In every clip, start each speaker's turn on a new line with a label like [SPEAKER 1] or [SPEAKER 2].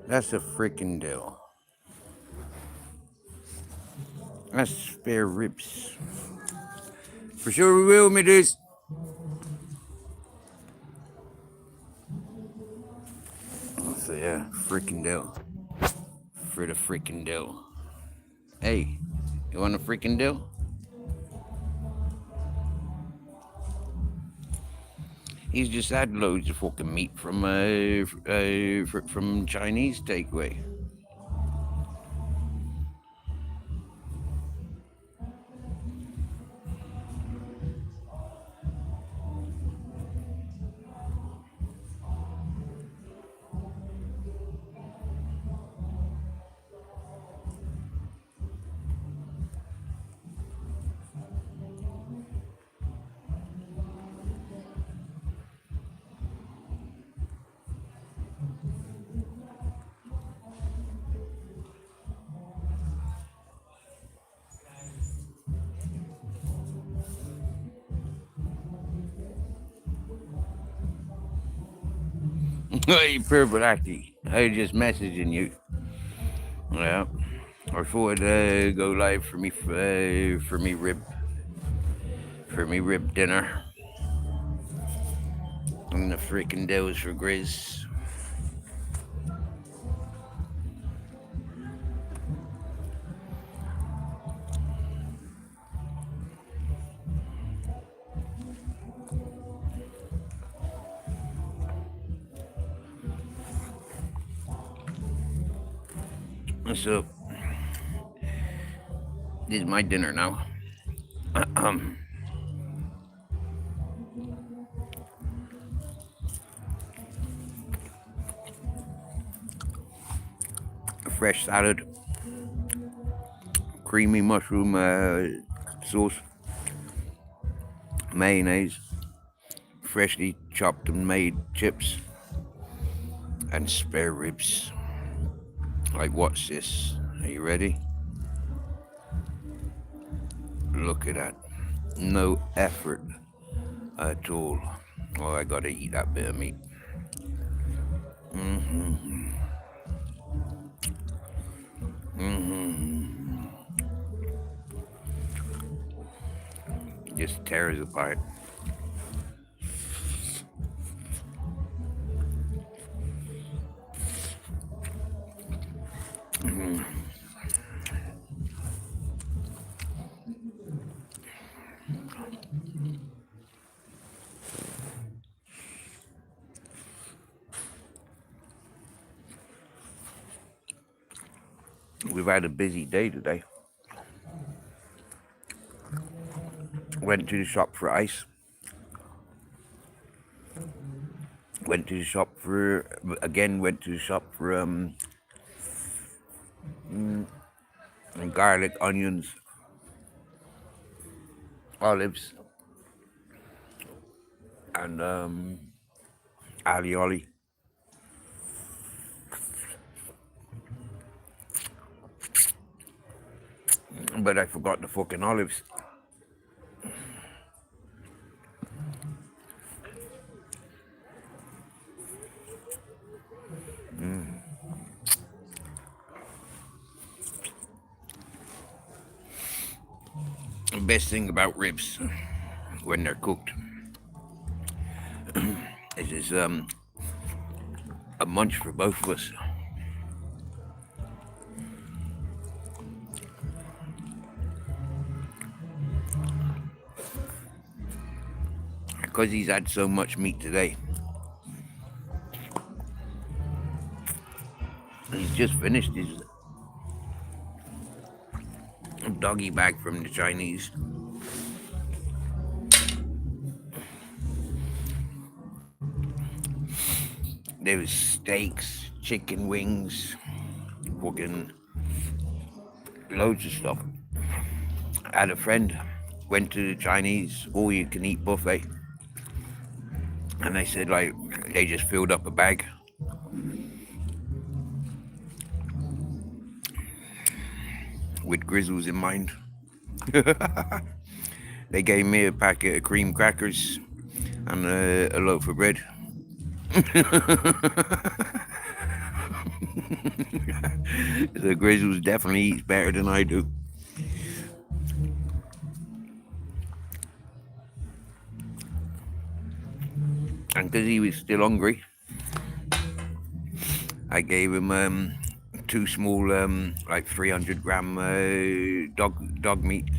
[SPEAKER 1] That's a freaking deal. That's spare ribs. For sure we will, me dudes. So yeah, freaking deal. For the freaking deal. Hey, you want a freaking deal? He's just had loads of fucking meat from Chinese takeaway. Hey, Purple I just messaging you. Yeah. I thought go live for me rib dinner. And the freaking deals for Grizz. So this is my dinner now. A fresh salad, creamy mushroom sauce, mayonnaise, freshly chopped and made chips, and spare ribs. Like, what's this? Are you ready? Look at that. No effort at all. Oh, I gotta eat that bit of meat. Mm-hmm. Mm-hmm. Just tears apart. Mm-hmm. We've had a busy day today. Went to the shop for ice. Went to the shop for went to the shop for garlic, onions, olives, and alioli. But I forgot the fucking olives. The best thing about ribs when they're cooked is it's a munch for both of us. Because he's had so much meat today. He's just finished his doggy bag from the Chinese. There was steaks, chicken wings, fucking loads of stuff. I had a friend went to the Chinese all-you-can-eat buffet, and they said like they just filled up a bag. With grizzles in mind. They gave me a packet of cream crackers and a loaf of bread. The Grizzles definitely eats better than I do. And because he was still hungry, I gave him two small, like 300-gram dog meat.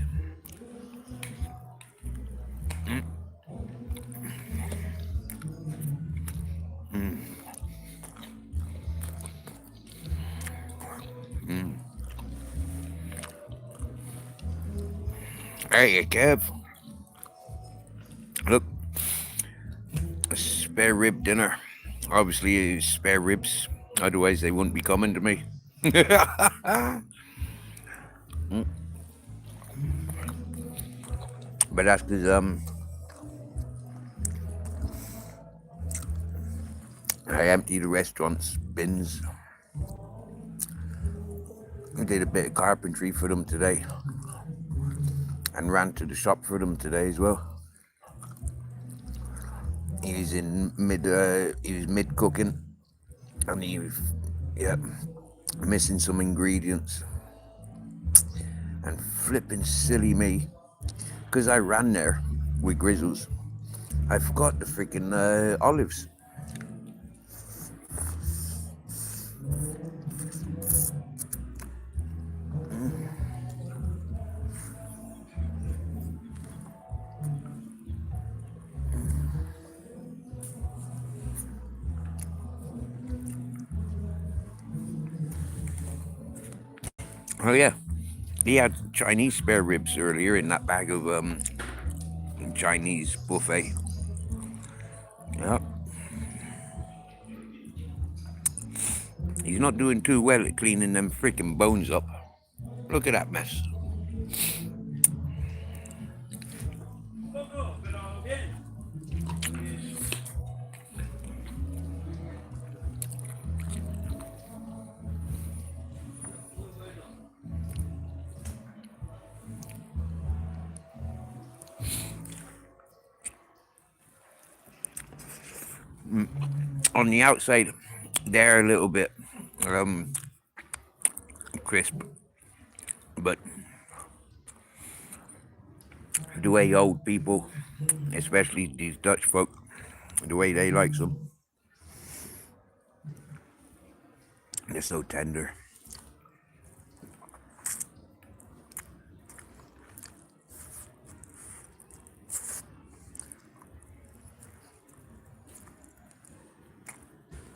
[SPEAKER 1] Hey, Kev, look, a spare rib dinner. Obviously, it's spare ribs. Otherwise, they wouldn't be coming to me. But that's because I empty the restaurant's bins. I did a bit of carpentry for them today, and ran to the shop for them today as well. He was mid cooking, and he was missing some ingredients. And flipping silly me, because I ran there with Grizzles, I forgot the freaking olives. Oh yeah, he had Chinese spare ribs earlier in that bag of Chinese buffet. Yeah, he's not doing too well at cleaning them freaking bones up. Look at that mess. On the outside, they're a little bit crisp, but the way old people, especially these Dutch folk, the way they like them, they're so tender.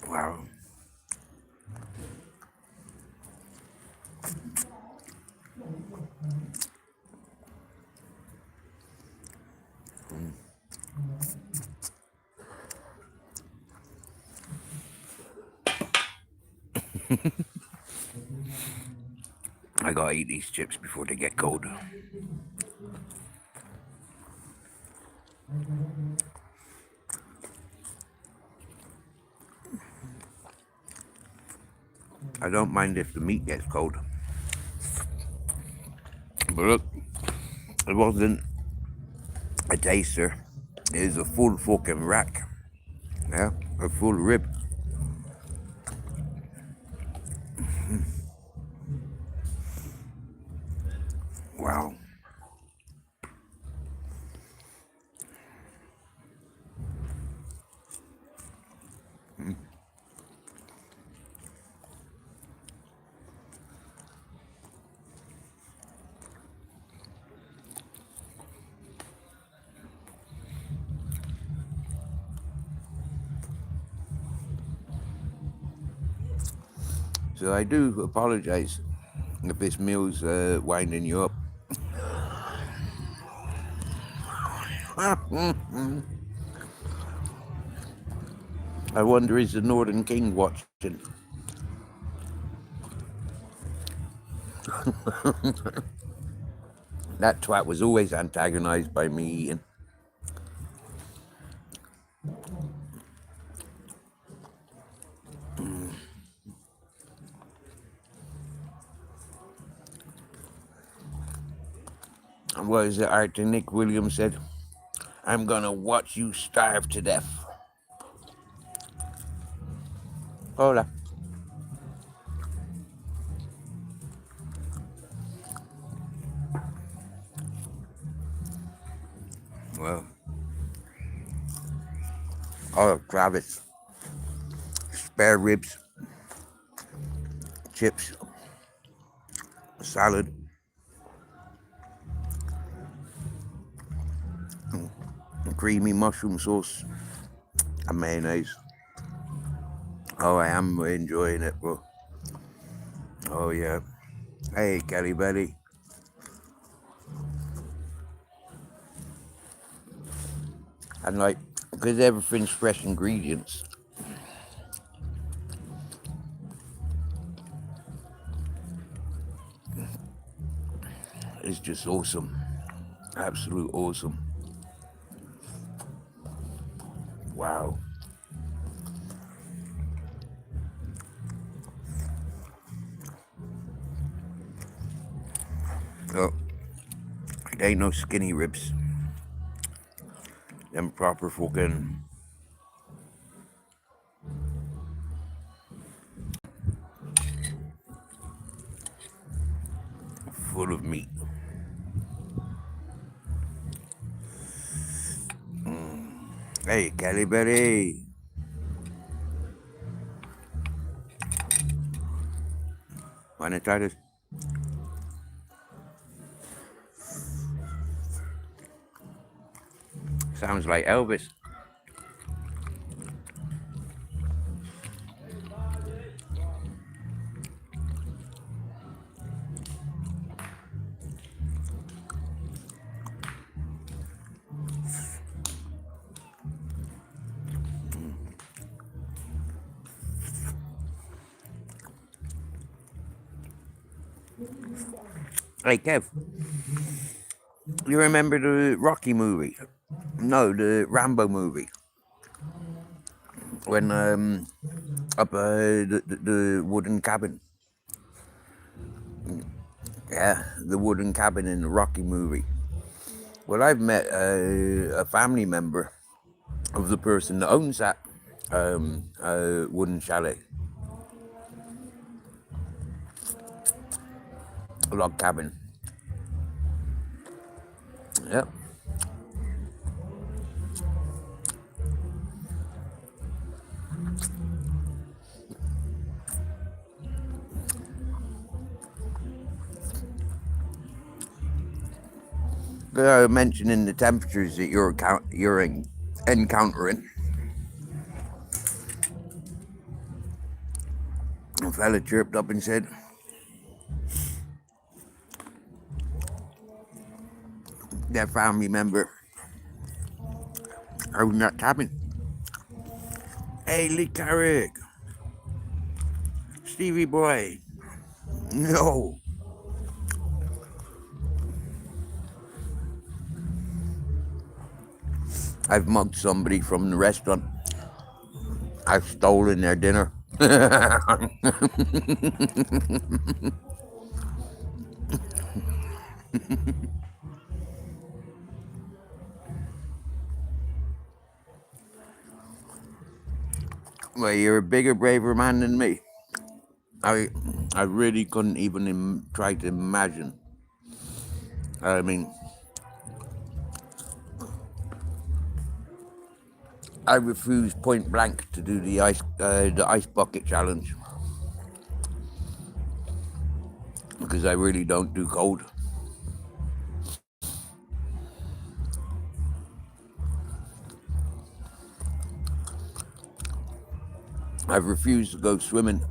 [SPEAKER 1] Wow. I gotta eat these chips before they get cold. I don't mind if the meat gets cold. But look, it wasn't a taster. It is a full fucking rack. Yeah, a full rib. Wow. So I do apologize if this meal's winding you up. I wonder, is the Northern King watching? That twat was always antagonized by me eating. And what is it Arthur Nick Williams said? I'm gonna watch you starve to death. Hola. Oh, Travis. Spare ribs, chips, salad, creamy mushroom sauce, and mayonnaise. Oh, I am enjoying it, bro. Oh, yeah. Hey, Kelly Belly. And like, because everything's fresh ingredients, it's just awesome. Absolute awesome. Wow. Oh, it ain't no skinny ribs. Them proper fucking full of meat. Hey, Kelly Betty. Wanna try this? Sounds like Elvis. Hey, Kev, you remember the Rocky movie? No, the Rambo movie. When up the wooden cabin. Yeah, the wooden cabin in the Rocky movie. Well, I've met a family member of the person that owns that wooden chalet, log cabin. Yep. Mentioning the temperatures that you're encountering, a fella chirped up and said, their family member owned that cabin. Hey, Lee Carrick, Stevie boy, no. I've mugged somebody from the restaurant. I've stolen their dinner. Well, you're a bigger, braver man than me. I really couldn't even try to imagine. I mean, I refused point blank to do the ice bucket challenge because I really don't do cold. I've refused to go swimming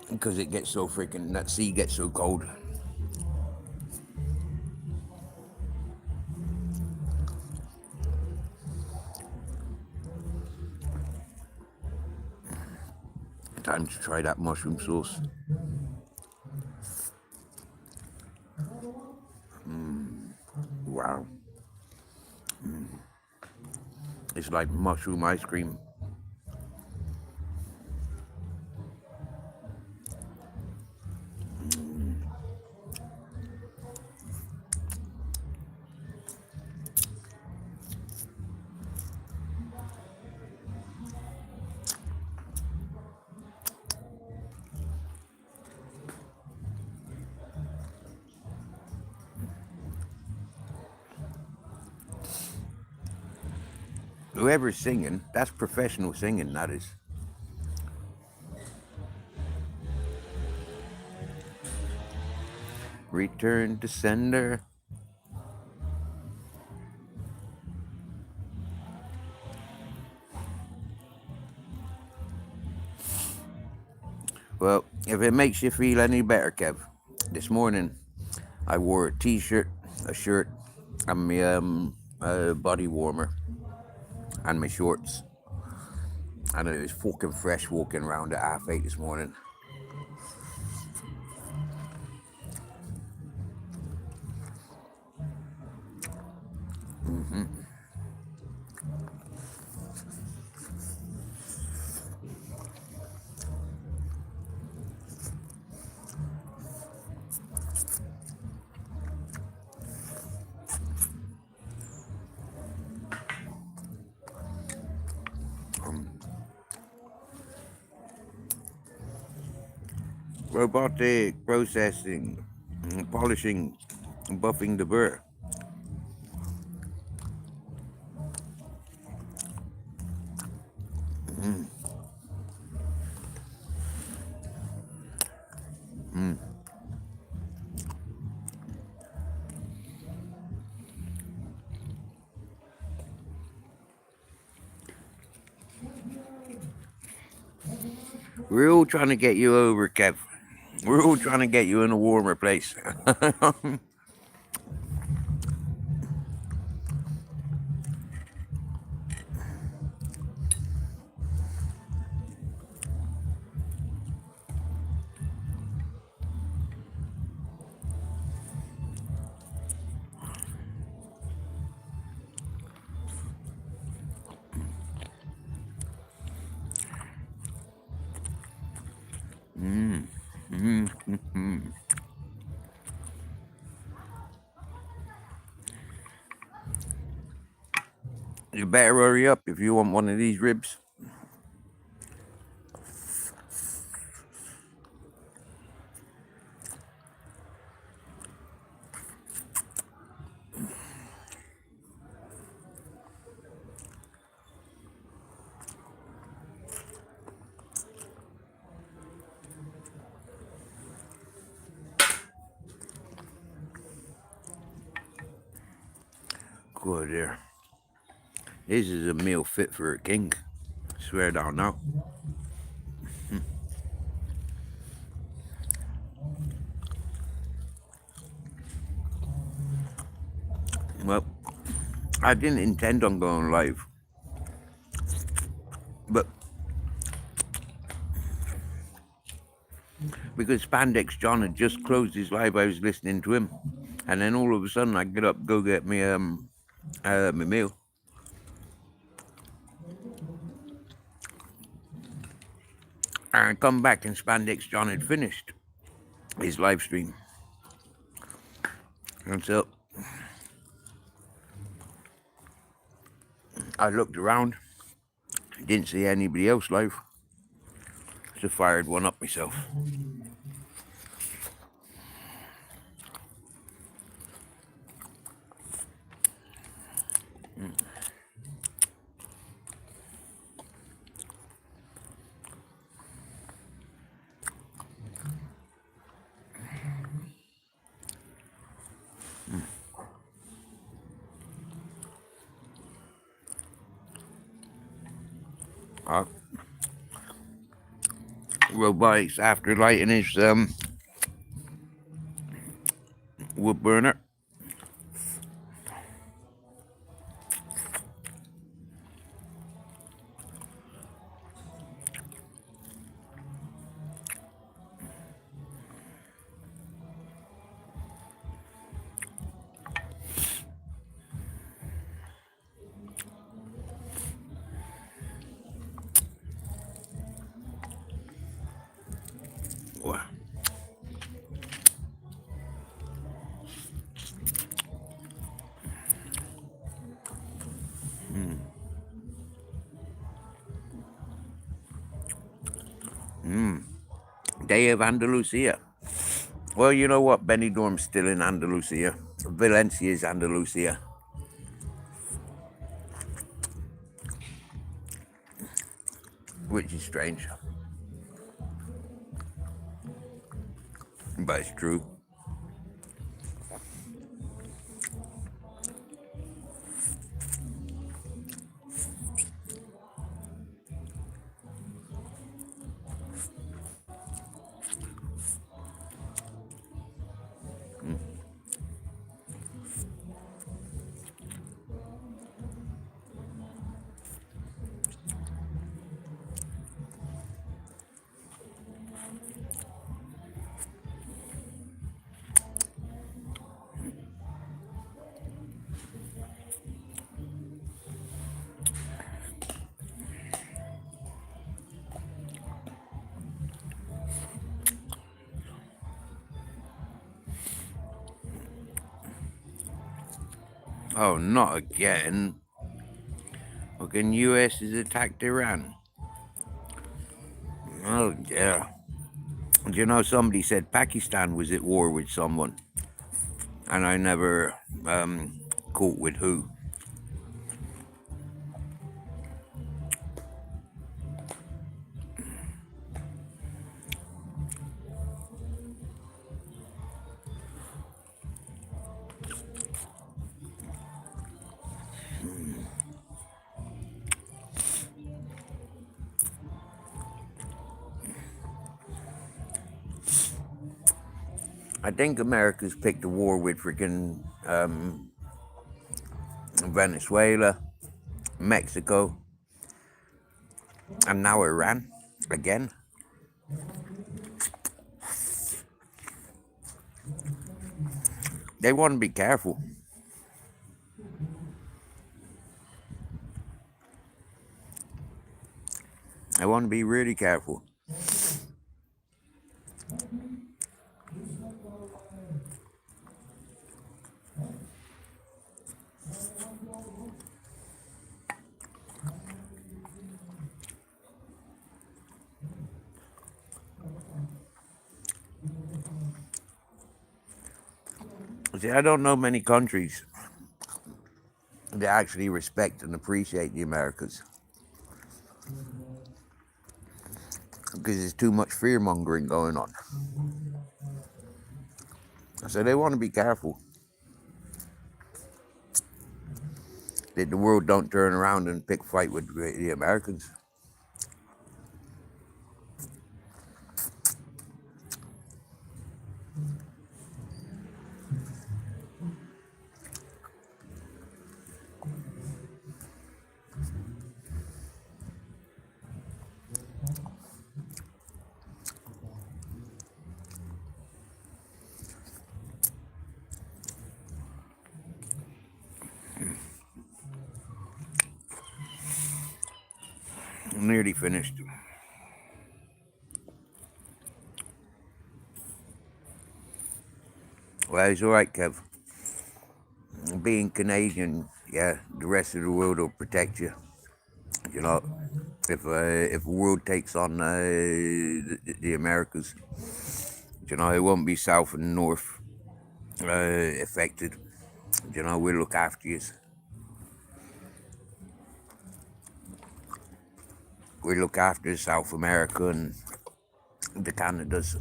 [SPEAKER 1] because it gets so freaking, that sea gets so cold. Time to try that mushroom sauce. Wow. It's like mushroom ice cream. Whoever's singing, that's professional singing, that is. Return to sender. Well, if it makes you feel any better, Kev, this morning I wore a t-shirt, a shirt, and my body warmer, and my shorts. And it was fucking fresh walking around at 8:30 this morning. Robotic processing, polishing, buffing the burr. We're all trying to get you over, Kev. We're all trying to get you in a warmer place. You better hurry up if you want one of these ribs. Good there. This is a meal fit for a king. Swear down now. Well, I didn't intend on going live, but because Spandex John had just closed his live, I was listening to him, and then all of a sudden I get up, go get me my meal, and I come back and Spandex John had finished his live stream, and so I looked around, didn't see anybody else live, so fired one up myself. Robotics after lighting his wood burner. Wow. Day of Andalusia. Well, you know what? Benidorm's still in Andalusia. Valencia is Andalusia. which is strange, but it's true. Oh, not again. Fucking US has attacked Iran. Oh, yeah. Do you know, somebody said Pakistan was at war with someone, and I never caught with who. I think America's picked a war with freaking Venezuela, Mexico, and now Iran again. They want to be careful. They want to be really careful. See, I don't know many countries that actually respect and appreciate the Americas, because there's too much fear mongering going on. So they want to be careful that the world don't turn around and pick fight with the Americans. I'm nearly finished. Well, it's all right, Kev. Being Canadian, yeah, the rest of the world will protect you. You know, if the world takes on the Americas, you know, it won't be South and North affected. You know, we'll look after you. We look after South America and the Canadas.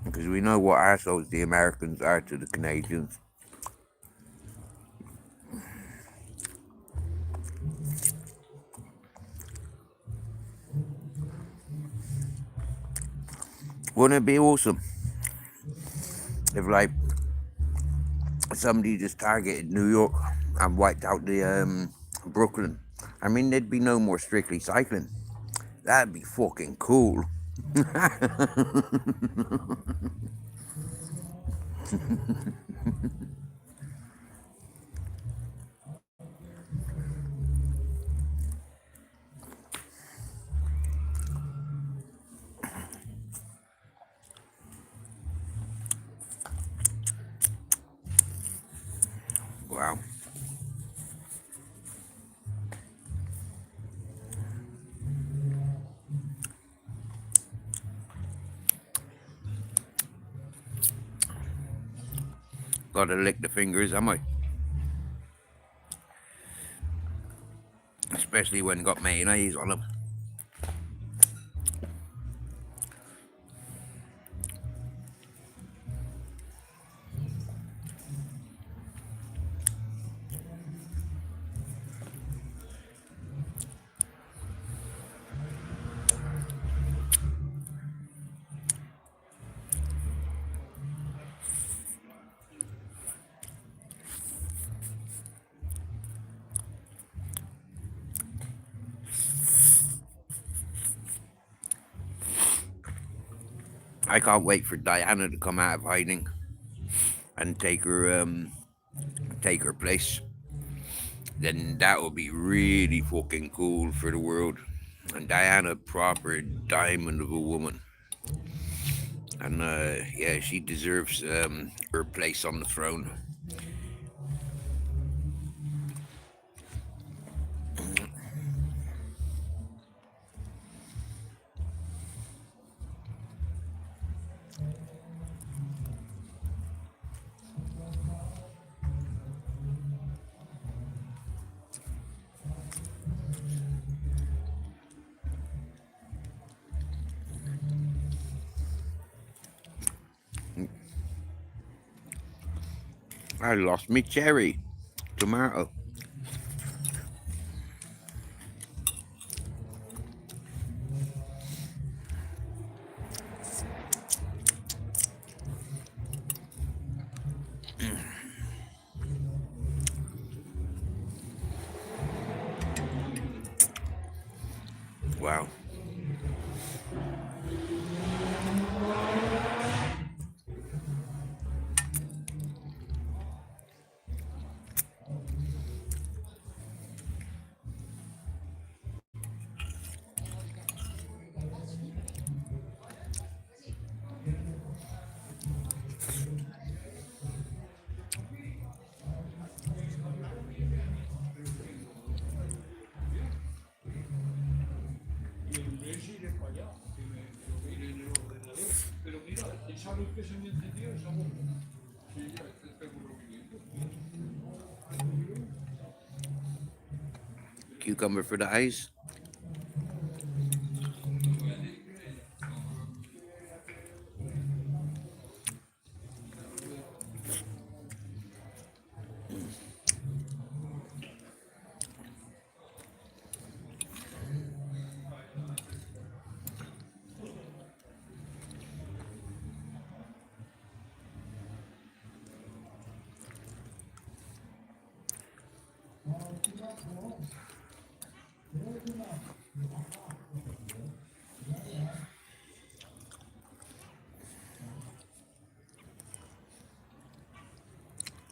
[SPEAKER 1] Because we know what assholes the Americans are to the Canadians. Wouldn't it be awesome if, like, somebody just targeted New York and wiped out the Brooklyn? I mean, there'd be no more Strictly Cycling. That'd be fucking cool. Wow. Gotta lick the fingers, am I? especially when got mayonnaise on them. I can't wait for Diana to come out of hiding and take her place. Then that will be really fucking cool for the world. And Diana, proper diamond of a woman, and yeah, she deserves her place on the throne. I lost me cherry tomato. Wow. Cucumber for the eyes.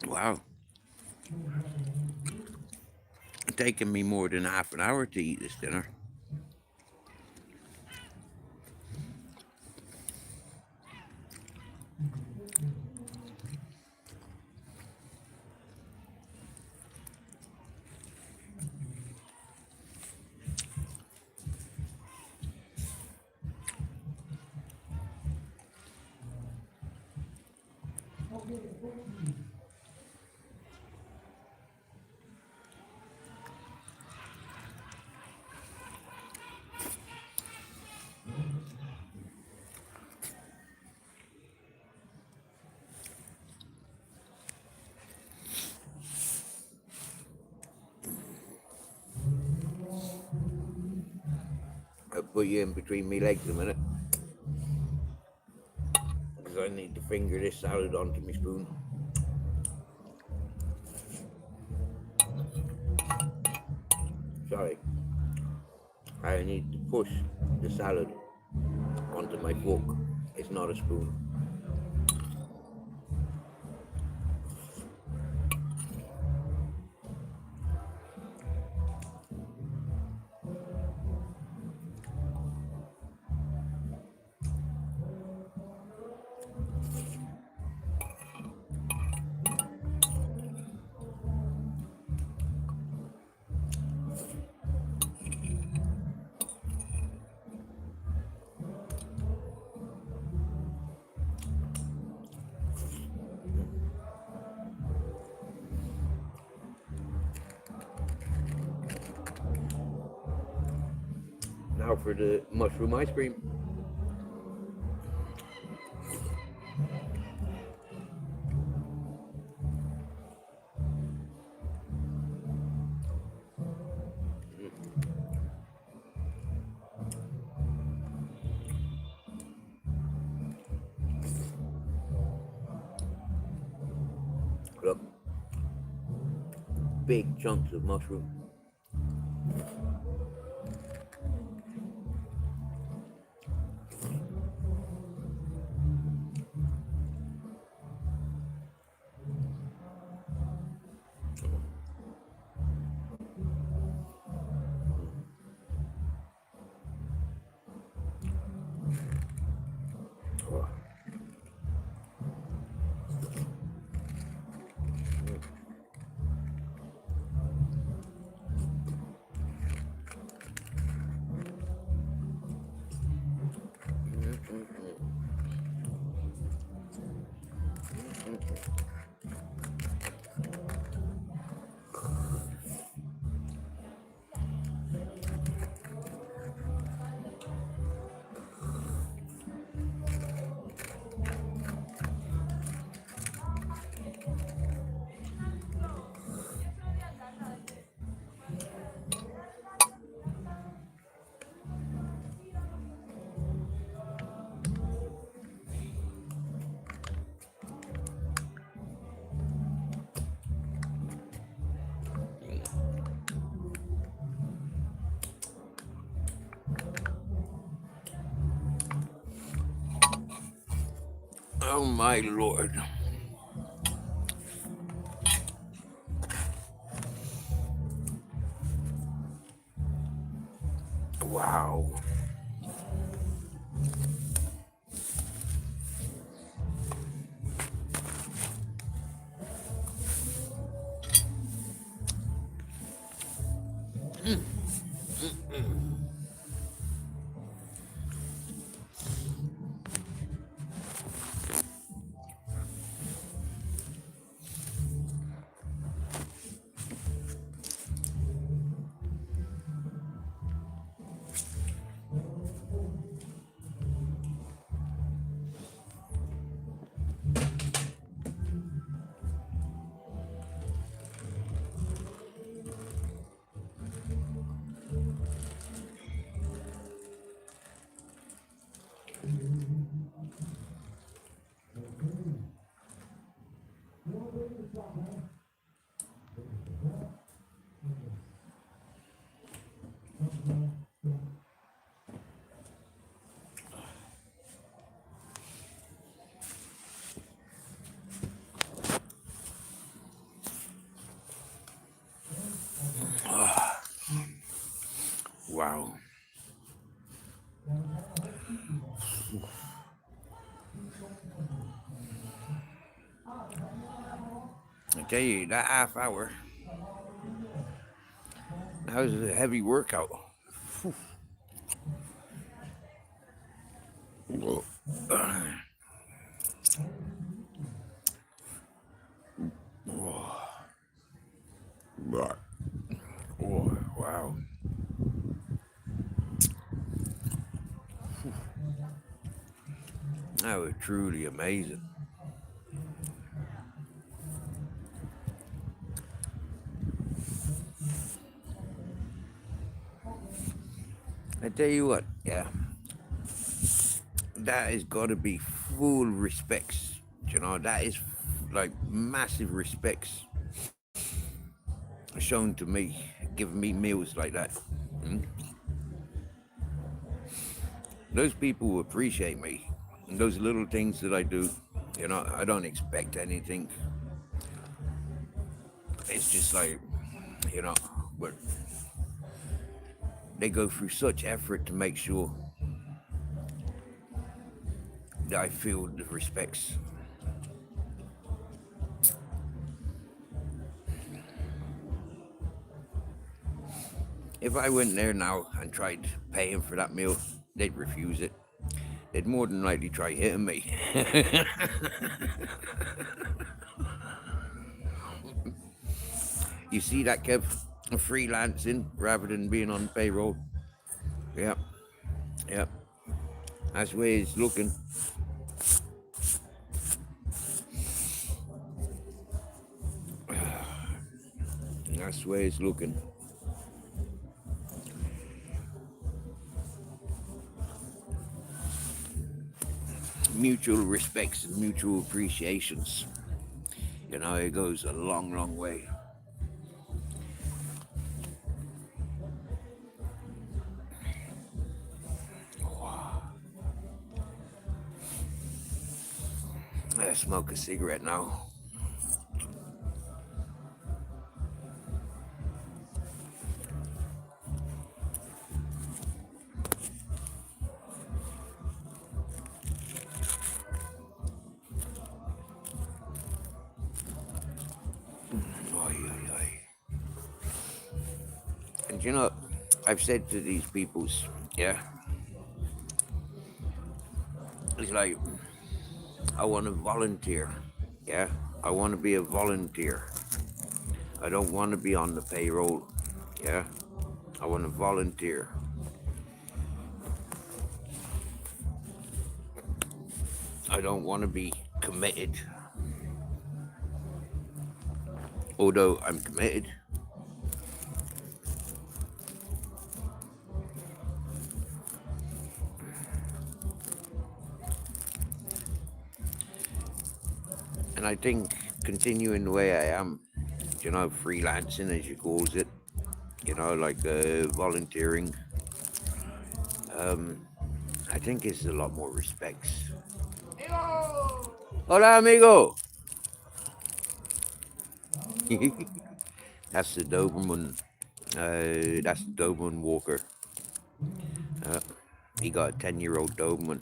[SPEAKER 1] Wow. It's taken me more than half an hour to eat this dinner. I'll put you in between me legs a minute, because I need to finger this salad onto my spoon. Sorry. I need to push the salad onto my fork. It's not a spoon. Now for the mushroom ice cream. Look, big chunks of mushroom. Oh. Oh my Lord. Wow. Wow. I tell you, that half hour, that was a heavy workout. Oh, wow. That was truly amazing. I tell you what, yeah, that has got to be full respects. You know, that is like massive respects shown to me, giving me meals like that. Mm? Those people appreciate me. And those little things that I do, you know, I don't expect anything. It's just like, you know, but they go through such effort to make sure that I feel the respects. If I went there now and tried paying for that meal, they'd refuse it. They'd more than likely try hitting me. You see that, Kev? Freelancing rather than being on payroll. Yeah. Yep, that's the way it's looking. That's the way it's looking. Mutual respects and mutual appreciations. You know, it goes a long, long way. I smoke a cigarette now. Oy, oy, oy. And you know, I've said to these peoples, yeah, it's like, I want to volunteer. Yeah, I want to be a volunteer. I don't want to be on the payroll. Yeah, I want to volunteer. I don't want to be committed. Although I'm committed. And I think continuing the way I am, you know, freelancing as you calls it, you know, like volunteering, I think it's a lot more respects. Hola, amigo. That's the Doberman. That's the Doberman Walker. He got a 10-year-old Doberman.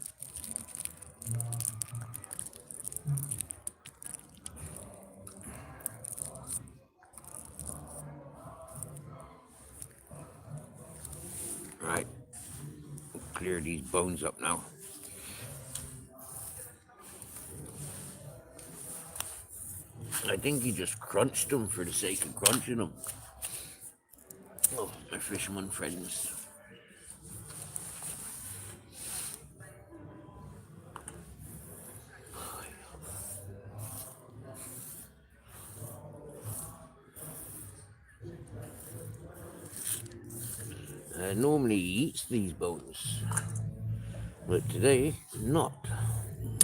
[SPEAKER 1] Right, clear these bones up now. I think he just crunched them for the sake of crunching them. Oh, my fisherman friends. Normally he eats these bones, but today not.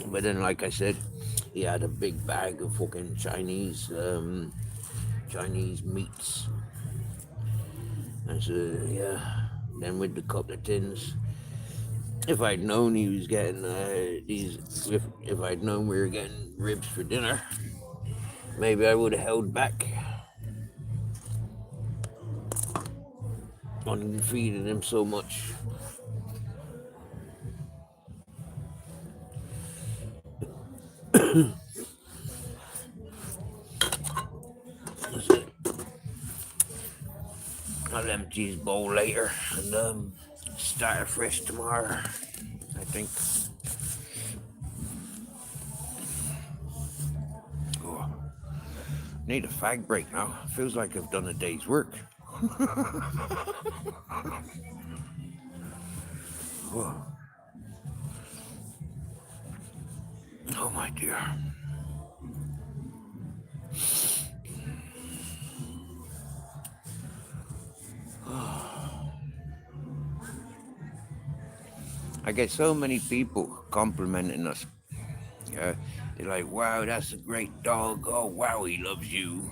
[SPEAKER 1] But then, like I said, he had a big bag of fucking Chinese meats. And so, yeah, then with the couple of tins. If I'd known he was getting if I'd known we were getting ribs for dinner, maybe I would have held back on feeding him so much. I'll empty his bowl later and start afresh tomorrow, I think. Oh, need a fag break now. Feels like I've done a day's work. Oh, oh my dear. I get so many people complimenting us. They're like, wow, that's a great dog. Oh, wow, he loves you.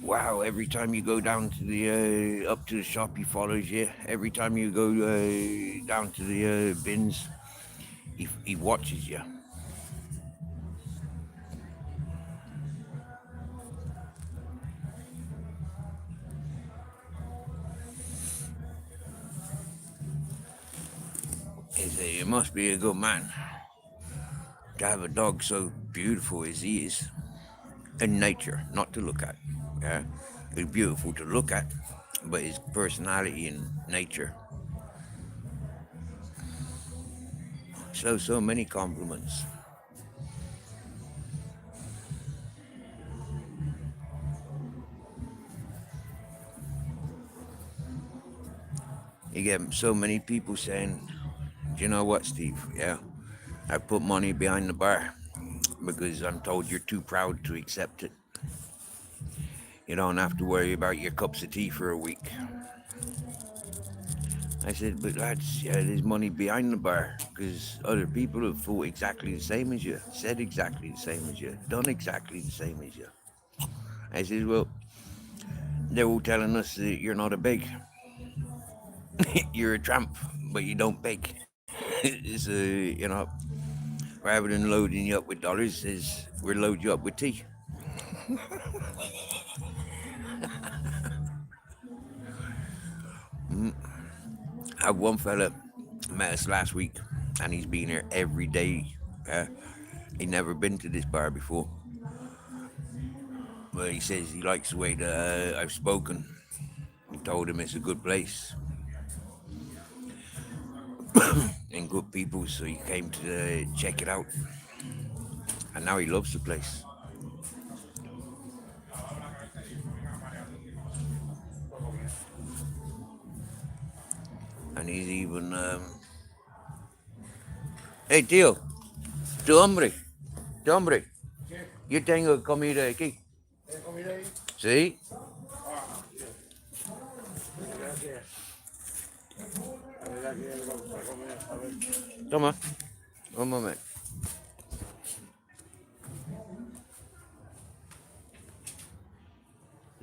[SPEAKER 1] Wow, every time you go down to the up to the shop, he follows you. Every time you go down to the bins, he watches you. They say, you must be a good man to have a dog so beautiful as he is. In nature, not to look at. Yeah, he's beautiful to look at, but his personality and nature. So many compliments. You get so many people saying, you know what, Steve? Yeah, I put money behind the bar because I'm told you're too proud to accept it. You don't have to worry about your cups of tea for a week. I said, but lads, yeah, there's money behind the bar because other people have thought exactly the same as you, said exactly the same as you, done exactly the same as you. I said, well, they're all telling us that you're not a beg. You're a tramp, but you don't beg. It's rather than loading you up with dollars, is we're load you up with tea. I have one fella met us last week, and he's been here every day. Uh, he never been to this bar before, but he says he likes the way that I've spoken. He told him it's a good place and good people, so he came to check it out, and now he loves the place. And he's even, hey tío, tu hombre, yo tengo comida aquí.
[SPEAKER 2] ¿Tienes comida ahí?
[SPEAKER 1] Sí,
[SPEAKER 2] Ah, bien. Gracias. A ver, aquí hay algo para comer. A ver.
[SPEAKER 1] toma, un momento.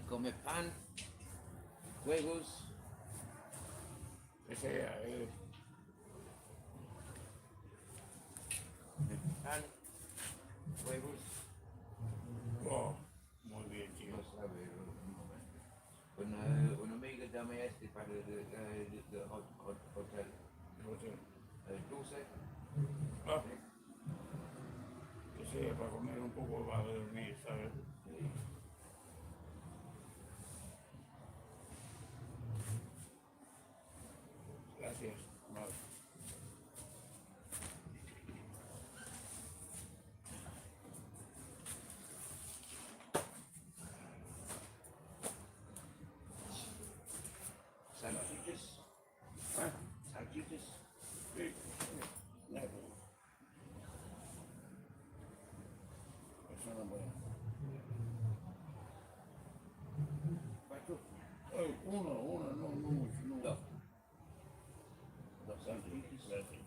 [SPEAKER 1] Come pan, huevos.
[SPEAKER 2] Ese,
[SPEAKER 1] Pan, huevos.
[SPEAKER 2] oh, muy bien, tío.
[SPEAKER 1] No sabe. Una amiga dame este para el hotel.
[SPEAKER 2] Entonces,
[SPEAKER 1] Dulce.
[SPEAKER 2] ah, que sea para comer un poco, para dormir, ¿sabes? Gracias. Vale.
[SPEAKER 1] Salchichas.
[SPEAKER 2] Ah,
[SPEAKER 1] Salchichas.
[SPEAKER 2] sí. Nada. Eso no puede.
[SPEAKER 1] ¿Cuánto?
[SPEAKER 2] Uno, no mucho, no.
[SPEAKER 1] Dos. Dos
[SPEAKER 2] Gracias.
[SPEAKER 1] salchichas.
[SPEAKER 2] Gracias.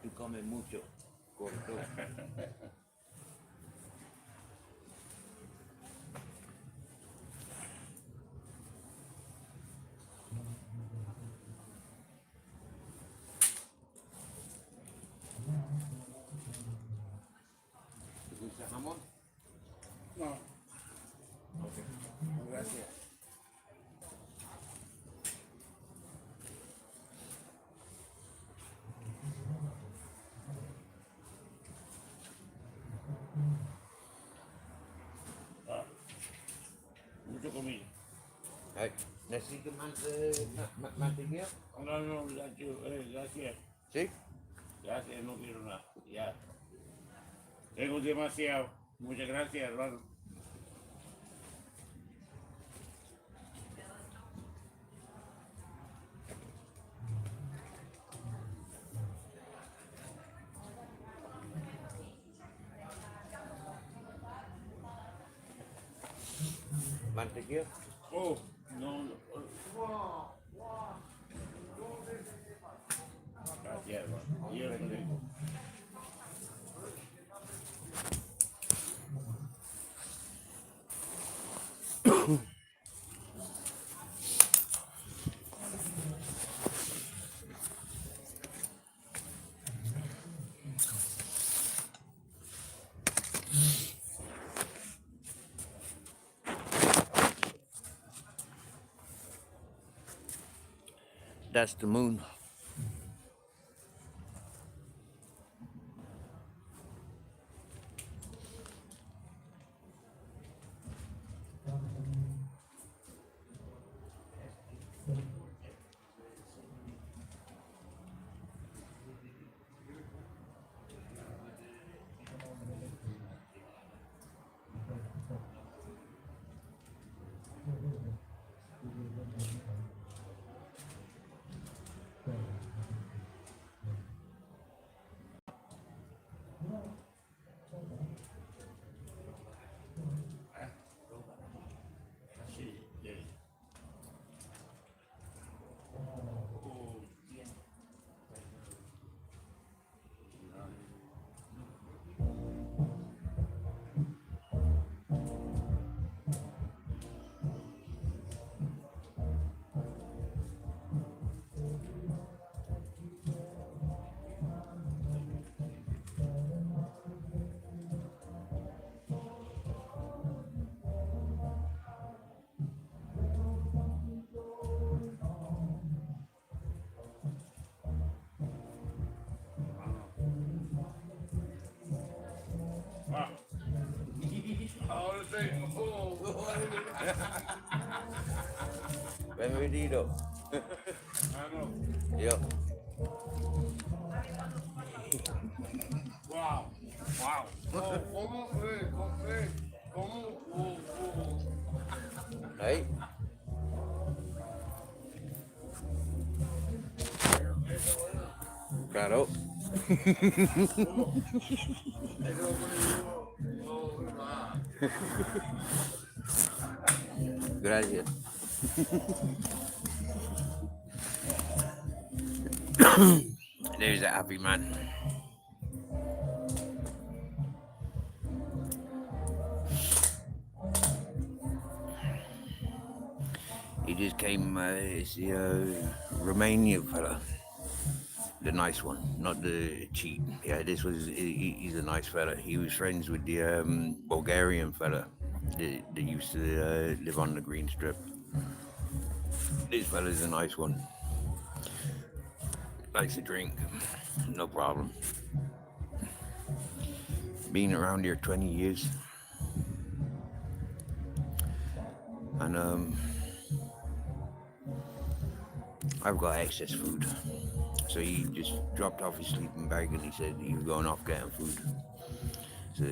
[SPEAKER 1] Tú comes mucho. Corto. ¿Te gusta jamón?
[SPEAKER 2] No. Ok. Gracias. Ah, mucho comida.
[SPEAKER 1] Ay, ¿necesito más mantequilla?
[SPEAKER 2] No, gracias.
[SPEAKER 1] ¿Sí?
[SPEAKER 2] Gracias, no quiero nada. Ya. Tengo demasiado. Muchas gracias, hermano.
[SPEAKER 1] ¿Mantequilla?
[SPEAKER 2] Oh, no. Gracias, hermano. Yo lo tengo.
[SPEAKER 1] That's the moon. Bienvenido. Yo.
[SPEAKER 2] Wow, wow. ¿Cómo? ¿Cómo?
[SPEAKER 1] Ahí. Claro. Gracias. There's a happy man. He just came, it's the Romania fella. The nice one, not the cheat. Yeah, this was, he's a nice fella. He was friends with the Bulgarian fella that used to live on the green strip. This fella's a nice one. Likes to drink, no problem. Been around here 20 years. And I've got excess food. So he just dropped off his sleeping bag and he said he was going off getting food. So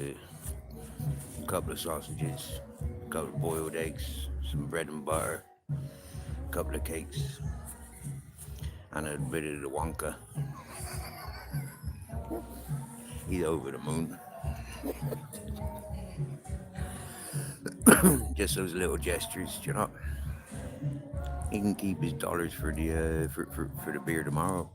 [SPEAKER 1] a couple of sausages, a couple of boiled eggs, some bread and butter, a couple of cakes, and a bit of the Wonka. He's over the moon. Just those little gestures, you know. He can keep his dollars for the for the beer tomorrow.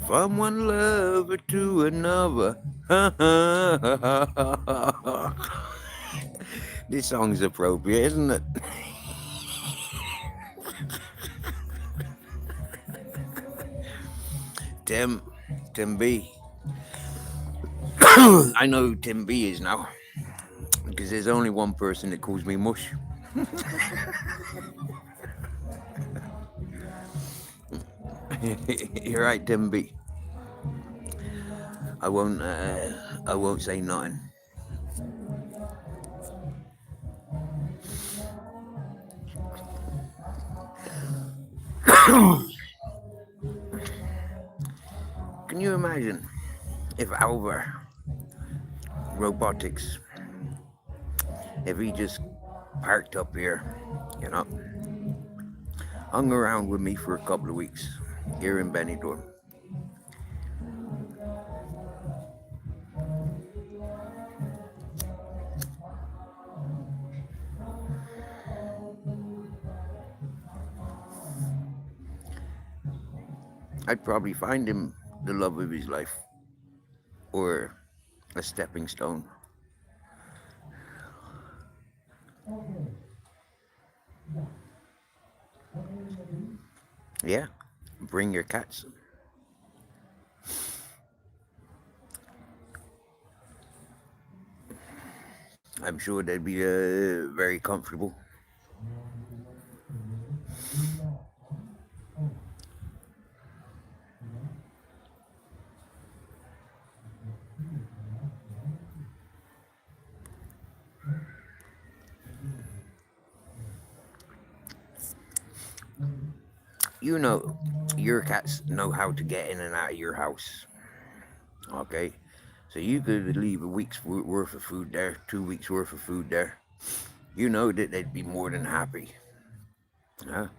[SPEAKER 1] From one lover to another. This song's appropriate, isn't it? Tim B. I know who Tim B is now, because there's only one person that calls me Mush. You're right, Tim B. I won't say nothing. Can you imagine if Alvar Robotics, if he just parked up here, you know, hung around with me for a couple of weeks here in Benidorm? I'd probably find him the love of his life, or a stepping stone. Yeah, bring your cats. I'm sure they'd be very comfortable. You know, your cats know how to get in and out of your house. Okay, so you could leave a week's worth of food there, 2 weeks worth of food there. You know that they'd be more than happy. Huh?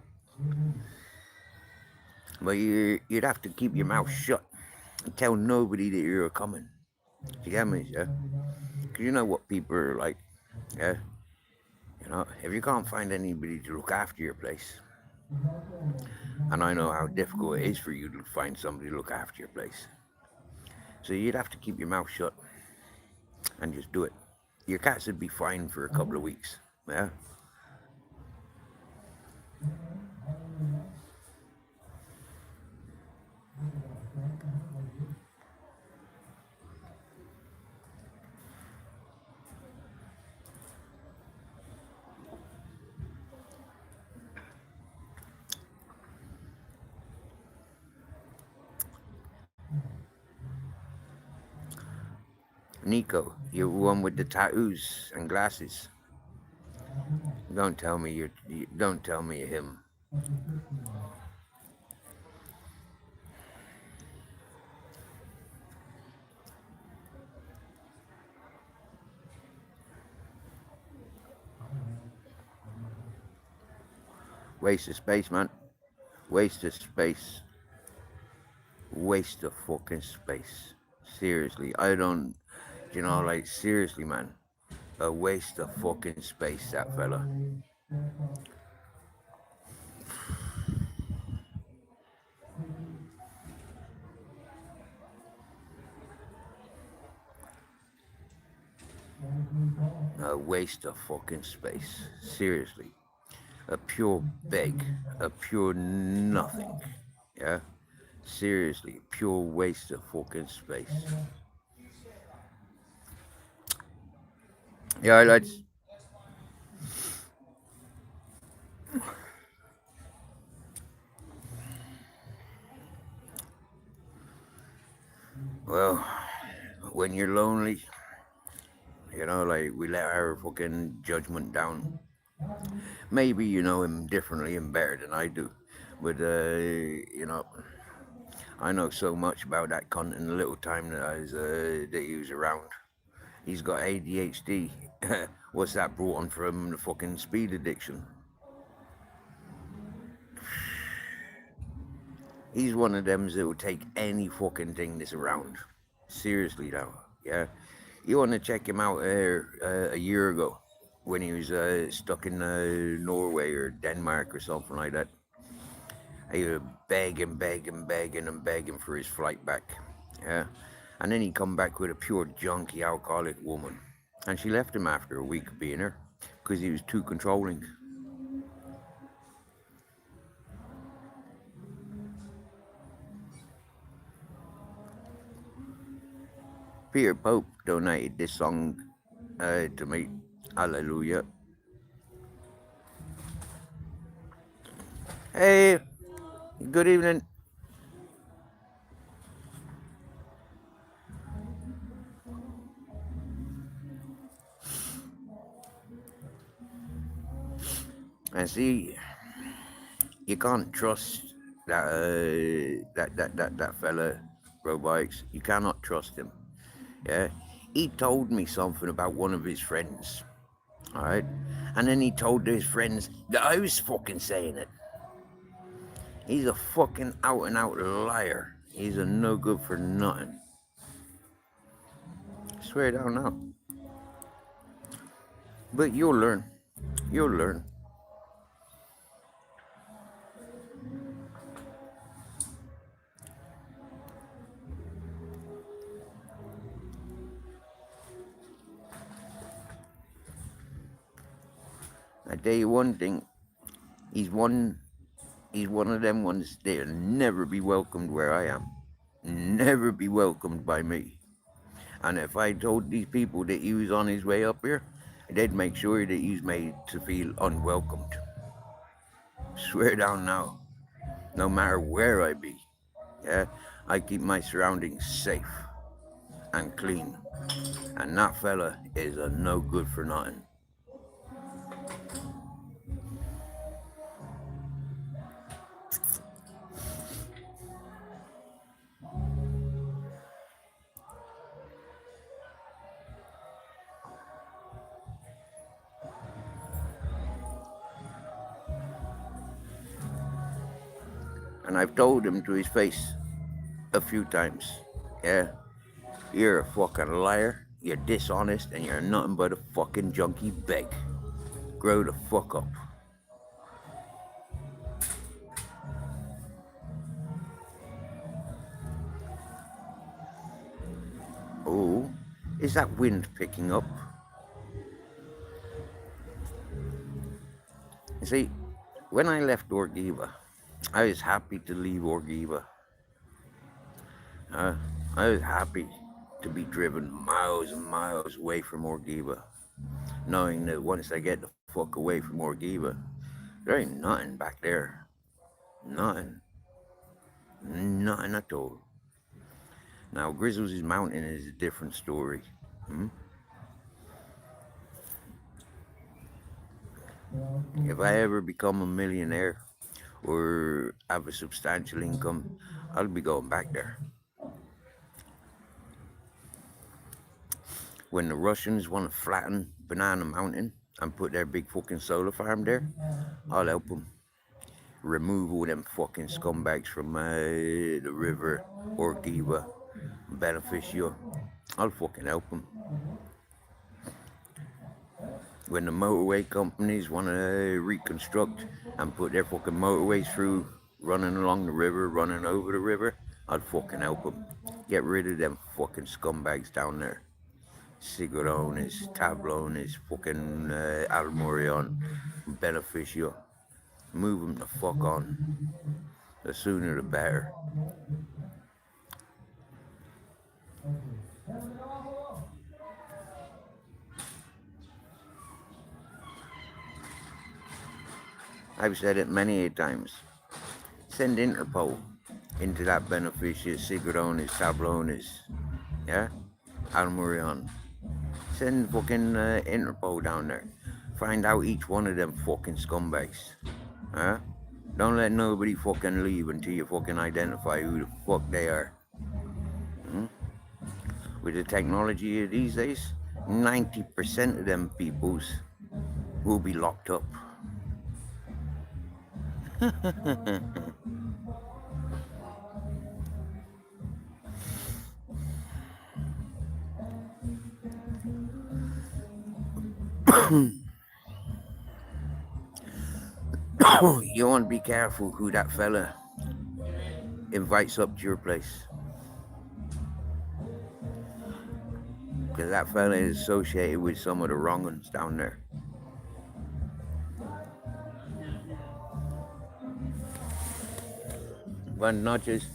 [SPEAKER 1] But you'd have to keep your mouth shut and tell nobody that you're coming. You get me? Yeah? Because you know what people are like. Yeah? You know, if you can't find anybody to look after your place, and I know how difficult it is for you to find somebody to look after your place, so you'd have to keep your mouth shut and just do it. Your cats would be fine for a couple of weeks. Yeah? Nico, you're one with the tattoos and glasses. Don't tell me don't tell me you're him. Waste of space, man. Waste of space. Waste of fucking space. Seriously, I don't, like, seriously, man. A waste of fucking space, that fella. A waste of fucking space. Seriously. A pure beg. A pure nothing. Yeah? Seriously. Pure waste of fucking space. Yeah, lads. Well, when you're lonely, like, we let our fucking judgment down. Maybe you know him differently and better than I do. But, I know so much about that cunt in the little time that he was around. He's got ADHD. What's that brought on from the fucking speed addiction? He's one of them that will take any fucking thing that's around. Seriously now, yeah. You want to check him out a year ago when he was stuck in Norway or Denmark or something like that. He was begging, begging, begging, and begging for his flight back. Yeah. And then he come back with a pure junkie alcoholic woman. And she left him after a week of being there because he was too controlling. Peter Pope donated this song to me. Hallelujah. Hey, good evening. And see, you can't trust that fella, Robikes. You cannot trust him. Yeah, he told me something about one of his friends. All right, and then he told his friends that I was fucking saying it. He's a fucking out and out liar. He's a no good for nothing. I swear down now. But you'll learn. You'll learn. I tell you one thing. He's one of them ones that'll never be welcomed where I am. Never be welcomed by me. And if I told these people that he was on his way up here, they'd make sure that he's made to feel unwelcomed. Swear down now. No matter where I be. Yeah, I keep my surroundings safe and clean. And that fella is a no good for nothing. And I've told him to his face a few times. Yeah, you're a fucking liar, you're dishonest, and you're nothing but a fucking junkie beg. Grow the fuck up. Oh, is that wind picking up? You see, when I left Orgiva, I was happy to leave Orgiva. I was happy to be driven miles and miles away from Orgiva, knowing that once I get the fuck away from Orgiva, there ain't nothing back there. Nothing. Nothing at all. Now, Grizzles' Mountain is a different story. Hmm? If I ever become a millionaire or have a substantial income, I'll be going back there. When the Russians want to flatten Banana Mountain and put their big fucking solar farm there, I'll help them. Remove all them fucking scumbags from the river, Orgiva, Beneficio. I'll fucking help them. When the motorway companies want to reconstruct and put their fucking motorways through, running along the river, running over the river, I'd fucking help them. Get rid of them fucking scumbags down there. Sigurones, Tablones, fucking Almorion, Beneficio. Move them the fuck on. The sooner the better. I've said it many times. Send Interpol into that Beneficio, Sigurones, Tablones, yeah? Almorion. Send fucking Interpol down there. Find out each one of them fucking scumbags. Huh? Don't let nobody fucking leave until you fucking identify who the fuck they are. Hmm? With the technology of these days, 90% of them peoples will be locked up. You want to be careful who that fella invites up to your place. Because that fella is associated with some of the wrong ones down there. Buenas noches.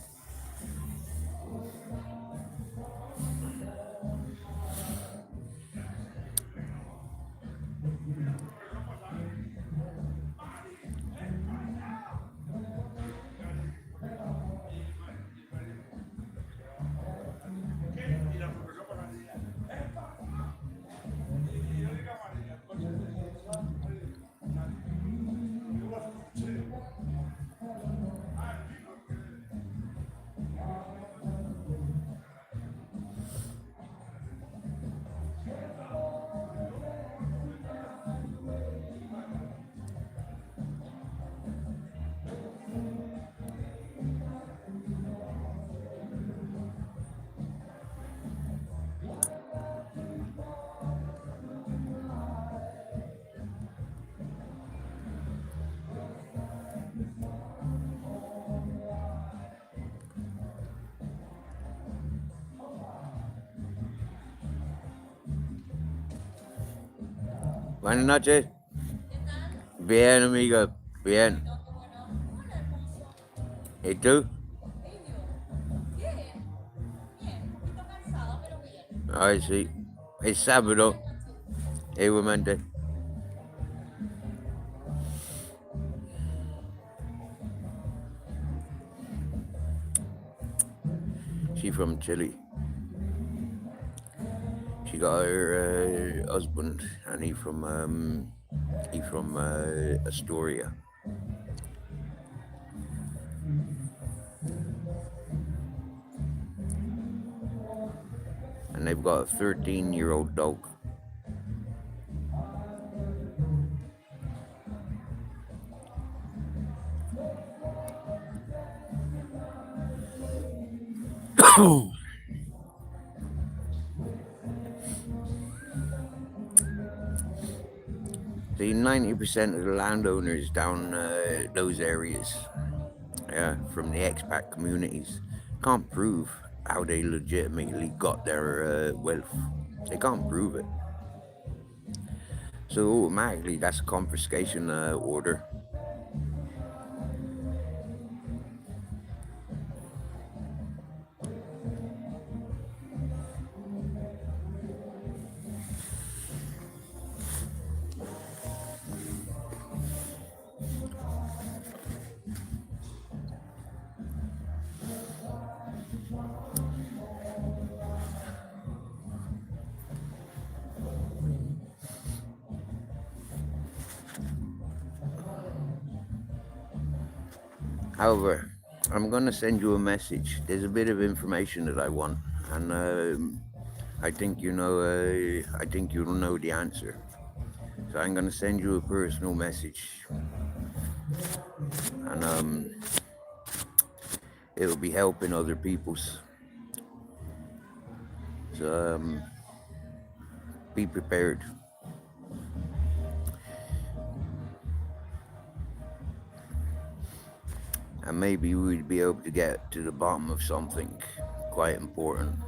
[SPEAKER 1] Buenas noches. Bien, amigo. Bien. ¿Y tú? Ay, sí. Es sábado. Igualmente. She from Chile. She got her husband, and he from Astoria. And they've got a 13-year-old dog. See, 90% of the landowners down those areas, yeah, from the expat communities, can't prove how they legitimately got their wealth. They can't prove it. So automatically, that's a confiscation order. However, I'm gonna send you a message. There's a bit of information that I want, and I think you know. I think you'll know the answer. So I'm gonna send you a personal message, and it'll be helping other people's. So be prepared. And maybe we'd be able to get to the bottom of something quite important.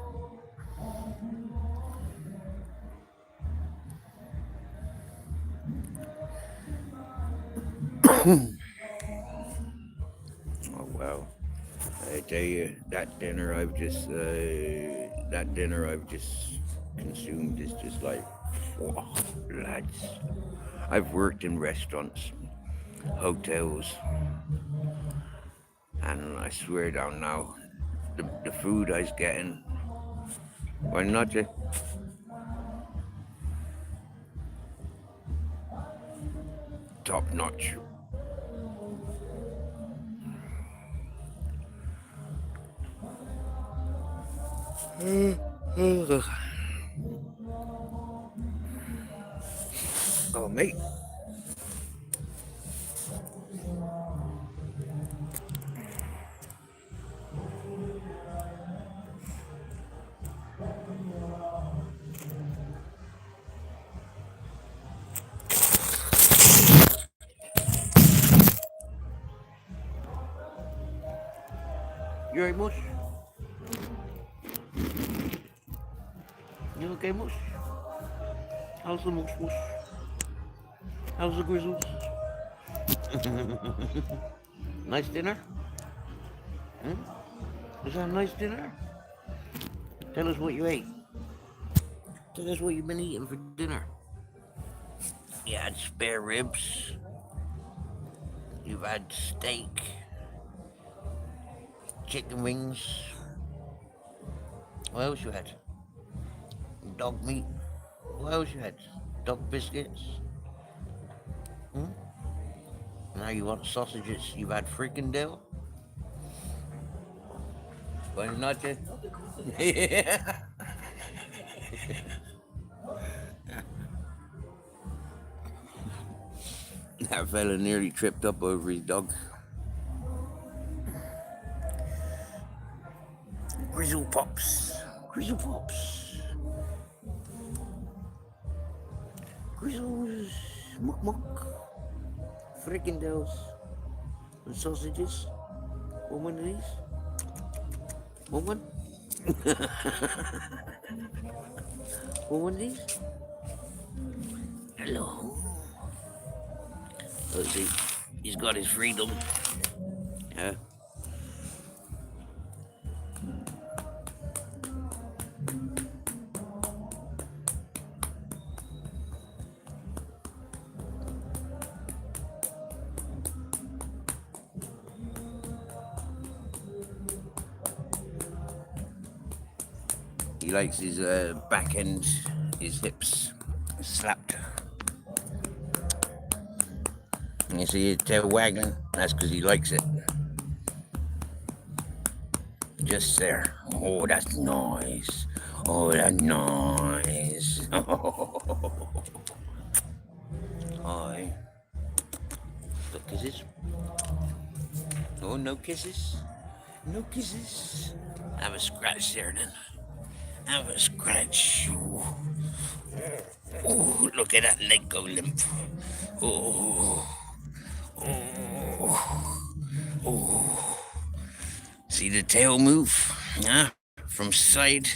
[SPEAKER 1] Oh wow! I tell you, that dinner I've just consumed is just like, oh, lads. I've worked in restaurants, hotels, and I swear down now, the food I was getting, well, not just top notch. Oh, mate. You alright, Mush? You okay, Mush? How's the Mush Mush? How's the Grizzles? Nice dinner? Hmm? Was that a nice dinner? Tell us what you ate. Tell us what you've been eating for dinner. You had spare ribs. You've had steak. Chicken wings. What else you had? Dog meat. What else you had? Dog biscuits. Hmm? Now you want sausages. You've had frikandel. Buenas noches. Yeah. That fella nearly tripped up over his dog. Grizzle Pops. Grizzle Pops. Grizzles. Muck muck. Frikandels. And sausages. Want one of these? Want one? Want one of these? Hello. Let's see. He's got his freedom. Yeah. He likes his back end, his hips slapped. And you see his tail wagging? That's because he likes it. Just there. Oh, that's nice. Oh, that's nice. Hi. Got kisses? Oh, no kisses? No kisses? Have a scratch there then. Have a scratch. Oh, look at that leg go limp. Oh, oh, oh. See the tail move? Huh? From side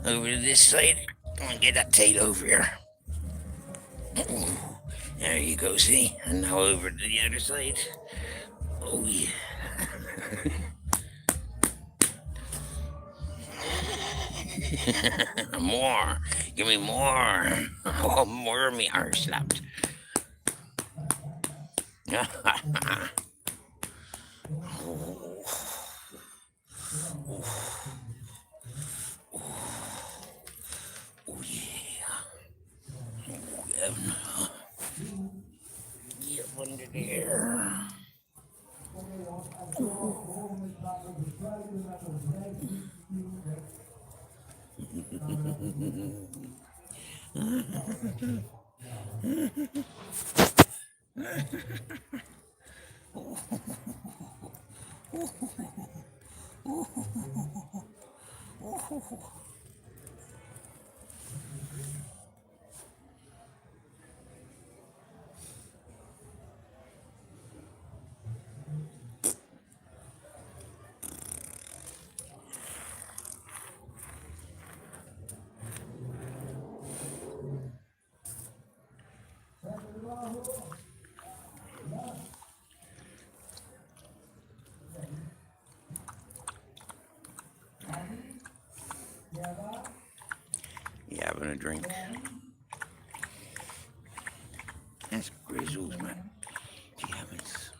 [SPEAKER 1] over to this side. Come on, get that tail over here. Oh, there you go, see? And now over to the other side. Oh, yeah. More. Give me more. Oh, more of me are slapped. Oh. Oh, yeah. Oh, yeah. Get under there. You having a drink? That's Grizzles, man. Damn it.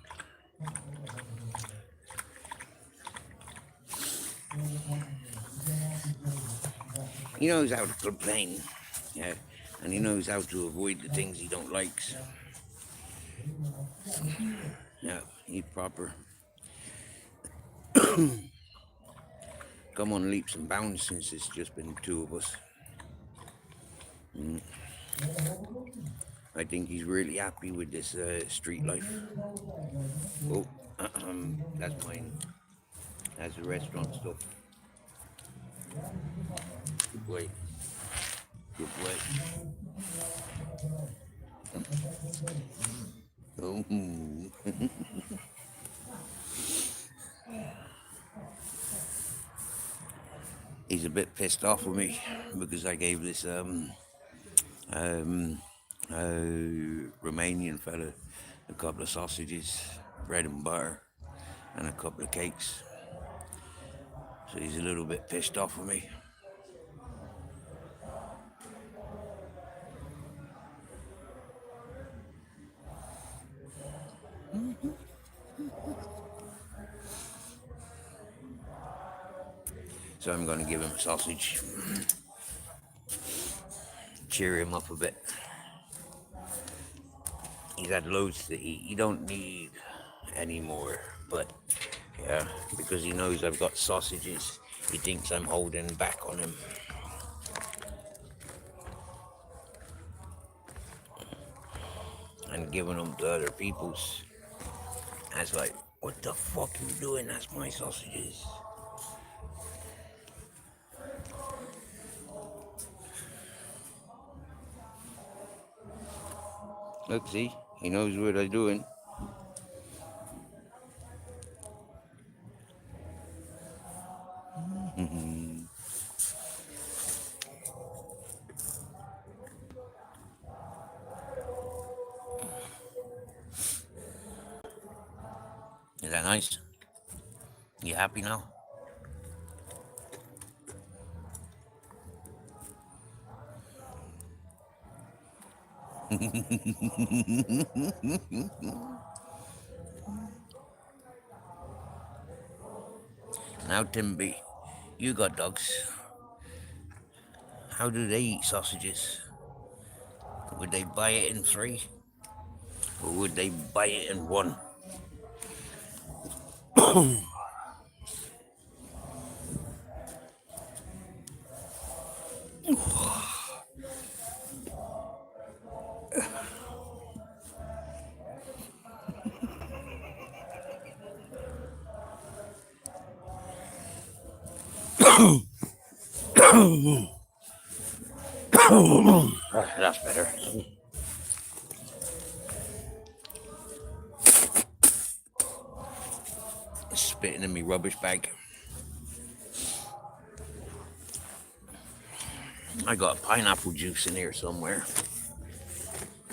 [SPEAKER 1] He knows how to complain, yeah, and he knows how to avoid the things he don't like. Yeah, he's proper. Come on leaps and bounds since it's just been two of us. I think he's really happy with this street life. Oh, that's mine. That's the restaurant stuff. Good boy. Good boy. Oh. He's a bit pissed off with me because I gave this Romanian fella a couple of sausages, bread and butter, and a couple of cakes. So he's a little bit pissed off with me. So I'm going to give him a sausage, cheer him up a bit. He's had loads to eat. He don't need any more, but yeah, because he knows I've got sausages, he thinks I'm holding back on him. And giving them to other people's. That's like, what the fuck you doing? That's my sausages. Look, see, he knows what I'm doing. Is that nice? You happy now? Now, Timby, you got dogs. How do they eat sausages? Would they buy it in 3? Or would they buy it in 1? That's better. Spitting in me rubbish bag. I got pineapple juice in here somewhere.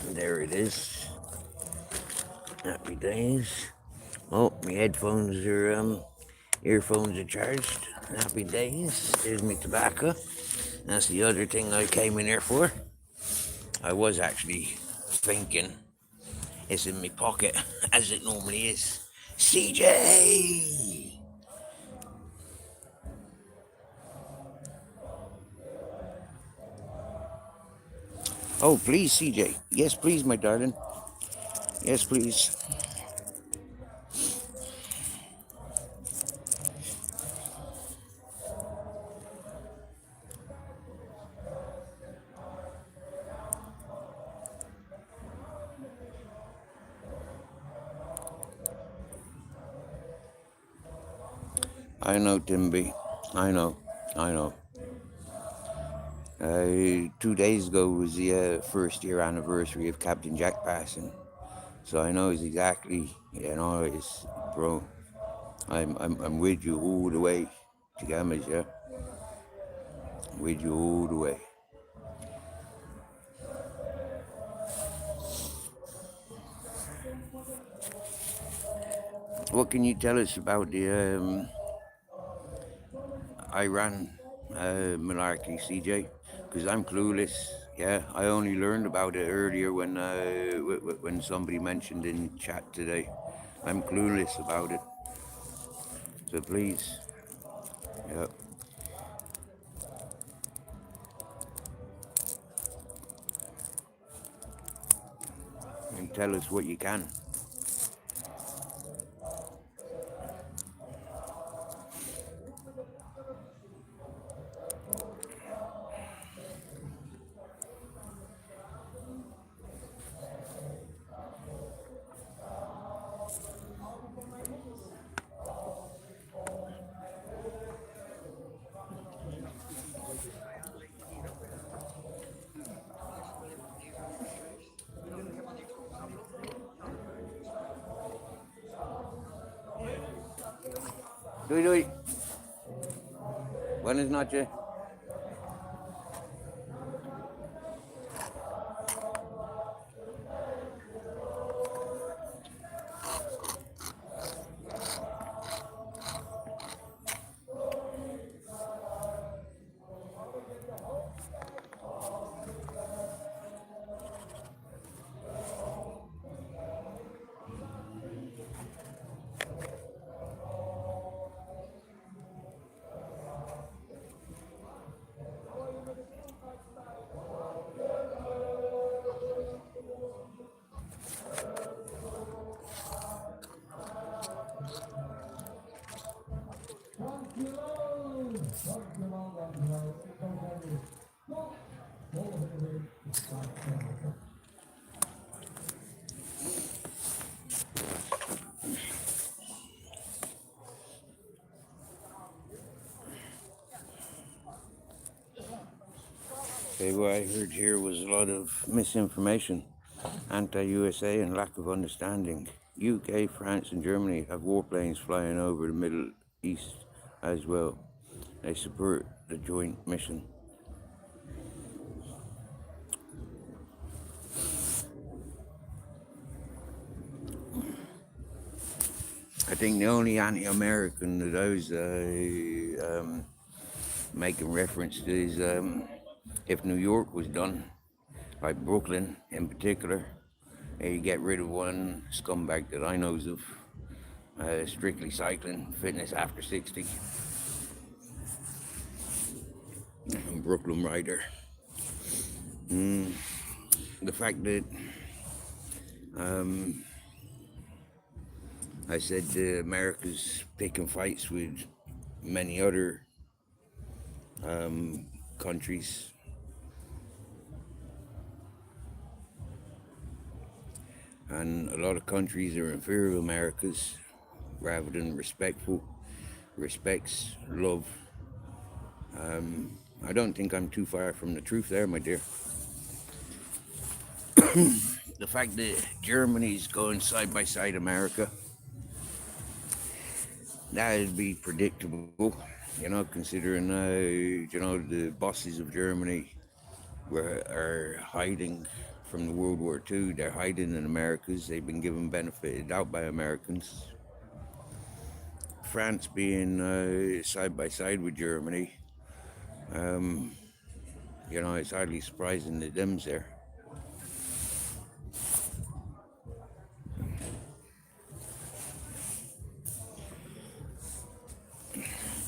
[SPEAKER 1] There it is. Happy days. Oh, my earphones are charged. Happy days. There's my tobacco. That's the other thing I came in here for. I was actually thinking it's in my pocket, as it normally is. CJ! Oh, please, CJ. Yes, please, my darling. Yes, please. I know, Timby. I know. I know. 2 days ago was the first year anniversary of Captain Jack passing. So I know exactly, it's, bro, I'm with you all the way to Gammas, yeah? With you all the way. What can you tell us about the Iran monarchy, CJ? Because I'm clueless. Yeah, I only learned about it earlier when somebody mentioned in chat today. I'm clueless about it. So please, yeah, and tell us what you can. Dui, dui. Buenas noches. Okay, what I heard here was a lot of misinformation, anti-USA and lack of understanding. UK, France and Germany have warplanes flying over the Middle East as well. They support the joint mission. I think the only anti-American that those making reference to is if New York was done, like Brooklyn in particular, you get rid of one scumbag that I knows of, strictly cycling, fitness after 60, Brooklyn rider. The fact that I said America's picking fights with many other countries, and a lot of countries are inferior Americas rather than respects, love. I don't think I'm too far from the truth there, my dear. The fact that Germany's going side by side America, that'd be predictable, considering the bosses of Germany are hiding from the World War II. They're hiding in Americas. They've been given benefit of doubt by Americans. France being side by side with Germany, it's hardly surprising that them's there.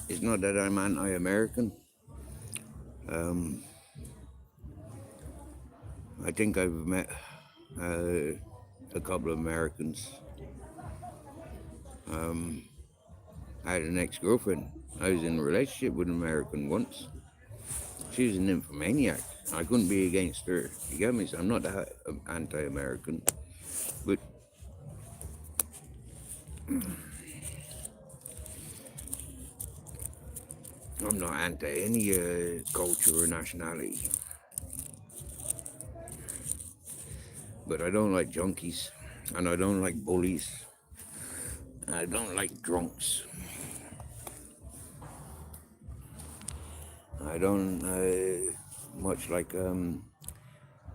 [SPEAKER 1] It's not that I'm anti-American. I think I've met a couple of Americans. I had an ex-girlfriend. I was in a relationship with an American once. She was an nymphomaniac. I couldn't be against her. You get me? So I'm not that anti-American. But I'm not anti any culture or nationality, but I don't like junkies, and I don't like bullies, and I don't like drunks. I don't much like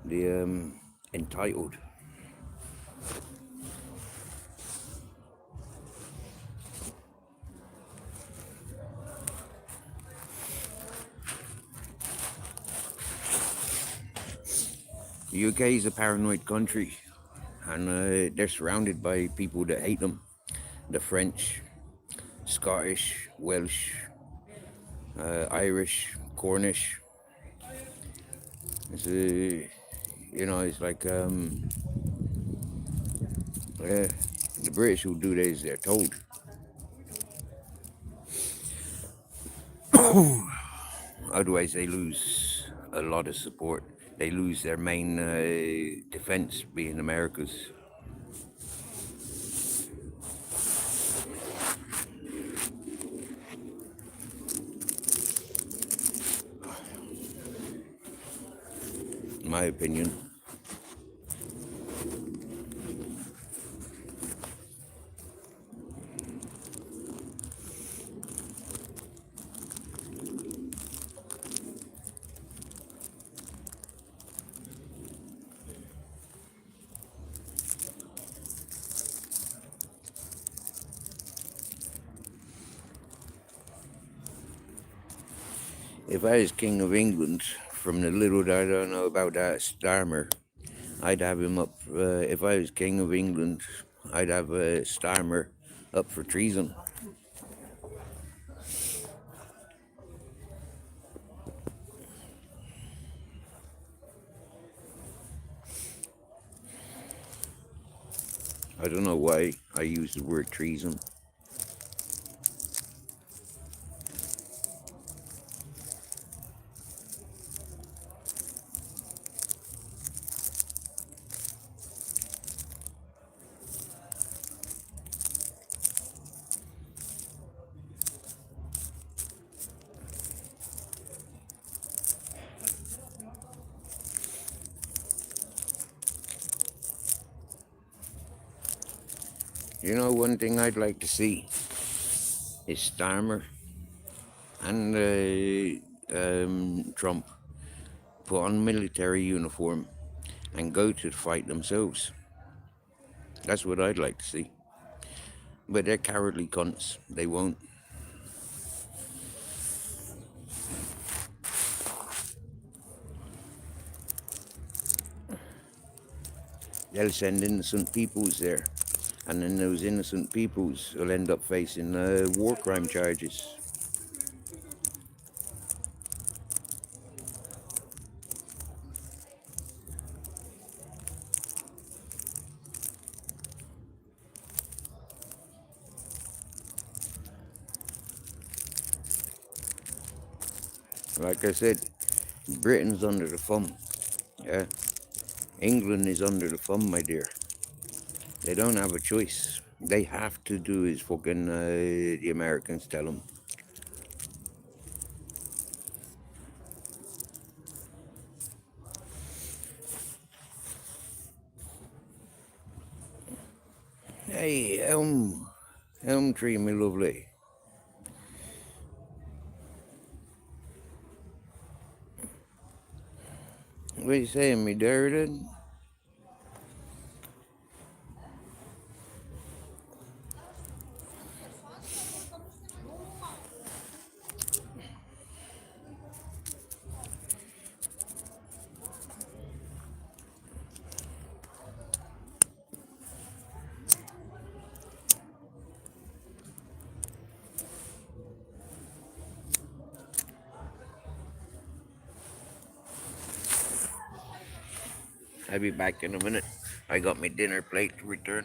[SPEAKER 1] the entitled. The UK is a paranoid country, and they're surrounded by people that hate them. The French, Scottish, Welsh, Irish, Cornish. It's it's like the British will do as they're told. Otherwise, they lose a lot of support. They lose their main defense, being America's. In my opinion. If I was King of England, from the little that I don't know about that Starmer, I'd have him up. If I was King of England, I'd have Starmer up for treason. I don't know why I use the word treason. You know, one thing I'd like to see is Starmer and Trump put on military uniform and go to the fight themselves. That's what I'd like to see. But they're cowardly cunts. They won't. They'll send innocent peoples there. And then those innocent peoples will end up facing war crime charges. Like I said, Britain's under the thumb. Yeah. England is under the thumb, my dear. They don't have a choice. They have to do as fucking the Americans tell them. Hey, Elm Tree, my lovely. What are you saying, me darling? I'll be back in a minute. I got my dinner plate to return.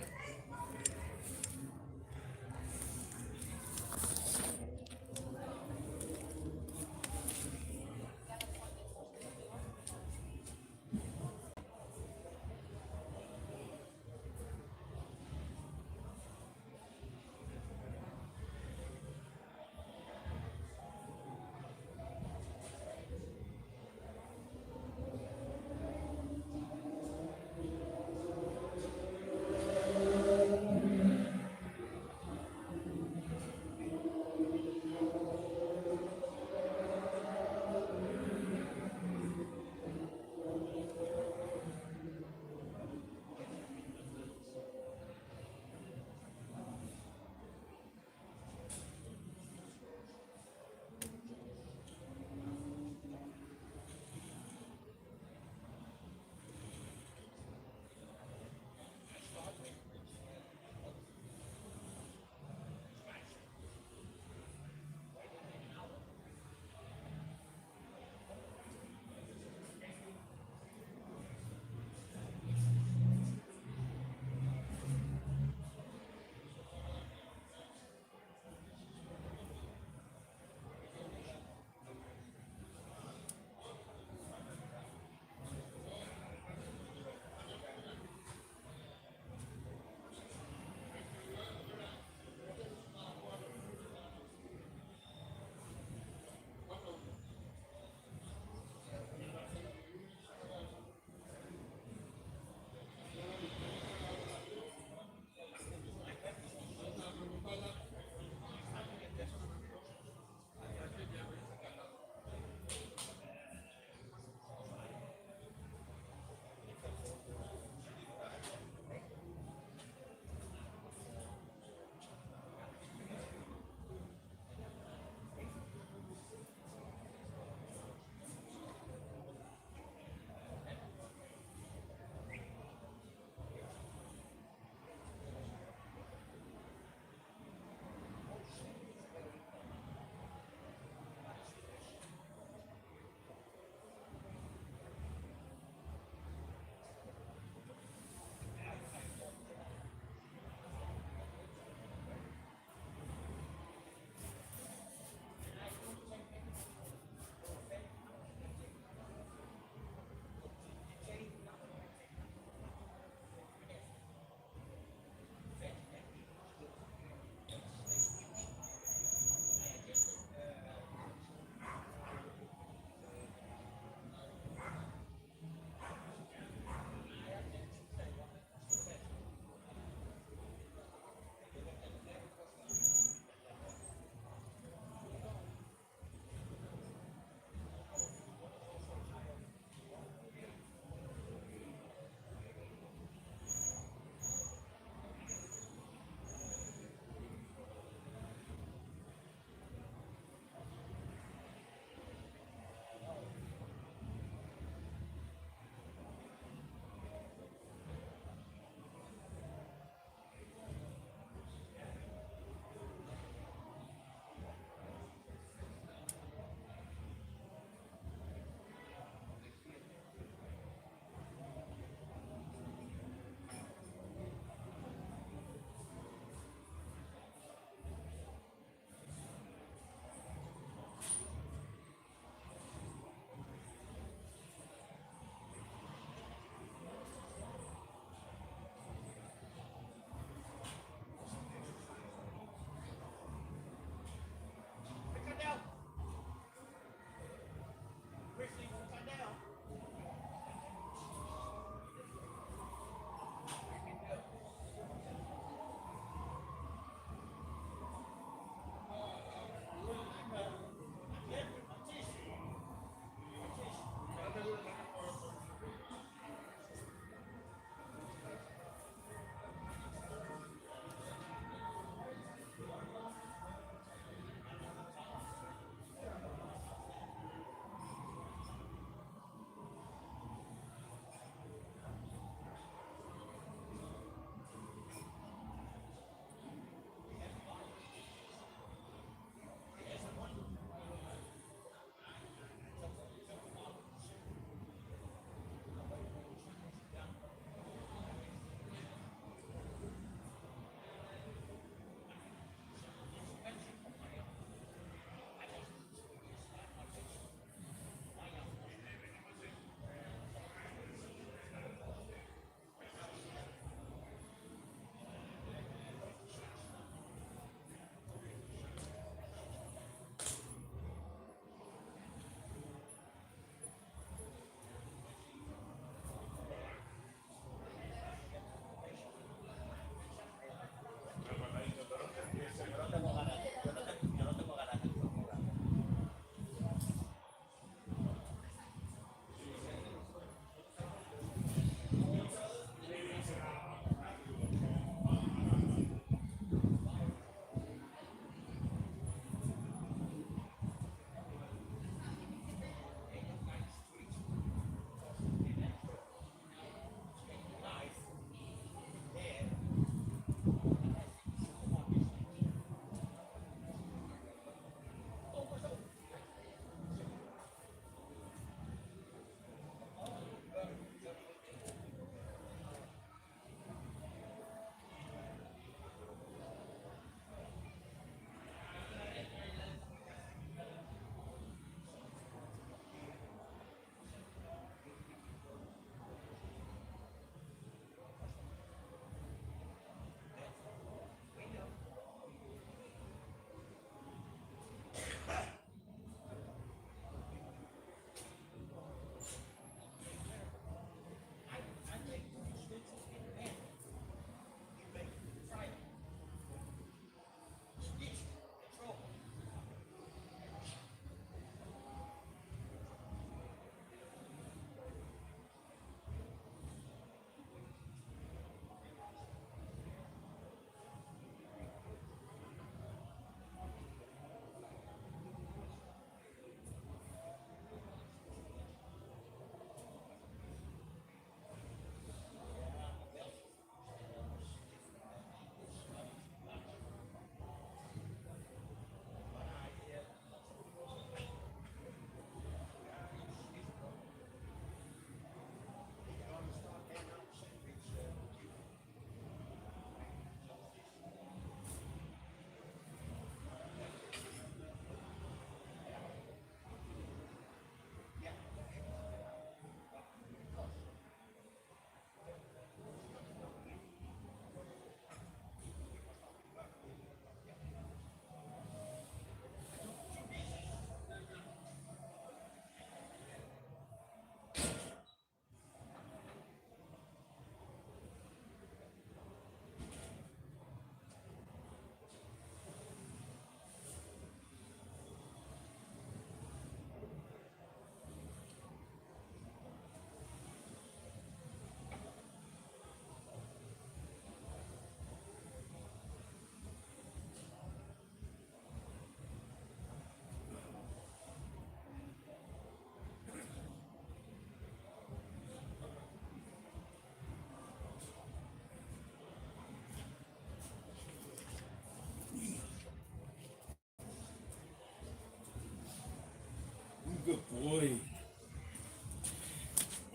[SPEAKER 2] Good boy.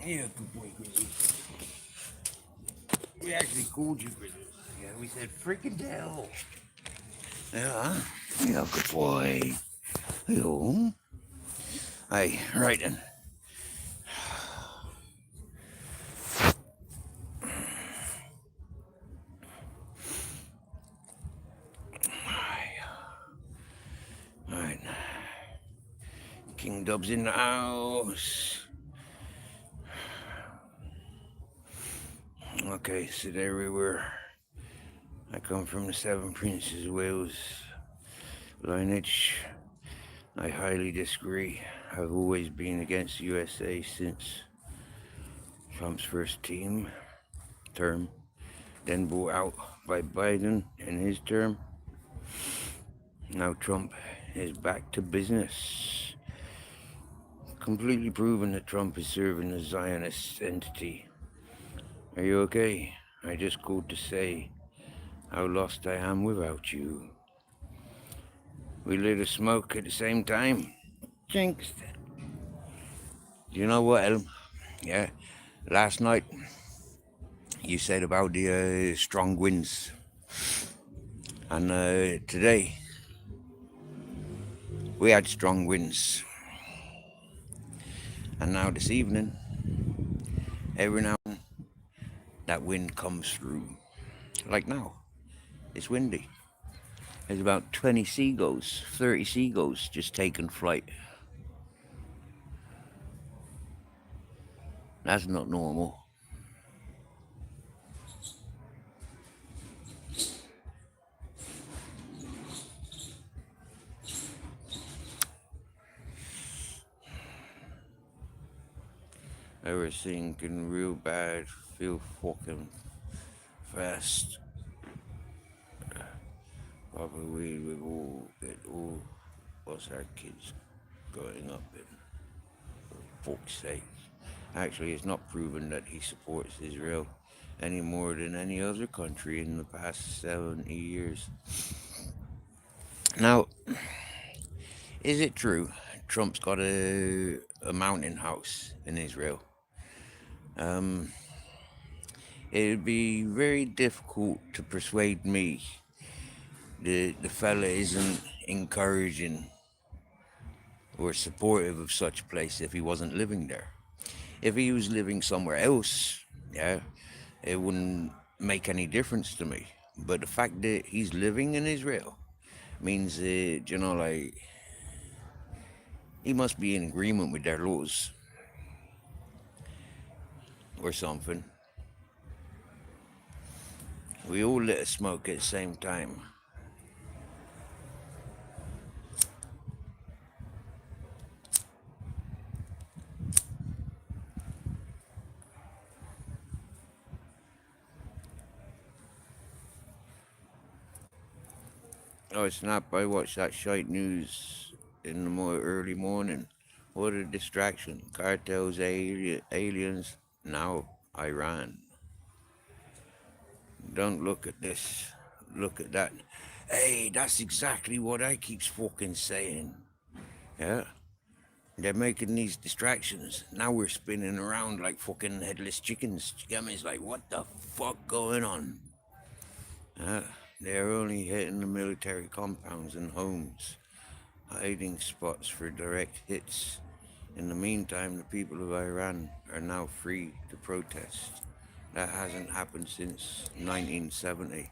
[SPEAKER 2] Yeah, good boy, Grizzly. We actually called you Grizzly. Yeah, we said freaking hell.
[SPEAKER 1] Yeah, yeah, good boy. Yo. Aye, right then. Alright. King Dub's in the house. Okay, so there we were. I come from the Seven Princes of Wales lineage. I highly disagree. I've always been against the USA since Trump's first term, then bought out by Biden in his term. Now Trump is back to business. Completely proven that Trump is serving a Zionist entity. Are you okay? I just called to say how lost I am without you. We lit a smoke at the same time. Jinxed. You know what, Elm? Yeah, last night you said about the strong winds. And today we had strong winds. And now this evening, every now and then, that wind comes through. Like now, it's windy. There's about 20 seagulls, 30 seagulls just taking flight. That's not normal. I was thinking real bad, feel fucking fast. Papa weed with all what's our kids growing up in. For fuck's sake. Actually, it's not proven that he supports Israel any more than any other country in the past 70 years. Now, is it true Trump's got a mountain house in Israel? It'd be very difficult to persuade me the fella isn't encouraging or supportive of such a place if he wasn't living there. If he was living somewhere else, yeah, it wouldn't make any difference to me. But the fact that he's living in Israel means that, like, he must be in agreement with their laws or something. We all lit a smoke at the same time. Oh, snap, I watched that shite news in the more early morning. What a distraction. Cartels, aliens, now Iran. Don't look at this. Look at that. Hey, that's exactly what I keep fucking saying. Yeah? They're making these distractions. Now we're spinning around like fucking headless chickens. You get me? It's like, what the fuck going on? They're only hitting the military compounds and homes, hiding spots for direct hits. In the meantime, the people of Iran are now free to protest. That hasn't happened since 1970.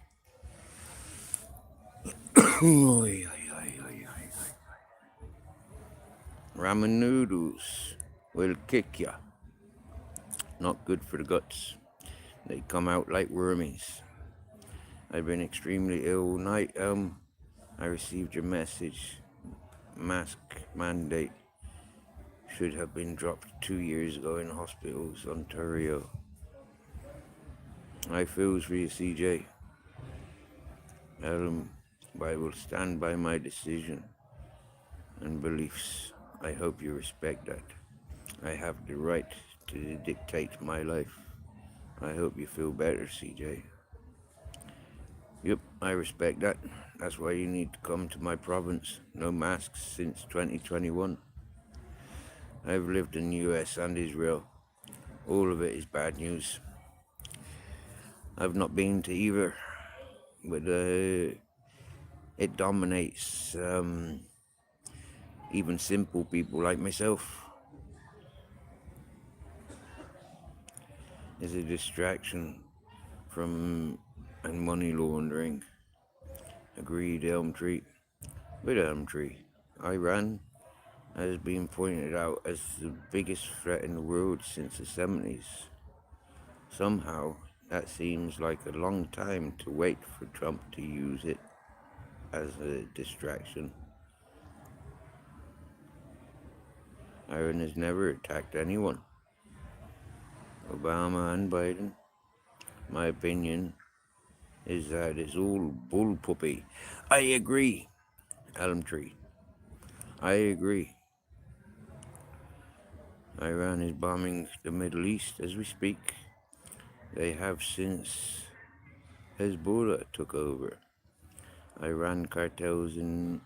[SPEAKER 1] Ramen noodles will kick ya. Not good for the guts. They come out like wormies. I've been extremely ill all night. I received your message. Mask mandate should have been dropped 2 years ago in hospitals, Ontario. I feels for you, CJ. I will stand by my decision and beliefs. I hope you respect that. I have the right to dictate my life. I hope you feel better, CJ. Yep, I respect that. That's why you need to come to my province. No masks since 2021. I've lived in the US and Israel. All of it is bad news. I've not been to either, but it dominates even simple people like myself. It's a distraction from and money laundering. Agreed, Elm Tree. With Elm Tree, Iran has been pointed out as the biggest threat in the world since the 70s. Somehow, that seems like a long time to wait for Trump to use it as a distraction. Iran has never attacked anyone. Obama and Biden, my opinion is that it's all bullpuppy. I agree, Elm Tree. I agree. Iran is bombing the Middle East as we speak. They have since Hezbollah took over. Iran cartels in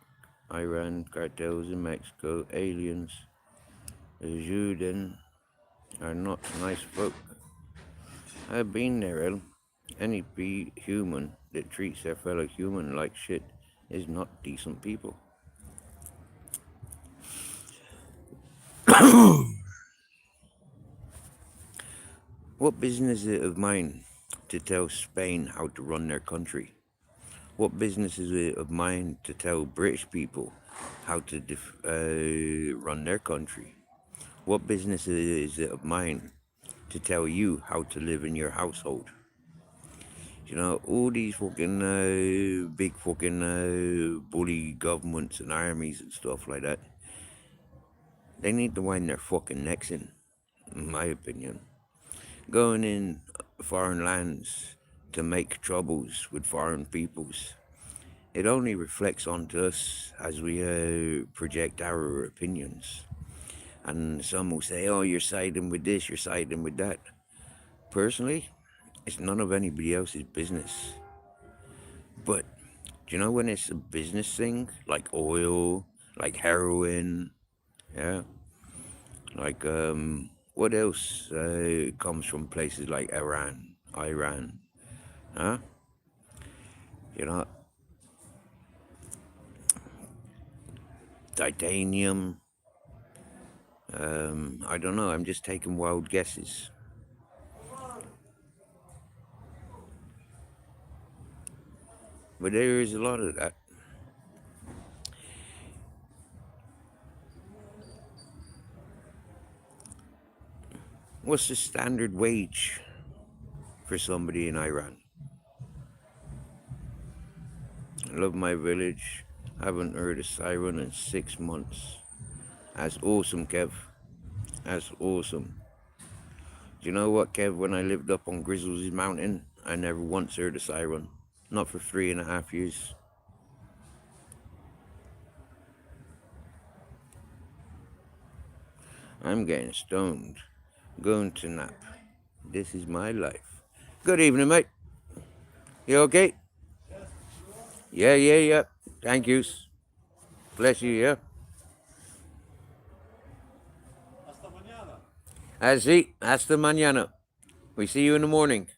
[SPEAKER 1] Mexico, aliens, the Juden are not nice folk. I've been there, El. Any human that treats their fellow human like shit is not decent people. What business is it of mine to tell Spain how to run their country? What business is it of mine to tell British people how to run their country? What business is it of mine to tell you how to live in your household? You know, all these fucking big fucking bully governments and armies and stuff like that, they need to wind their fucking necks in my opinion. Going in foreign lands to make troubles with foreign peoples, it only reflects onto us as we project our opinions. And some will say, oh, you're siding with this, you're siding with that. Personally, it's none of anybody else's business. But, do you know when it's a business thing, like oil, like heroin, yeah? Like, what else comes from places like Iran, huh? You know, titanium. I don't know, I'm just taking wild guesses. But there is a lot of that. What's the standard wage for somebody in Iran? I love my village. Haven't heard a siren in 6 months. That's awesome, Kev. That's awesome. Do you know what, Kev? When I lived up on Grizzles Mountain, I never once heard a siren. Not for 3.5 years. I'm getting stoned. Going to nap. This is my life. Good evening, mate. You okay? Yeah. Thank yous. Bless you, yeah. Así, hasta mañana. We see you in the morning.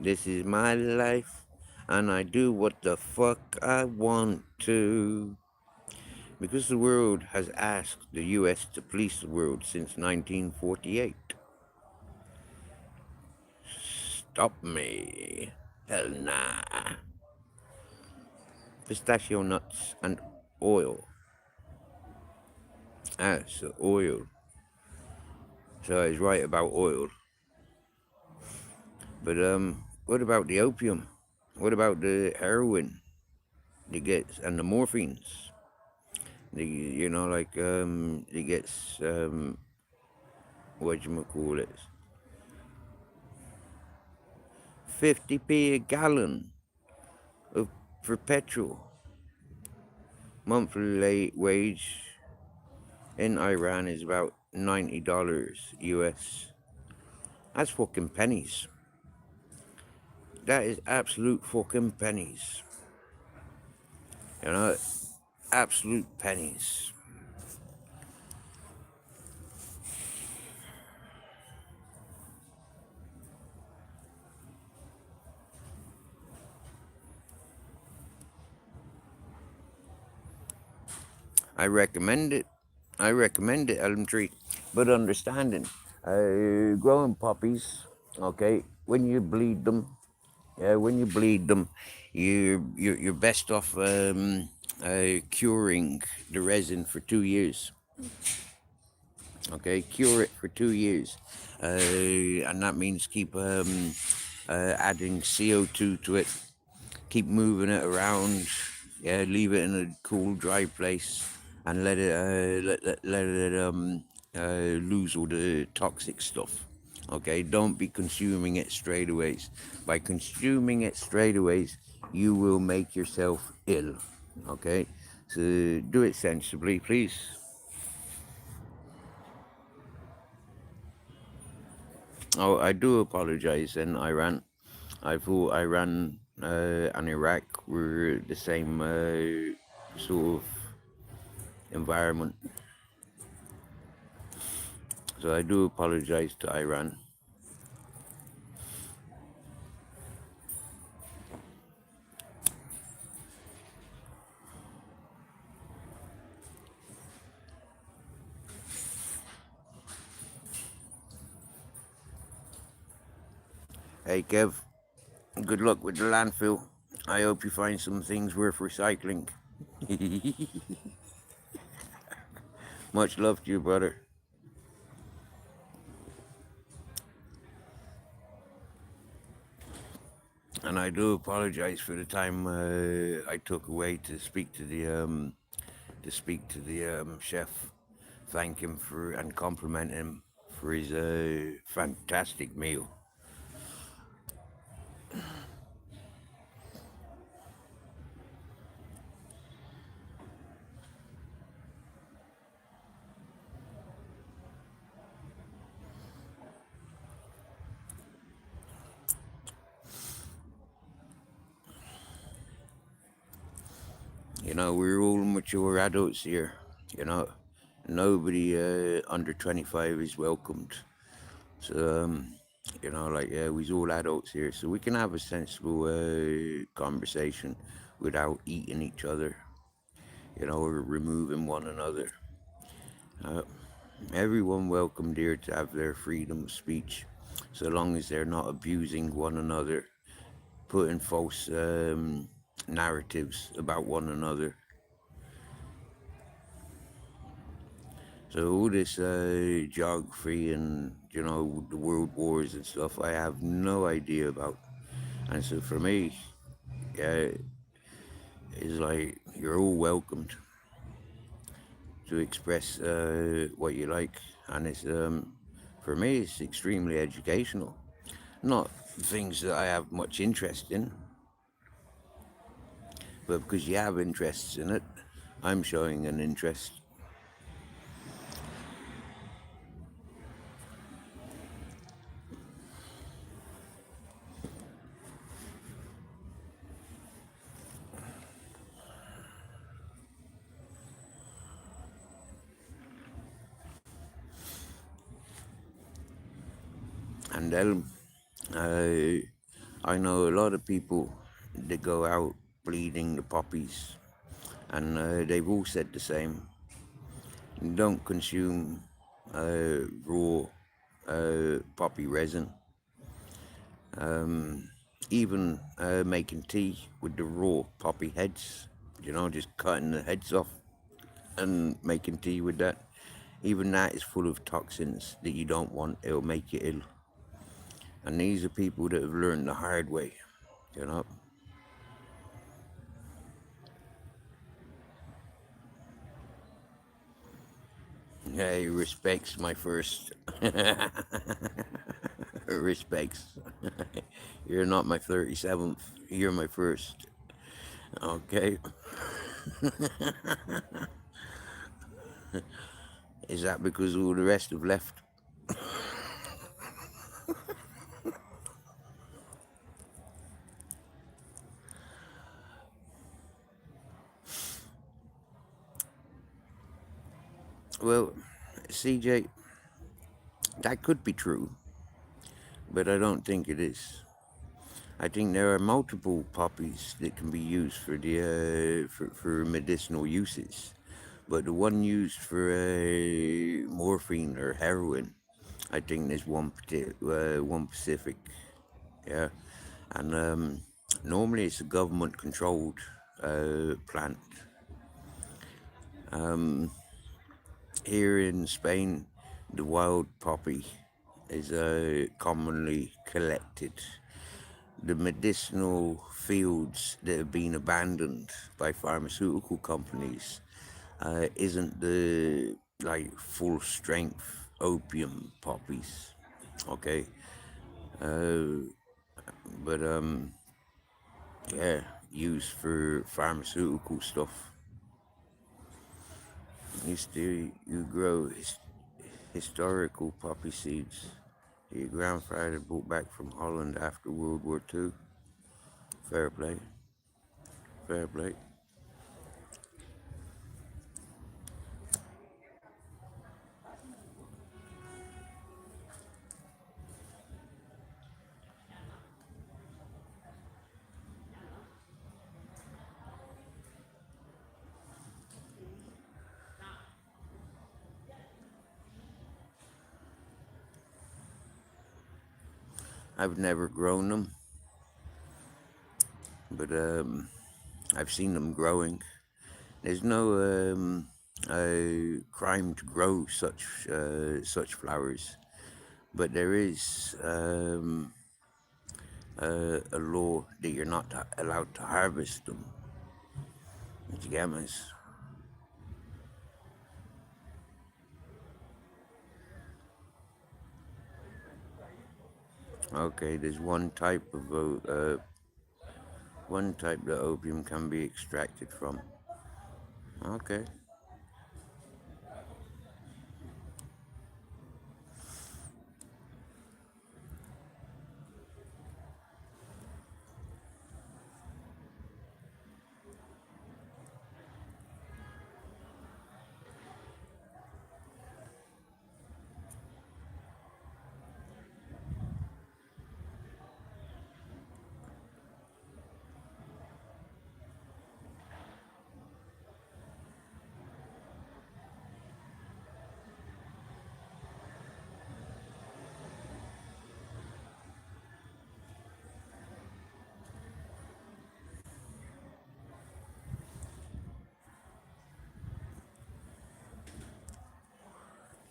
[SPEAKER 1] This is my life, and I do what the fuck I want to. Because the world has asked the US to police the world since 1948. Stop me. Hell nah. Pistachio nuts and oil. So oil. So I was right about oil. But what about the opium? What about the heroin? They get and the morphines. They gets whatchamacallit, 50p a gallon for petrol. Monthly wage in Iran is about $90 US. That's fucking pennies. That is absolute fucking pennies. You know, absolute pennies. I recommend it. I recommend it, Elm Tree. But understanding, growing poppies, okay, when you bleed them, yeah, when you bleed them, you're best off curing the resin for 2 years. Okay, cure it for 2 years, and that means keep adding CO2 to it, keep moving it around, yeah, leave it in a cool, dry place, and let it let it lose all the toxic stuff. Okay, don't be consuming it straight away. By consuming it straight away, you will make yourself ill. Okay, so do it sensibly, please. Oh, I do apologize. In Iran, I thought Iran and Iraq were the same sort of environment. So I do apologize to Iran. Hey, Kev, good luck with the landfill. I hope you find some things worth recycling. Much love to you, brother. And I do apologize for the time I took away to speak to the chef, thank him for and compliment him for his fantastic meal. You know, we're all mature adults here. You know, nobody under 25 is welcomed. So, you know, like, yeah, we're all adults here. So we can have a sensible conversation without eating each other, you know, or removing one another. Uh, Everyone welcomed here to have their freedom of speech, so long as they're not abusing one another, putting false narratives about one another. So all this geography and, you know, the world wars and stuff, I have no idea about. And so for me, yeah, it's like you're all welcomed to express what you like, and it's for me it's extremely educational. Not things that I have much interest in, but because you have interests in it, I'm showing an interest. And I know a lot of people that go out bleeding the poppies, and they've all said the same. Don't consume raw poppy resin. Even making tea with the raw poppy heads, you know, just cutting the heads off and making tea with that. Even that is full of toxins that you don't want. It'll make you ill. And these are people that have learned the hard way, you know. Yeah, he respects my first. Respects. You're not my 37th. You're my first. Okay. Is that because all the rest have left? Well, CJ, that could be true, but I don't think it is. I think there are multiple poppies that can be used for for medicinal uses, but the one used for morphine or heroin, I think there's one specific, yeah, and normally it's a government-controlled plant. Here in Spain, the wild poppy is commonly collected. The medicinal fields that have been abandoned by pharmaceutical companies isn't the like full strength opium poppies, okay? Uh, but yeah, used for pharmaceutical stuff. Used to you grow historical poppy seeds. Your grandfather brought back from Holland after World War II. Fair play, fair play. I've never grown them, but I've seen them growing. There's no crime to grow such flowers, but there is a law that you're not allowed to harvest them. Did you get me? Okay, there's one type that opium can be extracted from. Okay.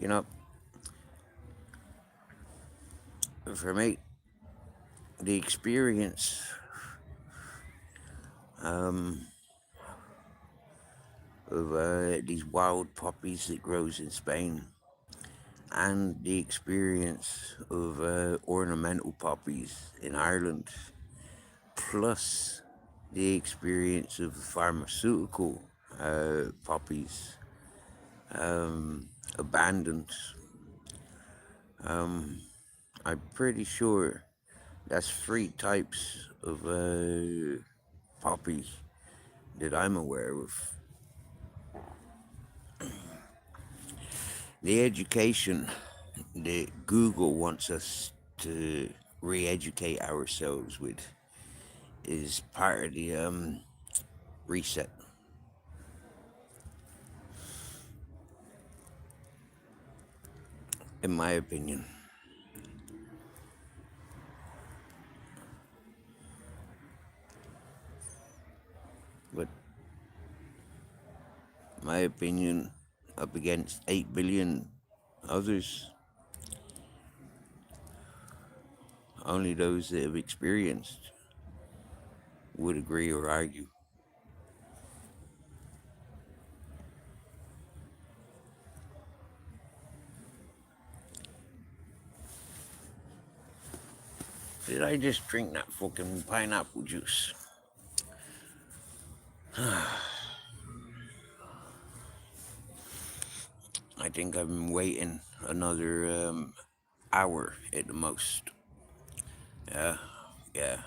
[SPEAKER 1] You know, for me, the experience um, of these wild poppies that grows in Spain and the experience of ornamental poppies in Ireland, plus the experience of pharmaceutical poppies abandoned. I'm pretty sure that's three types of poppy that I'm aware of. The education that Google wants us to re-educate ourselves with is part of the reset, in my opinion. But my opinion, up against 8 billion others, only those that have experienced would agree or argue. Did I just drink that fucking pineapple juice? I think I've been waiting another hour at the most. Yeah, yeah.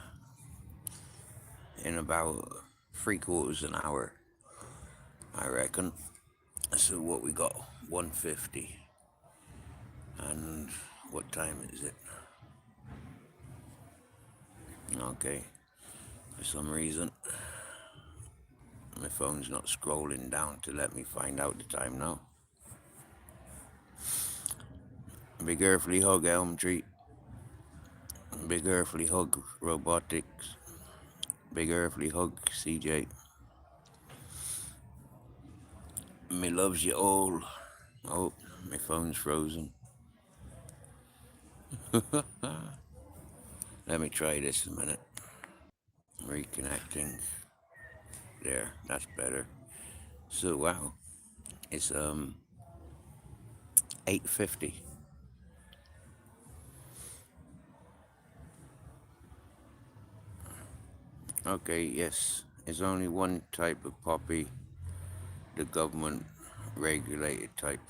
[SPEAKER 1] In about 3/4 an hour, I reckon. So what we got? 150. And what time is it? Okay. For some reason, my phone's not scrolling down to let me find out the time now. Big earthly hug, Elm Tree. Big earthly hug, Robotics. Big earthly hug, CJ. Me loves you all. Oh, my phone's frozen. Let me try this a minute. Reconnecting. There, that's better. So wow, it's 8:50. Okay, yes, it's only one type of poppy, the government regulated type.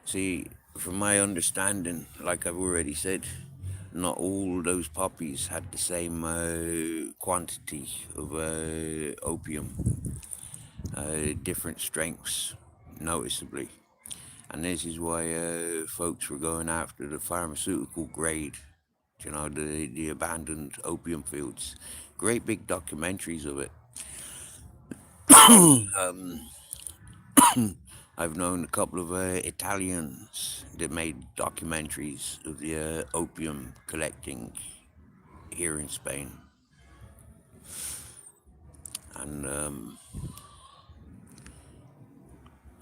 [SPEAKER 1] See, from my understanding, like I've already said, not all those poppies had the same quantity of opium, different strengths, noticeably. And this is why folks were going after the pharmaceutical grade, the abandoned opium fields. Great big documentaries of it. I've known a couple of Italians that made documentaries of the opium collecting here in Spain. And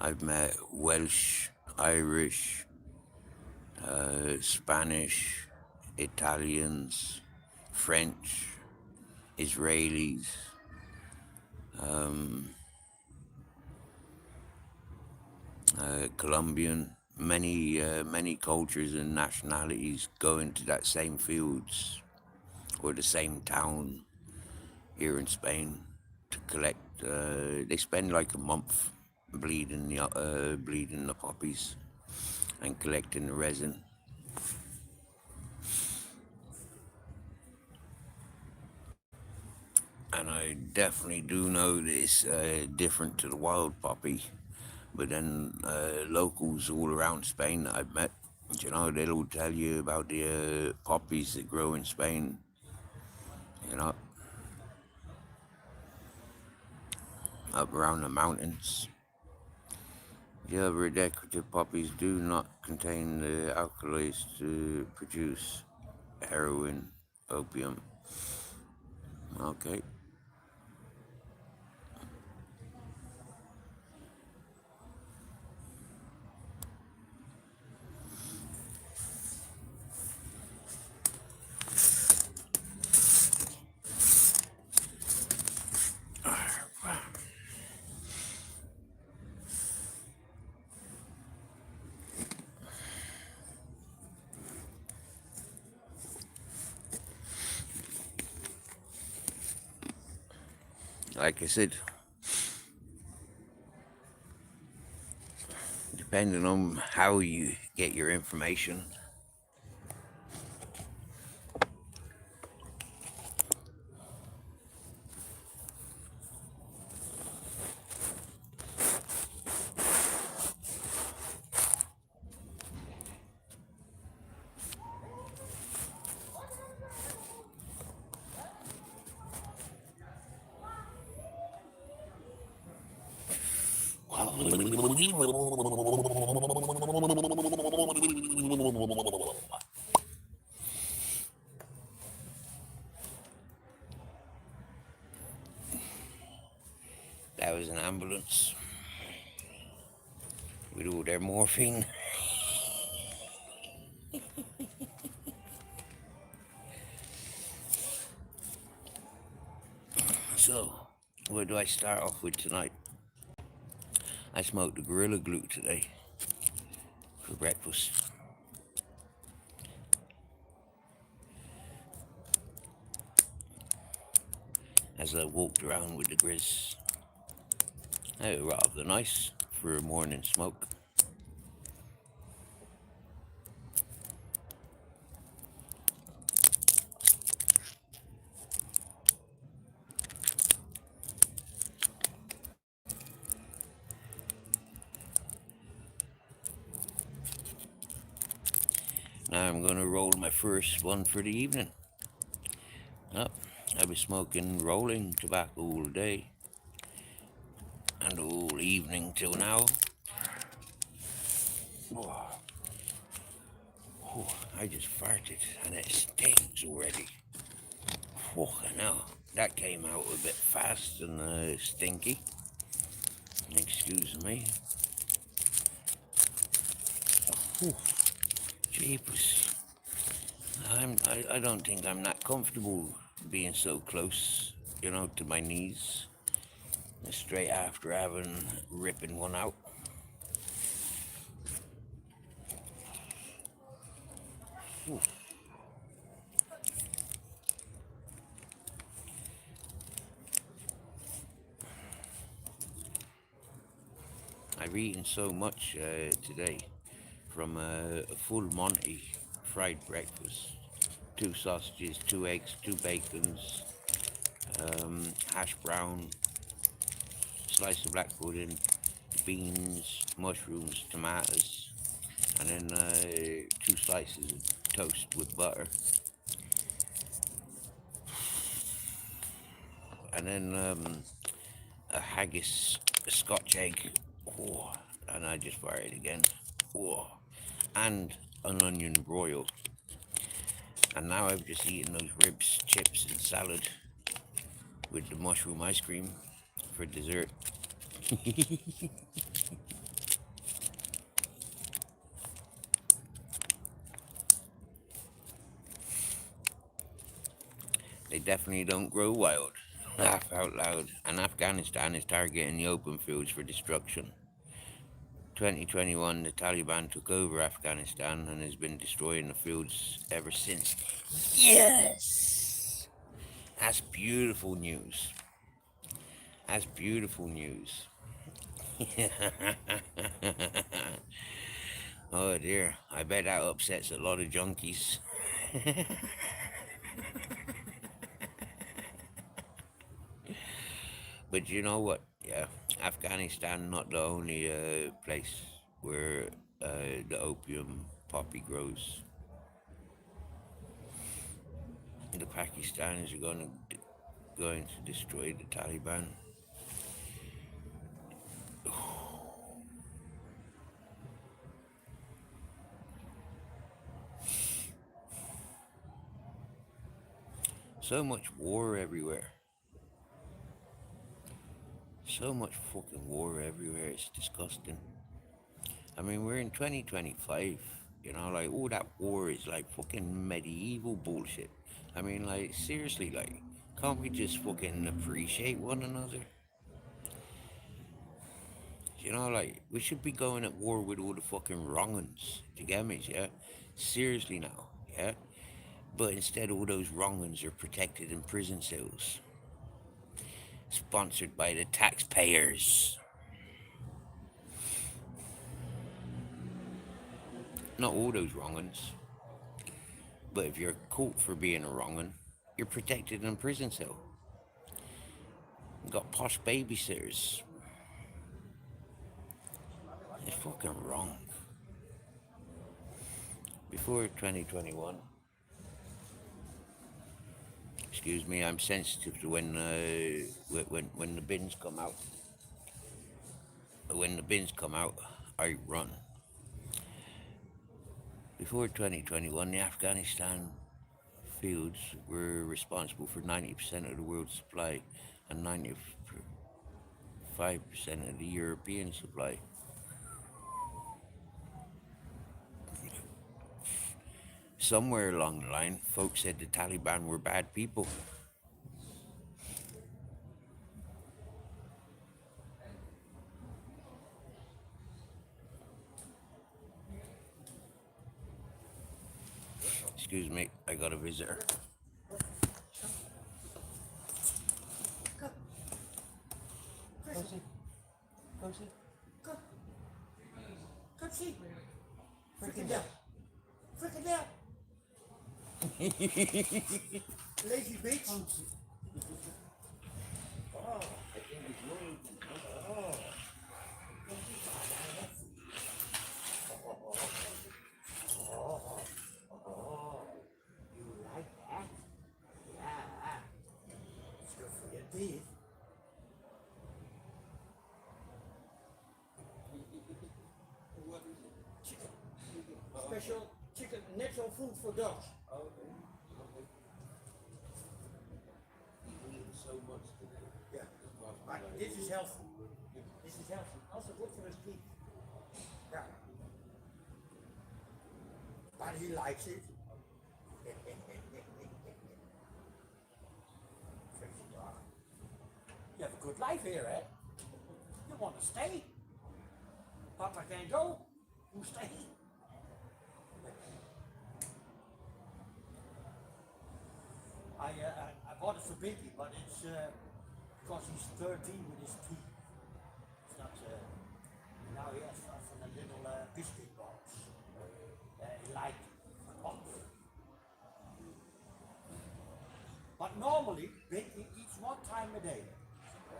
[SPEAKER 1] I've met Welsh, Irish, Spanish, Italians, French, Israelis, Colombian. Many cultures and nationalities go into that same fields or the same town here in Spain to collect. They spend like a month bleeding the poppies and collecting the resin. And I definitely do know that it's different to the wild poppy. But then locals all around Spain that I've met, they'll all tell you about the poppies that grow in Spain. You know, up around the mountains. The other decorative poppies do not contain the alkaloids to produce heroin, opium. Okay. Like I said, depending on how you get your information. That was an ambulance with all their morphine. So, where do I start off with tonight? I smoked the Gorilla Glue today for breakfast. As I walked around with the Grizz. They were rather nice for a morning smoke. Now I'm gonna roll my first one for the evening. Up, I've been smoking rolling tobacco all day and all evening till now. Oh, I just farted and it stinks already. Fucking hell, that came out a bit fast and stinky. Excuse me. Jeepers. I don't think I'm that comfortable being so close, to my knees. Straight after having ripping one out. Ooh. I've eaten so much today from a full Monty fried breakfast. 2 sausages, 2 eggs, 2 bacons, hash brown, slice of black pudding, beans, mushrooms, tomatoes, and then 2 slices of toast with butter. And then a haggis, a Scotch egg, oh, and I just fired again, oh, and an onion broil. And now I've just eaten those ribs, chips, and salad with the mushroom ice cream for dessert. They definitely don't grow wild. Laugh out loud. And Afghanistan is targeting the open fields for destruction. 2021, the Taliban took over Afghanistan and has been destroying the fields ever since. Yes! That's beautiful news. That's beautiful news. Oh dear, I bet that upsets a lot of junkies. But you know what? Yeah, Afghanistan not the only place where the opium poppy grows. The Pakistanis are going to destroy the Taliban. So much war everywhere. So much fucking war everywhere. It's disgusting. I mean, we're in 2025. Like, all that war is like fucking medieval bullshit. I mean, like, seriously, like, can't we just fucking appreciate one another? Like, we should be going at war with all the fucking wrong uns. Do you get me, yeah? Seriously now, yeah? But instead, all those wrong uns are protected in prison cells. Sponsored by the taxpayers. Not all those wrong uns. But if you're caught for being a wrong un, you're protected in a prison cell. You got posh babysitters. It's fucking wrong. Before 2021, excuse me, I'm sensitive to when the bins come out. When the bins come out, I run. Before 2021, the Afghanistan fields were responsible for 90% of the world's supply and 95% of the European supply. Somewhere along the line, folks said the Taliban were bad people. Excuse me, I got a visitor.
[SPEAKER 3] Go see. Go see. Go. Go see. Fricadelle. Fricadelle. Lazy bitch. Oh. Oh. special chicken, natural food for dogs.
[SPEAKER 2] Okay. He's eating so much today.
[SPEAKER 3] Yeah.
[SPEAKER 2] Must be
[SPEAKER 3] But
[SPEAKER 2] like-
[SPEAKER 3] this is healthy. This is healthy. Also good for his teeth. Yeah. But he likes it. Crazy dog. You have a good life here, eh? You want to stay? Papa can't go. You stay. I bought it for Binky, but it's because he's 13 with his teeth. It's not. Now he has from the little biscuit box. He liked it. Oh. But normally, Binky eats 1 time a day.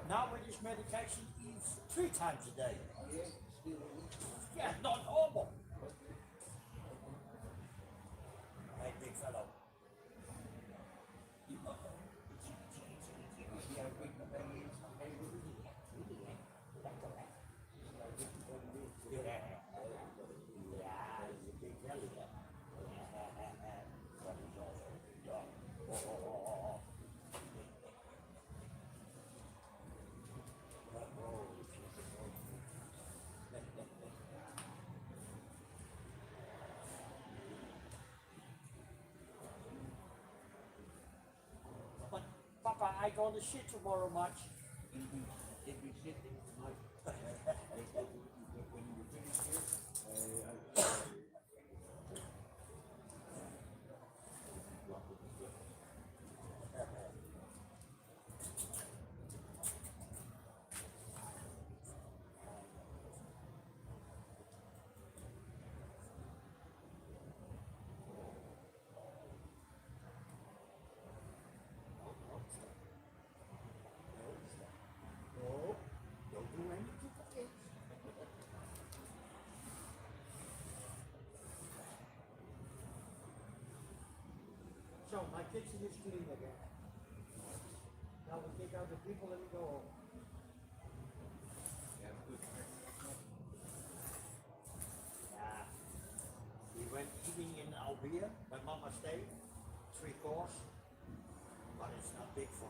[SPEAKER 3] Now with his medication, he eats 3 times a day. Yeah, not normal. Hey, big fellow. But Papa, I go to shit tomorrow much.
[SPEAKER 2] Did we sit in the night? When you finish here,
[SPEAKER 3] No, don't do anything for kids. So my kitchen is clean again. Now we take out the people and we go home.
[SPEAKER 2] yeah, good.
[SPEAKER 3] Yeah. We went eating in Albier, my mama stayed, 3 course, but it's not big for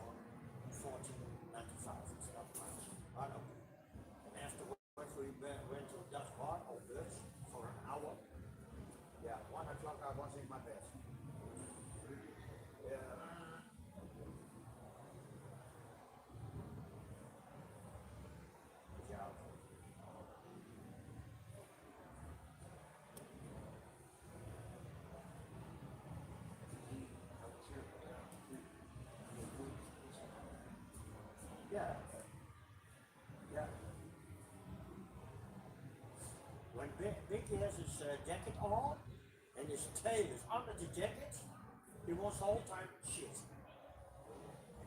[SPEAKER 3] 14.95, it's not much. I know. And afterwards we went to Dutch bar or Dutch for an hour. Yeah, 1 o'clock I was in my bed. Yeah. Yeah. Yeah. Yeah. When Vicky has his jacket on and his tail is under the jacket, he wants the whole time shit.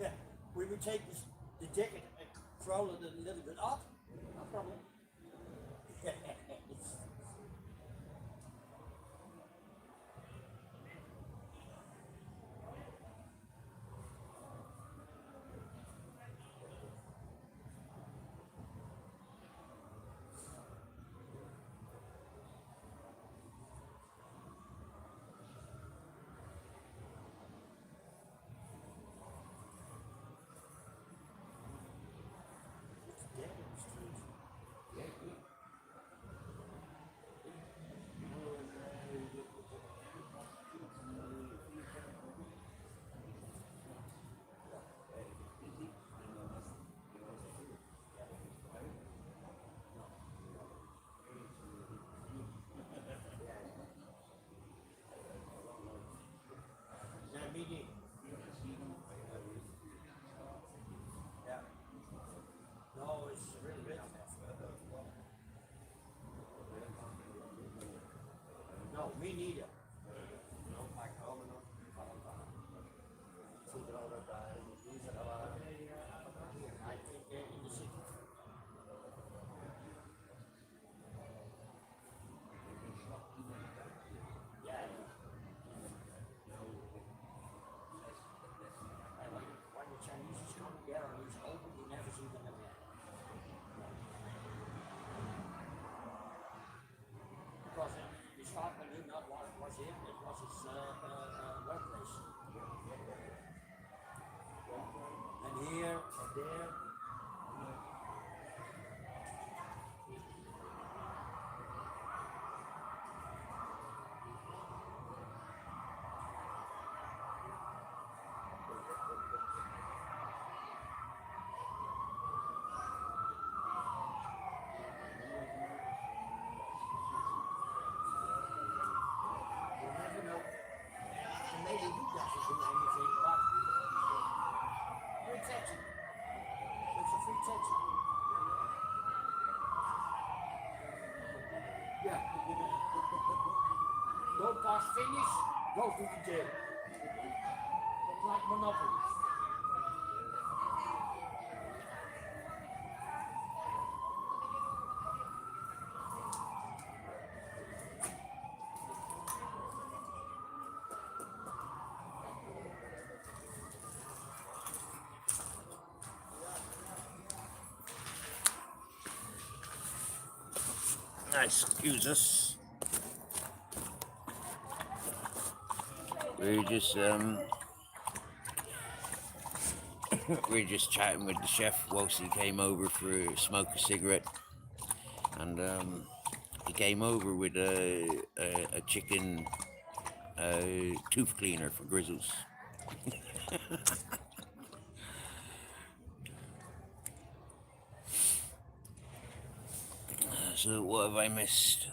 [SPEAKER 3] Yeah. We would take the jacket and crawl it a little bit up, no problem. Yeah, it's true.
[SPEAKER 2] Yeah, good.
[SPEAKER 3] Yeah, me neither. Yeah. No, it's really big. No, me neither. I think they're in the city. Yeah. And when the Chinese come there and it's open, you never see them again. Because they start when you're not last finish, go to the jail. It's like Monopoly.
[SPEAKER 1] Excuse us. We're just chatting with the chef whilst he came over for a smoke a cigarette, and he came over with a chicken tooth cleaner for Grizzles. So what have I missed?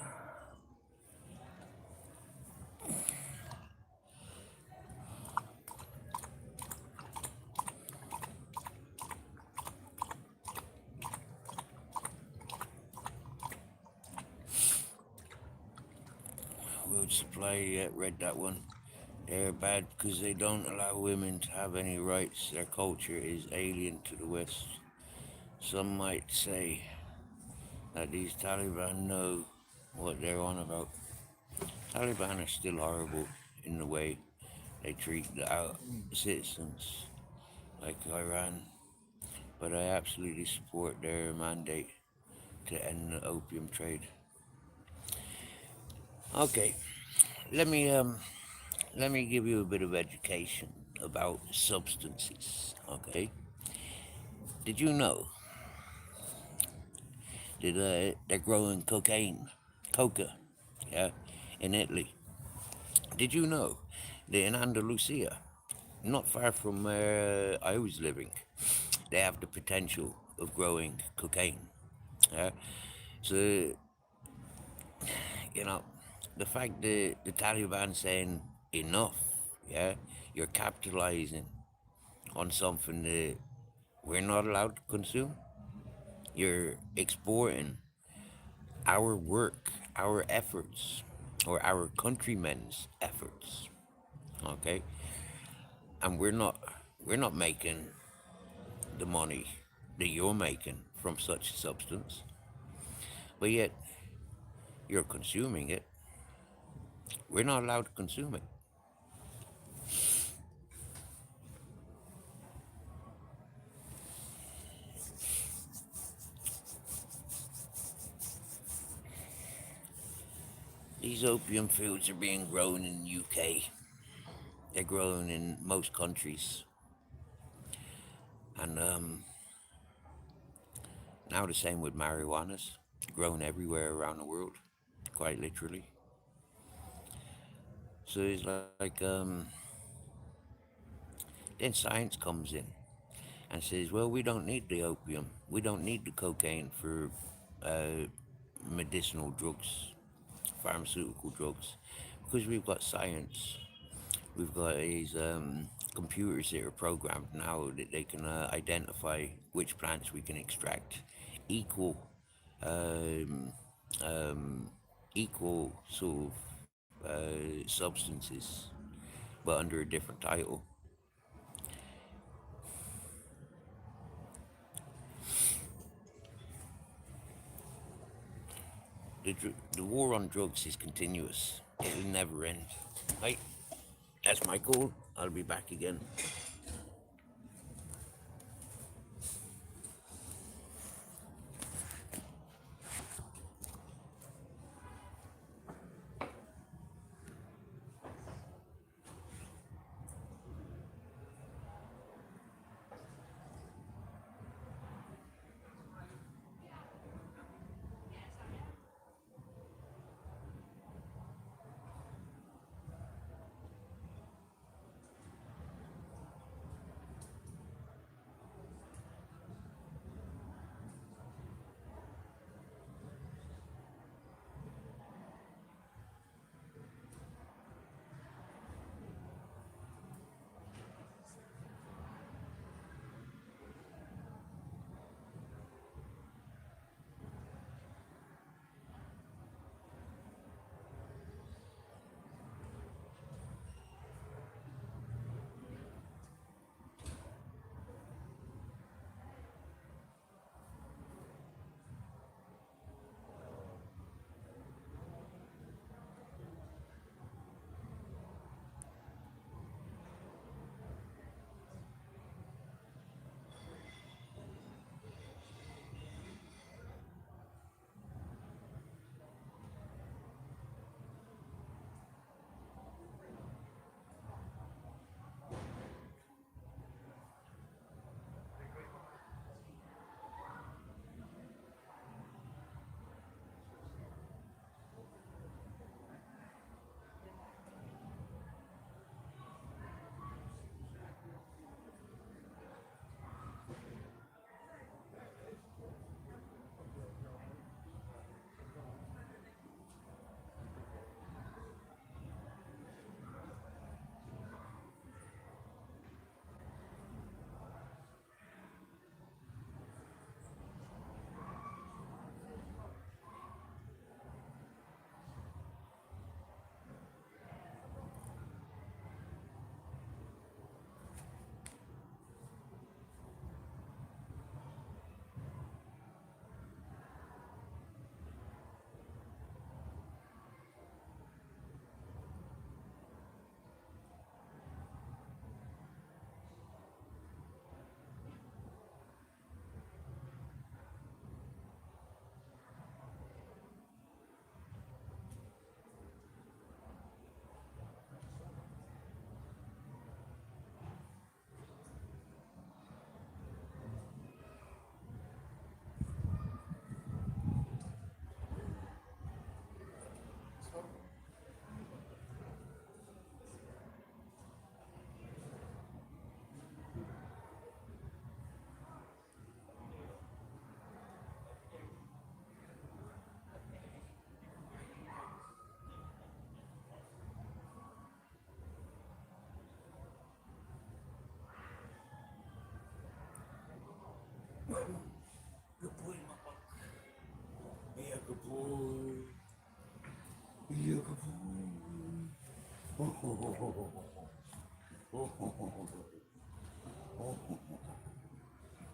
[SPEAKER 1] World Supply, yeah, read that one. They're bad because they don't allow women to have any rights. Their culture is alien to the West. Some might say that these Taliban know what they're on about. Taliban are still horrible in the way they treat the citizens like Iran, but I absolutely support their mandate to end the opium trade. Okay, let me give you a bit of education about substances. Okay, did you know that they're growing coca, yeah, in Italy? Did you know that in Andalusia, not far from where I was living, they have the potential of growing cocaine? Yeah, so you know, the fact that the Taliban saying enough, yeah, you're capitalizing on something that we're not allowed to consume. You're exporting our work, our efforts, or our countrymen's efforts. Okay, and we're not making the money that you're making from such a substance, but yet you're consuming it. We're not allowed to consume it. These opium fields are being grown in the UK. They're grown in most countries. And now the same with marijuana's grown everywhere around the world, quite literally. So it's like then science comes in and says, well, we don't need the opium, we don't need the cocaine for uh, medicinal drugs, pharmaceutical drugs, because we've got science. We've got these computers that are programmed now that they can identify which plants we can extract equal, um, um, equal sort of substances, but under a different title. The war on drugs is continuous. It'll never end. Right? That's my call. I'll be back again.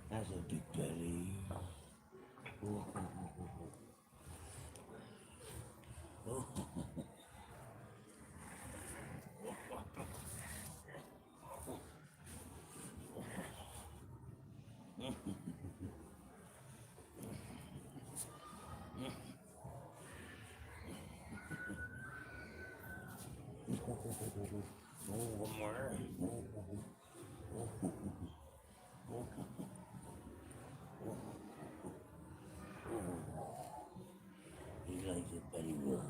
[SPEAKER 1] That's a big belly. Oh, one more. He likes it, but he will.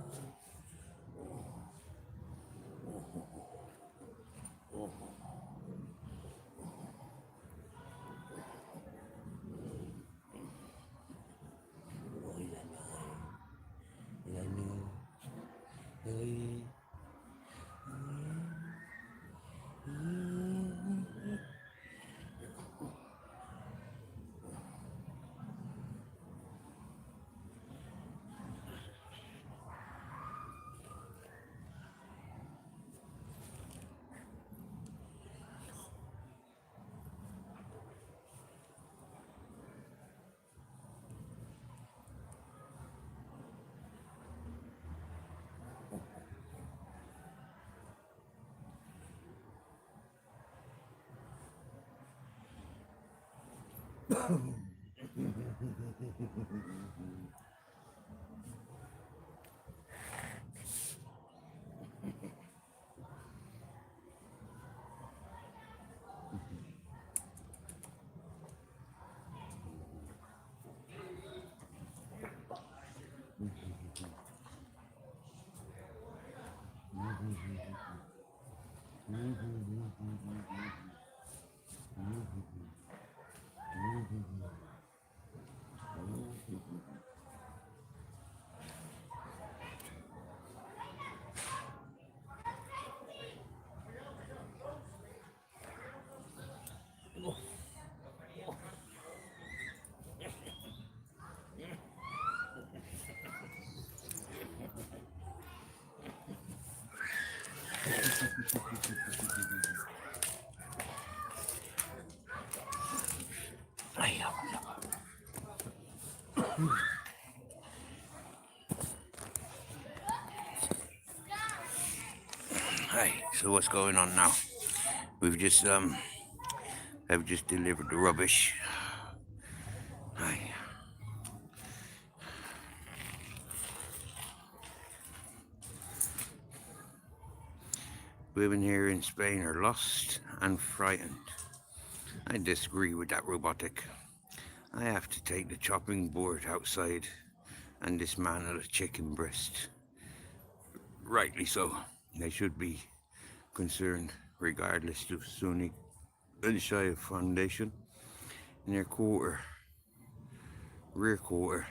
[SPEAKER 1] Hi, so what's going on now? We've just have just delivered the rubbish. Hi. Women here in Spain are lost and frightened. I disagree with that robotic. I have to take the chopping board outside and dismantle a chicken breast. Rightly so. They should be concerned regardless of Sunni and Shia foundation in their rear quarter,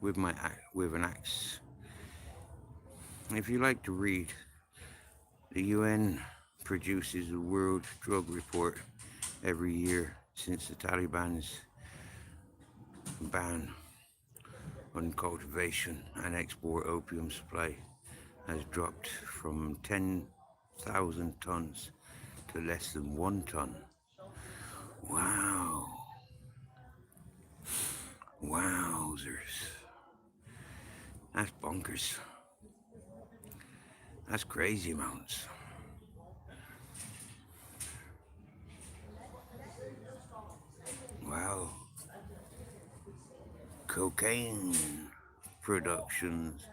[SPEAKER 1] with an axe. If you like to read, the UN produces a World Drug Report every year since the Taliban's ban on cultivation and export opium supply has dropped from 10,000 tons to less than 1 ton. Wow. Wowzers. That's bonkers. That's crazy amounts. Wow. Cocaine productions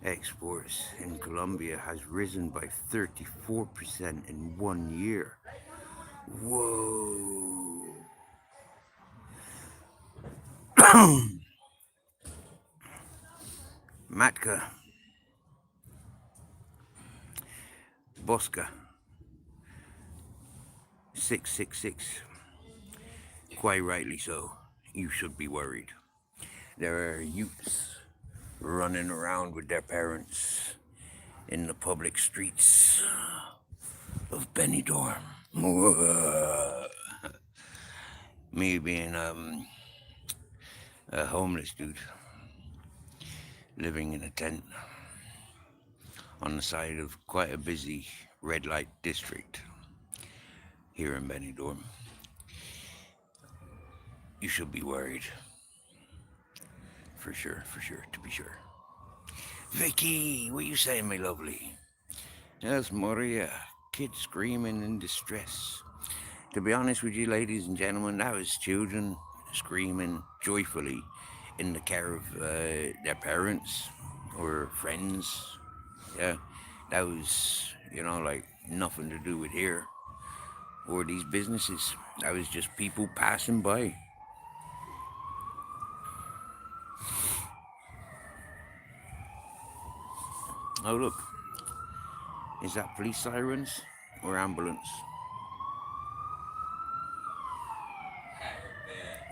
[SPEAKER 1] exports in Colombia has risen by 34% in 1 year. Whoa. Matka Bosca 666. Quite rightly so. You should be worried. There are youths running around with their parents in the public streets of Benidorm. Me being a homeless dude living in a tent on the side of quite a busy red light district here in Benidorm. You should be worried. For sure, to be sure. Vicky, what you saying, my lovely? Yes, Maria. Kids screaming in distress. To be honest with you, ladies and gentlemen, that was children screaming joyfully in the care of their parents or friends. Yeah, that was, like nothing to do with here or these businesses. That was just people passing by. Oh, look. Is that police sirens or ambulance?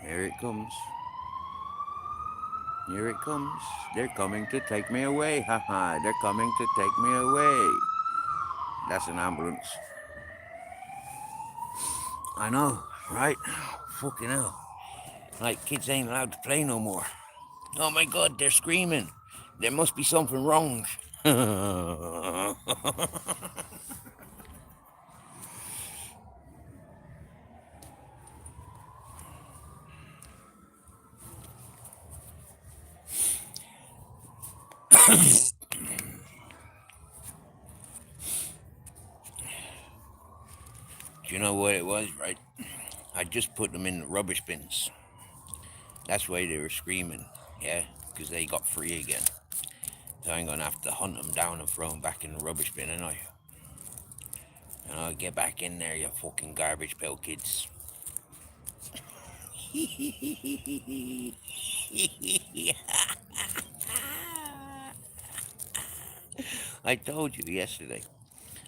[SPEAKER 1] Here it comes. Here it comes. They're coming to take me away. Haha, they're coming to take me away. That's an ambulance. I know, right? Fucking hell. Like, kids ain't allowed to play no more. Oh my god, they're screaming. There must be something wrong. Do you know what it was, right? I just put them in the rubbish bins. That's why they were screaming, yeah? Because they got free again. So I'm going to have to hunt them down and throw them back in the rubbish bin, ain't I? Get back in there, you fucking garbage pail kids. I told you yesterday,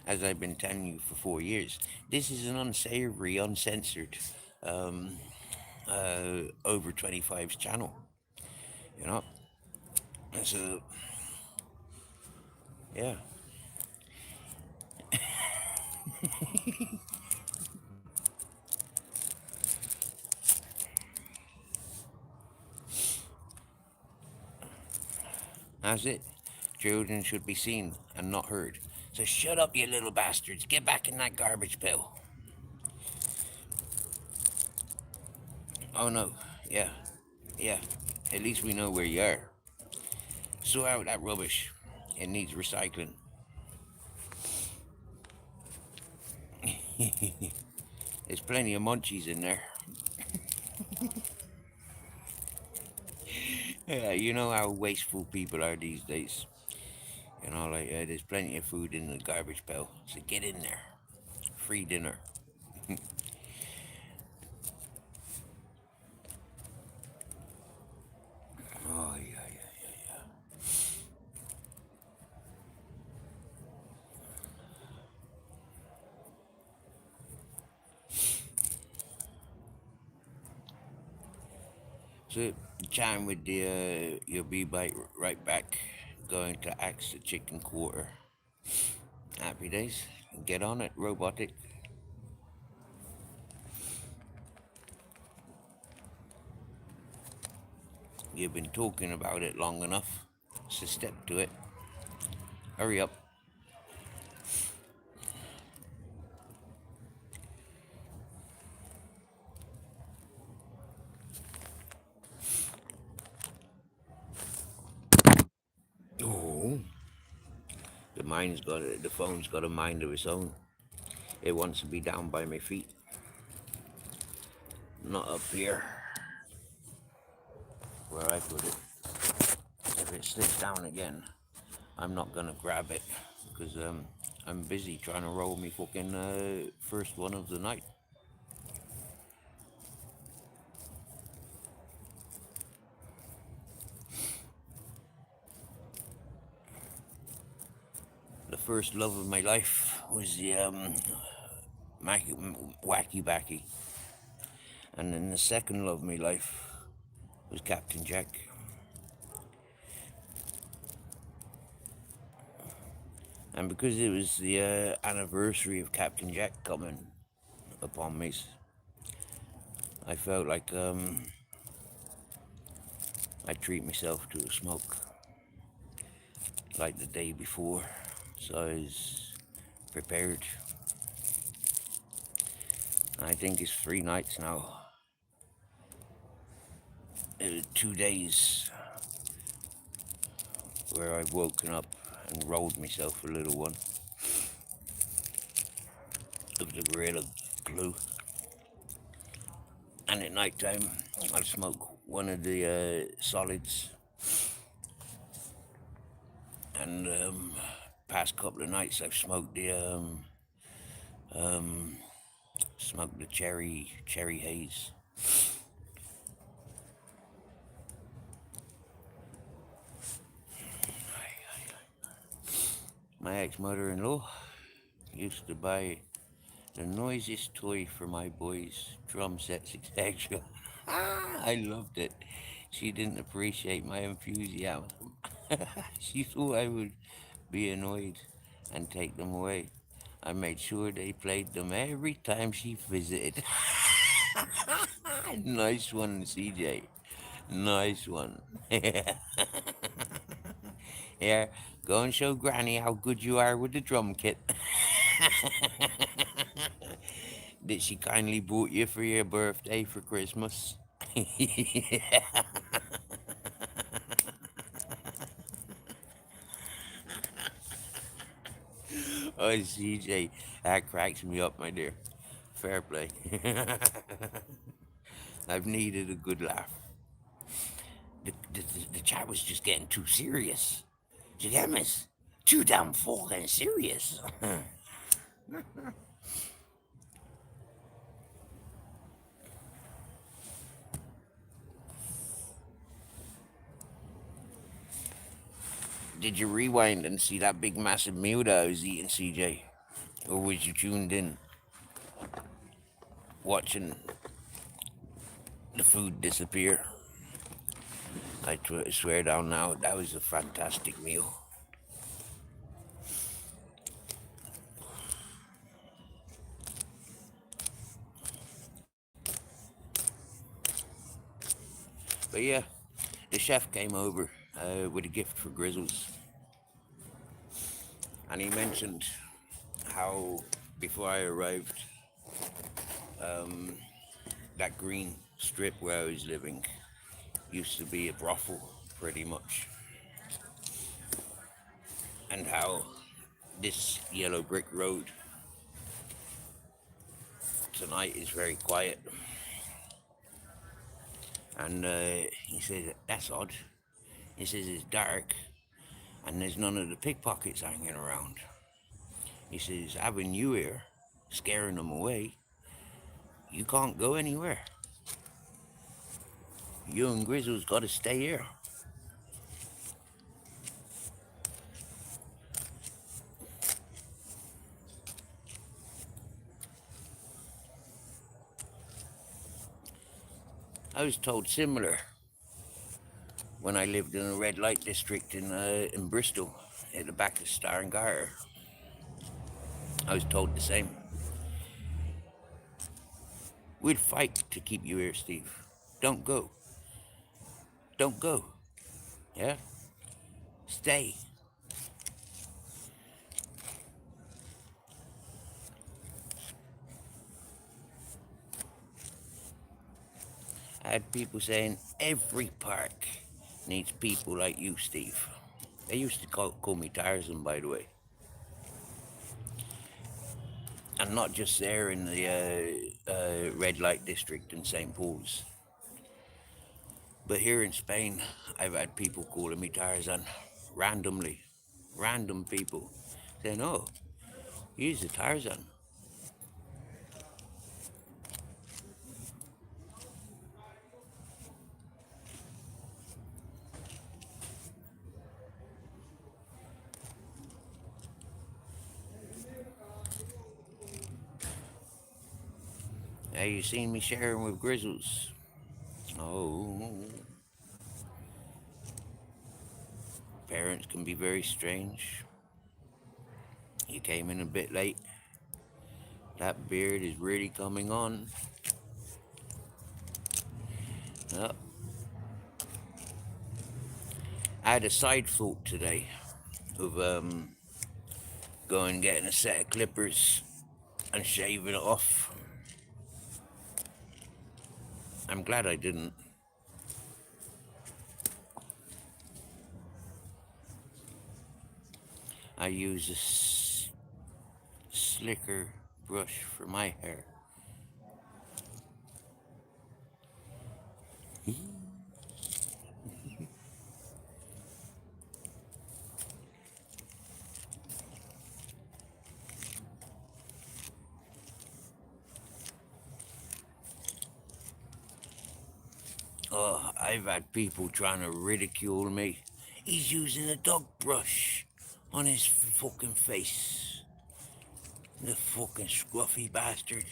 [SPEAKER 1] as I've been telling you for 4 years, this is an unsavory, uncensored, over 25's channel. So, yeah. That's it. Children should be seen and not heard. So shut up, you little bastards. Get back in that garbage pail. Oh no. Yeah. Yeah. At least we know where you are. Sort out that rubbish. It needs recycling. There's plenty of munchies in there. Yeah, you know how wasteful people are these days. There's plenty of food in the garbage pail. So get in there. Free dinner. Oh, yeah. So, chatting with you'll be right back. Going to axe the chicken quarter. Happy days. Get on it, robotic. You've been talking about it long enough, so step to it. Hurry up. Oh, the phone's got a mind of its own. It wants to be down by my feet, not up here where I put it. If it slips down again, I'm not gonna grab it because I'm busy trying to roll me fucking first one of the night. The first love of my life was the Wacky Backy, and then the second love of my life was Captain Jack. And because it was the anniversary of Captain Jack coming upon me, I felt like I'd treat myself to a smoke like the day before. So I was prepared. I think it's 3 nights now. 2 days where I've woken up and rolled myself a little one of the Gorilla Glue. And at night time, I'll smoke one of the solids. And past couple of nights, I've smoked the cherry haze. My ex-mother-in-law used to buy the noisiest toy for my boys, drum sets, etc. I loved it. She didn't appreciate my enthusiasm. She thought I would be annoyed and take them away. I made sure they played them every time she visited. Nice one, CJ. Nice one. Yeah, go and show Granny how good you are with the drum kit that she kindly bought you for your birthday for Christmas. Oh, CJ, that cracks me up, my dear. Fair play. I've needed a good laugh. The chat was just getting too serious. You get me? Too damn fucking serious. Did you rewind and see that big massive meal that I was eating, CJ? Or was you tuned in watching the food disappear? I swear down now, that was a fantastic meal. But yeah, the chef came over with a gift for Grizzles. And he mentioned how before I arrived, that green strip where I was living used to be a brothel, pretty much. And how this yellow brick road tonight is very quiet. And he said, that's odd. He says it's dark and there's none of the pickpockets hanging around. He says, having you here, scaring them away, you can't go anywhere. You and Grizzle's got to stay here. I was told similar when I lived in a red light district in Bristol, at the back of Star and Garter. I was told the same. We'll fight to keep you here, Steve. Don't go. Don't go. Yeah? Stay. I had people saying every park needs people like you, Steve. They used to call me Tarzan, by the way. And not just there in the red light district in St. Paul's. But here in Spain, I've had people calling me Tarzan randomly. Random people saying, oh, he's a Tarzan. Now you seen me sharing with Grizzles. Oh. Parents can be very strange. You came in a bit late. That beard is really coming on. Oh. I had a side thought today of going getting a set of clippers and shaving it off. I'm glad I didn't. I use a slicker brush for my hair. Oh, I've had people trying to ridicule me. He's using a dog brush on his fucking face. The fucking scruffy bastard.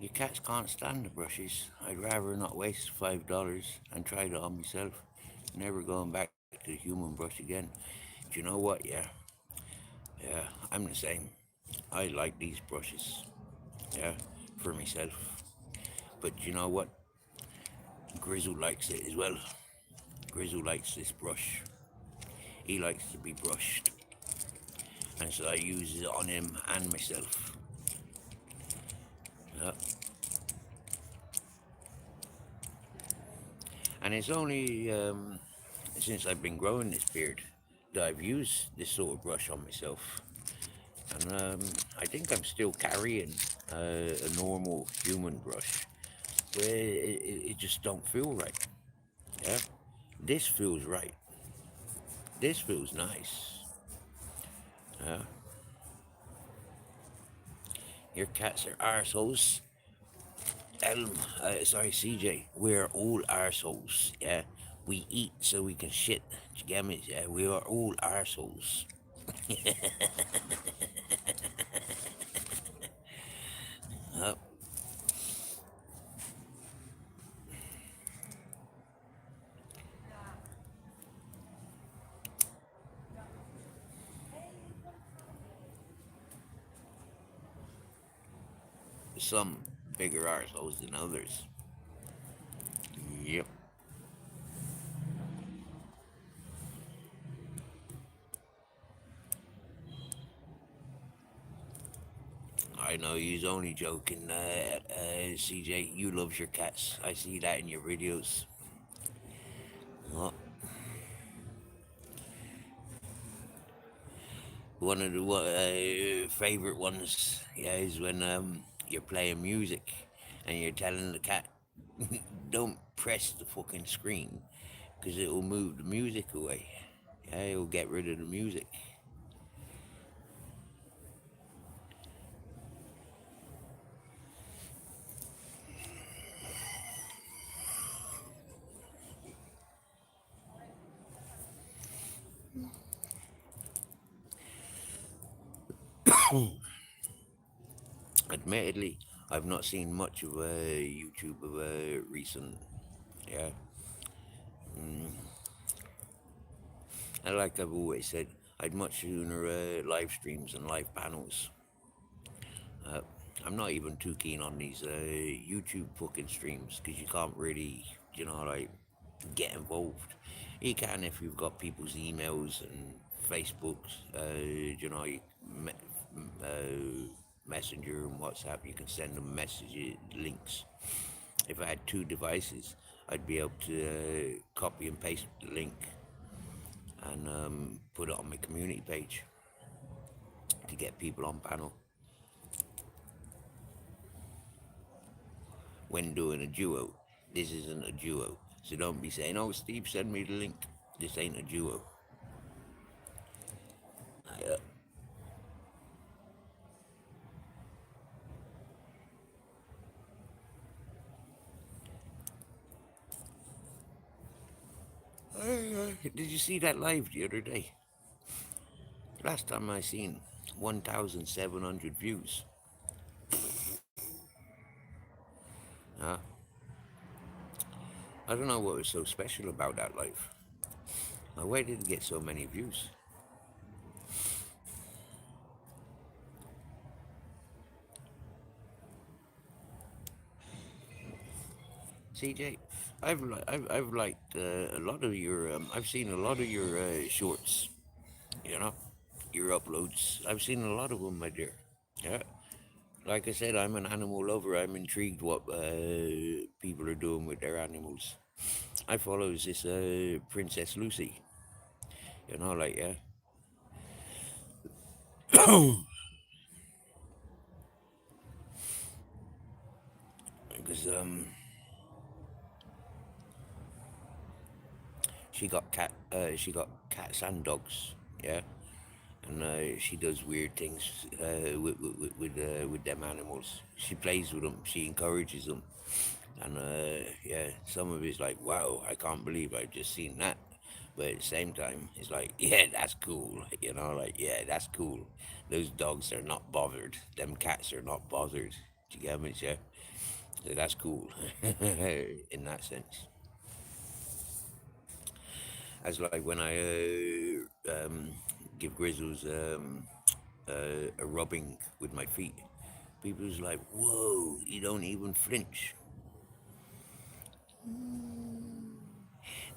[SPEAKER 1] Your cats can't stand the brushes. I'd rather not waste $5 and try it on myself. Never going back to the human brush again. Do you know what? Yeah, I'm the same. I like these brushes. Yeah, for myself. But you know what? Grizzle likes it as well. Grizzle likes this brush. He likes to be brushed. And so I use it on him and myself. Yeah. And it's only since I've been growing this beard that I've used this sort of brush on myself. And I think I'm still carrying a normal human brush, but it just don't feel right. Yeah, this feels right. This feels nice. Yeah. Your cats are arseholes. Sorry, CJ. We're all arseholes. Yeah. We eat so we can shit. Do you get me? Yeah. We are all arseholes. Oh, some bigger arseholes than others. Yep. I know you's only joking, CJ. You loves your cats. I see that in your videos. Oh, one of the favorite ones, yeah, is when you're playing music and you're telling the cat, don't press the fucking screen because it will move the music away. Yeah, it will get rid of the music. Admittedly, I've not seen much of YouTube of recent. Yeah, and like I've always said, I'd much sooner live streams and live panels. Uh, I'm not even too keen on these YouTube fucking streams because you can't really, like get involved. You can if you've got people's emails and Facebooks, Messenger and WhatsApp. You can send them messages, links. If I had two devices, I'd be able to copy and paste the link and put it on my community page to get people on panel. When doing a duo, this isn't a duo. So don't be saying, oh, Steve, send me the link. This ain't a duo. I, did you see that live the other day? Last time I seen 1,700 views. Huh? I don't know what was so special about that live. Why did it get so many views? CJ, I've liked a lot of your I've seen a lot of your shorts. You know, your uploads. I've seen a lot of them, my dear. Yeah. Like I said, I'm an animal lover. I'm intrigued what people are doing with their animals. I follows this Princess Lucy. Like yeah. Because she got cats and dogs. Yeah. And she does weird things with them animals. She plays with them. She encourages them. And yeah, some of it's like, wow, I can't believe I've just seen that. But at the same time, it's like, yeah, that's cool. Like, yeah, that's cool. Those dogs are not bothered. Them cats are not bothered. Do you get me? Yeah. So that's cool in that sense. As like when I give Grizzles a rubbing with my feet, people's like, whoa, you don't even flinch.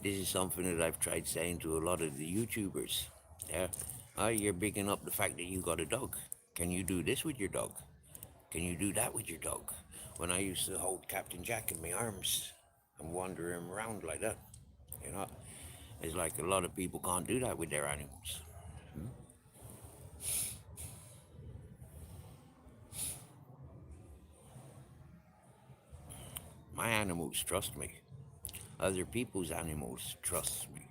[SPEAKER 1] This is something that I've tried saying to a lot of the YouTubers. Yeah. Oh, you're bigging up the fact that you got a dog. Can you do this with your dog? Can you do that with your dog? When I used to hold Captain Jack in my arms and wander him around like that, you know, it's like a lot of people can't do that with their animals. My animals trust me. Other people's animals trust me.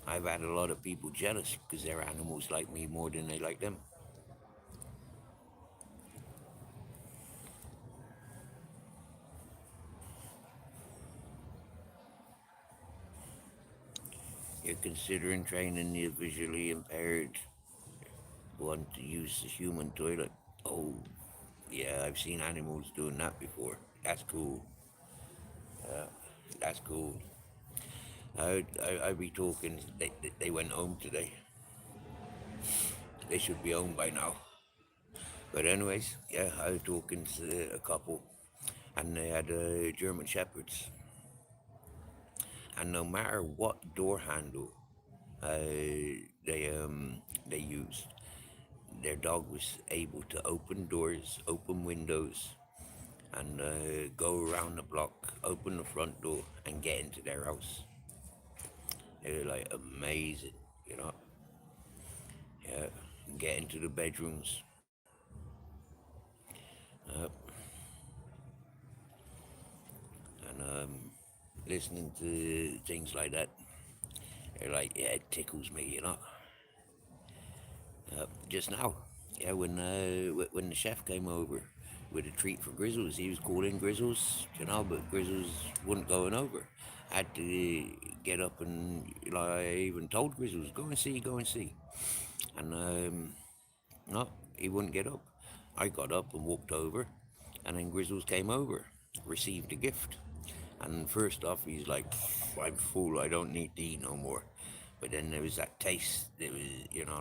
[SPEAKER 1] I've had a lot of people jealous because their animals like me more than they like them. You're considering training the visually impaired one to use the human toilet. Oh, yeah, I've seen animals doing that before. That's cool. That's cool. I'd be talking. They went home today. They should be home by now. But anyways, yeah, I was talking to a couple, and they had German shepherds, and no matter what door handle they used, their dog was able to open doors, open windows, and go around the block, open the front door, and get into their house. They were like amazing, you know. Yeah, get into the bedrooms. Uh, and listening to things like that, they're like, yeah, it tickles me, you know. Just now, yeah, when the chef came over, with a treat for Grizzles. He was calling Grizzles, but Grizzles wasn't going over. I had to get up and I even told Grizzles, go and see. And no, he wouldn't get up. I got up and walked over, and then Grizzles came over, received a gift. And first off, he's like, I'm full, I don't need to eat no more. But then there was that taste that was,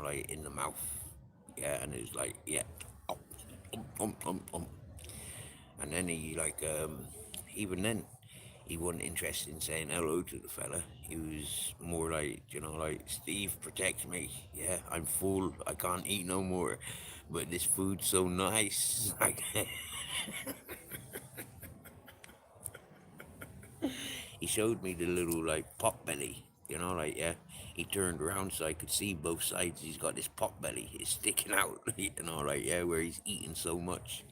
[SPEAKER 1] like in the mouth. Yeah, and it was like, yeah. Um, And then he, even then, he wasn't interested in saying hello to the fella. He was more like, Steve, protect me. Yeah, I'm full, I can't eat no more. But this food's so nice. He showed me the little pot belly, yeah. He turned around so I could see both sides. He's got this pot belly, it's sticking out, yeah, where he's eating so much.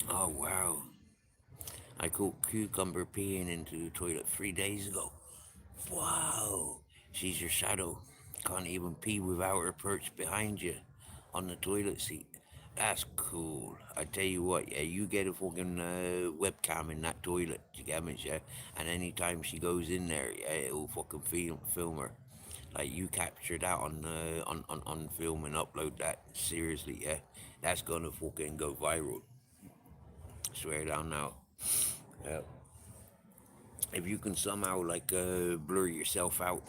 [SPEAKER 1] Oh wow! I caught Cucumber peeing into the toilet 3 days ago. Wow! She's your shadow. Can't even pee without her perched behind you on the toilet seat. That's cool. I tell you what, yeah, you get a fucking webcam in that toilet, you get me, yeah? And anytime she goes in there, yeah, it'll fucking film her. Like you capture that on film and upload that. Seriously, yeah, that's gonna fucking go viral. Swear down now. Yeah. If you can somehow blur yourself out,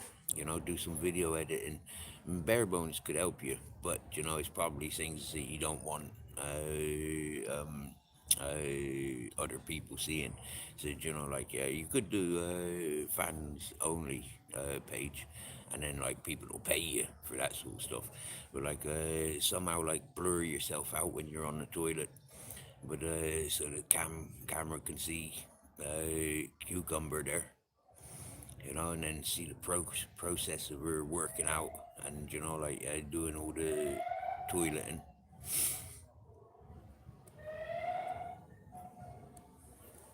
[SPEAKER 1] do some video editing, bare bones could help you. But it's probably things that you don't want other people seeing. So yeah, you could do fans only page, and then people will pay you for that sort of stuff. But somehow blur yourself out when you're on the toilet, but so the camera can see Cucumber there, and then see the process of her working out and doing all the toileting.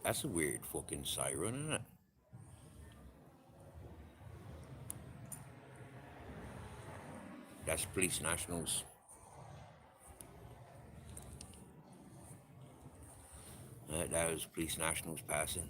[SPEAKER 1] That's a weird fucking siren, isn't it? That's police nationals. That was police nationals passing.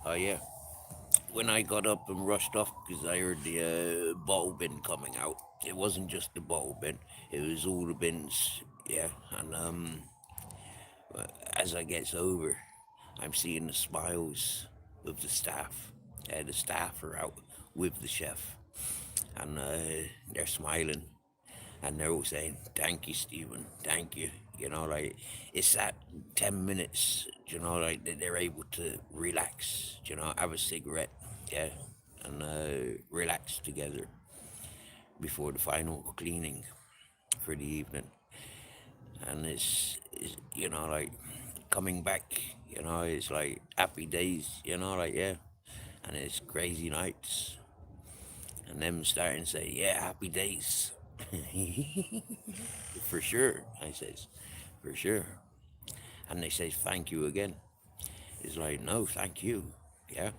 [SPEAKER 1] Oh yeah. When I got up and rushed off because I heard the bottle bin coming out, it wasn't just the bottle bin; it was all the bins. Yeah, and as I gets over, I'm seeing the smiles of the staff. The staff are out with the chef, and they're smiling, and they're all saying, "Thank you, Stephen. Thank you." It's that 10 minutes. That they're able to relax. Have a cigarette, yeah, and relax together before the final cleaning for the evening. And it's coming back, it's like happy days, yeah, and it's crazy nights, and them starting to say, yeah, happy days. For sure, I says, for sure. And they say thank you again. It's like, no, thank you, yeah.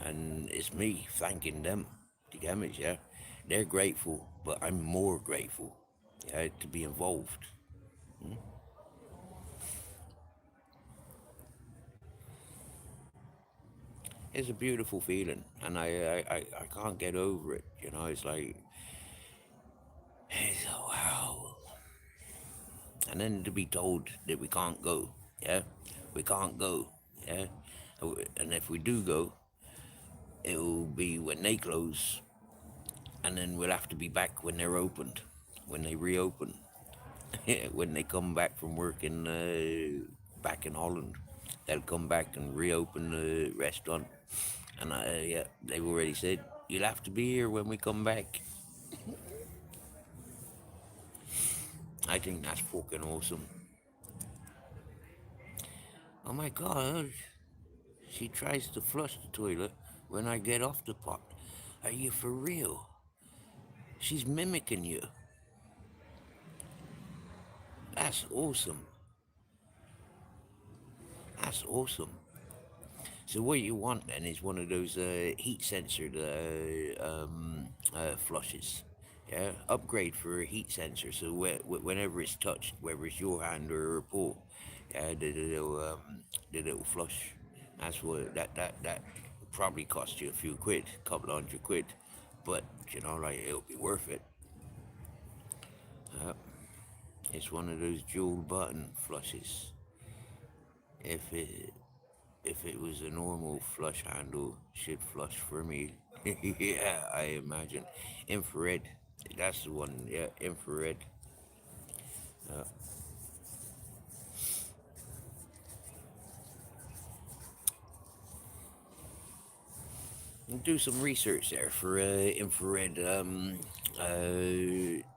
[SPEAKER 1] And it's me thanking them, the gamers, yeah. They're grateful, but I'm more grateful, yeah, to be involved. Hmm? It's a beautiful feeling, and I can't get over it. It's like, it's, oh, wow. And then to be told that we can't go, yeah, we can't go, yeah, and if we do go, it'll be when they close, and then we'll have to be back when they're opened, when they reopen, when they come back from work back in Holland, they'll come back and reopen the restaurant. And yeah, they've already said, you'll have to be here when we come back. I think that's fucking awesome. Oh my god, she tries to flush the toilet when I get off the pot. Are you for real? She's mimicking you. That's awesome. That's awesome. So what you want then is one of those heat censored flushes. Yeah, upgrade for a heat sensor. So whenever it's touched, whether it's your hand or a paw, yeah, the little flush. That's what that probably cost you a few quid, couple hundred quid, but you know, like it'll be worth it. It's one of those dual button flushes. If it was a normal flush handle, she'd flush for me. Yeah, I imagine. Infrared. That's the one. Yeah, infrared. Do some research there for infrared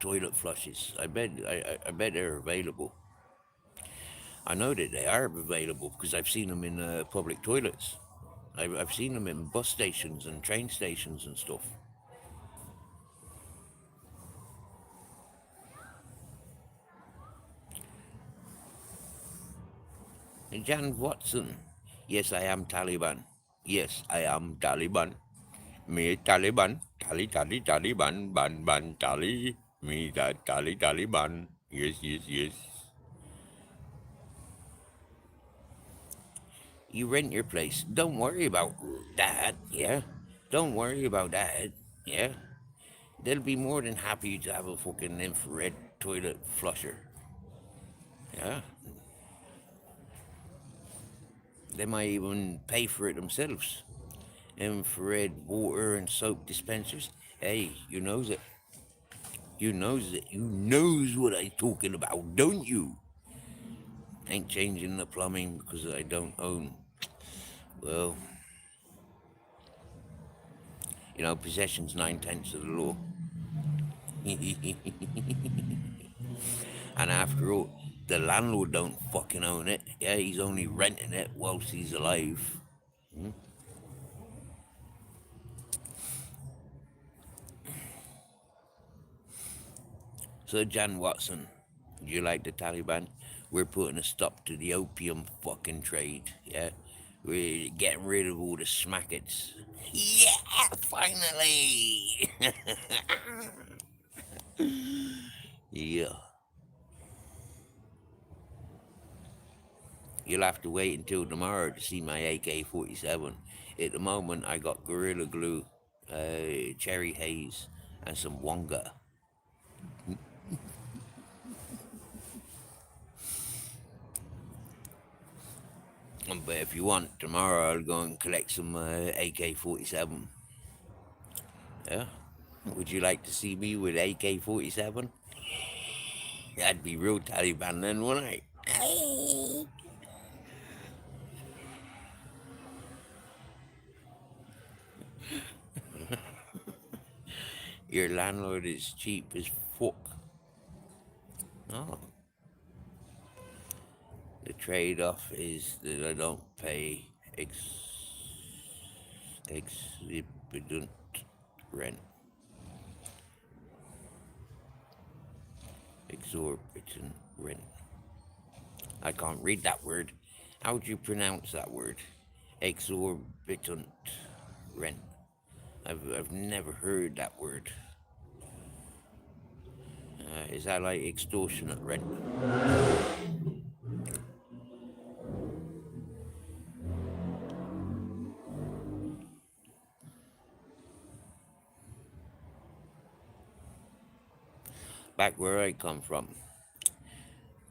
[SPEAKER 1] toilet flushes. I bet they're available. I know that they are available because I've seen them in public toilets. I've seen them in bus stations and train stations and stuff. And Jan Watson. Yes, I am Taliban. Yes, I am Taliban. Me Taliban. Taliban. Ban Tali. Me that Taliban. Yes, yes, yes. You rent your place. Don't worry about that, yeah? Don't worry about that, yeah? They'll be more than happy to have a fucking infrared toilet flusher, yeah? They might even pay for it themselves. Infrared water and soap dispensers. Hey, you knows it. You knows it. You knows what I'm talking about, don't you? Ain't changing the plumbing because I don't own. Well, you know, possession's 9/10 of the law. And after all, the landlord don't fucking own it. Yeah, he's only renting it whilst he's alive. So, Jan Watson, do you like the Taliban? We're putting a stop to the opium fucking trade, yeah? We're getting rid of all the smackets. Yeah, finally! Yeah. You'll have to wait until tomorrow to see my AK-47. At the moment, I got Gorilla Glue, Cherry Haze, and some Wonga. But if you want, tomorrow I'll go and collect some AK-47. Yeah? Would you like to see me with AK-47? That'd be real Taliban then, wouldn't it? Your landlord is cheap as fuck. Oh. The trade-off is that I don't pay exorbitant rent. Exorbitant rent. I can't read that word. How would you pronounce that word? Exorbitant rent. I've never heard that word. Is that like extortionate rent? Back where I come from,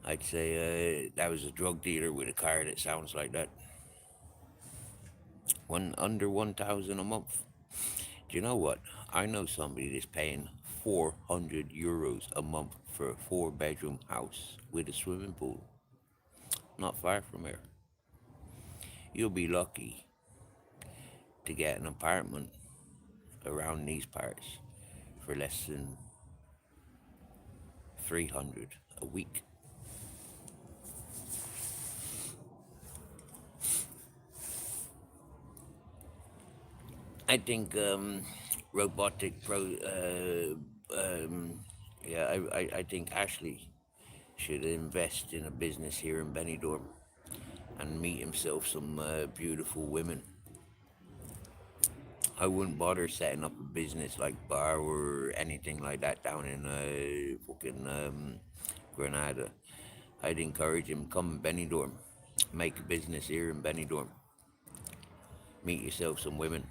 [SPEAKER 1] I'd say that was a drug dealer with a car that sounds like that. Under 1,000 a month. Do you know what? I know somebody that's paying €400 a month for a 4-bedroom house with a swimming pool. Not far from here. You'll be lucky to get an apartment around these parts for less than 300 a week. I think robotic yeah, I think Ashley should invest in a business here in Benidorm and meet himself some beautiful women. I wouldn't bother setting up a business like bar or anything like that down in fucking Granada. I'd encourage him come Benidorm, make a business here in Benidorm, meet yourself some women.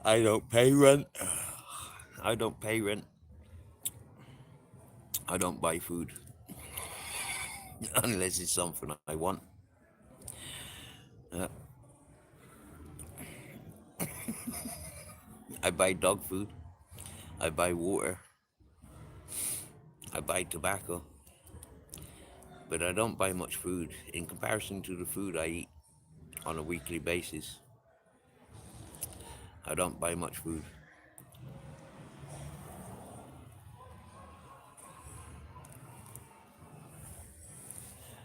[SPEAKER 1] I don't pay rent. I don't pay rent. I don't buy food unless it's something I want. Uh, I buy dog food. I buy water. I buy tobacco. But I don't buy much food in comparison to the food I eat on a weekly basis. I don't buy much food.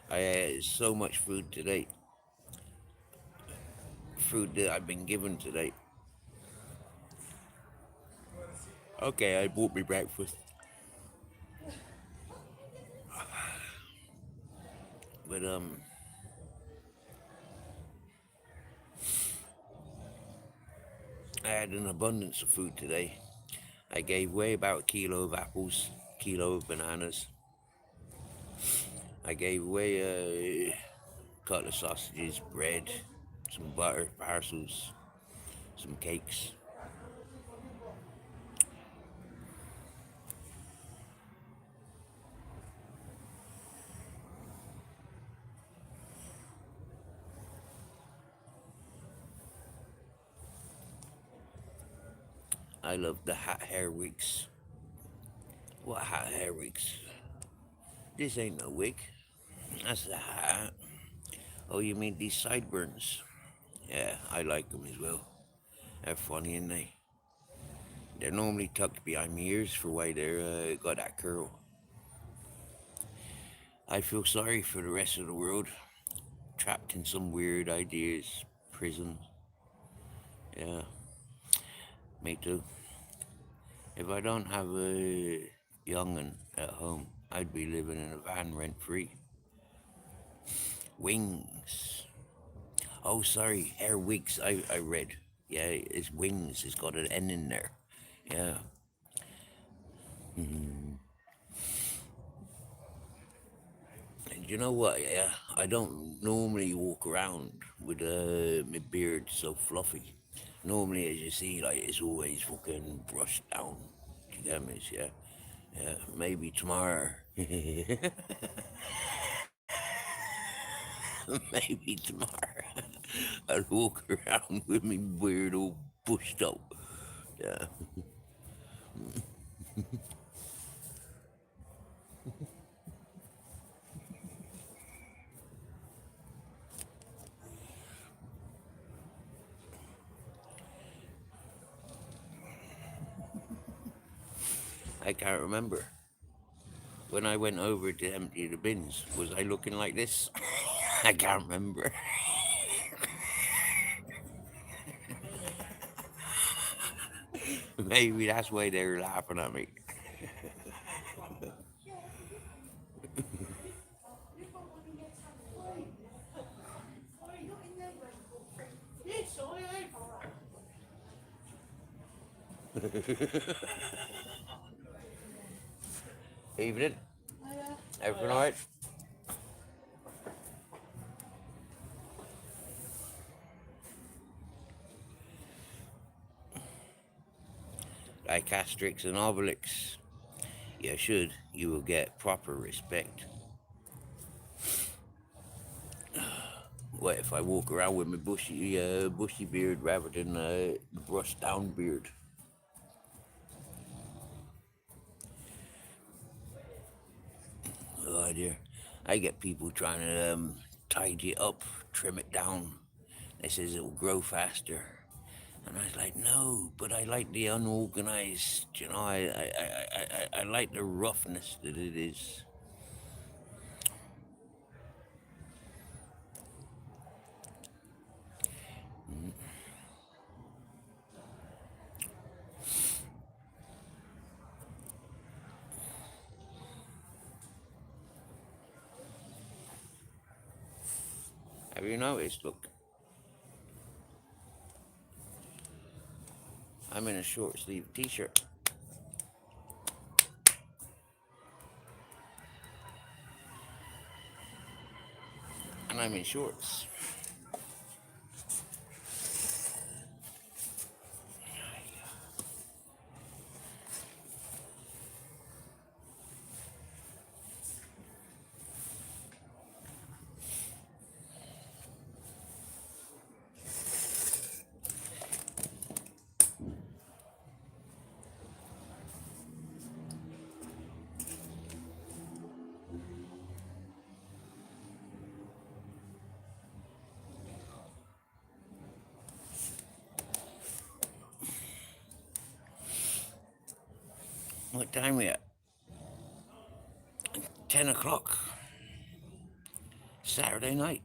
[SPEAKER 1] I ate so much food today. Food that I've been given today. Okay, I bought me breakfast. But I had an abundance of food today. I gave away about a kilo of apples, kilo of bananas. I gave away a couple of sausages, bread, some butter, parcels, some cakes. I love the hot hair wigs. What hot hair wigs? This ain't no wig. That's a hat. Oh, you mean these sideburns? Yeah, I like them as well. They're funny, ain't they? They're normally tucked behind my ears for why they're got that curl. I feel sorry for the rest of the world, trapped in some weird ideas, prison. Yeah, me too. If I don't have a young'un at home, I'd be living in a van rent free. Wings. Oh, sorry, hair wigs. I read. Yeah, it's wings. It's got an N in there. Yeah. And you know what? Yeah, I don't normally walk around with my beard so fluffy. Normally, as you see, like it's always fucking brushed down. You get me? Yeah, yeah. Maybe tomorrow. Maybe tomorrow. I'll walk around with my beard all bushed up. Yeah. I can't remember. When I went over to empty the bins, was I looking like this? I can't remember. Maybe that's why they were laughing at me. Evening. Everything alright? Like Asterix and Obelix. You should. You will get proper respect. What if I walk around with my bushy beard rather than the brushed down beard? Oh dear. I get people trying to tidy it up, trim it down. They says it'll grow faster. And I was like, no, but I like the unorganized, I like the roughness that it is. Have you noticed? Look, I'm in a short sleeve t-shirt. And I'm in shorts. What time we at? 10 o'clock. Saturday night.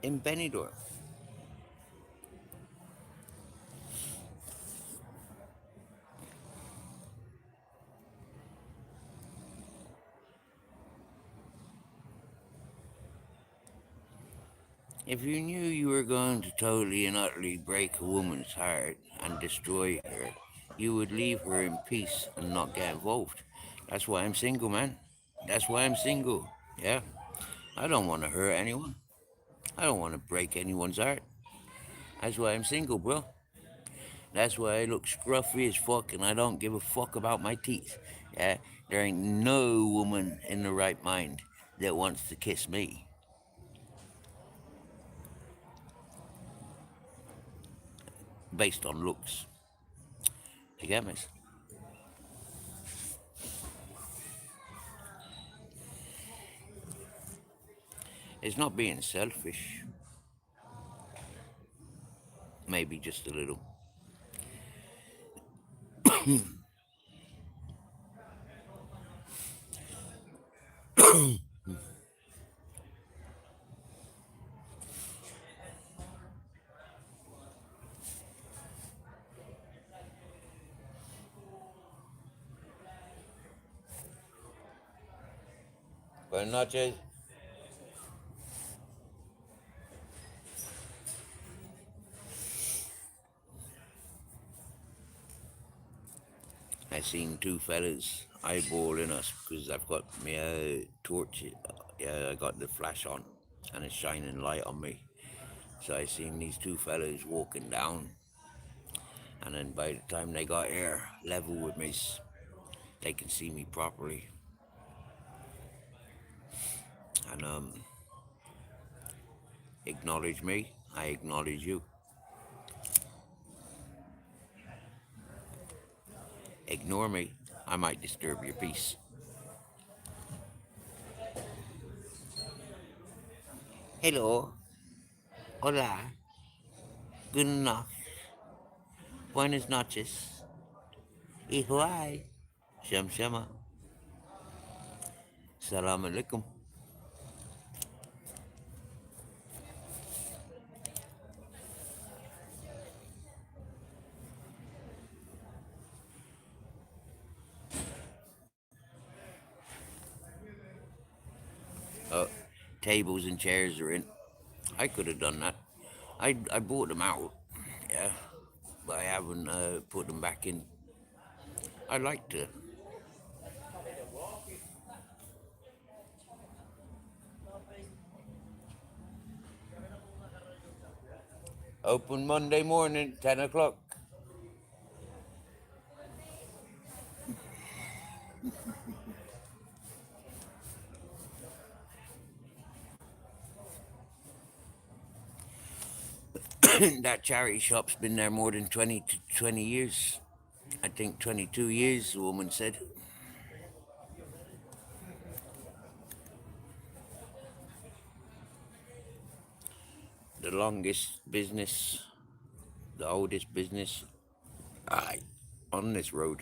[SPEAKER 1] In Benidorm. If you knew you were going to totally and utterly break a woman's heart and destroy her, you would leave her in peace and not get involved. That's why I'm single, man. That's why I'm single. Yeah. I don't want to hurt anyone. I don't want to break anyone's heart. That's why I'm single, bro. That's why I look scruffy as fuck and I don't give a fuck about my teeth. Yeah. There ain't no woman in the right mind that wants to kiss me. Based on looks. You get me? It's not being selfish. Maybe just a little. Buenas noches. I seen two fellas eyeballing us because I've got my torch. Yeah, I got the flash on and it's shining light on me. So I seen these two fellas walking down, and then by the time they got here, level with me, they can see me properly. And acknowledge me, I acknowledge you. Ignore me, I might disturb your peace. Hello. Hola. Good enough. Buenas noches. Ihuay. Sham shama. Salam alaikum. Tables and chairs are in. I could have done that. I bought them out, yeah, but I haven't put them back in. I'd like to. Open Monday morning, 10 o'clock. That charity shop's been there more than 20 years. I think 22 years, the woman said. the longest business, the oldest business, aye, on this road.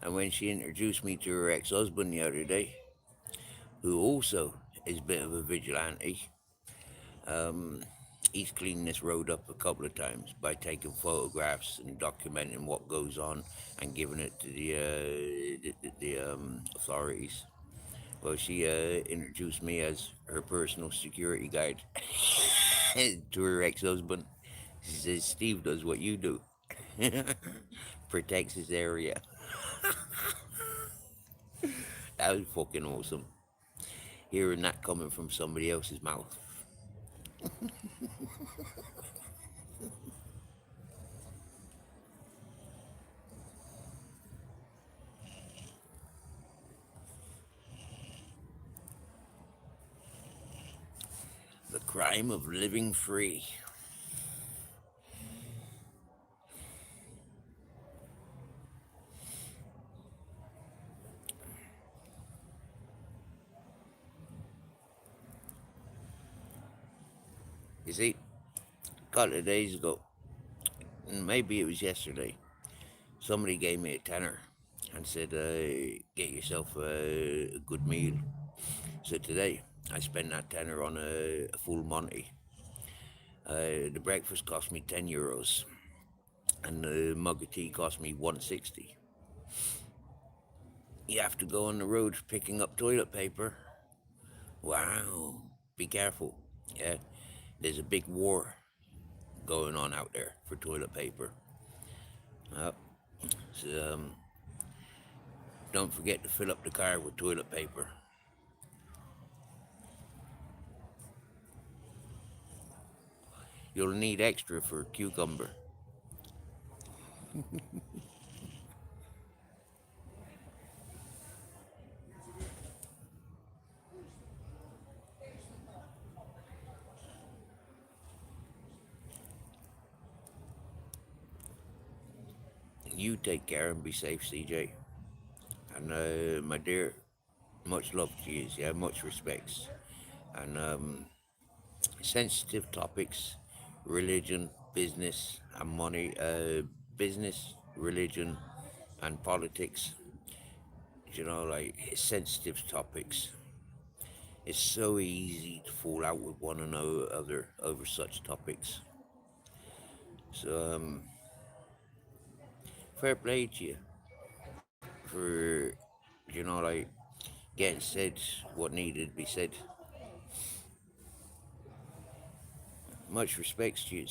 [SPEAKER 1] And when she introduced me to her ex-husband the other day, who also is a bit of a vigilante, he's cleaned this road up a couple of times by taking photographs and documenting what goes on and giving it to the authorities. Well, she introduced me as her personal security guide to her ex-husband. She says, Steve does what you do. Protects his area. That was fucking awesome. Hearing that coming from somebody else's mouth. The crime of living free. You see, a couple of days ago, maybe it was yesterday, somebody gave me a tenner and said, get yourself a good meal. So today, I spent that tenner on a full Monty. The breakfast cost me €10, and the mug of tea cost me $1.60. You have to go on the road picking up toilet paper. Wow, be careful. Yeah, there's a big war going on out there for toilet paper. So don't forget to fill up the car with toilet paper. You'll need extra for cucumber. You take care and be safe, CJ. And my dear, much love to you. Yeah, much respects. And sensitive topics, religion, business, and money. Business, religion, and politics. You know, like sensitive topics. It's so easy to fall out with one another over such topics. So, fair play to you for, you know, like getting said what needed to be said. Much respects to you.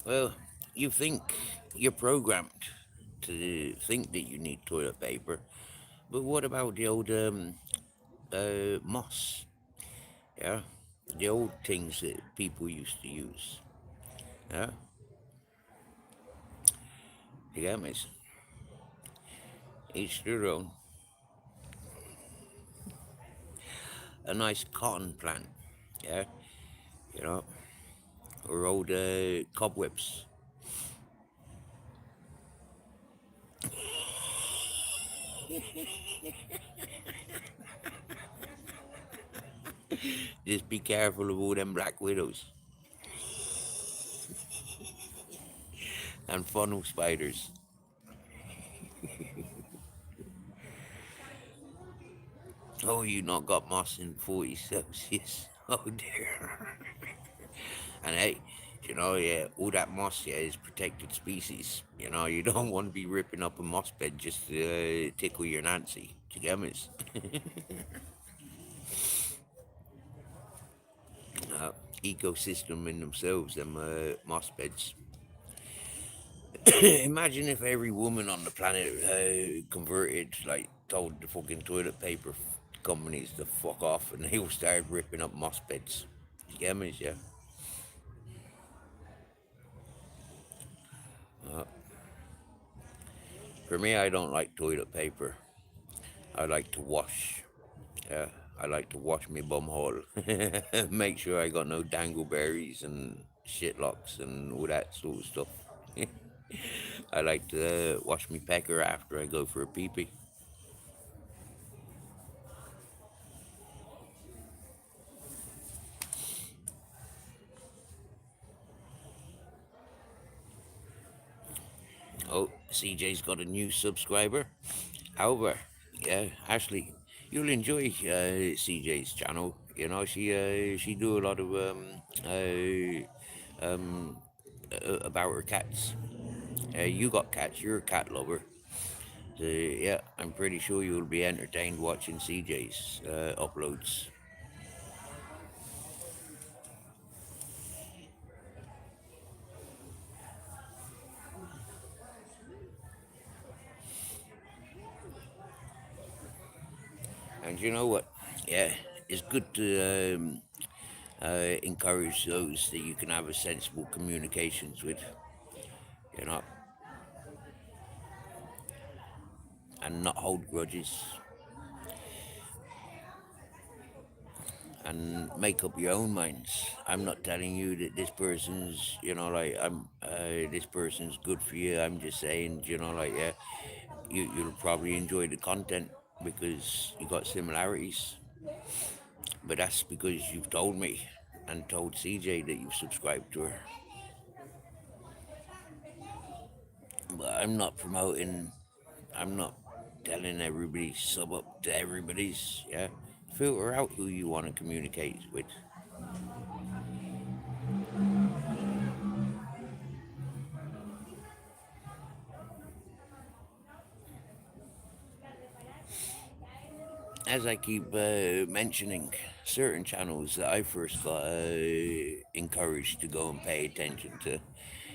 [SPEAKER 1] Well, you think you're programmed to think that you need toilet paper, but what about the old moss? Yeah, the old things that people used to use. Yeah, you get me? Each their own. A nice cotton plant. Yeah, you know, or old cobwebs. Just be careful of all them black widows and funnel spiders. Oh, you not got moss in 40 Celsius. Oh dear. And hey, you know, yeah, all that moss, yeah, is protected species. You know, you don't want to be ripping up a moss bed just to tickle your Nancy. Do you get me? Ecosystem in themselves, them moss beds. Imagine if every woman on the planet converted like told the fucking toilet paper companies to fuck off, and they all started ripping up moss beds. You get me? Yeah. For me, I don't like toilet paper. I like to wash. Yeah, I like to wash my bum hole. Make sure I got no dangleberries and shitlocks and all that sort of stuff. I like to wash my pecker after I go for a pee pee. Oh, CJ's got a new subscriber. However, yeah, Ashley, you'll enjoy CJ's channel. You know, she do a lot of about her cats. You got cats. You're a cat lover. So, yeah, I'm pretty sure you'll be entertained watching CJ's uploads. And you know what? Yeah, it's good to encourage those that you can have a sensible communications with. You know, and not hold grudges and make up your own minds. I'm not telling you that this person's, this person's good for you. I'm just saying, yeah, you'll probably enjoy the content because you got similarities. But that's because you've told me and told CJ that you've subscribed to her. But I'm not promoting, I'm not telling everybody sub up to everybody's, yeah. Filter out who you want to communicate with. As I keep mentioning, certain channels that I first got encouraged to go and pay attention to,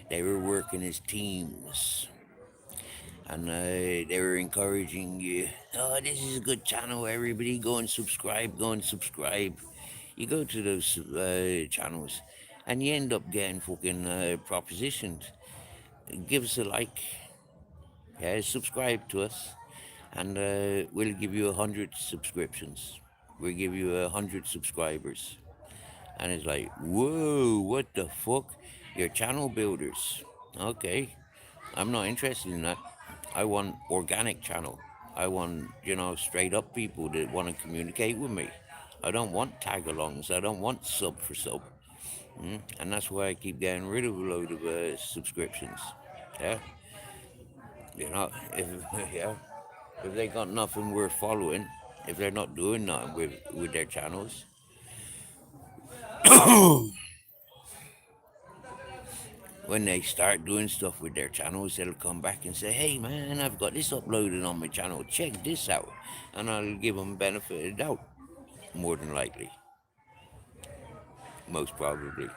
[SPEAKER 1] they were working as teams. And they were encouraging you, oh, this is a good channel, everybody, go and subscribe, go and subscribe. You go to those channels and you end up getting fucking propositioned. Give us a like, yeah, subscribe to us, and we'll give you 100 subscriptions. We'll give you 100 subscribers. And it's like, whoa, what the fuck? You're channel builders. Okay, I'm not interested in that. I want organic channel. I want, straight up people that want to communicate with me. I don't want tag-alongs. I don't want sub for sub. And that's why I keep getting rid of a load of subscriptions. Yeah, if yeah, if they got nothing worth following, if they're not doing nothing with their channels, when they start doing stuff with their channels, they'll come back and say, hey man, I've got this uploaded on my channel, check this out. And I'll give them benefit of the doubt, more than likely. Most probably.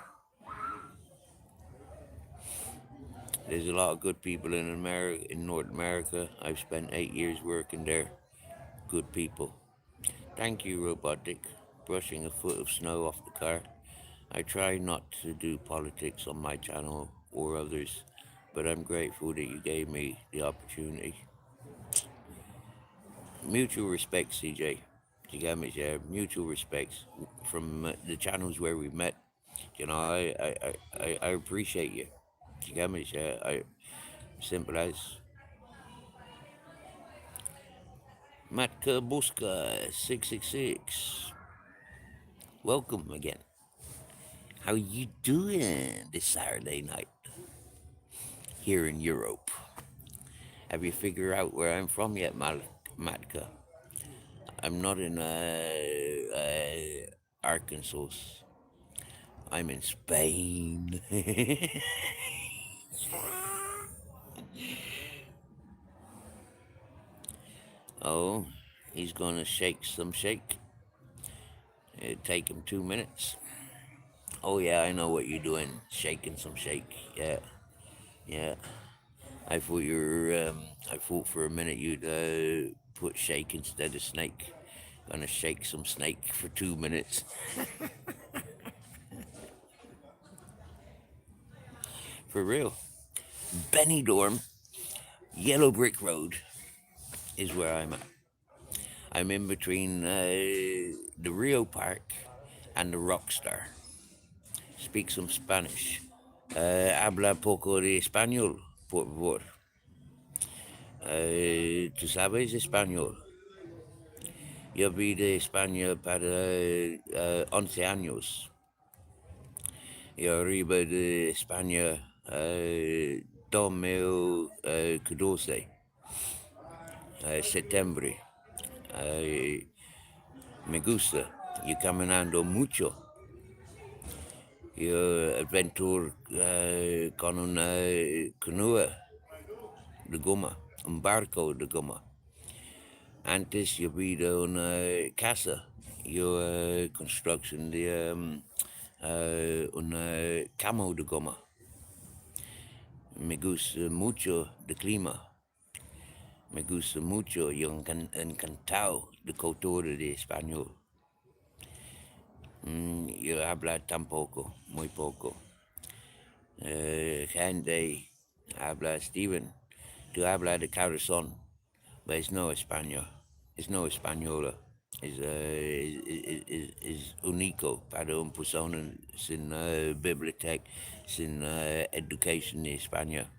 [SPEAKER 1] There's a lot of good people in America, in North America. I've spent 8 years working there. Good people. Thank you, Robotic. Brushing a foot of snow off the car. I try not to do politics on my channel or others, but I'm grateful that you gave me the opportunity. Mutual respect, CJ. You got me, yeah. Mutual respect from the channels where we met. I appreciate you. You got me, yeah. Simple as. Matka Buska 666. Welcome again. How you doing this Saturday night here in Europe? Have you figured out where I'm from yet, Matka? I'm not in Arkansas. I'm in Spain. Oh, he's gonna shake some shake. It'll take him 2 minutes. Oh yeah, I know what you're doing. Shaking some shake. Yeah, yeah. I thought you were. I thought for a minute you'd put shake instead of snake. Gonna shake some snake for 2 minutes. For real. Benidorm, Yellow Brick Road is where I'm at. I'm in between the Rio Park and the Rockstar. Speak some Spanish. Habla poco de español, por favor. ¿Tú sabes español? Yo vi de España para 11 años. Y arriba de España 2014, septiembre. Me gusta. Yo caminando mucho. Yo adventure con una canoa de goma, un barco de goma. Antes yo vi de una casa, yo construction de una camo de goma. Me gusta mucho de clima. Me gusta mucho, yo encantado de cultura de español. Yo hablo tampoco, muy poco. Gente habla Steven. Tú hablas de corazón, pero es no español. Es no española. Es único para una persona sin biblioteca, sin educación de España.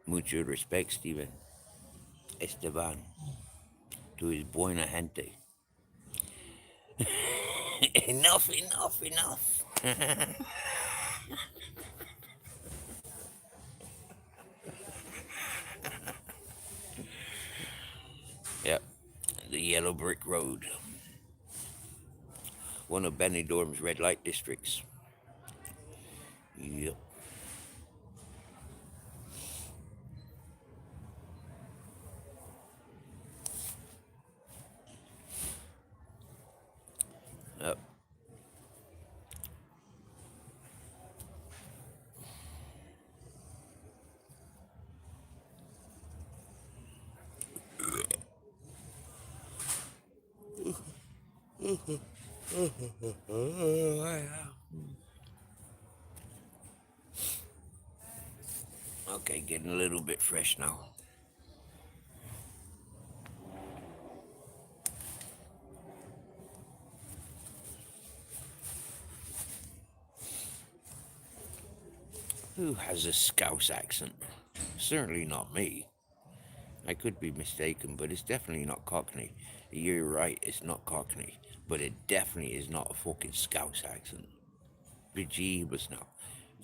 [SPEAKER 1] Mucho respeto, Steven. Esteban, tú eres buena gente. Enough. Yep, the Yellow Brick Road. One of Benidorm's red light districts. Yep. Yep. Okay, getting a little bit fresh now. Who has a Scouse accent? Certainly not me. I could be mistaken, but it's definitely not Cockney. You're right, it's not Cockney, but it definitely is not a fucking Scouse accent. Bejeebus now.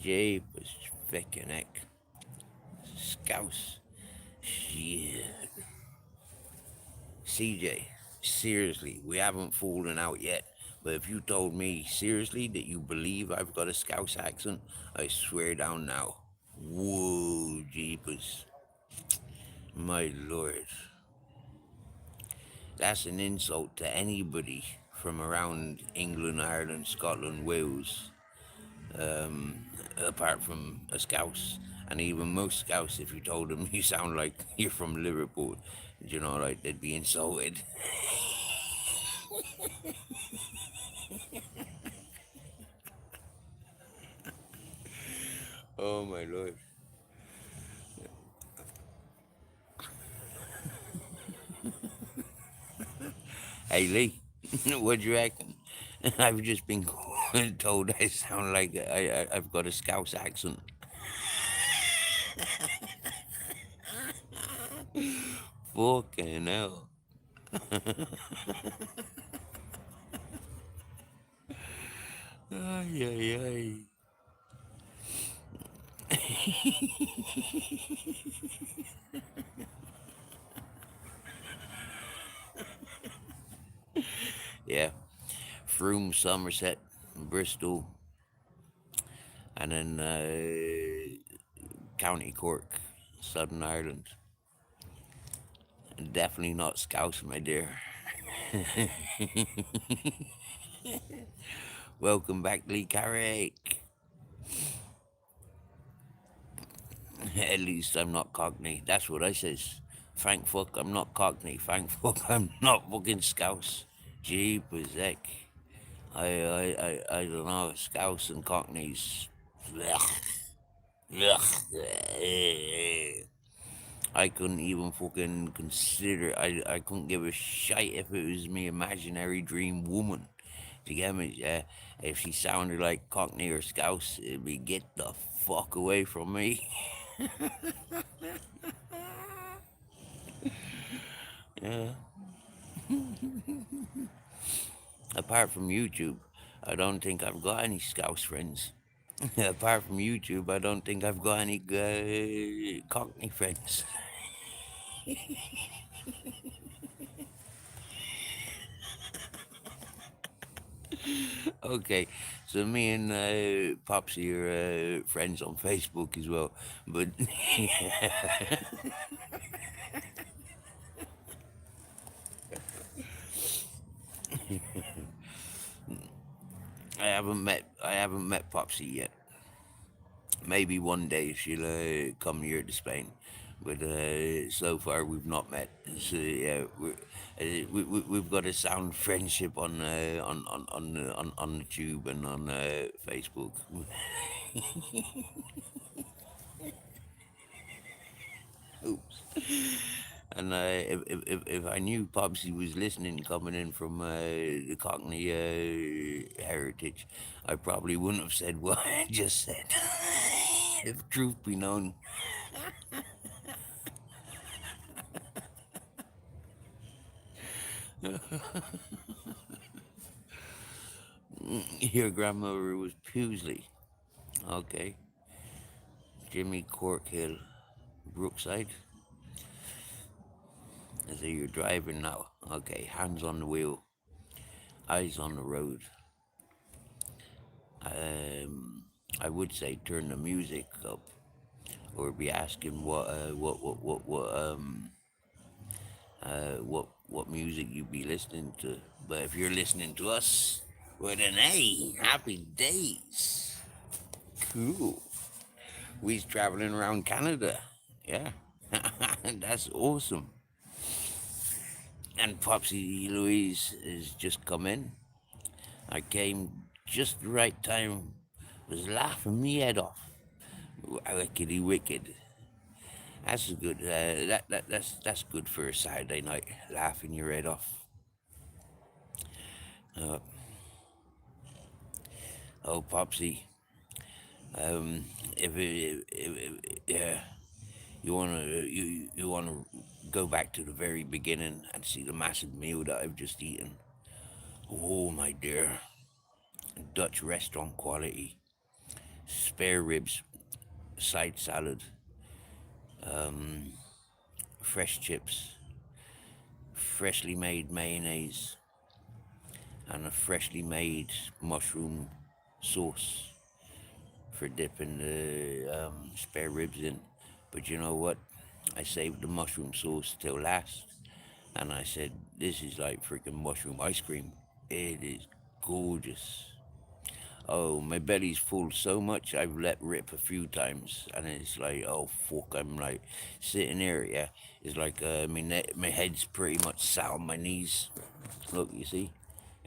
[SPEAKER 1] Jeebus fucking heck. Scouse. Shit. CJ, seriously, we haven't fallen out yet. But if you told me seriously that you believe I've got a Scouse accent, I swear down now. Whoa, jeepers. My lord. That's an insult to anybody from around England, Ireland, Scotland, Wales. Apart from a Scouse. And even most Scouts, if you told them you sound like you're from Liverpool, you know, like they'd be insulted. Oh my lord. Hey Lee, what do you reckon? I've just been told I sound like I've got a Scouse accent. Fucking hell. Ay, ay, ay. Yeah. Frome, Somerset, Bristol, and then County Cork, Southern Ireland. Definitely not Scouse, my dear. Welcome back, Lee Carrick. At least I'm not Cockney. That's what I says. Thank fuck I'm not Cockney. Thank fuck I'm not fucking Scouse. Jeepers heck. I don't know. Scouse and Cockneys. Ugh. Ugh. I couldn't even fucking consider. I couldn't give a shite if it was me imaginary dream woman. Do you get me? Yeah. If she sounded like Cockney or Scouse, it'd be get the fuck away from me. Yeah. Apart from YouTube, I don't think I've got any Scouse friends. Apart from YouTube, I don't think I've got any Cockney friends. Okay, so me and Popsy are friends on Facebook as well, but I haven't met Popsy yet. Maybe one day she'll come here to Spain, but so far we've not met. So yeah, we've got a sound friendship on the tube and on Facebook. Oops. And if I knew Popsy was listening, coming in from the Cockney heritage, I probably wouldn't have said what I just said. If truth be known. Your grandmother was Pewsley. Okay. Jimmy Corkhill, Brookside. I say you're driving now. Okay, hands on the wheel, eyes on the road. I would say turn the music up, or be asking what music you be listening to. But if you're listening to us, well then, hey, happy days. Cool. We's traveling around Canada. Yeah, that's awesome. And Popsy Louise has just come in. I came just the right time. Was laughing me head off. Wickedy wicked. That's good. That's good for a Saturday night. Laughing your head off. Uh, oh, Popsy. Yeah, you wanna go back to the very beginning and see the massive meal that I've just eaten. Oh my dear, Dutch restaurant quality. Spare ribs, side salad, fresh chips, freshly made mayonnaise, and a freshly made mushroom sauce for dipping the spare ribs in. But you know what? I saved the mushroom sauce till last, and I said, "This is like freaking mushroom ice cream. It is gorgeous." Oh, my belly's full so much I've let rip a few times, and it's like, oh fuck, I'm like sitting here, yeah. It's like my head's pretty much sat on my knees. Look, you see,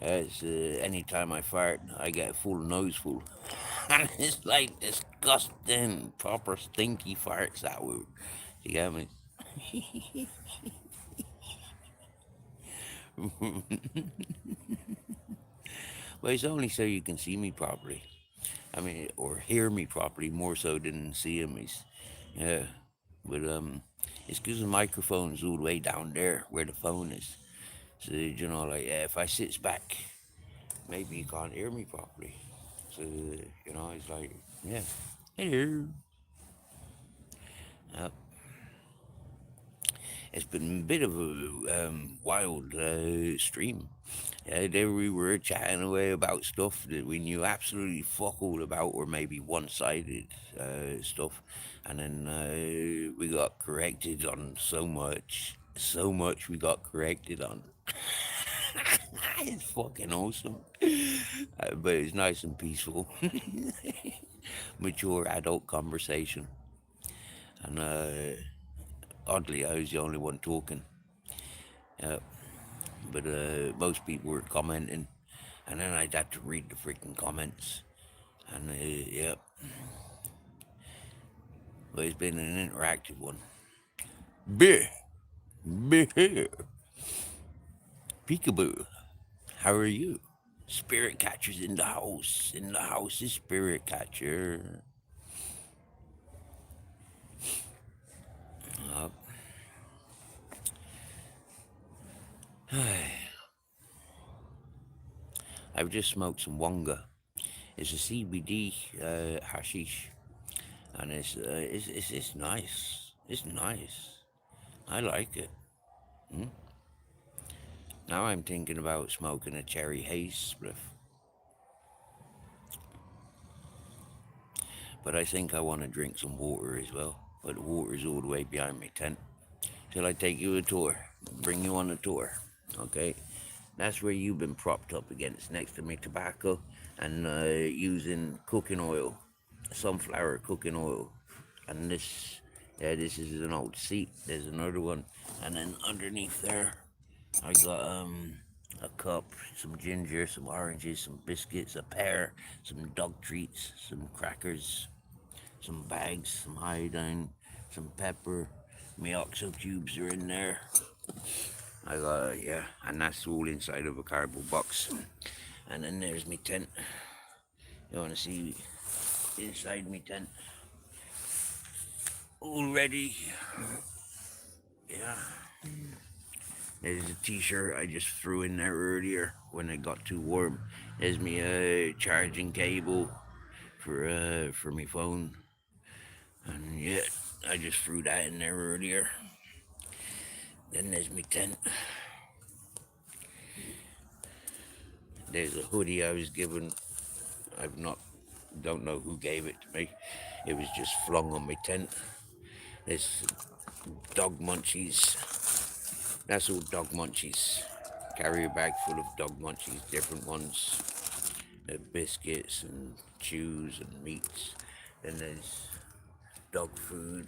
[SPEAKER 1] it's anytime I fart, I get a full nose full, and it's like disgusting, proper stinky farts that would. You get me? But it's only so you can see me properly. I mean, or hear me properly more so than see me. Yeah, but it's because the microphone's all the way down there where the phone is. So you know, like if I sits back, maybe you can't hear me properly. So it's like, yeah, hello. Uh, it's been a bit of a wild stream. There we were chatting away about stuff that we knew absolutely fuck all about, or maybe one-sided stuff, and then we got corrected on so much we got corrected on. It's fucking awesome, but it's nice and peaceful, mature adult conversation, and Oddly, I was the only one talking. Yeah, but most people were commenting, and then I'd have to read the freaking comments. And yeah, but it's been an interactive one. Beer, beer, peekaboo. How are you? Spirit catcher's in the house. In the house is spirit catcher. Uh, I've just smoked some Wonga. It's a CBD hashish, and it's nice. It's nice. I like it. Now I'm thinking about smoking a cherry haze spliff, but I think I want to drink some water as well. But the water's all the way behind my tent. Till I take you a tour, bring you on a tour. Okay, that's where you've been propped up against next to me tobacco and using cooking oil, sunflower cooking oil. And this, yeah, this is an old seat. There's another one, and then underneath there, I got a cup, some ginger, some oranges, some biscuits, a pear, some dog treats, some crackers, some bags, some iodine, some pepper. My oxo cubes are in there. I got, yeah, and that's all inside of a cardboard box. And then there's my tent. You want to see inside my tent? All ready. Yeah. There's a t-shirt I just threw in there earlier when it got too warm. There's my charging cable for my phone. And yeah, I just threw that in there earlier. Then there's my tent. There's a hoodie I was given. Don't know who gave it to me. It was just flung on my tent. There's dog munchies. That's all dog munchies. Carrier bag full of dog munchies, different ones. Biscuits and chews and meats. Then there's dog food.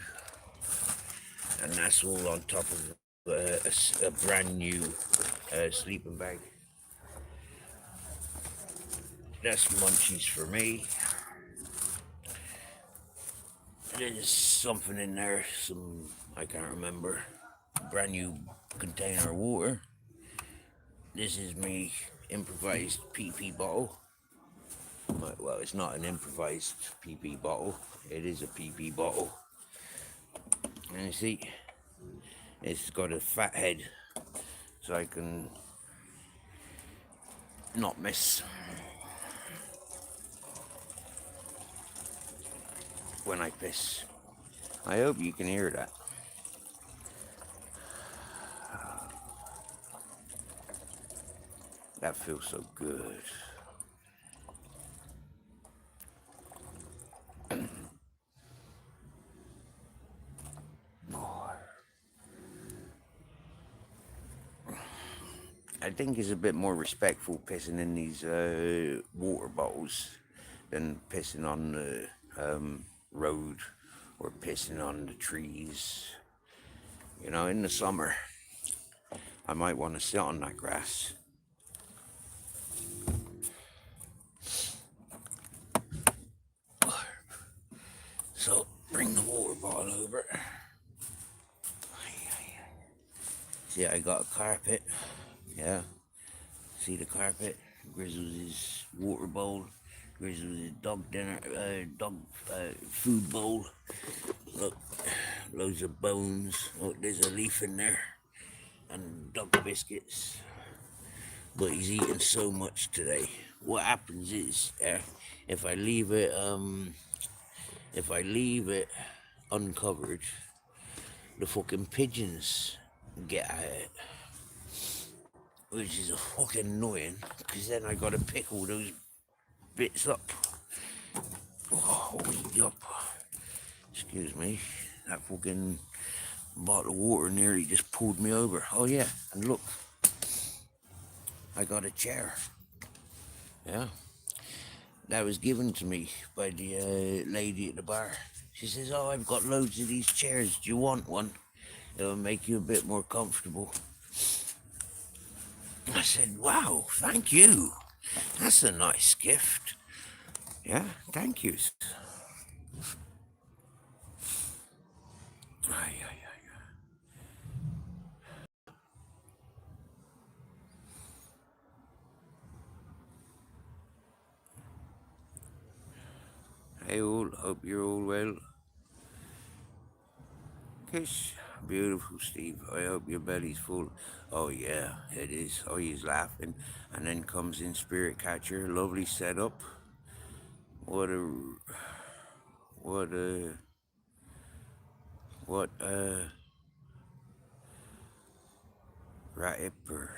[SPEAKER 1] And that's all on top of a brand new sleeping bag. That's munchies for me. There's something in there, I can't remember. Brand new container of water. This is me improvised PP bottle. Well, it's not an improvised PP bottle. It is a PP bottle. And you see, it's got a fat head, so I can not miss when I piss. I hope you can hear that. That feels so good. I think it's a bit more respectful pissing in these water bottles than pissing on the road or pissing on the trees. You know, in the summer, I might want to sit on that grass. So, bring the water bottle over. See, I got a carpet. Yeah. See the carpet? Grizzles' water bowl. Grizzles' dog dinner, food bowl. Look, loads of bones. Look, there's a leaf in there. And dog biscuits. But he's eating so much today. What happens is, if I leave it uncovered, the fucking pigeons get at it. Which is a fucking annoying, because then I gotta pick all those bits up. Oh, yup. Excuse me. That fucking bottle of water nearly just pulled me over. Oh yeah, and look. I got a chair. Yeah. That was given to me by the lady at the bar. She says, oh, I've got loads of these chairs. Do you want one? It'll make you a bit more comfortable. I said, wow, thank you. That's a nice gift. Yeah, thank you. Ay, ay, ay. Hey all, hope you're all well. Kiss, beautiful Steve. I hope your belly's full. Oh yeah, it is. Oh, he's laughing, and then comes in Spirit Catcher. Lovely setup. What a, what a, what a rapper.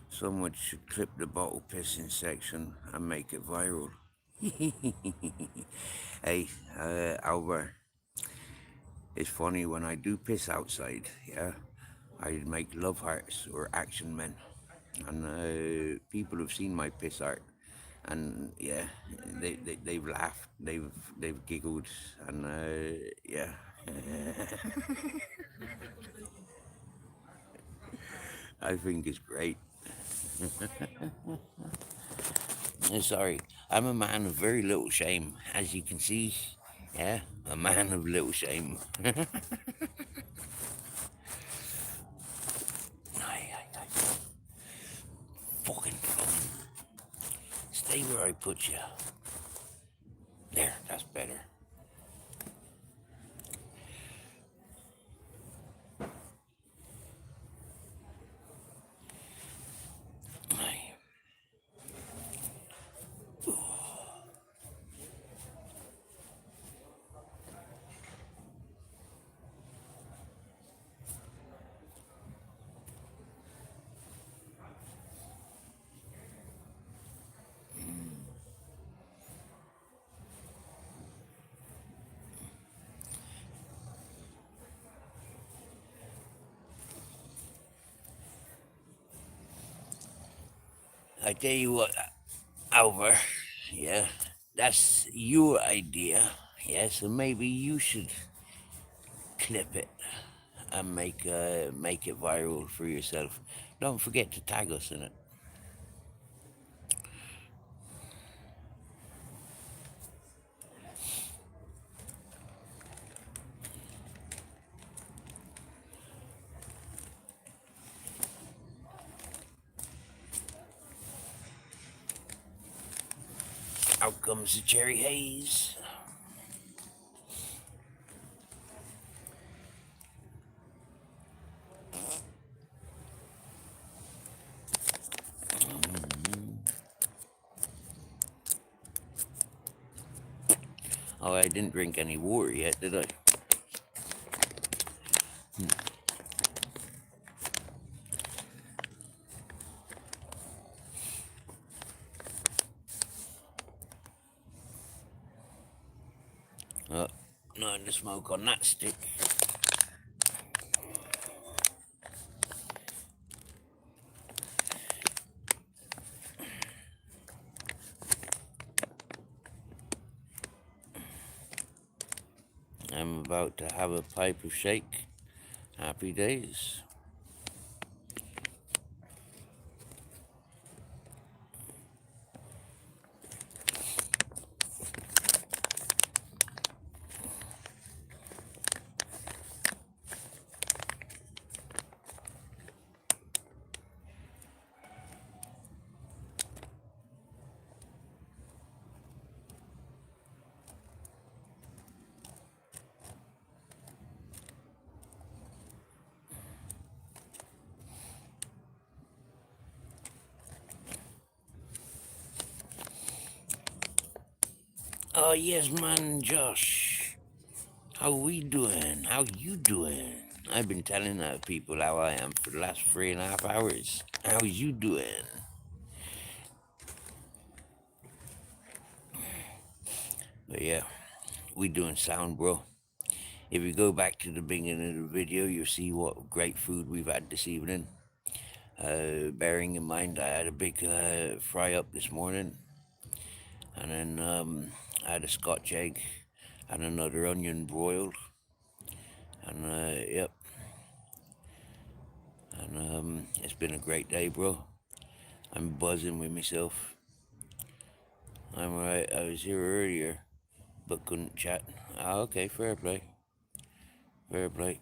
[SPEAKER 1] Someone should clip the bottle pissing section and make it viral. Hey, Albert. It's funny when I do piss outside, yeah, I make love hearts or action men, and people have seen my piss art, and yeah, they've laughed, they've giggled, and yeah. I think it's great. Sorry, I'm a man of very little shame, as you can see. Yeah, a man of little shame. Ay. Fucking fun. Stay where I put you. There, that's better. Ay. I tell you what, Alvar, yeah, that's your idea, yeah, so maybe you should clip it and make it viral for yourself. Don't forget to tag us in it. Out comes the cherry haze. Oh, I didn't drink any water yet, did I? Oh, not the smoke on that stick. I'm about to have a pipe of shake. Happy days. Oh yes, man, Josh. How we doing? How you doing? I've been telling people how I am for the last 3.5 hours. How you doing? But yeah, we doing sound, bro. If you go back to the beginning of the video, you'll see what great food we've had this evening. Bearing in mind, I had a big fry up this morning, and then I had a Scotch egg and another onion broiled, And yep. And it's been a great day, bro. I'm buzzing with myself. I'm alright. I was here earlier, but couldn't chat. Ah, okay, fair play. Fair play.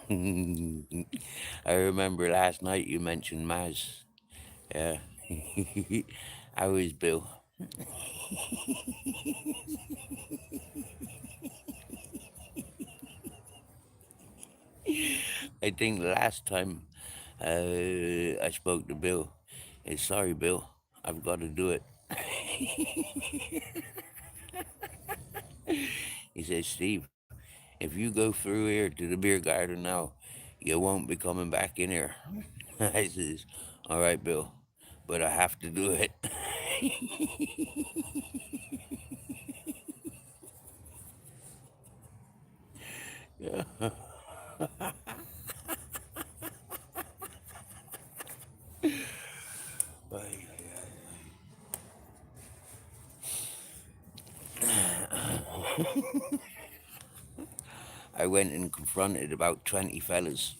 [SPEAKER 1] I remember last night you mentioned Maz. Yeah. How is Bill? I think last time I spoke to Bill, sorry, Bill, I've got to do it. He says, Steve, if you go through here to the beer garden now, you won't be coming back in here. I says, all right, Bill, but I have to do it. Yeah. I went and confronted about 20 fellas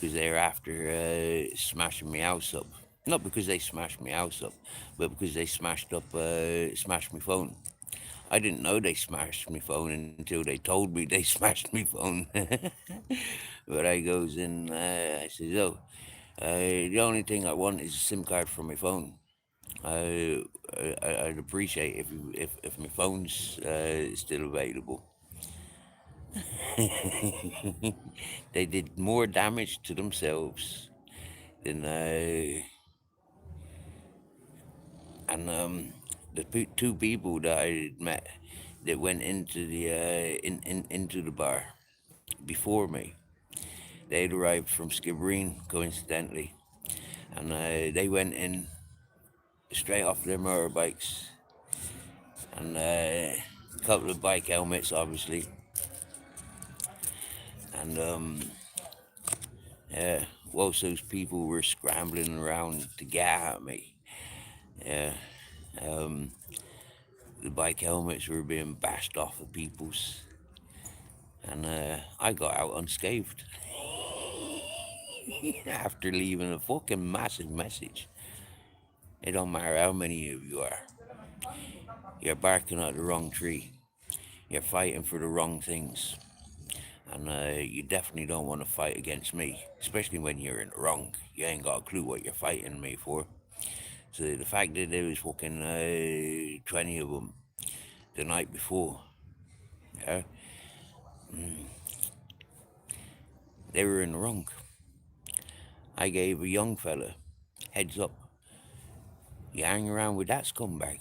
[SPEAKER 1] because they're after smashing my house up. Not because they smashed my house up, but because they smashed my phone. I didn't know they smashed my phone until they told me they smashed my phone. But I goes in, I says, oh, the only thing I want is a SIM card for my phone. I'd appreciate if my phone's still available. They did more damage to themselves than and two people that I had met that went into the into the bar before me. They'd arrived from Skibbereen, coincidentally, and they went in straight off their motorbikes and a couple of bike helmets, obviously, and yeah, whilst those people were scrambling around to get at me, yeah, the bike helmets were being bashed off of people's, and I got out unscathed after leaving a fucking massive message. It don't matter how many of you are, you're barking at the wrong tree. You're fighting for the wrong things. And you definitely don't want to fight against me, especially when you're in the wrong. You ain't got a clue what you're fighting me for. So the fact that there was fucking 20 of them the night before, yeah, they were in the wrong. I gave a young fella heads up. You hang around with that scumbag.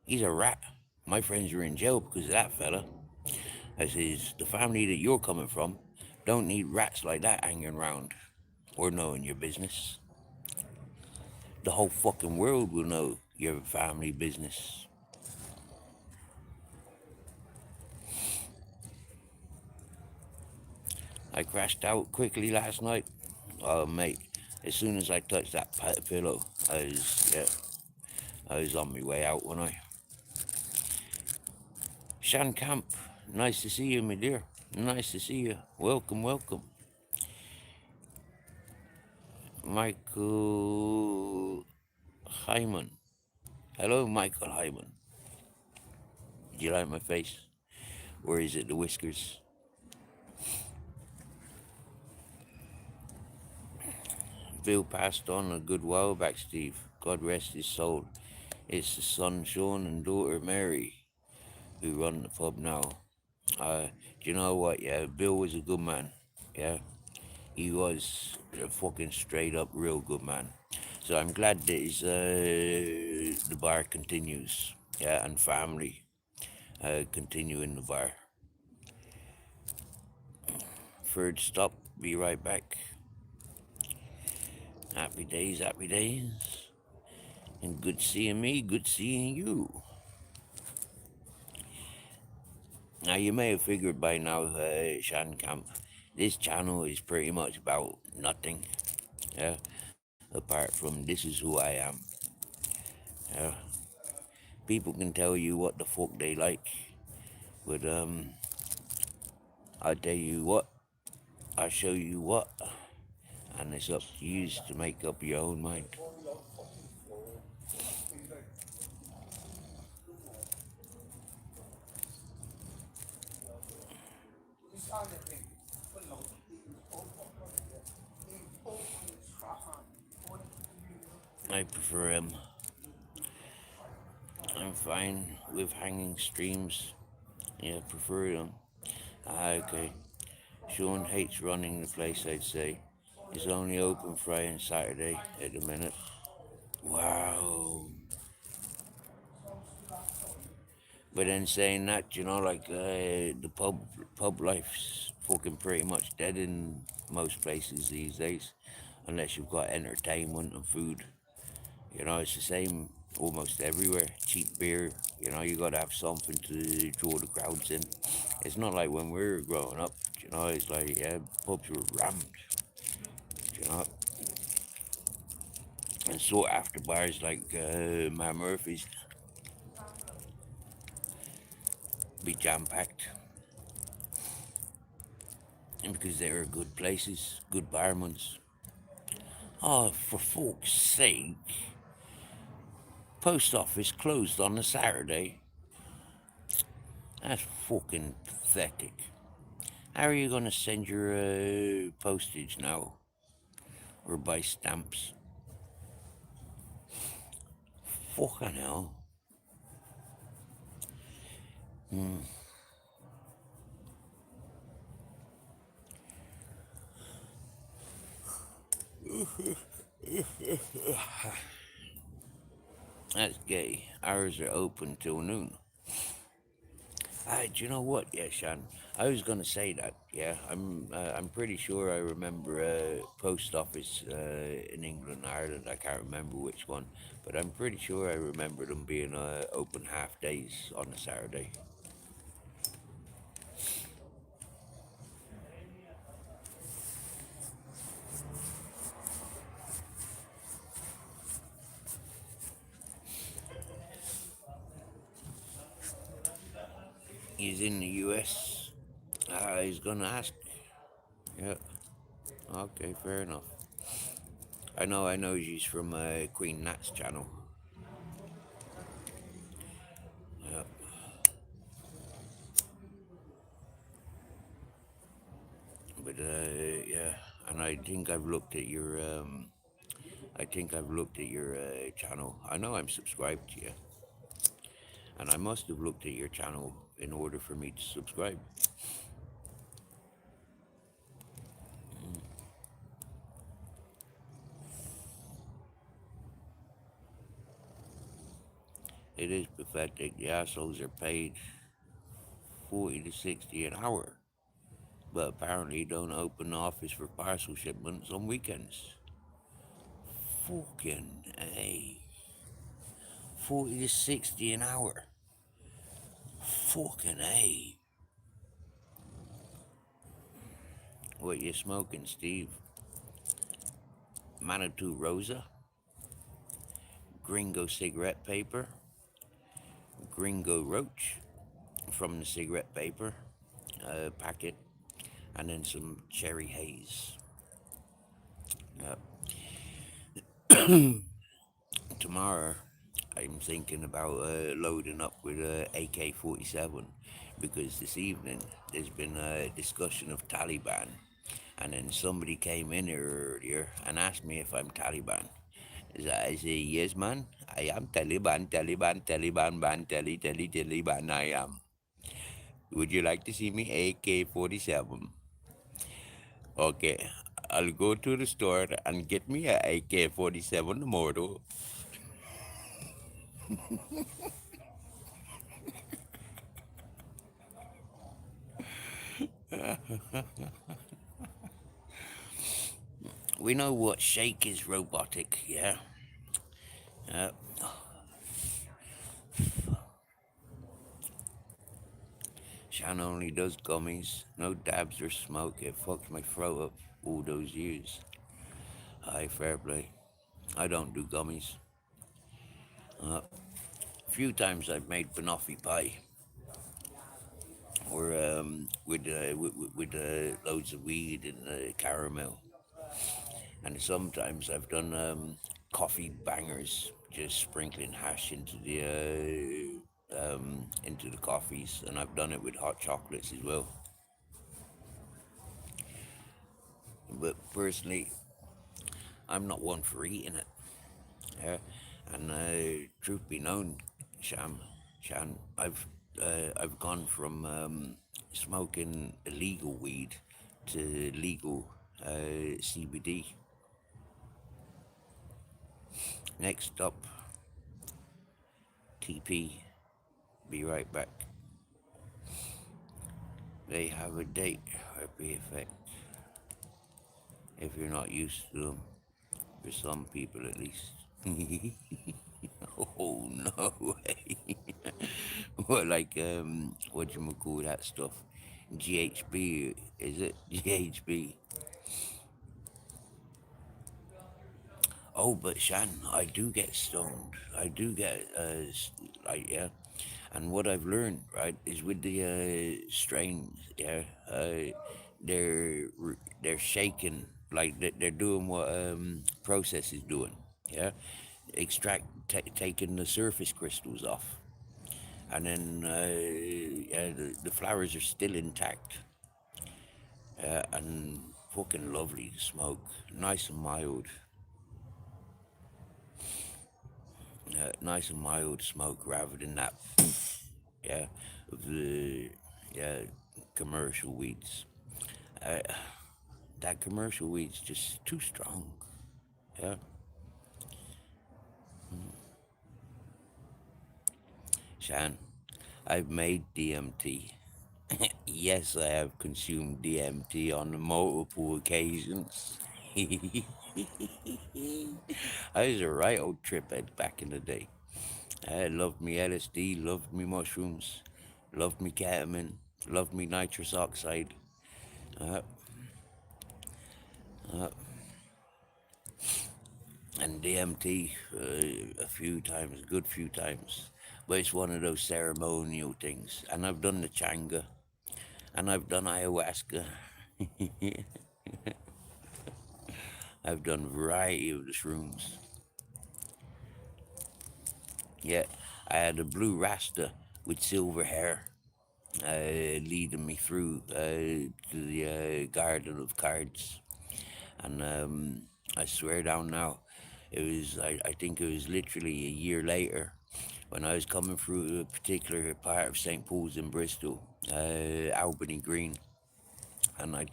[SPEAKER 1] He's a rat. My friends are in jail because of that fella. I says, the family that you're coming from don't need rats like that hanging around or knowing your business. The whole fucking world will know your family business. I crashed out quickly last night. Oh, mate, as soon as I touched that pillow, I was on my way out, when I. Shan Camp, nice to see you, my dear. Nice to see you. Welcome, welcome. Michael Hyman. Hello, Michael Hyman. Did you like my face? Or is it the whiskers? Bill passed on a good while back, Steve. God rest his soul. It's the son Sean and daughter Mary who run the pub now. Do you know what? Yeah, Bill was a good man. Yeah, he was a fucking straight up real good man. So I'm glad that the bar continues. Yeah, and family continue in the bar. Third stop, be right back. Happy days, happy days. And good seeing me, good seeing you. Now, you may have figured by now, Shan Camp, this channel is pretty much about nothing, yeah, apart from this is who I am. Yeah. People can tell you what the fuck they like, but I'll tell you what, I'll show you what, and it's up to you to make up your own mind. I prefer I'm fine with hanging streams. Yeah, prefer them. Okay. Sean hates running the place, I'd say. It's only open Friday and Saturday at the minute. Wow. But then saying that, like the pub life's fucking pretty much dead in most places these days, unless you've got entertainment and food. It's the same almost everywhere. Cheap beer, you gotta have something to draw the crowds in. It's not like when we were growing up, it's like, yeah, pubs were rammed, you know. And sought after bars like Matt Murphy's be jam packed. And because they were good places, good barmans. Oh, for fuck's sake. Post office closed on a Saturday. That's fucking pathetic. How are you going to send your postage now? Or buy stamps? Fucking hell. That's gay. Ours are open till noon. Do you know what? Yeah, Sean. I was gonna say that. Yeah, I'm pretty sure I remember a post office in England, Ireland. I can't remember which one, but I'm pretty sure I remember them being open half days on a Saturday. He's in the US. He's gonna ask. Yeah. Okay, fair enough. I know she's from Queen Nat's channel. Yeah. But yeah, and I think I've looked at your channel. I know I'm subscribed to you, and I must have looked at your channel in order for me to subscribe. It is pathetic. The assholes are paid 40 to 60 an hour, but apparently don't open the office for parcel shipments on weekends. Fucking A. 40 to 60 an hour. Fucking A. What you smoking, Steve? Manitou Rosa? Gringo cigarette paper? Gringo Roach from the cigarette paper packet, and then some cherry haze. Tomorrow, I'm thinking about loading up with a AK-47 because this evening there's been a discussion of Taliban, and then somebody came in here earlier and asked me if I'm Taliban. I say, yes, man, I am Taliban, Taliban, I am. Would you like to see me AK-47? Okay, I'll go to the store and get me a AK-47 tomorrow. We know what Shake is robotic, yeah? Uh, Shan only does gummies, no dabs or smoke. It fucked my throat up all those years. Aye, fair play. I don't do gummies. A few times I've made banoffee pie, or with loads of weed and caramel. And sometimes I've done coffee bangers, just sprinkling hash into the coffees, and I've done it with hot chocolates as well. But personally, I'm not one for eating it. Yeah, and truth be known, Shan, I've gone from smoking illegal weed to legal CBD. Next up, TP. Be right back. They have a date or be effect. If you're not used to them, for some people at least. Oh no way! What like what you call that stuff? GHB is it? GHB. Oh, but Shan, I do get stoned. I do get like yeah. And what I've learned, right, is with the strains, yeah, they're shaking like they're doing what process is doing, yeah, taking the surface crystals off, and then yeah, the flowers are still intact, and fucking lovely to smoke, nice and mild. Nice and mild smoke rather than that, yeah, of the yeah commercial weeds. Uh, that commercial weed's just too strong. Yeah, Shan, I've made DMT. Yes, I have consumed DMT on multiple occasions. I was a right old triphead back in the day. I loved me LSD, loved me mushrooms, loved me ketamine, loved me nitrous oxide. Uh, uh, and DMT a few times, a good few times. But it's one of those ceremonial things. And I've done the changa, and I've done ayahuasca. I've done a variety of the shrooms. Yeah, I had a blue rasta with silver hair leading me through to the garden of cards. And I swear down now, I think it was literally a year later when I was coming through a particular part of St. Paul's in Bristol, Albany Green, and I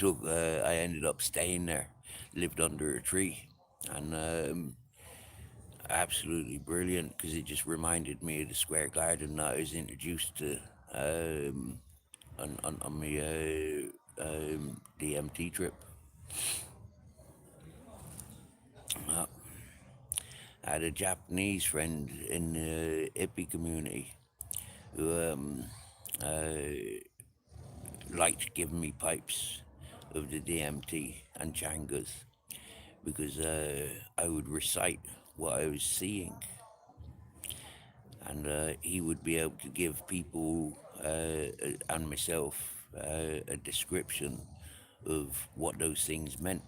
[SPEAKER 1] ended up staying there, lived under a tree, and absolutely brilliant because it just reminded me of the square garden that I was introduced to um, on my DMT trip. Uh, I had a Japanese friend in the hippie community who liked giving me pipes of the DMT and changas because I would recite what I was seeing, and he would be able to give people and myself a description of what those things meant.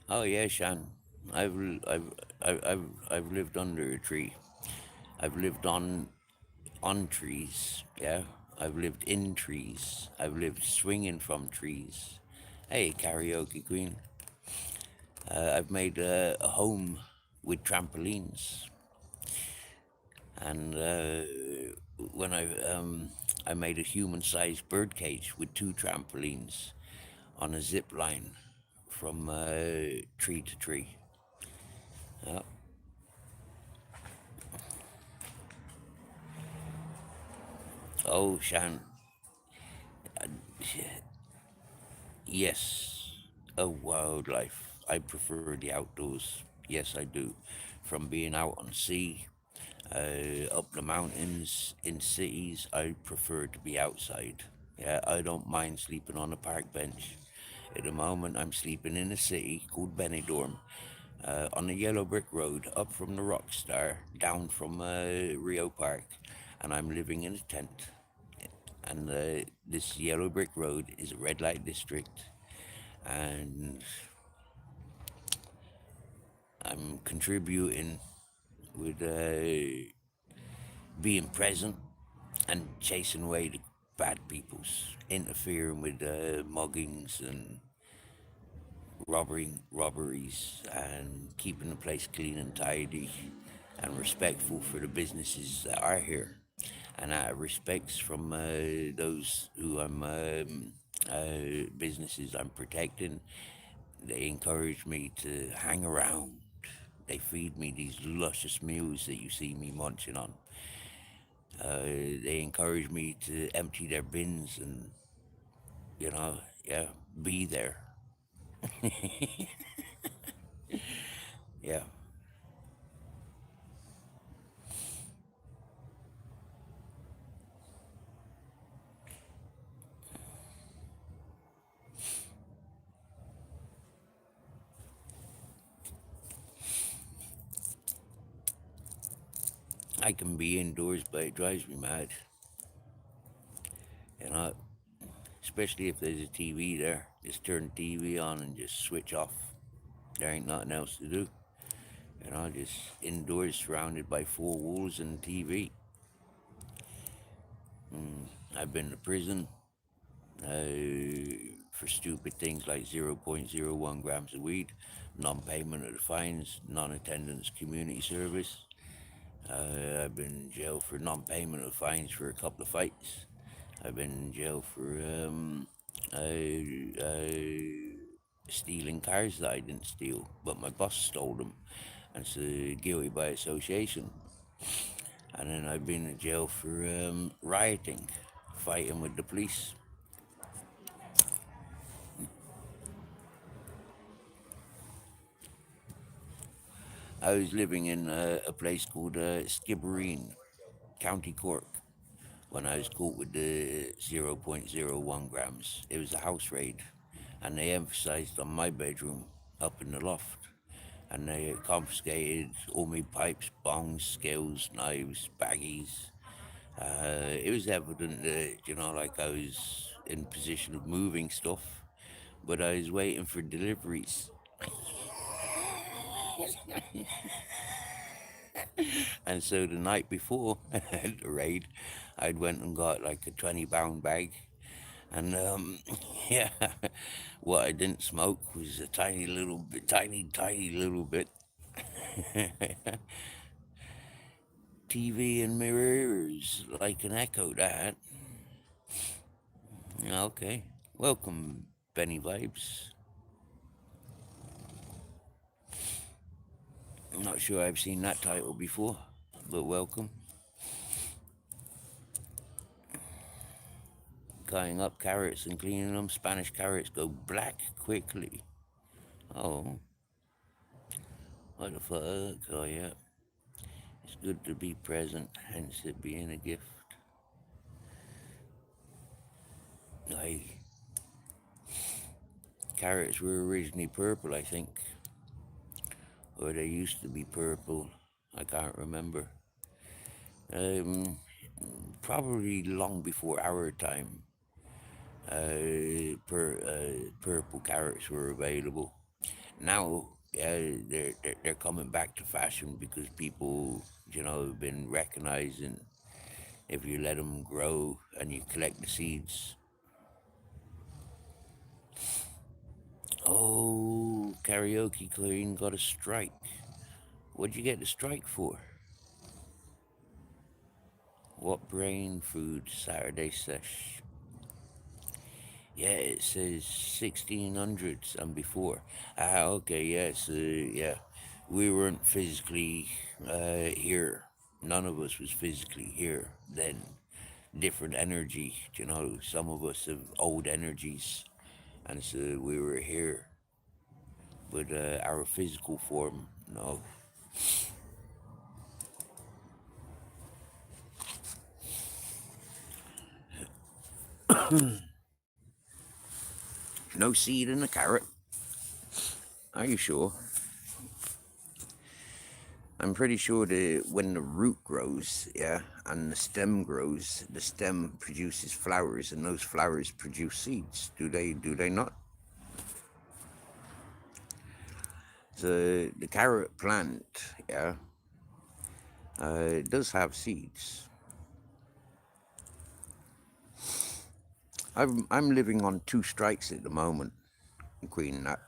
[SPEAKER 1] Oh yeah, Shan, I've l- I've lived under a tree. I've lived on trees. Yeah, I've lived in trees. I've lived swinging from trees. Hey, karaoke queen. I've made a home with trampolines, and when I made a human-sized birdcage with two trampolines on a zip line from tree to tree. Yeah. Oh, Shan, yes, a wildlife. I prefer the outdoors. Yes, I do. From being out on sea, Up the mountains in cities, I prefer to be outside. Yeah, I don't mind sleeping on a park bench. At the moment, I'm sleeping in a city called Benidorm, on the yellow brick road, up from the Rockstar, down from Rio Park, and I'm living in a tent. And this yellow brick road is a red light district, and I'm contributing with being present and chasing away the bad peoples, interfering with muggings and robberies, and keeping the place clean and tidy and respectful for the businesses that are here. And out of respects from those who businesses I'm protecting, they encourage me to hang around. They feed me these luscious meals that you see me munching on. They encourage me to empty their bins and, yeah, be there. Yeah, I can be indoors, but it drives me mad. You know, especially if there's a TV there. Just turn the TV on and just switch off. There ain't nothing else to do. Just indoors surrounded by four walls and TV. I've been to prison for stupid things like 0.01 grams of weed, non-payment of the fines, non-attendance community service. I've been in jail for non-payment of fines for a couple of fights. I've been in jail for stealing cars that I didn't steal, but my boss stole them, and so guilty by association. And then I've been in jail for rioting, fighting with the police. I was living in a place called Skibbereen, County Cork, when I was caught with the 0.01 grams. It was a house raid, and they emphasized on my bedroom up in the loft. And they confiscated all my pipes, bongs, scales, knives, baggies. It was evident that, like I was in position of moving stuff, but I was waiting for deliveries. And so the night before the raid, I'd went and got like a 20-pound bag. And yeah, what I didn't smoke was a tiny little bit, tiny little bit. TV and mirrors, like an echo that. Okay, welcome, Benny Vibes. I'm not sure I've seen that title before, but welcome. Cutting up carrots and cleaning them. Spanish carrots go black quickly. Oh, what the fuck? Oh, yeah. It's good to be present, hence it being a gift. Like, carrots were originally purple, I think. Or they used to be purple. I can't remember. Um, Probably long before our time, purple carrots were available. Now, they're coming back to fashion because people, have been recognizing if you let them grow and you collect the seeds. Oh, Karaoke Queen got a strike. What'd you get the strike for? What brain food Saturday sesh? Yeah, it says 1600s and before. Ah, okay, yes, yeah. We weren't physically here. None of us was physically here then. Different energy, some of us have old energies, and so we were here. But our physical form, no. No seed in the carrot. Are you sure? I'm pretty sure that when the root grows, yeah, and the stem grows, the stem produces flowers, and those flowers produce seeds. Do they not? So the carrot plant, yeah, it does have seeds. I'm living on 2 strikes at the moment. Queen Nat,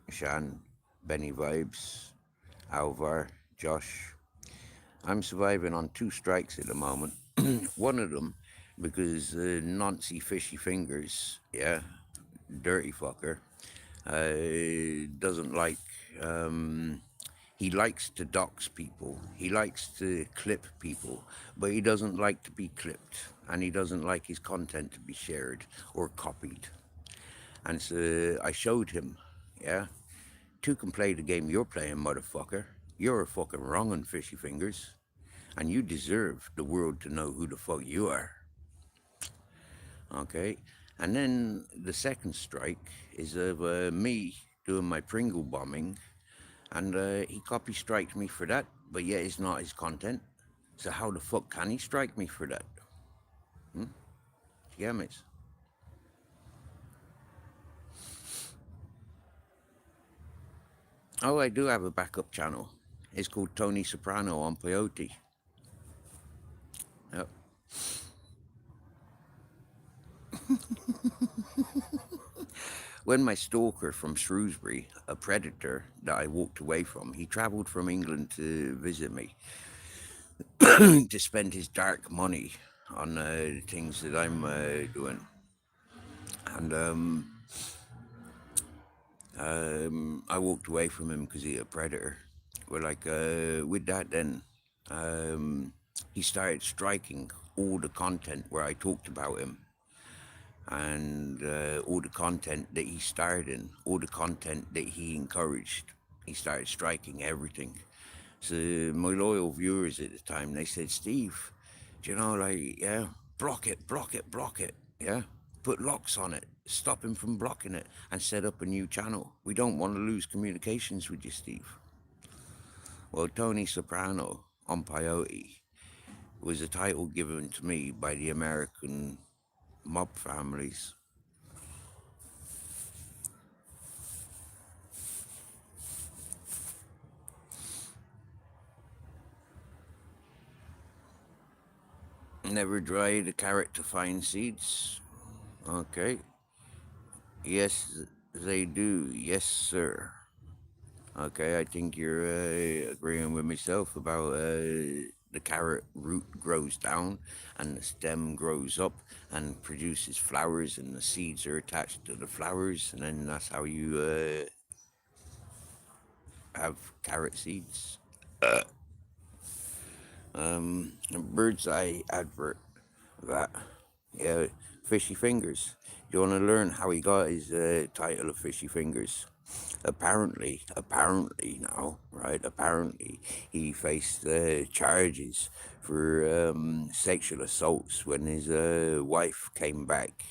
[SPEAKER 1] Shan, Benny Vibes, Alvar, Josh. I'm surviving on 2 strikes at the moment. One of them because Nancy Fishy Fingers, yeah, dirty fucker, doesn't like. He likes to dox people. He likes to clip people, but he doesn't like to be clipped, and he doesn't like his content to be shared or copied. And so I showed him, yeah, 2 can play the game you're playing, motherfucker. You're a fucking wrong on Fishy Fingers, and you deserve the world to know who the fuck you are. Okay, and then the second strike is of me doing my Pringle bombing, and he copy striked me for that, but yet it's not his content. So how the fuck can he strike me for that? Yeah, mates. Oh, I do have a backup channel. It's called Tony Soprano on Peyote. Yep. When my stalker from Shrewsbury, a predator that I walked away from, he travelled from England to visit me to spend his dark money on things that I'm doing. And I walked away from him because he's a predator. Well, like, with that then, he started striking all the content where I talked about him. And all the content that he starred in, all the content that he encouraged, he started striking everything. So my loyal viewers at the time, they said, Steve, do you know, like, yeah, block it, yeah, put locks on it, stop him from blocking it, and set up a new channel. We don't want to lose communications with you, Steve. Well, Tony Soprano on Peyote was a title given to me by the American mob families. Never dry the carrot to find seeds. Okay. Yes, they do. Yes, sir. Okay, I think you're agreeing with myself about the carrot root grows down and the stem grows up and produces flowers, and the seeds are attached to the flowers, and then that's how you have carrot seeds. A bird's eye advert. That, yeah, Fishy Fingers. Do you want to learn how he got his title of Fishy Fingers? Apparently now, right? Apparently, he faced charges for sexual assaults when his wife came back,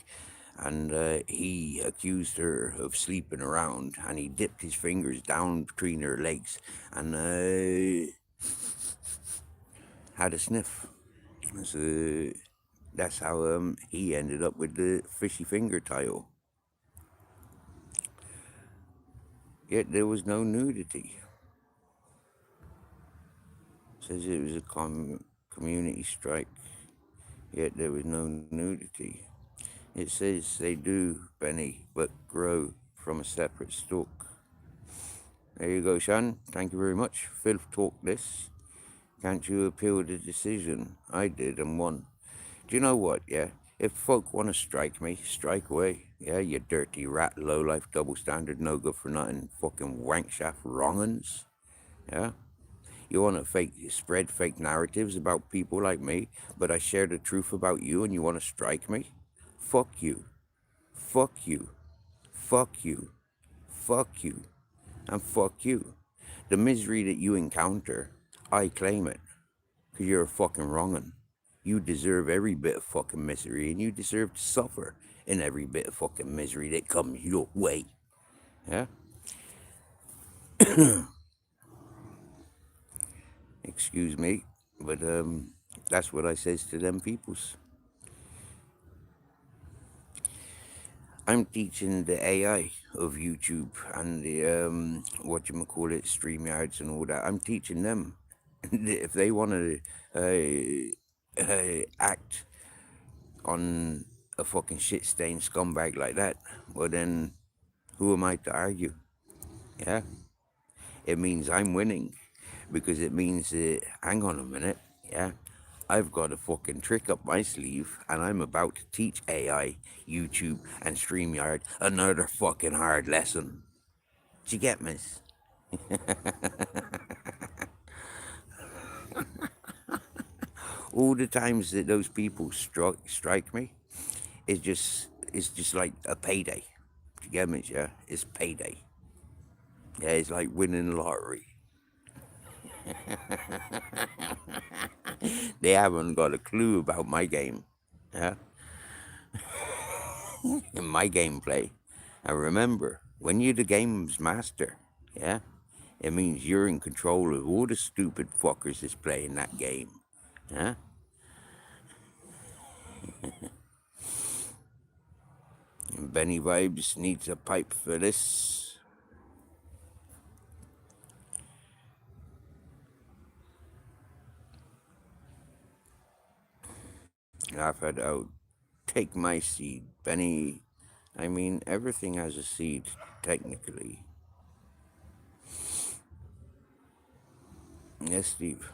[SPEAKER 1] and he accused her of sleeping around, and he dipped his fingers down between her legs and had a sniff. So that's how he ended up with the Fishy Finger title. Yet there was no nudity. Says it was a community strike. Yet there was no nudity. It says they do, Benny, but grow from a separate stalk. There you go, Shan. Thank you very much. Phil talked this. Can't you appeal the decision? I did and won. Do you know what, yeah? If folk want to strike me, strike away. Yeah, you dirty rat, low-life, double standard, no good for nothing, fucking wankshaft wrong'uns. Yeah? You want to spread fake narratives about people like me, but I share the truth about you and you want to strike me? Fuck you. Fuck you. Fuck you. Fuck you. And fuck you. The misery that you encounter, I claim it. Because you're a fucking wrong'un. You deserve every bit of fucking misery, and you deserve to suffer in every bit of fucking misery that comes your way. Yeah? Excuse me, but that's what I says to them peoples. I'm teaching the AI of YouTube and the whatchamacallit, StreamYards and all that. I'm teaching them that if they want to act on a fucking shit stained scumbag like that, well then, who am I to argue? Yeah, it means I'm winning because it means that, hang on a minute, yeah, I've got a fucking trick up my sleeve and I'm about to teach AI, YouTube, and StreamYard another fucking hard lesson. Do you get, miss? All the times that those people strike me, it's just like a payday. Do you get me? Yeah, it's payday. Yeah, it's like winning the lottery. They haven't got a clue about my game. Yeah, in my gameplay. And remember, when you're the game's master, yeah, it means you're in control of all the stupid fuckers that's playing that game. Yeah. And Benny Vibes needs a pipe for this. Laugh it out. Take my seed, Benny. I mean, everything has a seed, technically. Yes, Steve.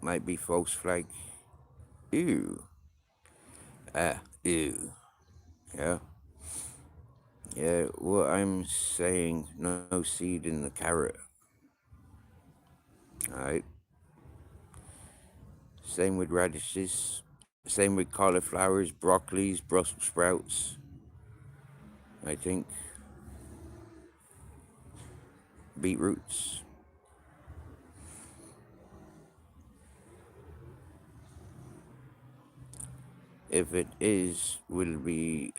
[SPEAKER 1] Might be false flag. Ew. Ew. Yeah. Yeah, what I'm saying, no seed in the carrot. Alright. Same with radishes. Same with cauliflowers, broccolis, Brussels sprouts. I think. Beetroots. If it is, will be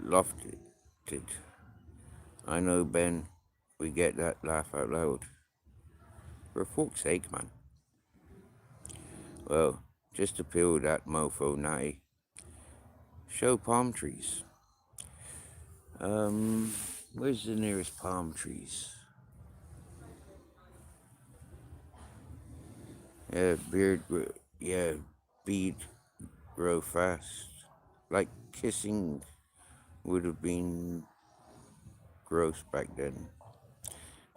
[SPEAKER 1] lofted. I know, Ben, we get that laugh out loud. For fuck's sake, man. Well, just to peel that mofo natty. Show palm trees. Where's the nearest palm trees? Yeah, beard grow fast. Like kissing would have been gross back then.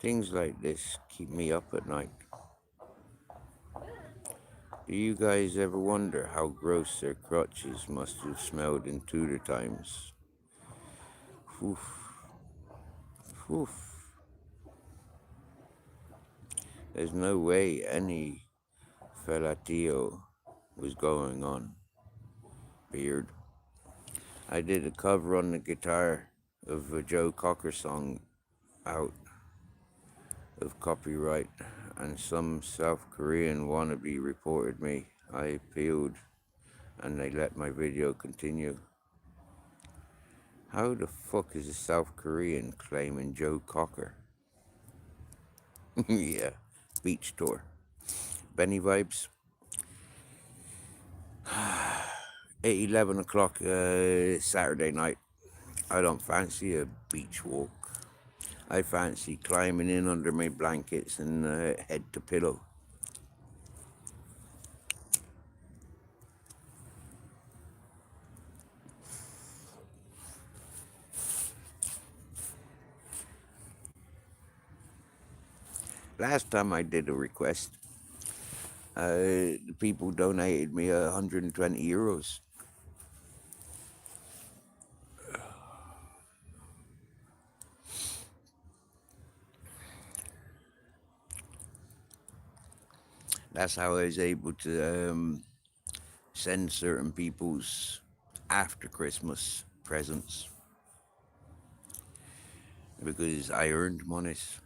[SPEAKER 1] Things like this keep me up at night. Do you guys ever wonder how gross their crotches must have smelled in Tudor times? Oof. Oof. There's no way any fellatio was going on. Beard. I did a cover on the guitar of a Joe Cocker song out of copyright, and some South Korean wannabe reported me. I appealed, and they let my video continue. How the fuck is a South Korean claiming Joe Cocker? Yeah, beach tour. Benny Vibes. At 11 o'clock Saturday night, I don't fancy a beach walk. I fancy climbing in under my blankets and head to pillow. Last time I did a request, the people donated me 120 euros. That's how I was able to send certain people's after Christmas presents, because I earned monies.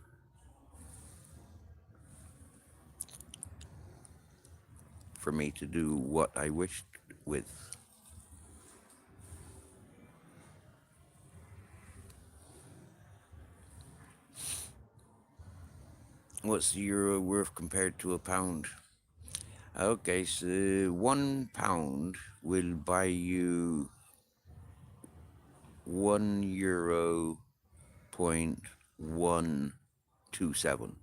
[SPEAKER 1] for me to do what I wished with. What's the euro worth compared to a pound? Okay, so £1 will buy you €1 .127.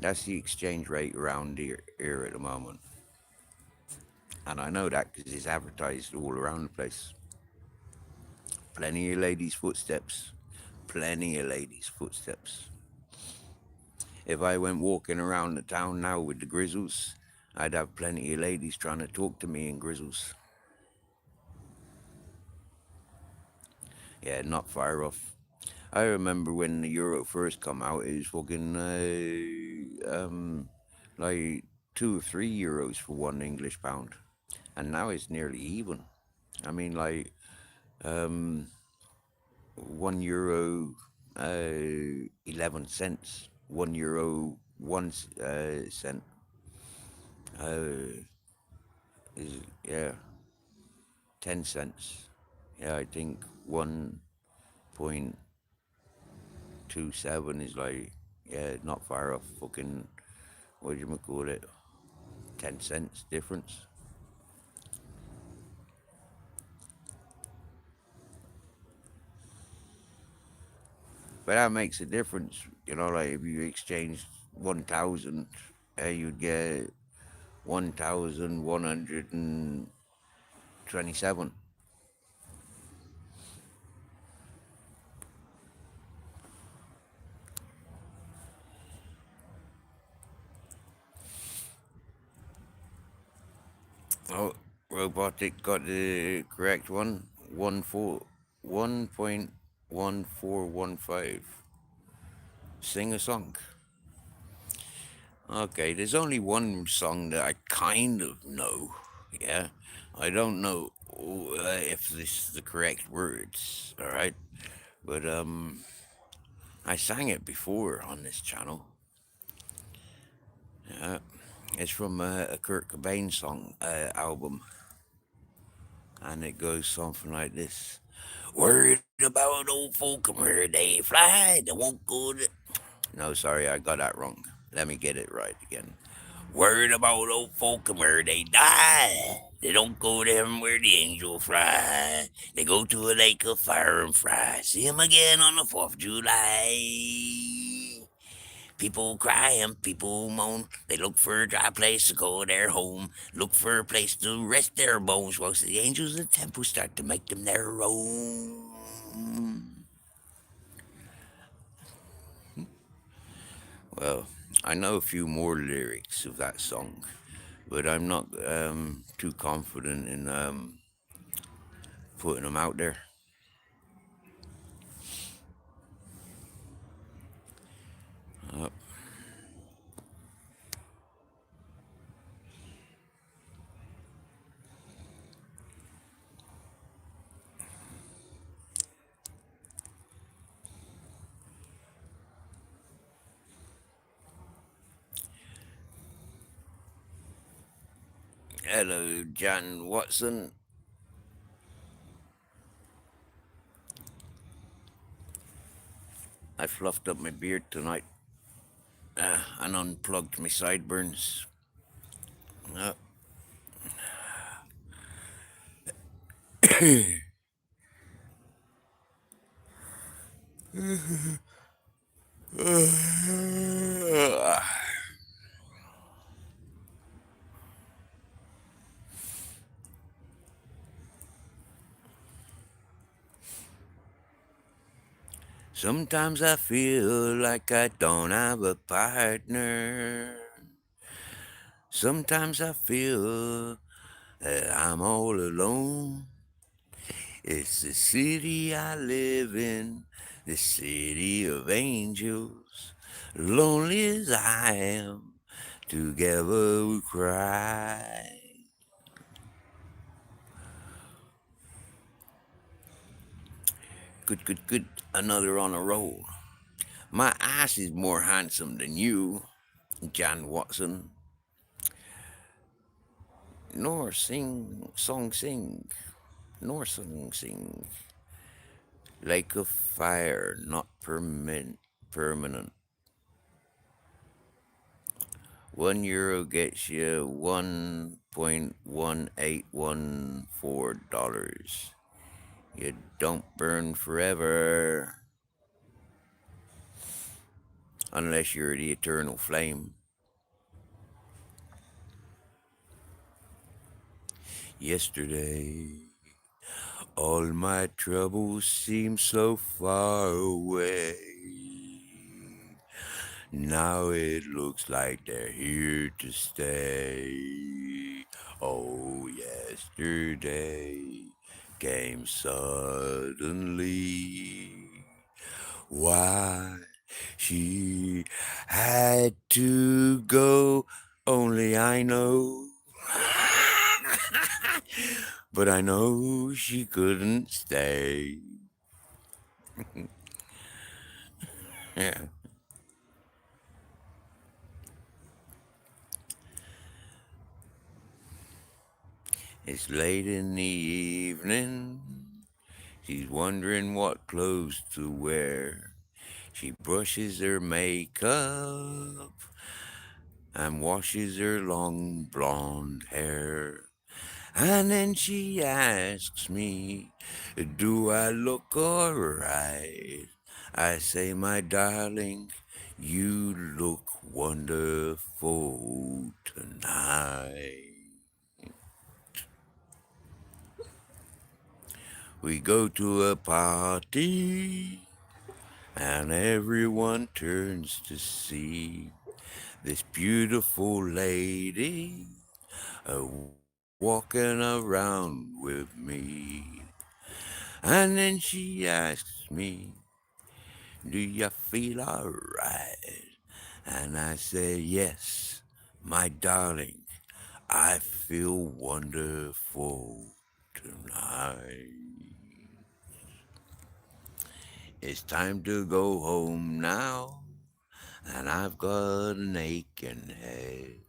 [SPEAKER 1] That's the exchange rate around here at the moment. And I know that because it's advertised all around the place. Plenty of ladies' footsteps. Plenty of ladies' footsteps. If I went walking around the town now with the grizzles, I'd have plenty of ladies trying to talk to me in grizzles. Yeah, not far off. I remember when the euro first come out, it was fucking like €2 or €3 for £1 and now it's nearly even. I mean, like €1 11 cents, €1 1 cent is, yeah, 10 cents. Yeah, I think 1.27 is like, yeah, not far off fucking, what do you call it, 10 cents difference. But that makes a difference, like if you exchange 1,000, you'd get 1,127. Oh, Robotic got the correct one. 1.1415. Sing a song. Okay, there's only one song that I kind of know. Yeah, I don't know if this is the correct words. All right, but I sang it before on this channel. Yeah, it's from a Kurt Cobain song album, and it goes something like this: "Worried about old folk and where they fly, they won't go to." No, sorry, I got that wrong. Let me get it right again. Worried about old folk and where they die. They don't go to heaven where the angels fly. They go to a lake of fire and fry. See 'em again on the 4th of July. People cry and people moan. They look for a dry place to call their home. Look for a place to rest their bones whilst the angels of the temple start to make them their own. Well, I know a few more lyrics of that song, but I'm not too confident in putting them out there. Hello, Jan Watson. I fluffed up my beard tonight and unplugged my sideburns. Sometimes I feel like I don't have a partner. Sometimes I feel that I'm all alone. It's the city I live in, the city of angels. Lonely as I am, together we cry. Good, good, good. Another on a roll. My ass is more handsome than you, Jan Watson. nor sing, nor sing. Lake of fire, not permanent. €1 gets you $1.1814. You don't burn forever. Unless you're the eternal flame. Yesterday, all my troubles seem so far away. Now it looks like they're here to stay. Oh, yesterday came suddenly. Why she had to go, only I know. But I know she couldn't stay. Yeah. It's late in the evening. She's wondering what clothes to wear. She brushes her makeup and washes her long blonde hair. And then she asks me, do I look alright? I say, my darling, you look wonderful tonight. We go to a party and everyone turns to see this beautiful lady walking around with me. And then she asks me, do you feel alright? And I say, yes, my darling, I feel wonderful tonight. It's time to go home now, and I've got an aching head.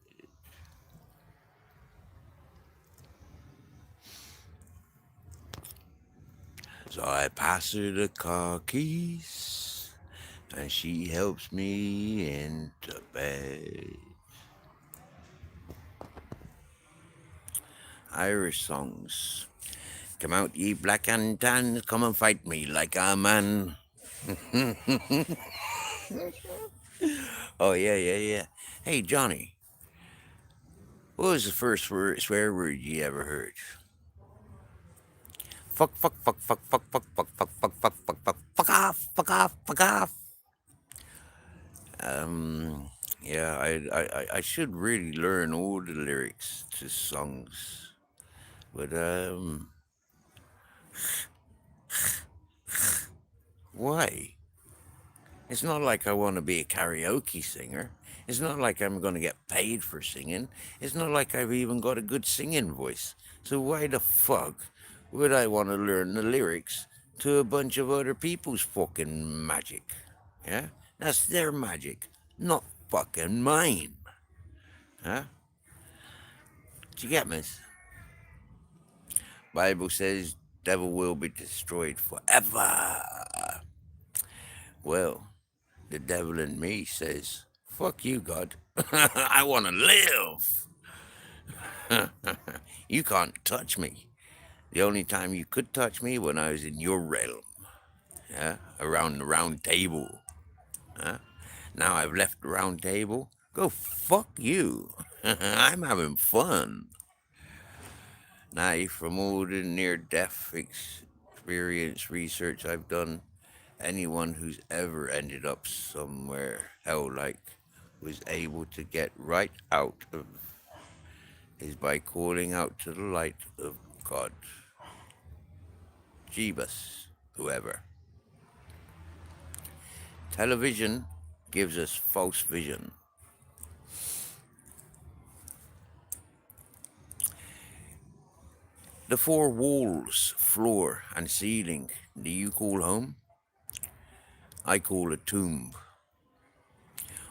[SPEAKER 1] So I pass her the car keys, and she helps me into bed. Irish songs. Come out, ye black and tan, come and fight me like a man. Oh, yeah. Hey, Johnny, what was the first swear word you ever heard? Fuck off. Yeah, I should really learn all the lyrics to songs, but why? It's not like I want to be a karaoke singer. It's not like I'm going to get paid for singing. It's not like I've even got a good singing voice. So why the fuck would I want to learn the lyrics to a bunch of other people's fucking magic? Yeah? That's their magic, not fucking mine. Huh? Do you get me? Bible says devil will be destroyed forever. Well, the devil in me says, fuck you, God. I want to live. You can't touch me. The only time you could touch me when I was in your realm. Yeah? Around the round table. Huh? Now I've left the round table. Go fuck you. I'm having fun. Now, from all the near-death experience research I've done, anyone who's ever ended up somewhere hell-like was able to get right out of is by calling out to the light of God. Jeebus, whoever. Television gives us false vision. The four walls, floor, and ceiling, do you call home? I call a tomb.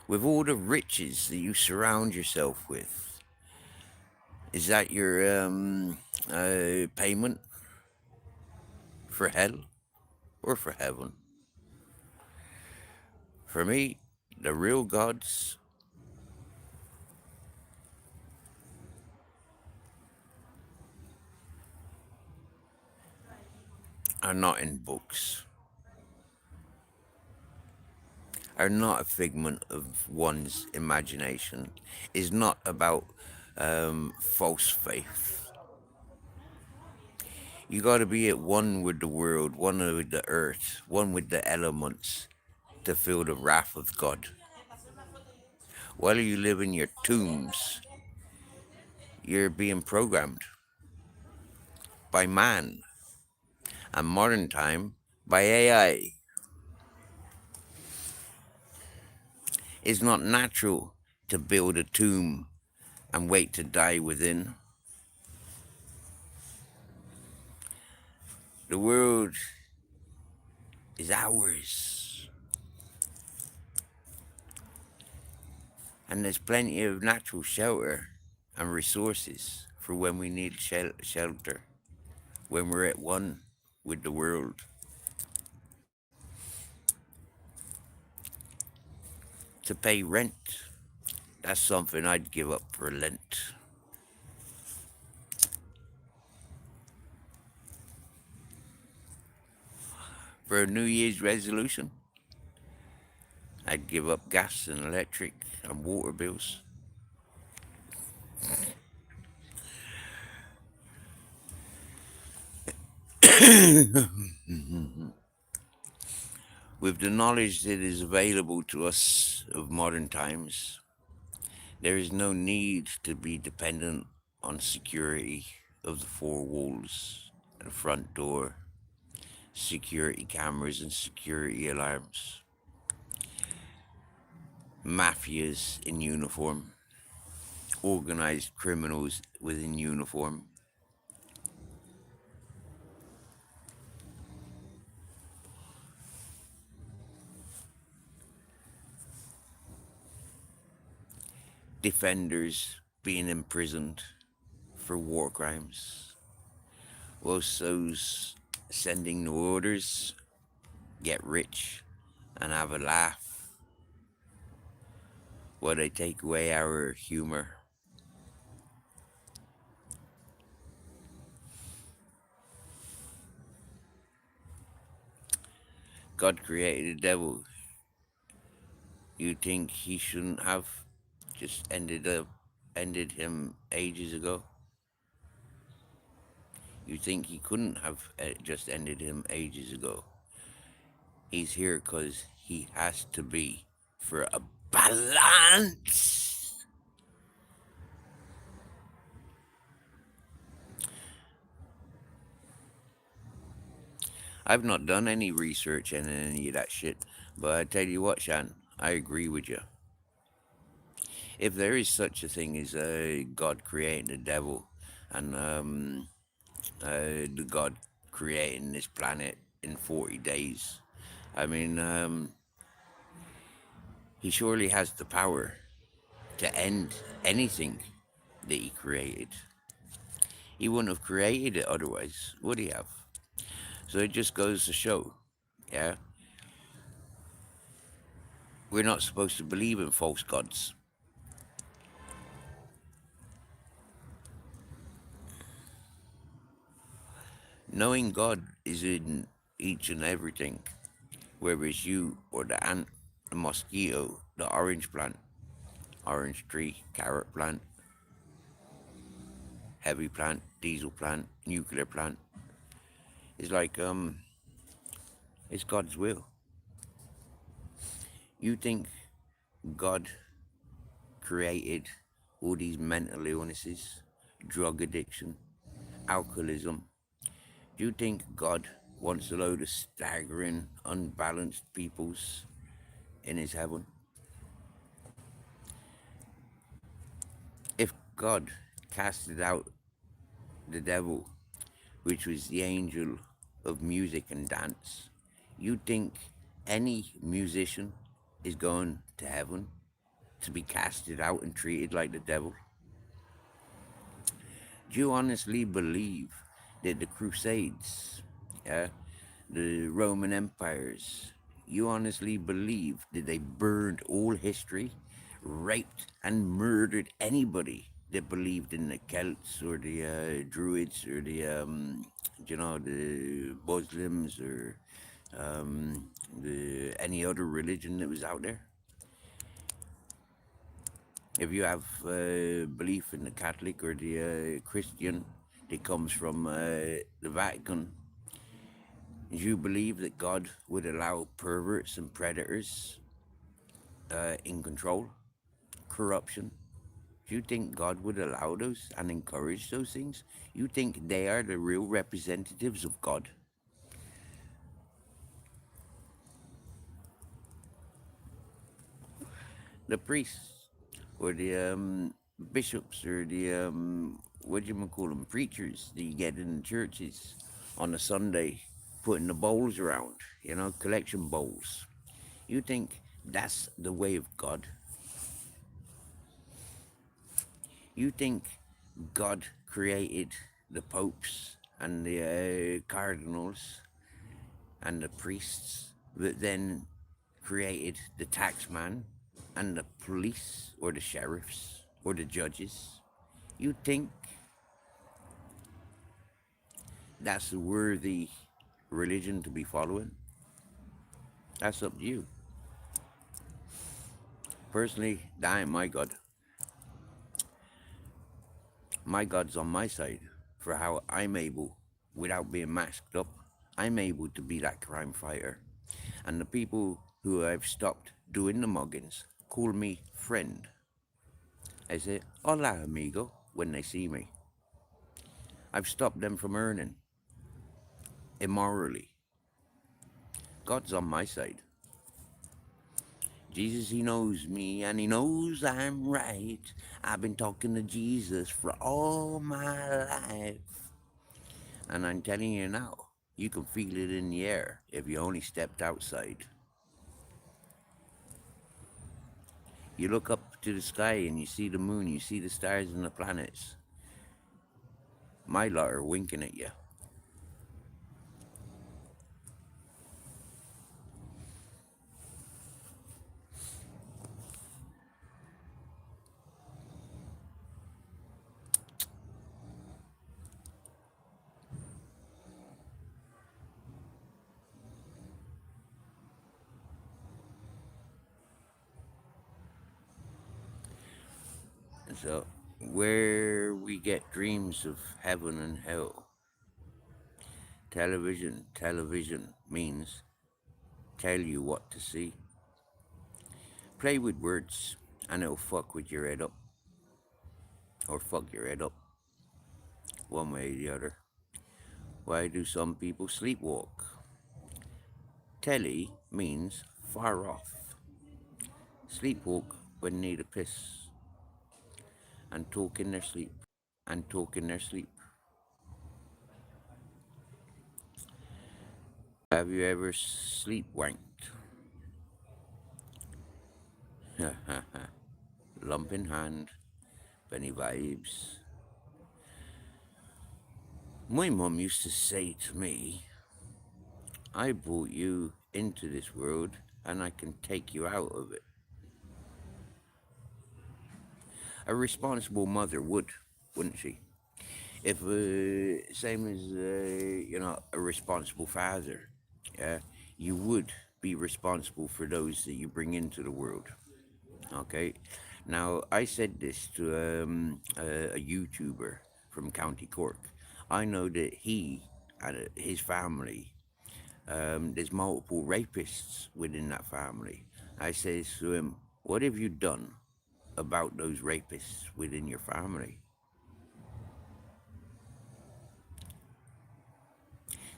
[SPEAKER 1] With all the riches that you surround yourself with, Is that your payment for hell or for heaven? For me, the real gods are not in books, are not a figment of one's imagination, is not about false faith. You got to be at one with the world, one with the earth, one with the elements to feel the wrath of God. While you live in your tombs, you're being programmed by man, and modern time by AI. It's not natural to build a tomb and wait to die within. The world is ours. And there's plenty of natural shelter and resources for when we need shelter, when we're at one with the world. To pay rent, that's something I'd give up for Lent. For a New Year's resolution, I'd give up gas and electric and water bills. With the knowledge that is available to us of modern times, there is no need to be dependent on security of the four walls and front door, security cameras and security alarms, mafias in uniform, organized criminals within uniform. Defenders being imprisoned for war crimes, whilst those sending the orders get rich and have a laugh while they take away our humor. God created the devil. You think he shouldn't have just ended him ages ago? You think he couldn't have just ended him ages ago? He's here because he has to be for a balance. I've not done any research in any of that shit, but I tell you what, Shan, I agree with you. If there is such a thing as God creating the devil and the God creating this planet in 40 days, I mean, he surely has the power to end anything that he created. He wouldn't have created it otherwise, would he have? So it just goes to show, yeah, we're not supposed to believe in false gods. Knowing God is in each and everything, whether it's you or the ant, the mosquito, the orange plant, orange tree, carrot plant, heavy plant, diesel plant, nuclear plant. It's like, it's God's will. You think God created all these mental illnesses, drug addiction, alcoholism? Do you think God wants a load of staggering, unbalanced peoples in his heaven? If God casted out the devil, which was the angel of music and dance, you think any musician is going to heaven to be casted out and treated like the devil? Do you honestly believe that the Crusades, yeah, the Roman empires, you honestly believe that they burned all history, raped and murdered anybody that believed in the Celts or the Druids or the, the Muslims or the any other religion that was out there? If you have belief in the Catholic or the Christian that comes from the Vatican, do you believe that God would allow perverts and predators in control, corruption? Do you think God would allow those and encourage those things? You think they are the real representatives of God? The priests or the bishops or the what do you call them, preachers that you get in the churches on a Sunday, putting the bowls around, collection bowls. You think that's the way of God? You think God created the popes and the cardinals and the priests, that then created the taxman and the police or the sheriffs or the judges? You think that's a worthy religion to be following? That's up to you. Personally, that ain't my God. My God's on my side for how I'm able, without being masked up, I'm able to be that crime fighter. And the people who I've stopped doing the muggings call me friend. I say, hola amigo, when they see me. I've stopped them from earning immorally. God's on my side. Jesus, he knows me and he knows I'm right. I've been talking to Jesus for all my life. And I'm telling you now, you can feel it in the air if you only stepped outside. You look up to the sky and you see the moon, you see the stars and the planets. My lot are winking at you. And so, where we get dreams of heaven and hell, television means tell you what to see. Play with words and it'll fuck with your head up. Or fuck your head up. One way or the other. Why do some people sleepwalk? Telly means far off. Sleepwalk when need a piss. And talk in their sleep. And talk in their sleep. Have you ever sleepwanked? Lump in hand. Benny vibes. My mum used to say to me, I brought you into this world and I can take you out of it. A responsible mother would, wouldn't she? If same as a responsible father, yeah, you would be responsible for those that you bring into the world. Okay, now I said this to a YouTuber from County Cork. I know that he and his family, there's multiple rapists within that family. I says to him, "What have you done about those rapists within your family?"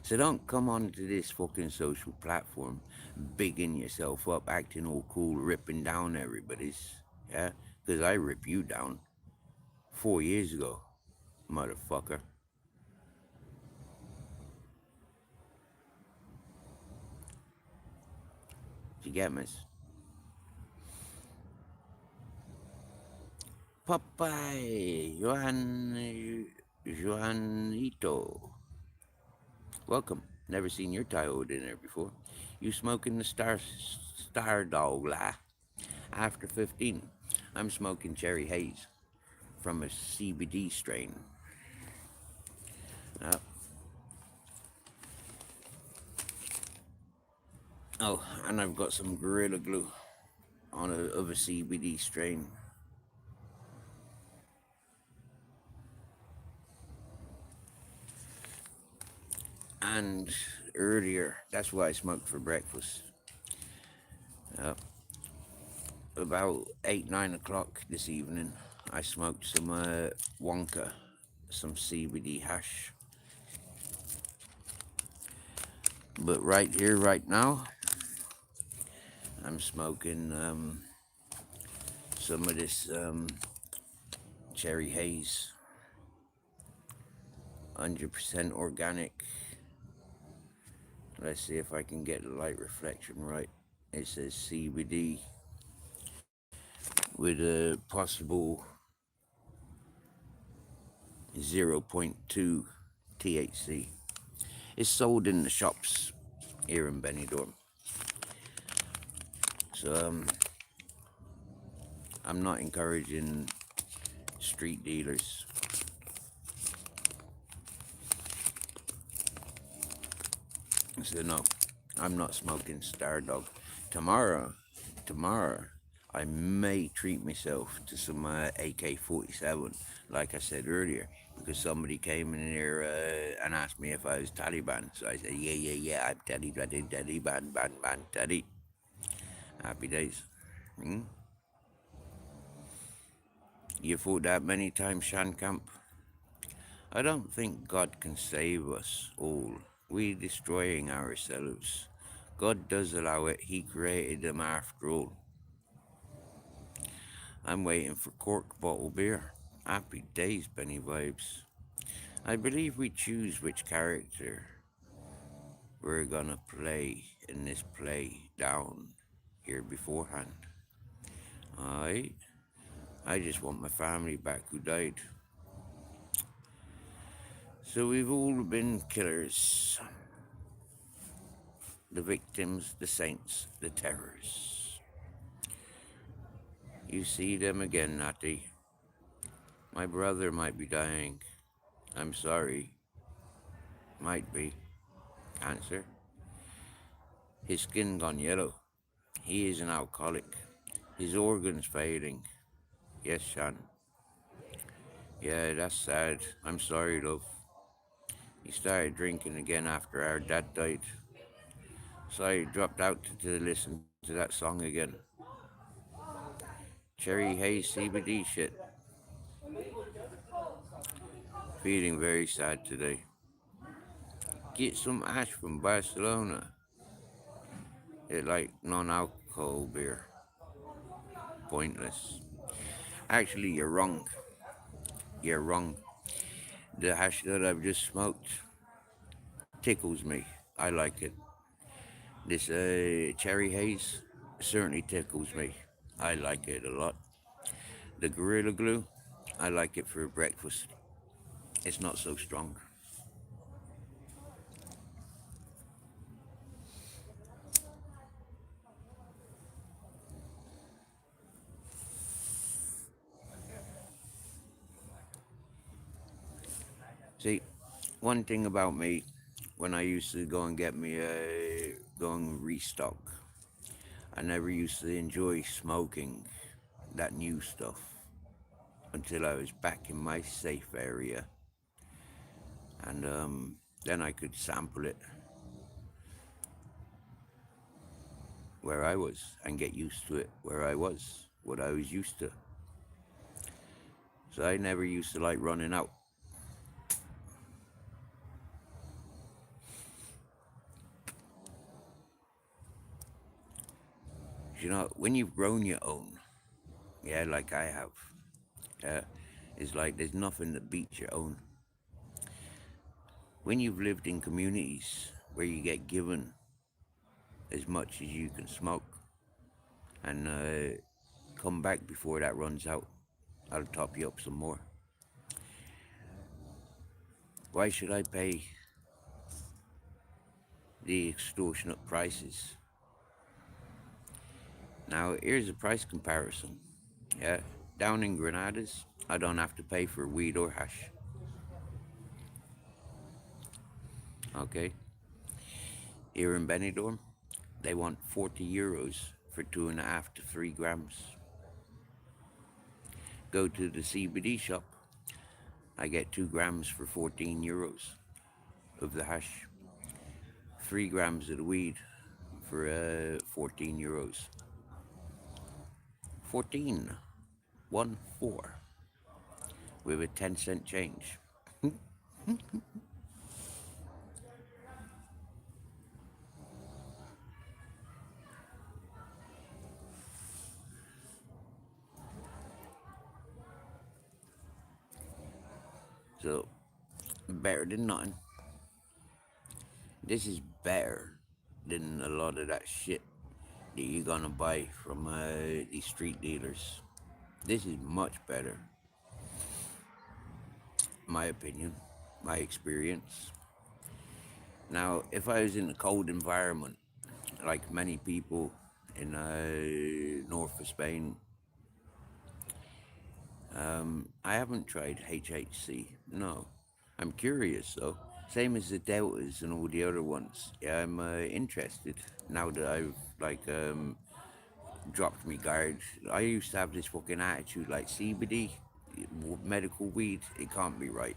[SPEAKER 1] So don't come onto this fucking social platform bigging yourself up, acting all cool, ripping down everybody's, yeah? Because I rip you down 4 years ago, motherfucker. You get me? Popeye, Johan, Juanito. Welcome. Never seen your Toyota in there before. You smoking the Star Dog la? After 15, I'm smoking Cherry Haze from a CBD strain. Uh, oh, and I've got some Gorilla Glue of a CBD strain. And earlier, that's what I smoked for breakfast. About 8, 9 o'clock this evening, I smoked some Wonka, some CBD hash. But right here, right now, I'm smoking some of this Cherry Haze, 100% organic. Let's see if I can get the light reflection right. It says CBD with a possible 0.2 THC. It's sold in the shops here in Benidorm. So I'm not encouraging street dealers. So no, I'm not smoking Star Dog. Tomorrow, I may treat myself to some AK-47, like I said earlier, because somebody came in here and asked me if I was Taliban. So I said, yeah, I'm Taliban, Tali. Happy days. You fought that many times, Shankamp? I don't think God can save us all. We're destroying ourselves. God does allow it. He created them after all. I'm waiting for cork bottle beer. Happy days, Benny Vibes. I believe we choose which character we're gonna play in this play down here beforehand. I just want my family back who died. So we've all been killers. The victims, the saints, the terrors. You see them again, Natty. My brother might be dying. I'm sorry. Might be. Cancer. His skin gone yellow. He is an alcoholic. His organs failing. Yes, Sean. Yeah, that's sad. I'm sorry, love. He started drinking again after our dad died. So I dropped out to listen to that song again. Cherry Haze CBD shit. Feeling very sad today. Get some ash from Barcelona. It like non-alcohol beer. Pointless. Actually, you're wrong. You're wrong. The hash that I've just smoked tickles me. I like it. This Cherry Haze certainly tickles me. I like it a lot. The Gorilla Glue, I like it for breakfast. It's not so strong. See, one thing about me, when I used to go and get me go and restock, I never used to enjoy smoking that new stuff until I was back in my safe area, and then I could sample it where I was and get used to it where I was, what I was used to. So I never used to like running out. You know, when you've grown your own, yeah, like I have, it's like there's nothing that beats your own. When you've lived in communities where you get given as much as you can smoke and come back before that runs out, I'll top you up some more. Why should I pay the extortionate prices? Now, here's a price comparison. Yeah, down in Granadas, I don't have to pay for weed or hash. Okay, here in Benidorm, they want 40 euros for 2.5 to 3 grams. Go to the CBD shop, I get 2 grams for 14 euros of the hash, 3 grams of the weed for 14 euros. 14, 1 4, with a 10-cent change. So, better than nothing. This is better than a lot of that shit that you're gonna buy from these street dealers. This is much better, my opinion, my experience. Now, if I was in a cold environment, like many people in north of Spain, I haven't tried HHC. No, I'm curious though. Same as the deltas and all the other ones. Yeah, I'm interested now that I've dropped me guard. I used to have this fucking attitude like CBD, medical weed. It can't be right,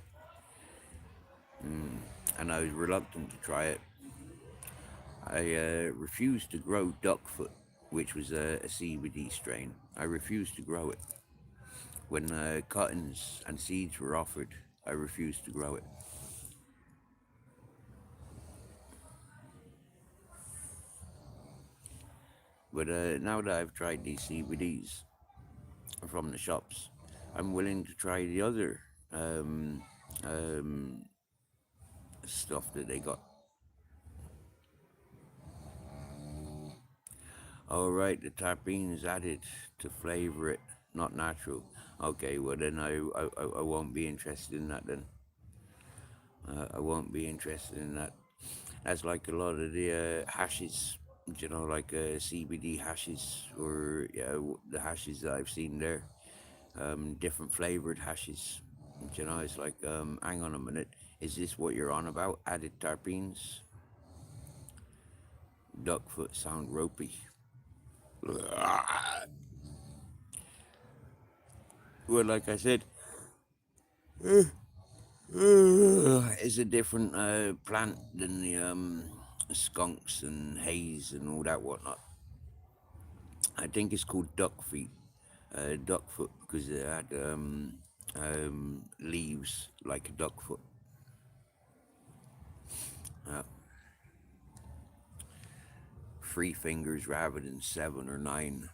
[SPEAKER 1] and I was reluctant to try it. I refused to grow Duckfoot, which was a CBD strain. I refused to grow it. When cuttings and seeds were offered, I refused to grow it. But now that I've tried these CBDs from the shops, I'm willing to try the other stuff that they got. All right, the terpene is added to flavor it, not natural. Okay, well then I won't be interested in that then. I won't be interested in that. That's like a lot of the hashes, you know, like CBD hashes or the hashes that I've seen there. Different flavored hashes. You know, it's like, hang on a minute, is this what you're on about? Added terpenes? Duckfoot sound ropey. Well, like I said, it's a different plant than the skunks and haze and all that whatnot. I think it's called duckfoot, because it had leaves like a duckfoot. Uh, 3 fingers rather than 7 or 9.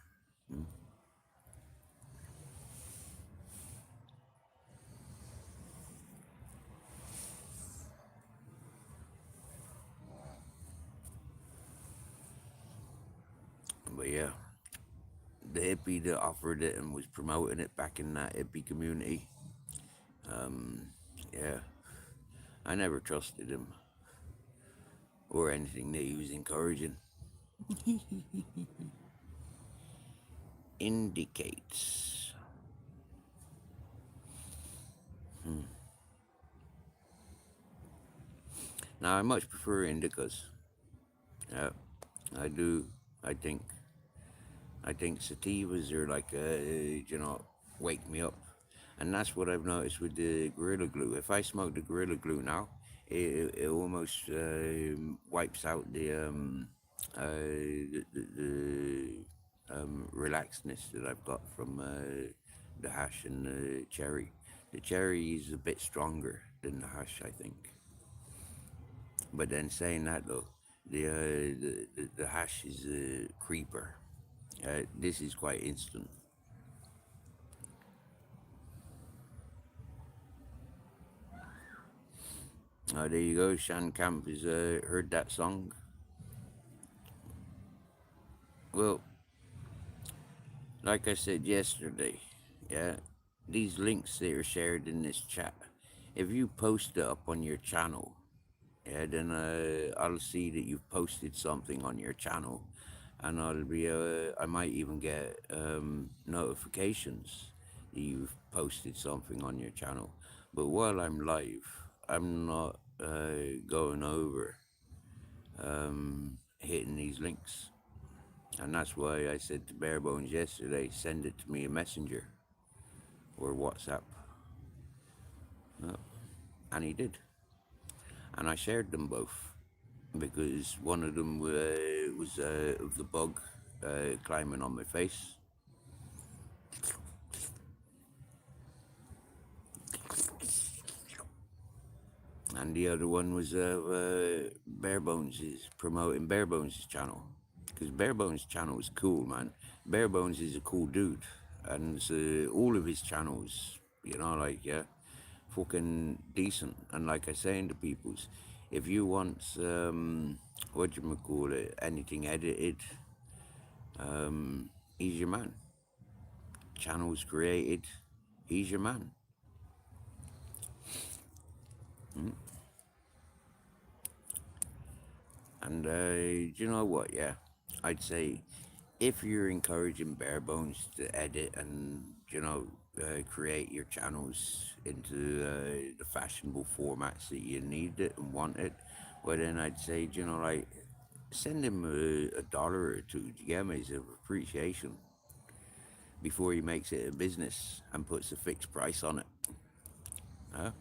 [SPEAKER 1] But yeah, the hippie that offered it and was promoting it back in that hippie community, yeah, I never trusted him or anything that he was encouraging. Indicates. Now, I much prefer indicas. Yeah, I do. I think. I think sativas are like, wake me up. And that's what I've noticed with the Gorilla Glue. If I smoke the Gorilla Glue now, it almost wipes out the relaxedness that I've got from the hash and the cherry. The cherry is a bit stronger than the hash, I think. But then saying that though, the hash is a creeper. This is quite instant. There you go. Shan Camp has heard that song. Well, like I said yesterday, yeah, these links that are shared in this chat, if you post it up on your channel, yeah, then I'll see that you've posted something on your channel, and I might even get notifications that you've posted something on your channel. But while I'm live, I'm not going over hitting these links, and that's why I said to Barebones yesterday, send it to me in Messenger or WhatsApp. And he did, and I shared them both because one of them was of the bug climbing on my face, and the other one was Barebones is promoting Barebones' channel, because Barebones' channel is cool, man. Barebones is a cool dude, and all of his channels, you know, like, yeah, fucking decent. And like I saying to peoples, if you want what you call it, anything edited, he's your man. Channels created, he's your man. And you know what? Yeah, I'd say if you're encouraging Barebones to edit and create your channels into the fashionable formats that you need it and want it, well then I'd say like send him a dollar or two to get me as of appreciation before he makes it a business and puts a fixed price on it. Huh?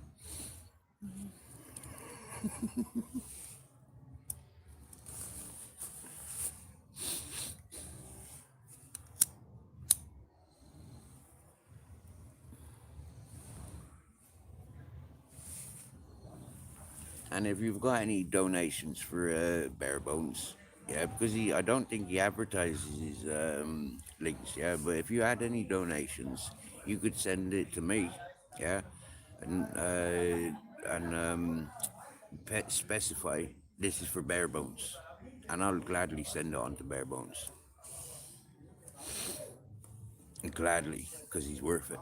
[SPEAKER 1] And if you've got any donations for Barebones, yeah, because I don't think he advertises his links, yeah. But if you had any donations, you could send it to me, yeah, and specify this is for Barebones, and I'll gladly send it on to Barebones, gladly, because he's worth it.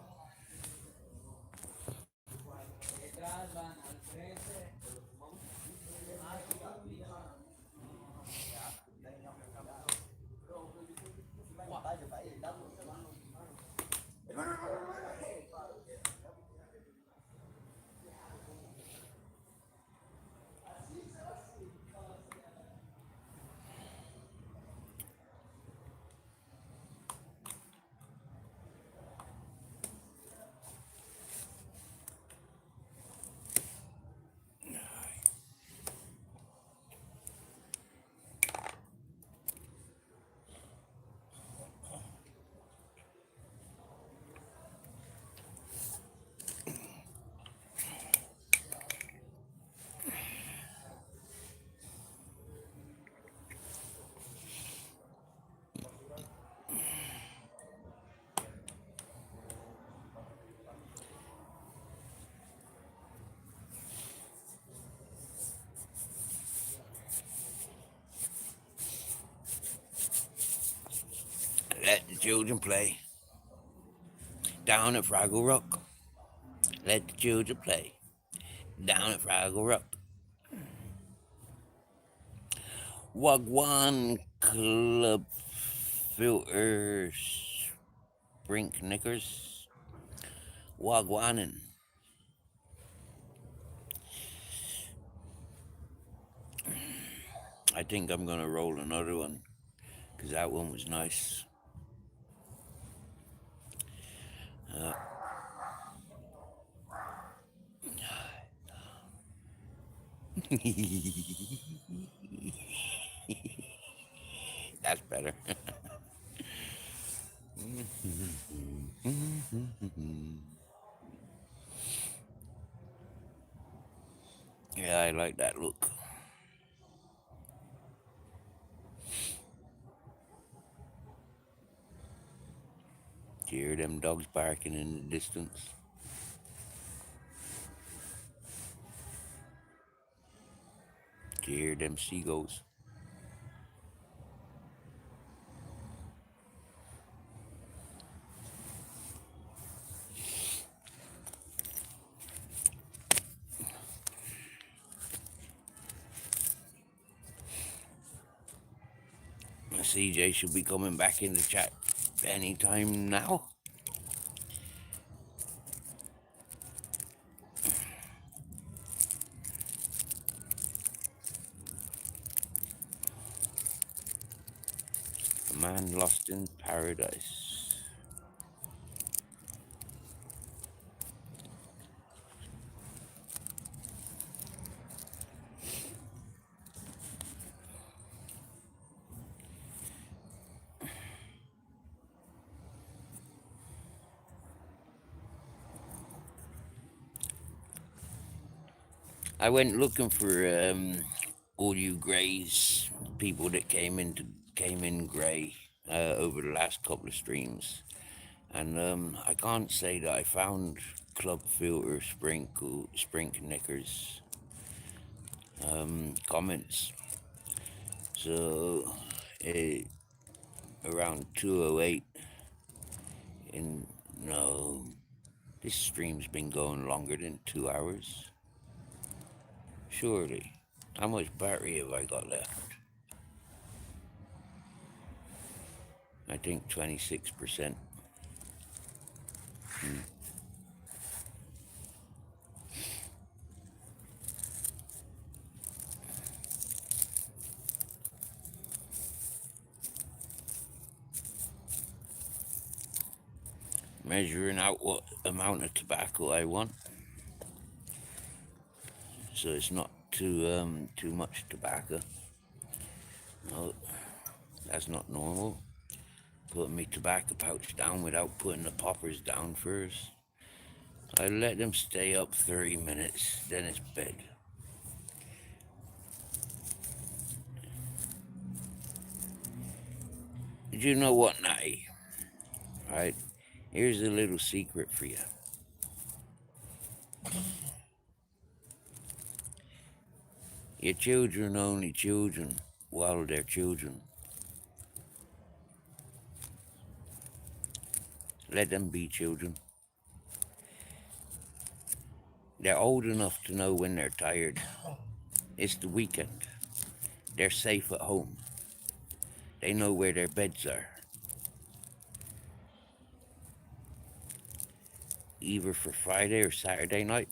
[SPEAKER 1] Let the children play down at Fraggle Rock. Let the children play down at Fraggle Rock. Wagwan Club Filter Brink Knickers. Wagwanin. I think I'm gonna roll another one because that one was nice. That's better. Yeah, I like that look. Do you hear them dogs barking in the distance? Do you hear them seagulls? CJ should be coming back in the chat anytime now. A man lost in paradise. I went looking for all you greys, people that came in grey over the last couple of streams, and I can't say that I found Club Filter Sprink Knickers comments. So around 2:08, and no, this stream's been going longer than 2 hours. Surely. How much battery have I got left? I think 26%. Measuring out what amount of tobacco I want, so it's not too much tobacco. No, that's not normal. Putting my tobacco pouch down without putting the poppers down first. I let them stay up 30 minutes, then it's bed. Did you know what, Natty? Right, here's a little secret for you. Your children are only children while they're children. Let them be children. They're old enough to know when they're tired. It's the weekend. They're safe at home. They know where their beds are. Either for Friday or Saturday night.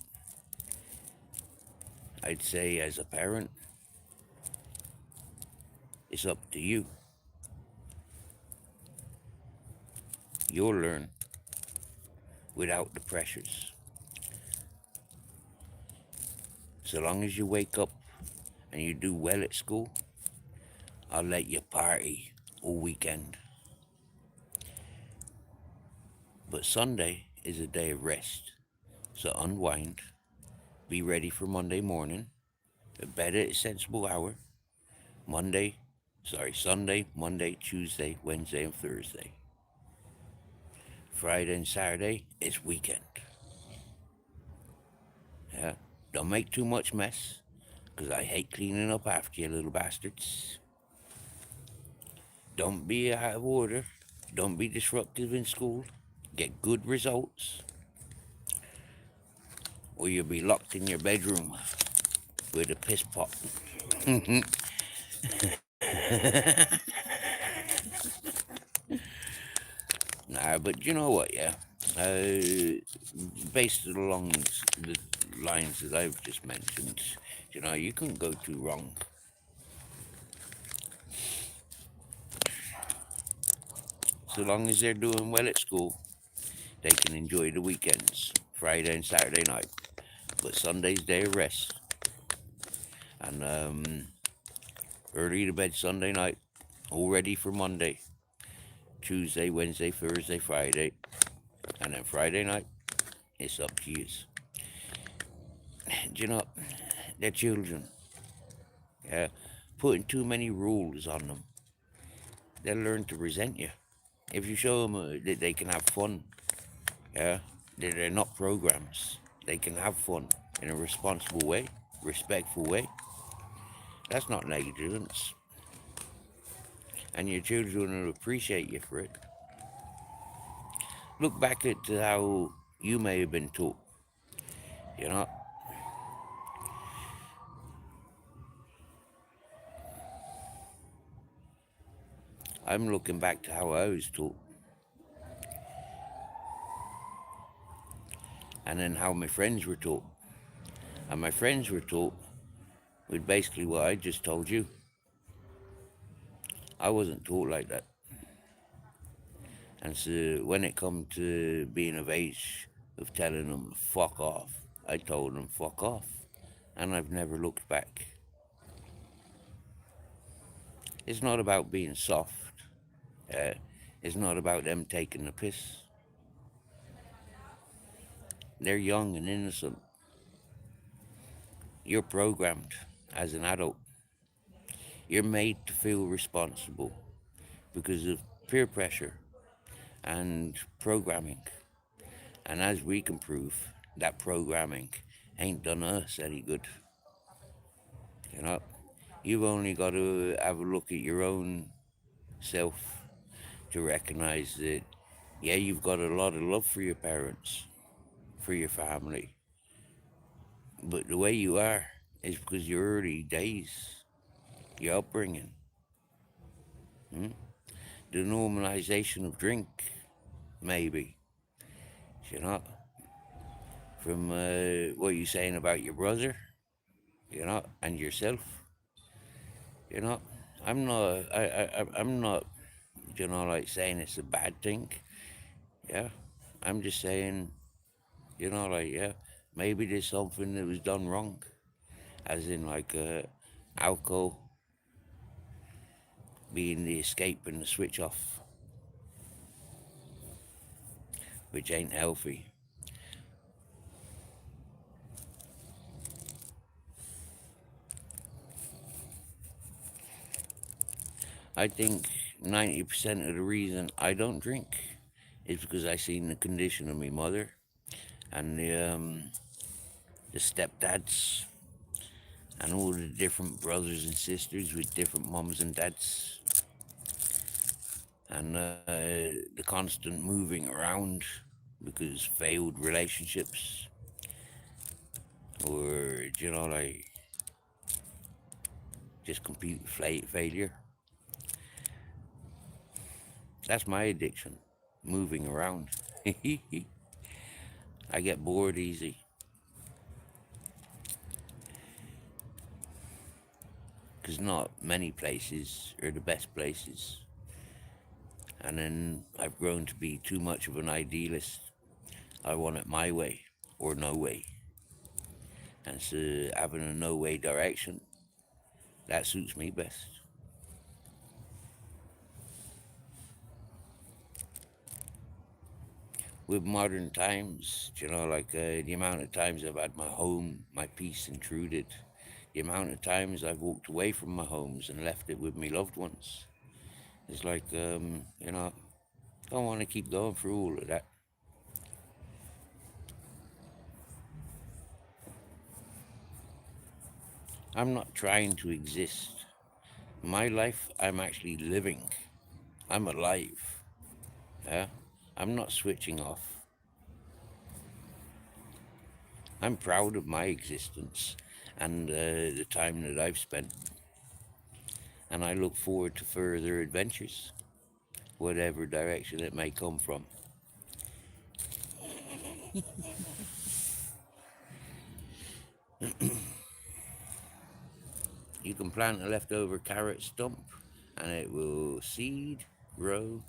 [SPEAKER 1] I'd say as a parent, it's up to you. You'll learn without the pressures. So long as you wake up and you do well at school, I'll let you party all weekend. But Sunday is a day of rest. So unwind, be ready for Monday morning, bed at a sensible hour. Sunday, Monday, Tuesday, Wednesday, and Thursday. Friday and Saturday is weekend. Yeah, don't make too much mess, because I hate cleaning up after you little bastards. Don't be out of order. Don't be disruptive in school. Get good results, or you'll be locked in your bedroom with a piss pot. Nah, but you know what, yeah? Based along the lines that I've just mentioned, you couldn't go too wrong. So long as they're doing well at school, they can enjoy the weekends, Friday and Saturday night. But Sunday's day of rest. And early to bed Sunday night, all ready for Monday, Tuesday, Wednesday, Thursday, Friday. And then Friday night, it's up to you. They're children. Yeah, putting too many rules on them, they'll learn to resent you. If you show them that they can have fun, yeah, that they're not programs, they can have fun in a responsible way, respectful way. That's not negligence. And your children will appreciate you for it. Look back at how you may have been taught, you know. I'm looking back to how I was taught, and then how my friends were taught. And my friends were taught with basically what I just told you. I wasn't taught like that. And so when it come to being of age, of telling them fuck off, I told them fuck off. And I've never looked back. It's not about being soft. It's not about them taking the piss. They're young and innocent. You're programmed as an adult. You're made to feel responsible because of peer pressure and programming. And as we can prove, that programming ain't done us any good. You know, you've only got to have a look at your own self to recognize that, yeah, you've got a lot of love for your parents, for your family. But the way you are is because your early days, your upbringing, the normalization of drink, maybe, you know, from what you're saying about your brother, you know, and yourself, you know. I'm not, you know, like saying it's a bad thing, yeah. I'm just saying, you know, like, yeah, maybe there's something that was done wrong, as in like alcohol being the escape and the switch off, which ain't healthy. I think 90% of the reason I don't drink is because I seen the condition of my mother and the stepdads and all the different brothers and sisters with different mums and dads, and the constant moving around because failed relationships, or, you know, like just complete failure. That's my addiction, moving around. I get bored easy because not many places are the best places. And then I've grown to be too much of an idealist. I want it my way or no way. And so having a no way direction, that suits me best. With modern times, you know, like the amount of times I've had my home, my peace intruded, the amount of times I've walked away from my homes and left it with my loved ones. It's like, you know, I don't want to keep going through all of that. I'm not trying to exist. My life, I'm actually living. I'm alive. Yeah? I'm not switching off. I'm proud of my existence and the time that I've spent. And I look forward to further adventures, whatever direction it may come from. You can plant a leftover carrot stump and it will seed, grow.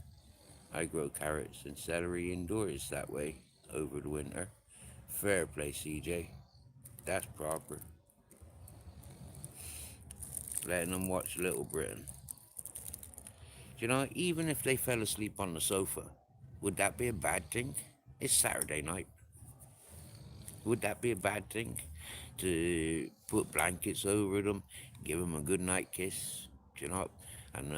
[SPEAKER 1] I grow carrots and celery indoors that way over the winter. Fair play, CJ. That's proper. Letting them watch Little Britain. You know, even if they fell asleep on the sofa, would that be a bad thing? It's Saturday night. Would that be a bad thing? To put blankets over them, give them a good night kiss, you know, and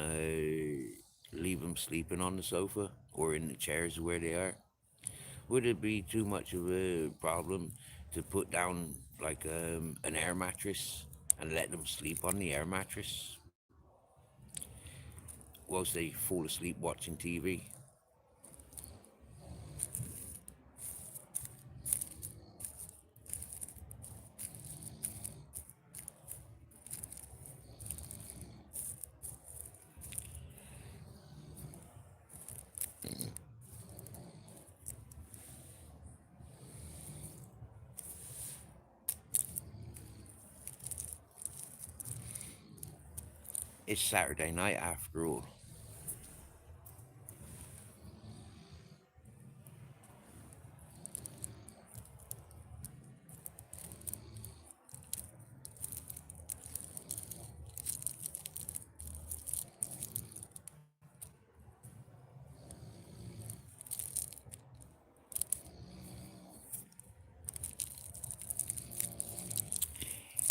[SPEAKER 1] leave them sleeping on the sofa or in the chairs where they are? Would it be too much of a problem to put down like an air mattress and let them sleep on the air mattress whilst they fall asleep watching TV? It's Saturday night after all.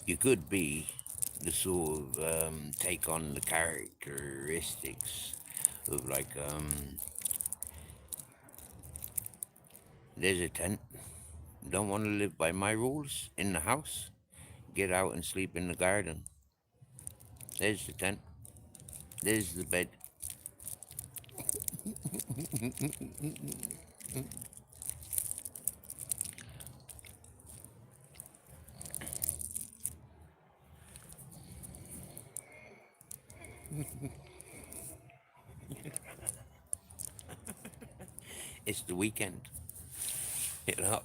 [SPEAKER 1] You could be the sort of take on the characteristics of like there's a tent. Don't want to live by my rules in the house? Get out and sleep in the garden. There's the tent. There's the bed. It's the weekend. You know,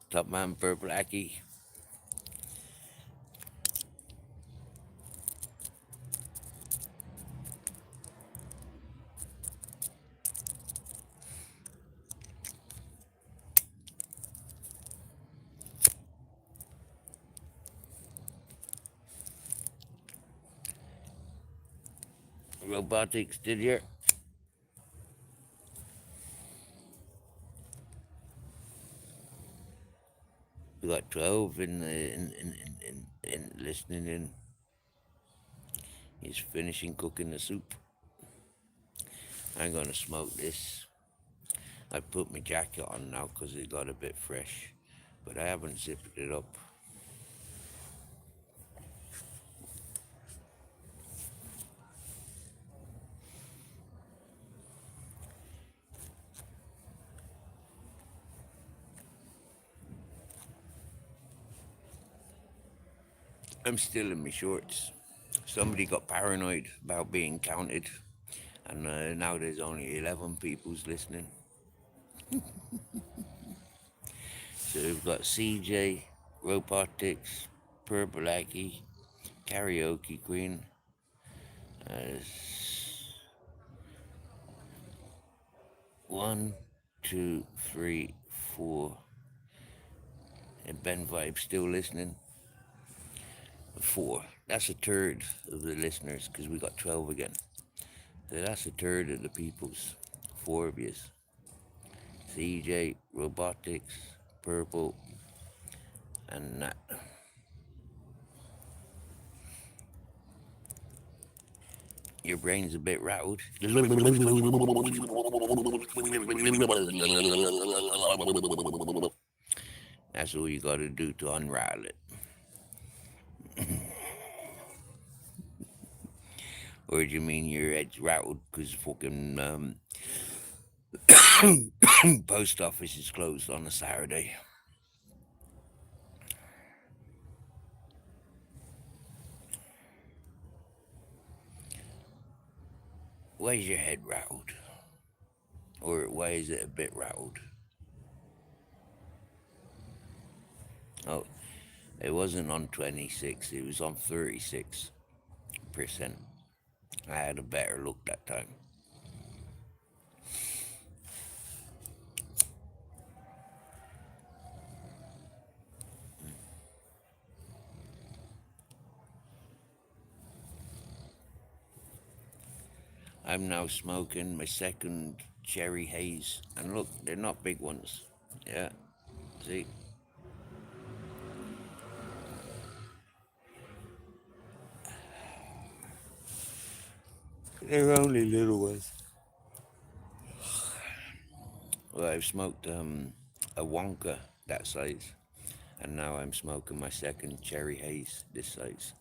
[SPEAKER 1] Top Man Purple Aki. Robotics, did you? We got 12 in listening in. He's finishing cooking the soup. I'm gonna smoke this. I put my jacket on now because it got a bit fresh, but I haven't zipped it up. I'm still in my shorts. Somebody got paranoid about being counted, and now there's only 11 people's listening. So we've got CJ, Robotics, Purple Aki, Karaoke Queen, uh, 1, 2, 3, 4, and Ben Vibe still listening. 4. That's a third of the listeners because we got 12 again. So that's a third of the people's. 4 of yous. CJ, Robotics, Purple, and Nat. Your brain's a bit rattled. That's all you gotta do to unrattle it. Or do you mean your head's rattled because fucking post office is closed on a Saturday? Why is your head rattled? Or why is it a bit rattled? Oh, it wasn't on 26, it was on 36%. I had a better look that time. I'm now smoking my second cherry haze, and look, they're not big ones. Yeah, see? They're only little ones. Well, I've smoked a Wonka that size, and now I'm smoking my second cherry haze this size.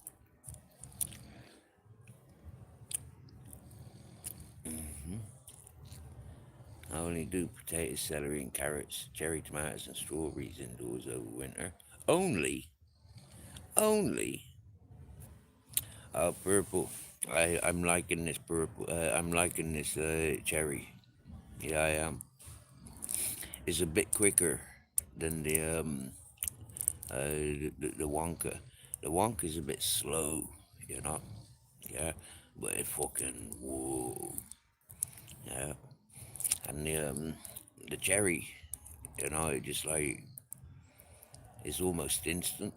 [SPEAKER 1] I only do potatoes, celery, and carrots, cherry tomatoes, and strawberries indoors over winter. Only. Purple. I'm liking this purple. I'm liking this cherry. Yeah, I am. It's a bit quicker than the Wonka, The Wonka's a bit slow, you know. Yeah, but it fucking whoa. Yeah, and the cherry, it just like it's almost instant.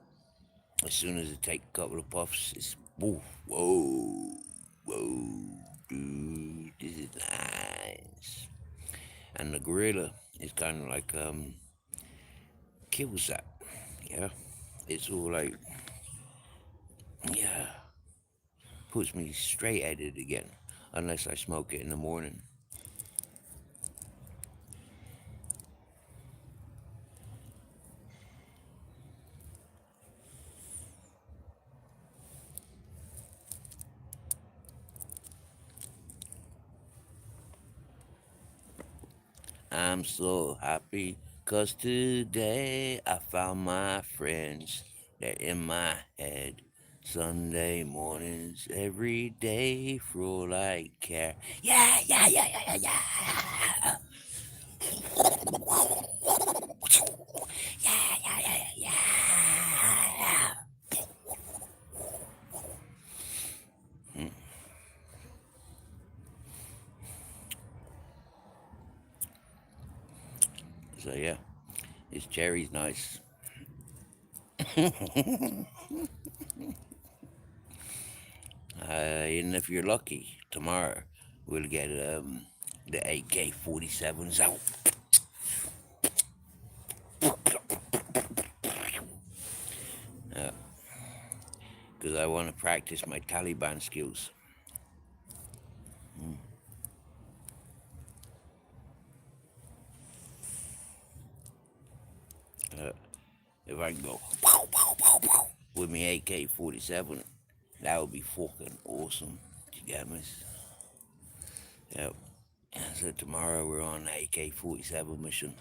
[SPEAKER 1] As soon as I take a couple of puffs, it's whoa, whoa, whoa, dude, this is nice. And the gorilla is kind of like kills that. Yeah, it's all like yeah, puts me straight at it again, unless I smoke it in the morning. I'm so happy 'cause today I found my friends. They're in my head. Sunday mornings every day for all I care. Yeah, yeah, yeah, yeah, yeah, yeah. Yeah, yeah, yeah, yeah, yeah. So yeah, this cherry's nice. And if you're lucky, tomorrow we'll get the AK-47s out. Because I want to practice my Taliban skills. If I can go pow, pow, pow, pow, with my AK-47, that would be fucking awesome. You get me? Yep. So tomorrow we're on the AK-47 mission.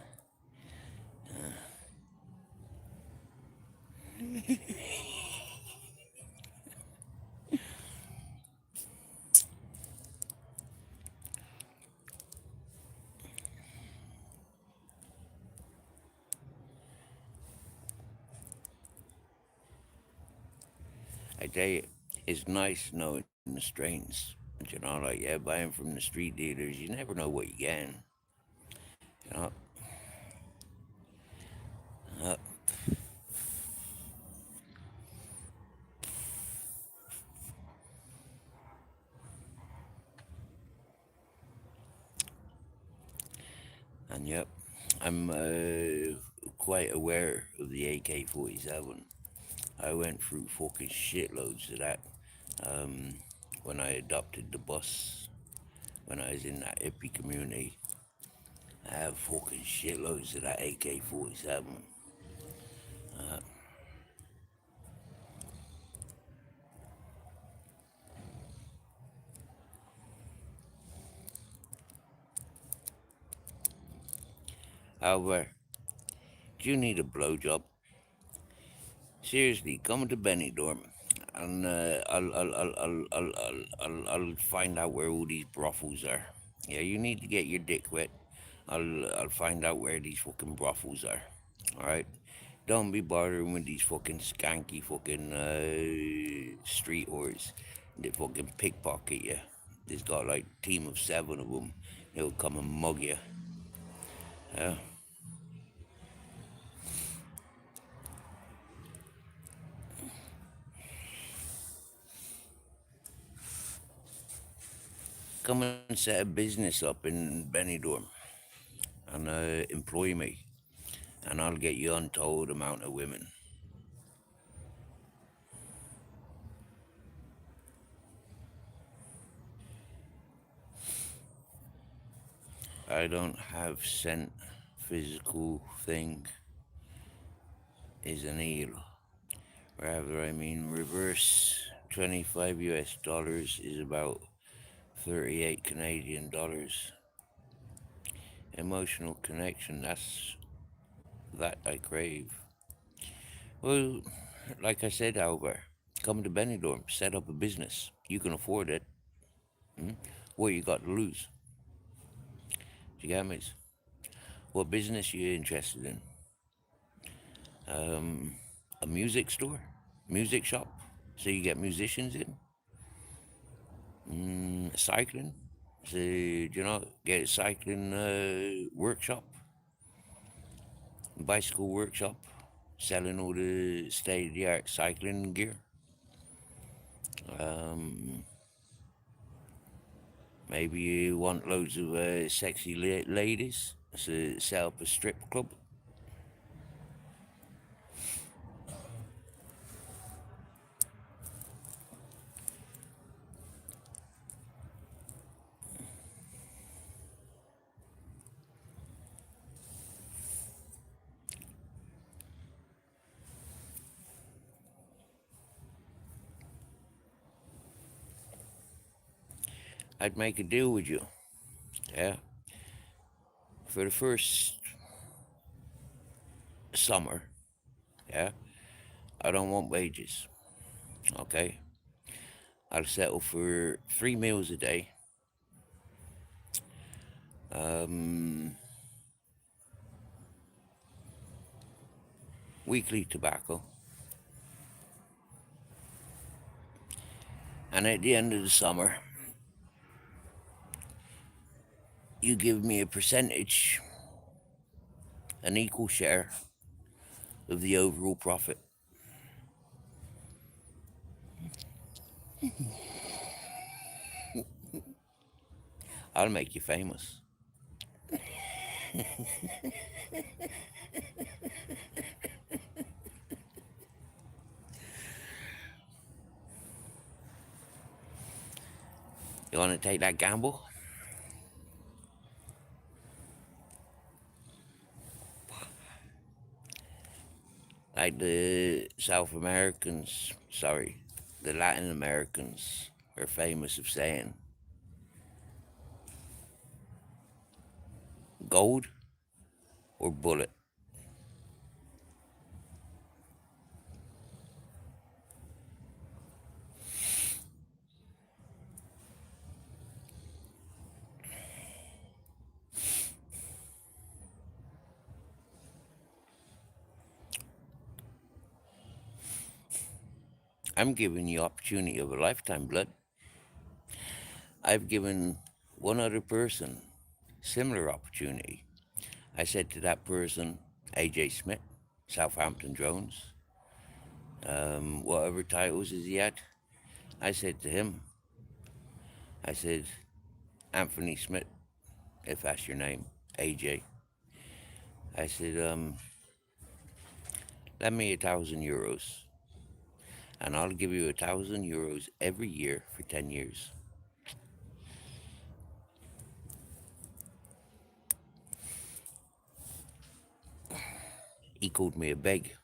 [SPEAKER 1] I tell you, it's nice knowing the strains. Like, yeah, buying from the street dealers, you never know what you're getting. You know? Uh, and yep, I'm quite aware of the AK-47. I went through fucking shitloads of that um, when I adopted the bus, when I was in that hippie community. I have fucking shitloads of that AK-47. However, do you need a blowjob? Seriously, come to Benidorm, and I'll find out where all these brothels are. Yeah, you need to get your dick wet. I'll find out where these fucking brothels are. All right. Don't be bothering with these fucking skanky fucking street whores. They fucking pickpocket you. There's got like a team of 7 of them. They'll come and mug you. Yeah. Come and set a business up in Benidorm and employ me, and I'll get you untold amount of women. I don't have cent physical thing is an eel. Rather, I mean reverse 25 US dollars is about 38 Canadian dollars. Emotional connection, that's that I crave. Well, like I said, Albert, come to Benidorm, set up a business. You can afford it. Hmm? What you got to lose? Do you get me? What business you interested in? A music store? music shop, so you get musicians in. Cycling, so get a cycling workshop, bicycle workshop, selling all the state-of-the-art cycling gear. Maybe you want loads of sexy ladies, so set up a strip club. I'd make a deal with you, yeah. For the first summer, yeah, I don't want wages, okay? I'll settle for 3 meals a day, weekly tobacco, and at the end of the summer, you give me a percentage, an equal share of the overall profit. I'll make you famous. You want to take that gamble? Like the South Americans, the Latin Americans are famous of saying, gold or bullet. I'm giving you opportunity of a lifetime, blood. I've given one other person similar opportunity. I said to that person, AJ Smith, Southampton Drones, whatever titles is he had, I said to him, I said, Anthony Smith, if that's your name, AJ. I said, lend me €1,000 and I'll give you €1,000 every year for 10 years. He called me a beg.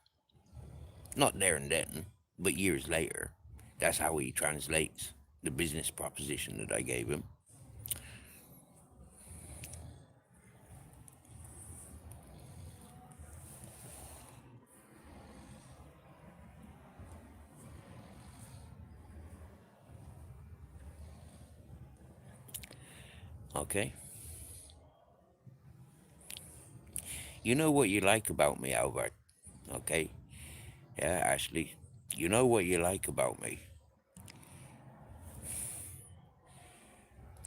[SPEAKER 1] Not there and then, but years later. That's how he translates the business proposition that I gave him. Okay? You know what you like about me, Albert. Okay? Yeah, Ashley. You know what you like about me.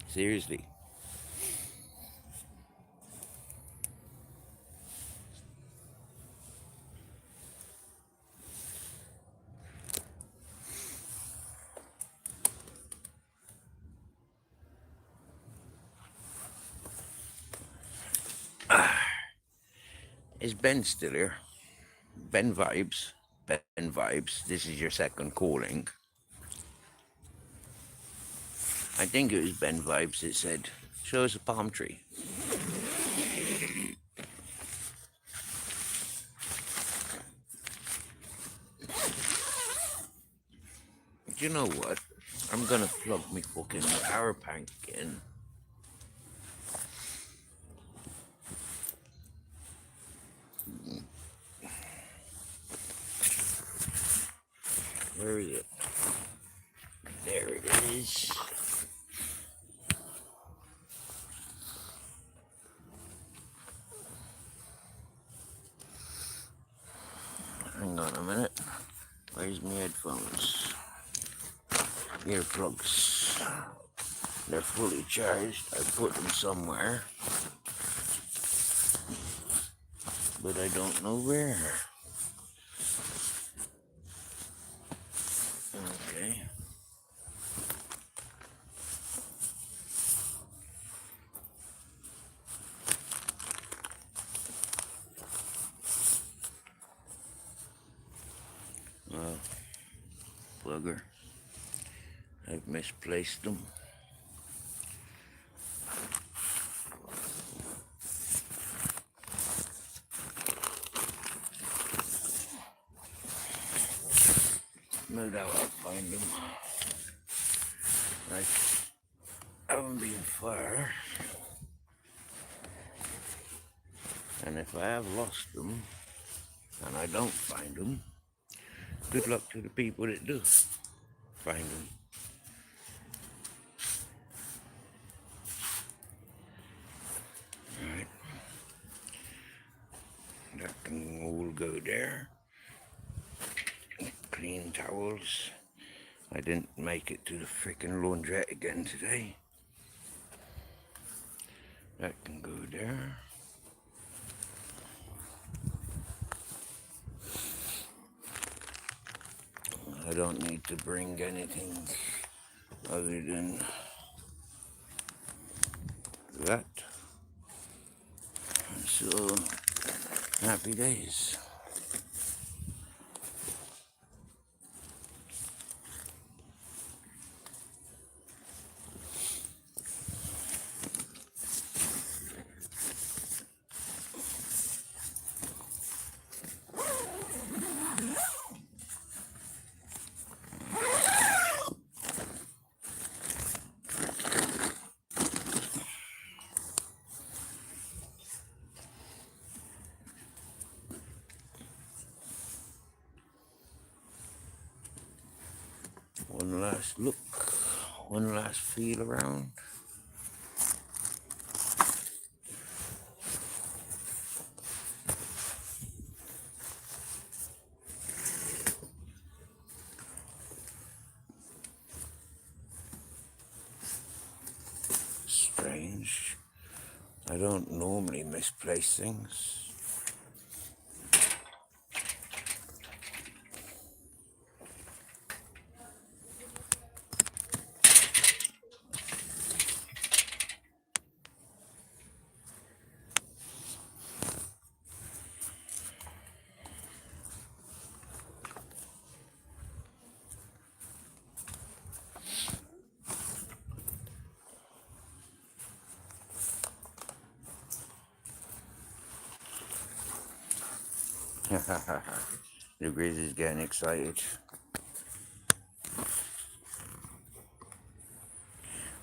[SPEAKER 1] Seriously. Is Ben still here? Ben Vibes. Ben Vibes. This is your second calling. I think it was Ben Vibes that said, show us a palm tree. Do you know what? I'm gonna plug me fucking power bank in. Where is it? There it is. Hang on a minute. Where's There's my headphones. Earplugs. They're fully charged. I put them somewhere, but I don't know where. Okay. Well, bugger. I've misplaced them. No doubt I'll find them. I haven't been far. And if I have lost them, and I don't find them, good luck to the people that do find them. Alright. That can all go there. Clean towels. I didn't make it to the frickin' laundrette again today. That can go there. I don't need to bring anything other than that. So, happy days. One last look, one last feel around. Strange. I don't normally misplace things. The Grizz is getting excited.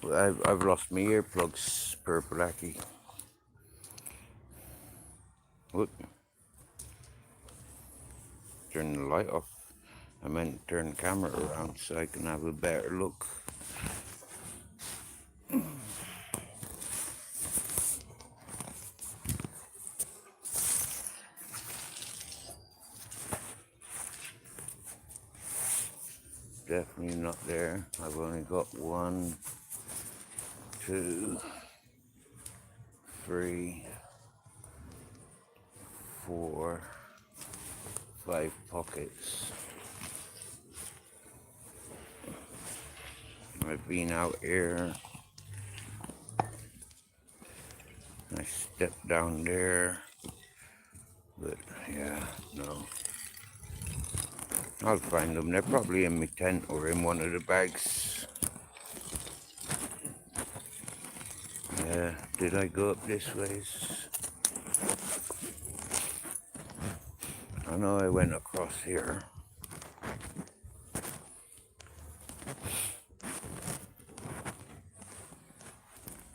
[SPEAKER 1] Well, I've lost my earplugs, Purple Aki. Look. Turn the light off. I meant turn the camera around so I can have a better look. Definitely not there. I've only got 1, 2, 3, 4, 5 pockets. I've been out here. I stepped down there. But yeah, no. I'll find them. They're probably in my tent or in one of the bags. Yeah, did I go up this ways? I know I went across here.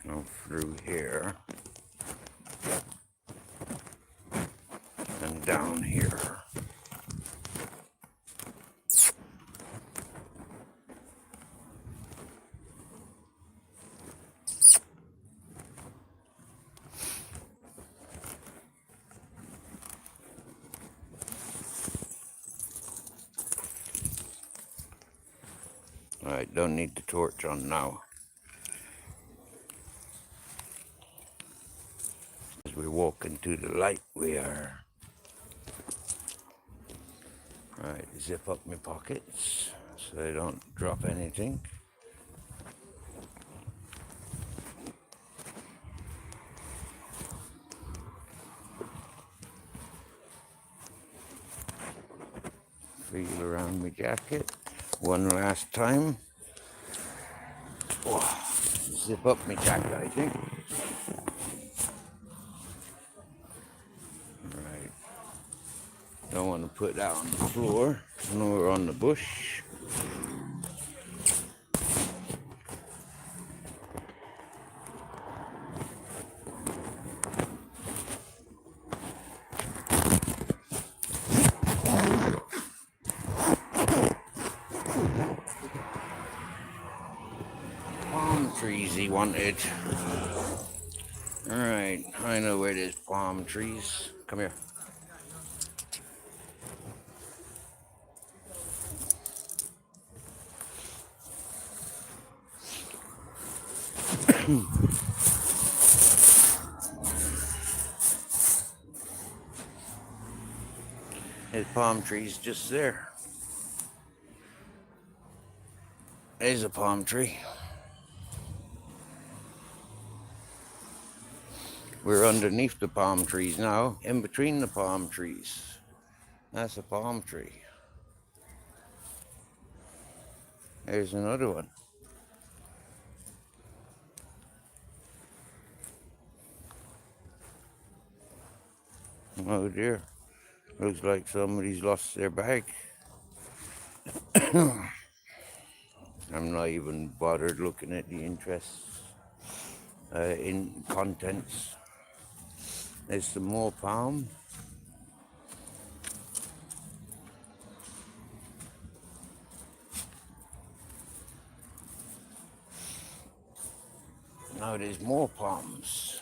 [SPEAKER 1] Go through here. And down here. Alright, don't need the torch on now. As we walk into the light, we are. Alright, zip up my pockets so I don't drop anything. Feel around my jacket one last time. Oh, zip up my jacket, I think. Right. Don't want to put that on the floor nor on the bush. Palm trees he wanted. Alright, I know where there's palm trees. Come here. There's palm trees just there. There's a palm tree. We're underneath the palm trees now, in between the palm trees. That's a palm tree. There's another one. Oh dear. Looks like somebody's lost their bag. I'm not even bothered looking at the interests in contents. There's some more palm. Now there's more palms.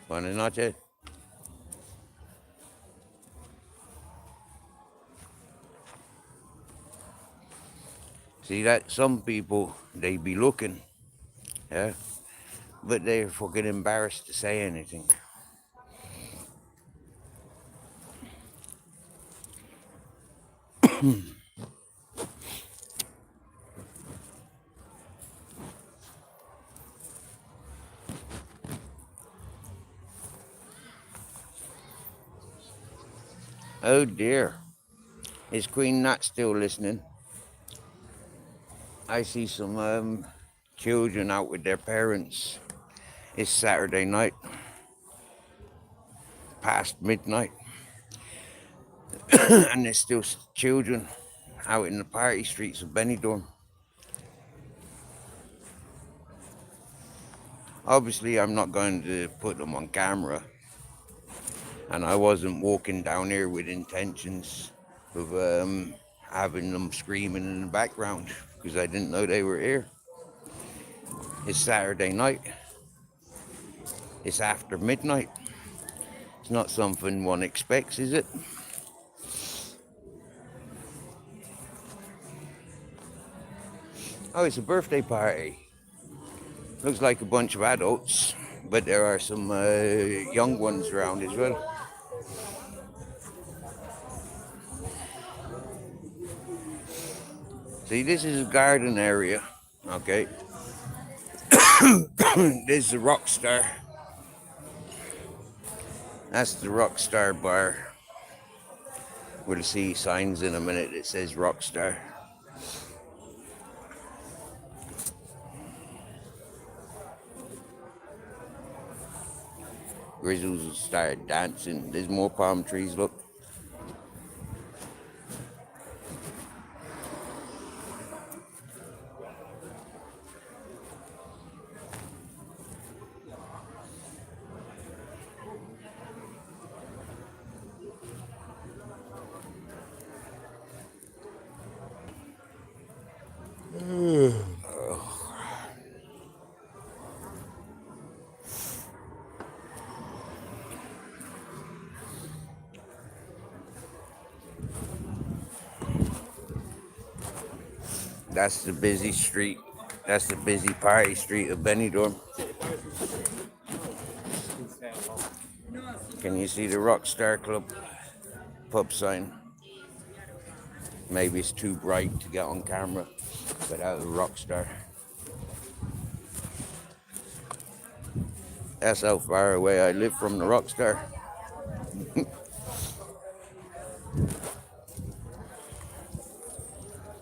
[SPEAKER 1] Funny not it? See that some people they be looking, yeah, but they're fucking embarrassed to say anything. Oh dear. Is Queen Nat still listening? I see some children out with their parents. It's Saturday night, past midnight, and there's still children out in the party streets of Benidorm. Obviously, I'm not going to put them on camera, and I wasn't walking down here with intentions of having them screaming in the background because I didn't know they were here. It's Saturday night. It's after midnight. It's not something one expects, is it? Oh, it's a birthday party. Looks like a bunch of adults, but there are some young ones around as well. See, this is a garden area, okay? This is the Rockstar. That's the Rockstar bar. We'll see signs in a minute that says Rockstar. Grizzles will start dancing. There's more palm trees, look. That's the busy street. That's the busy party street of Benidorm. Can you see the Rockstar Club pub sign? Maybe it's too bright to get on camera without a Rockstar. That's how far away I live from the Rockstar.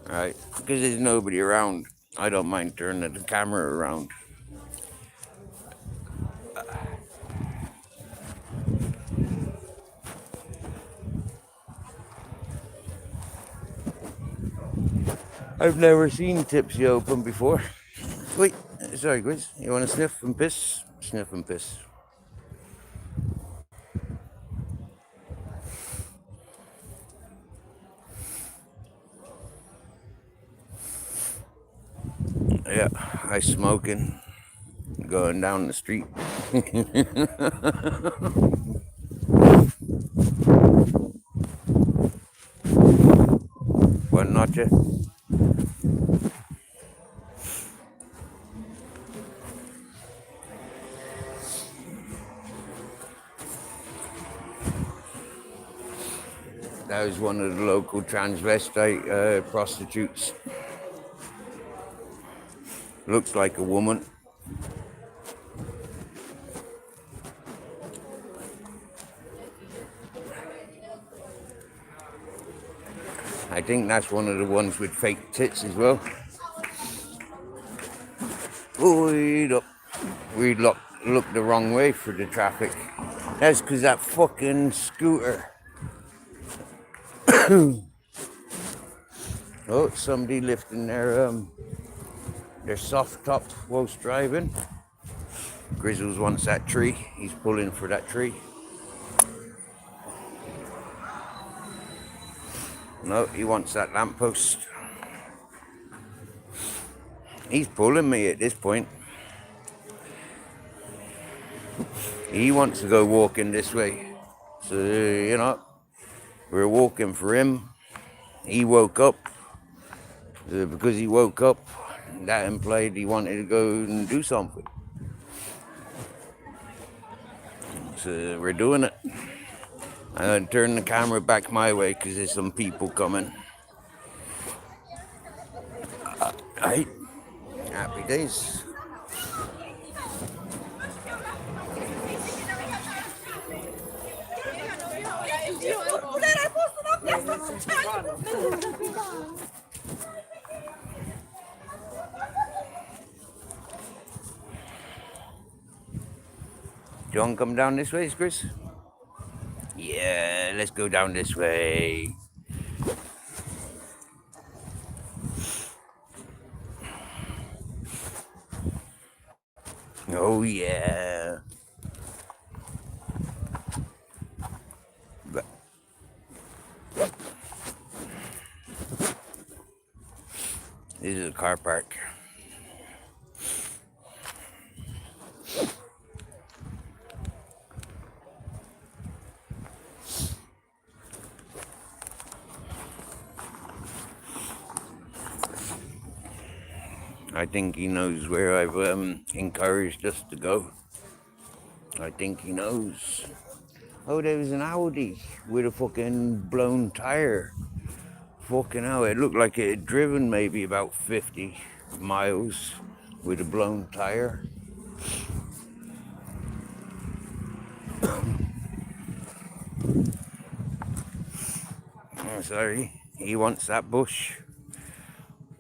[SPEAKER 1] Right, because there's nobody around, I don't mind turning the camera around. I've never seen Tipsy open before. Wait, sorry, Grizz. You want to sniff and piss? Sniff and piss. Yeah, I smoking, going down the street. Buenas noches. That was one of the local transvestite prostitutes. Looks like a woman. I think that's one of the ones with fake tits as well. Wait up. We looked the wrong way for the traffic. That's because that fucking scooter. Oh, somebody lifting their soft top whilst driving. Grizzles wants that tree. He's pulling for that tree. No, he wants that lamppost. He's pulling me at this point. He wants to go walking this way. So, you know, we're walking for him. He woke up. Because he woke up, that implied he wanted to go and do something. So we're doing it. I'm going to turn the camera back my way because there's some people coming. Right. Happy days. Do you want to come down this way, Chris? Yeah, let's go down this way. Oh, yeah. This is a car park. I think he knows where I've encouraged us to go. I think he knows. Oh, there was an Audi with a fucking blown tire. Fucking hell, it looked like it had driven maybe about 50 miles with a blown tire. I'm sorry, he wants that bush.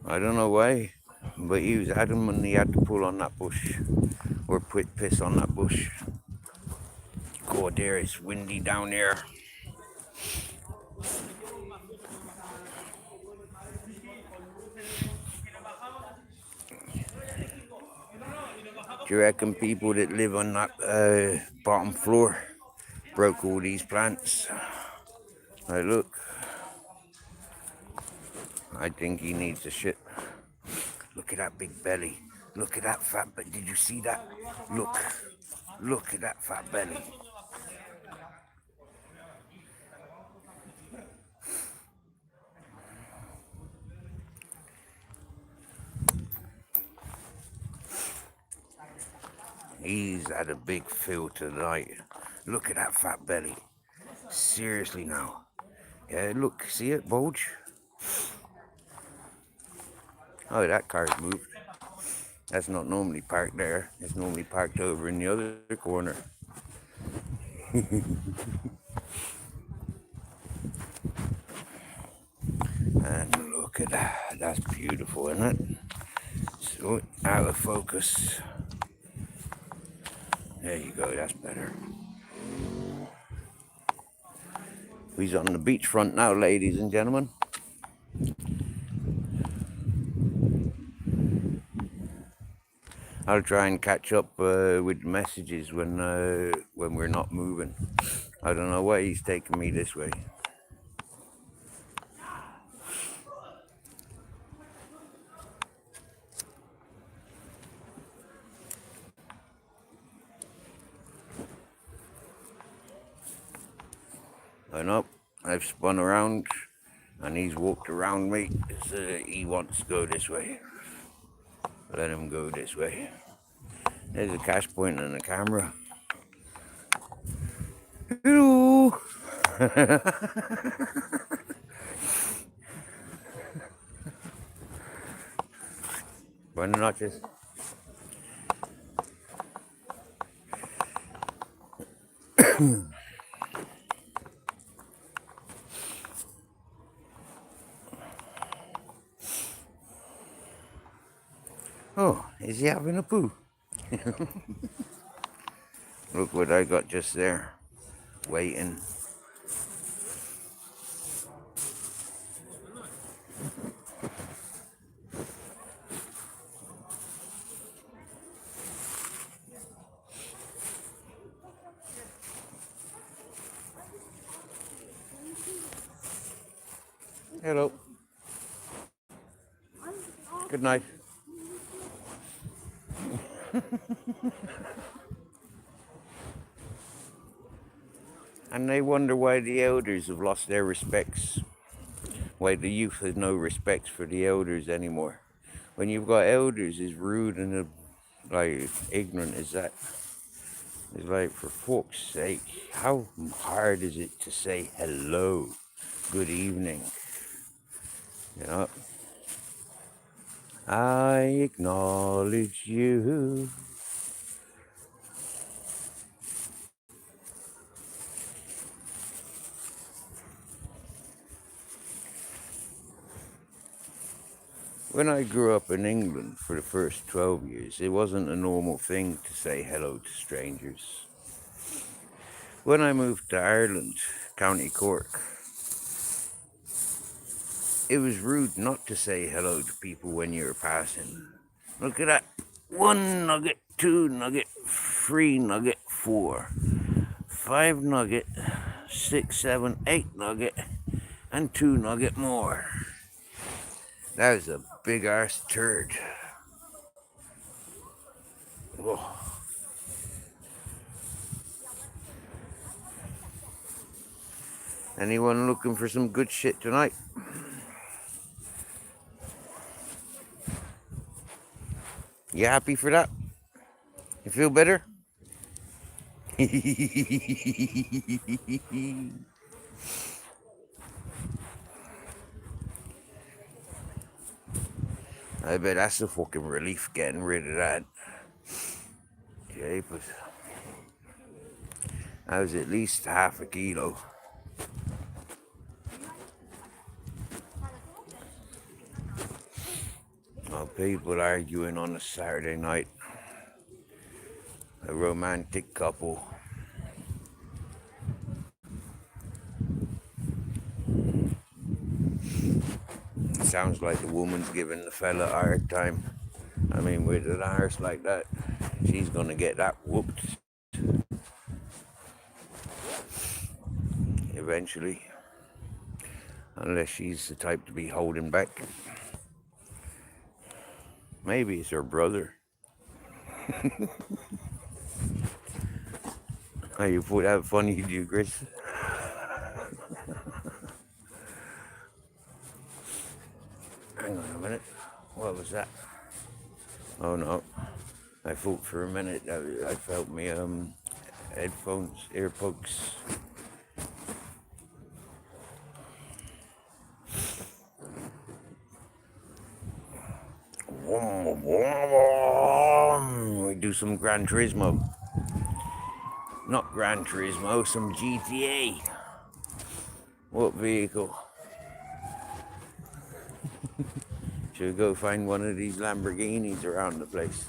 [SPEAKER 1] I don't know why, but he was adamant and he had to pull on that bush or put piss on that bush. God, there, it's windy down there. Do you reckon people that live on that bottom floor broke all these plants? Hey, look. I think he needs a shit. Look at that big belly. Look at that fat belly. Did you see that? Look. Look at that fat belly. He's had a big fill tonight. Look at that fat belly. Seriously now. Yeah, look, see it bulge? Oh, that car's moved. That's not normally parked there. It's normally parked over in the other corner. And look at that. That's beautiful, isn't it? So, out of focus. There you go, that's better. He's on the beachfront now, ladies and gentlemen. I'll try and catch up with messages when we're not moving. I don't know why he's taking me this way. I know, I've spun around and he's walked around me. He wants to go this way. Let him go this way. There's a cash point and a camera. Hello. Buenas noches. Oh, is he having a poo? Look what I got just there. Waiting. Hello. Good night. And they wonder why the elders have lost their respects. Why the youth has no respect for the elders anymore. When you've got elders as rude and like ignorant as that. It's like, for fuck's sake, how hard is it to say hello, good evening? You know, I acknowledge you. When I grew up in England for the first 12 years, it wasn't a normal thing to say hello to strangers. When I moved to Ireland, County Cork, it was rude not to say hello to people when you were passing. Look at that. 1 nugget, 2 nugget, 3 nugget, 4, 5 nugget, 6, 7, 8 nugget, and 2 nugget more. That was a big arse turd. Oh. Anyone looking for some good shit tonight? You happy for that? You feel better? I bet that's a fucking relief getting rid of that. Okay, but that was at least half a kilo. Well, people arguing on a Saturday night. A romantic couple. Sounds like the woman's giving the fella a hard time. I mean, with an arse like that, she's gonna get that whooped. Eventually. Unless she's the type to be holding back. Maybe it's her brother. Oh, you put that funny, do you, Chris? Hang on a minute. What was that? Oh no. I thought for a minute that I felt my headphones, earplugs. We do some Gran Turismo. Not Gran Turismo, some GTA. What vehicle? Should go find one of these Lamborghinis around the place.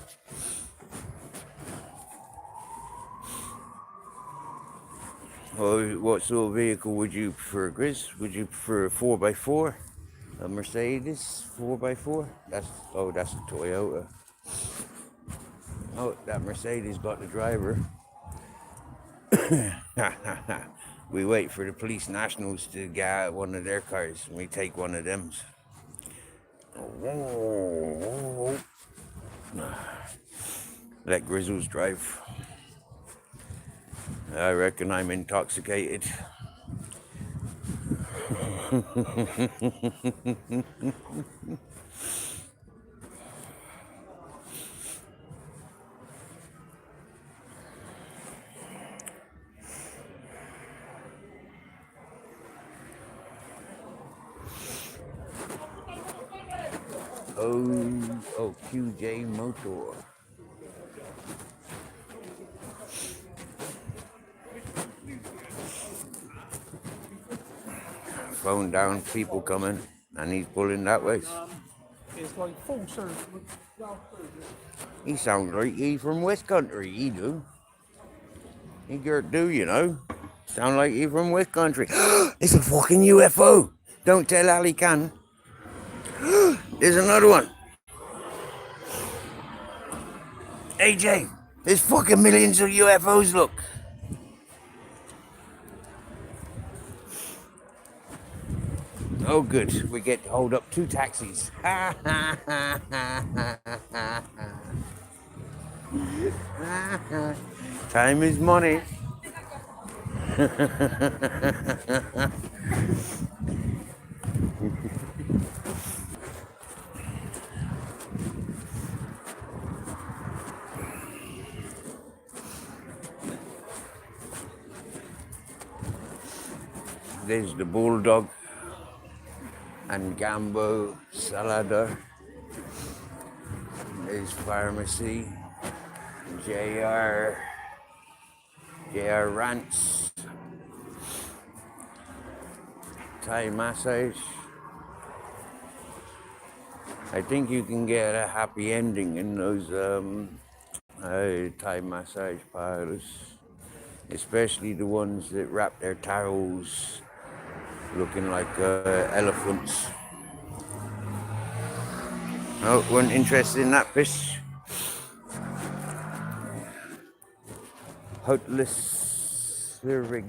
[SPEAKER 1] Well, what sort of vehicle would you prefer, Grizz? Would you prefer a 4x4? A Mercedes 4x4? That's a Toyota. Oh, that Mercedes got the driver. We wait for the police nationals to get out one of their cars and we take one of them. Let Grizzles drive. I reckon I'm intoxicated. Oh, QJ Motor. Phone down, people coming, and he's pulling that way.
[SPEAKER 2] It's like full service.
[SPEAKER 1] He sounds like he from West Country, he do. He do, you know. Sound like he from West Country. It's a fucking UFO. Don't tell Ali Khan. There's another one. AJ, there's fucking millions of UFOs, look. Oh, good. We get to hold up 2 taxis. Time is money. There's the Bulldog and Gambo Salada. There's Pharmacy, JR Rants, Thai Massage. I think you can get a happy ending in those Thai massage parlors, especially the ones that wrap their towels looking like elephants. Oh, weren't interested in that fish. Hopeless Rigor.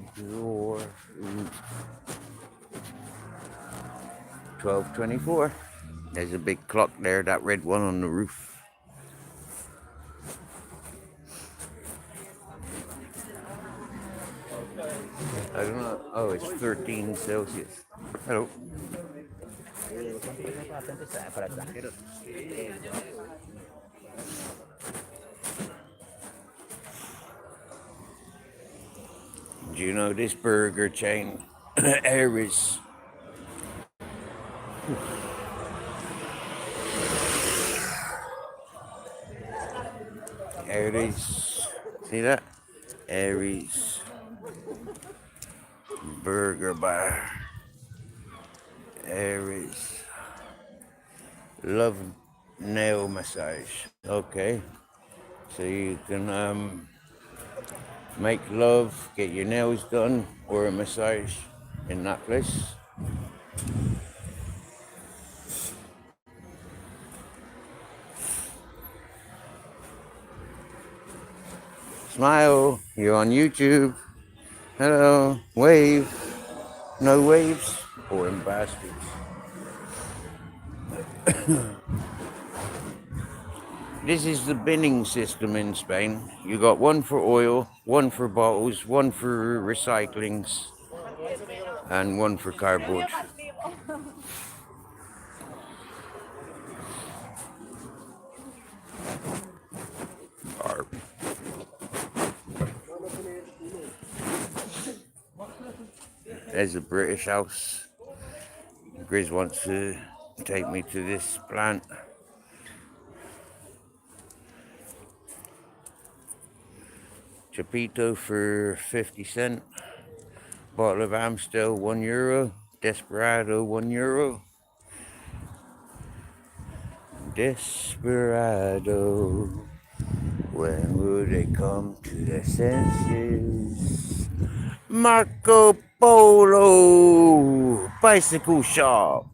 [SPEAKER 1] 12:24. There's a big clock there, that red one on the roof. I don't know. Oh, it's 13 Celsius. Hello. Do you know this burger chain? Aries. Aries. See that? Aries Burger Bar. Aries. Love nail massage. Okay. So you can make love, get your nails done, or a massage in that place. Smile, you're on YouTube. Hello, wave. No waves? Boring bastards. This is the binning system in Spain. You got one for oil, one for bottles, one for recyclings, and one for cardboard. There's a British house. Grizz wants to take me to this plant. Chapito for 50 cents. Bottle of Amstel, €1. Desperado, €1. Desperado, when will they come to their senses? Marco Polo Bicycle Shop.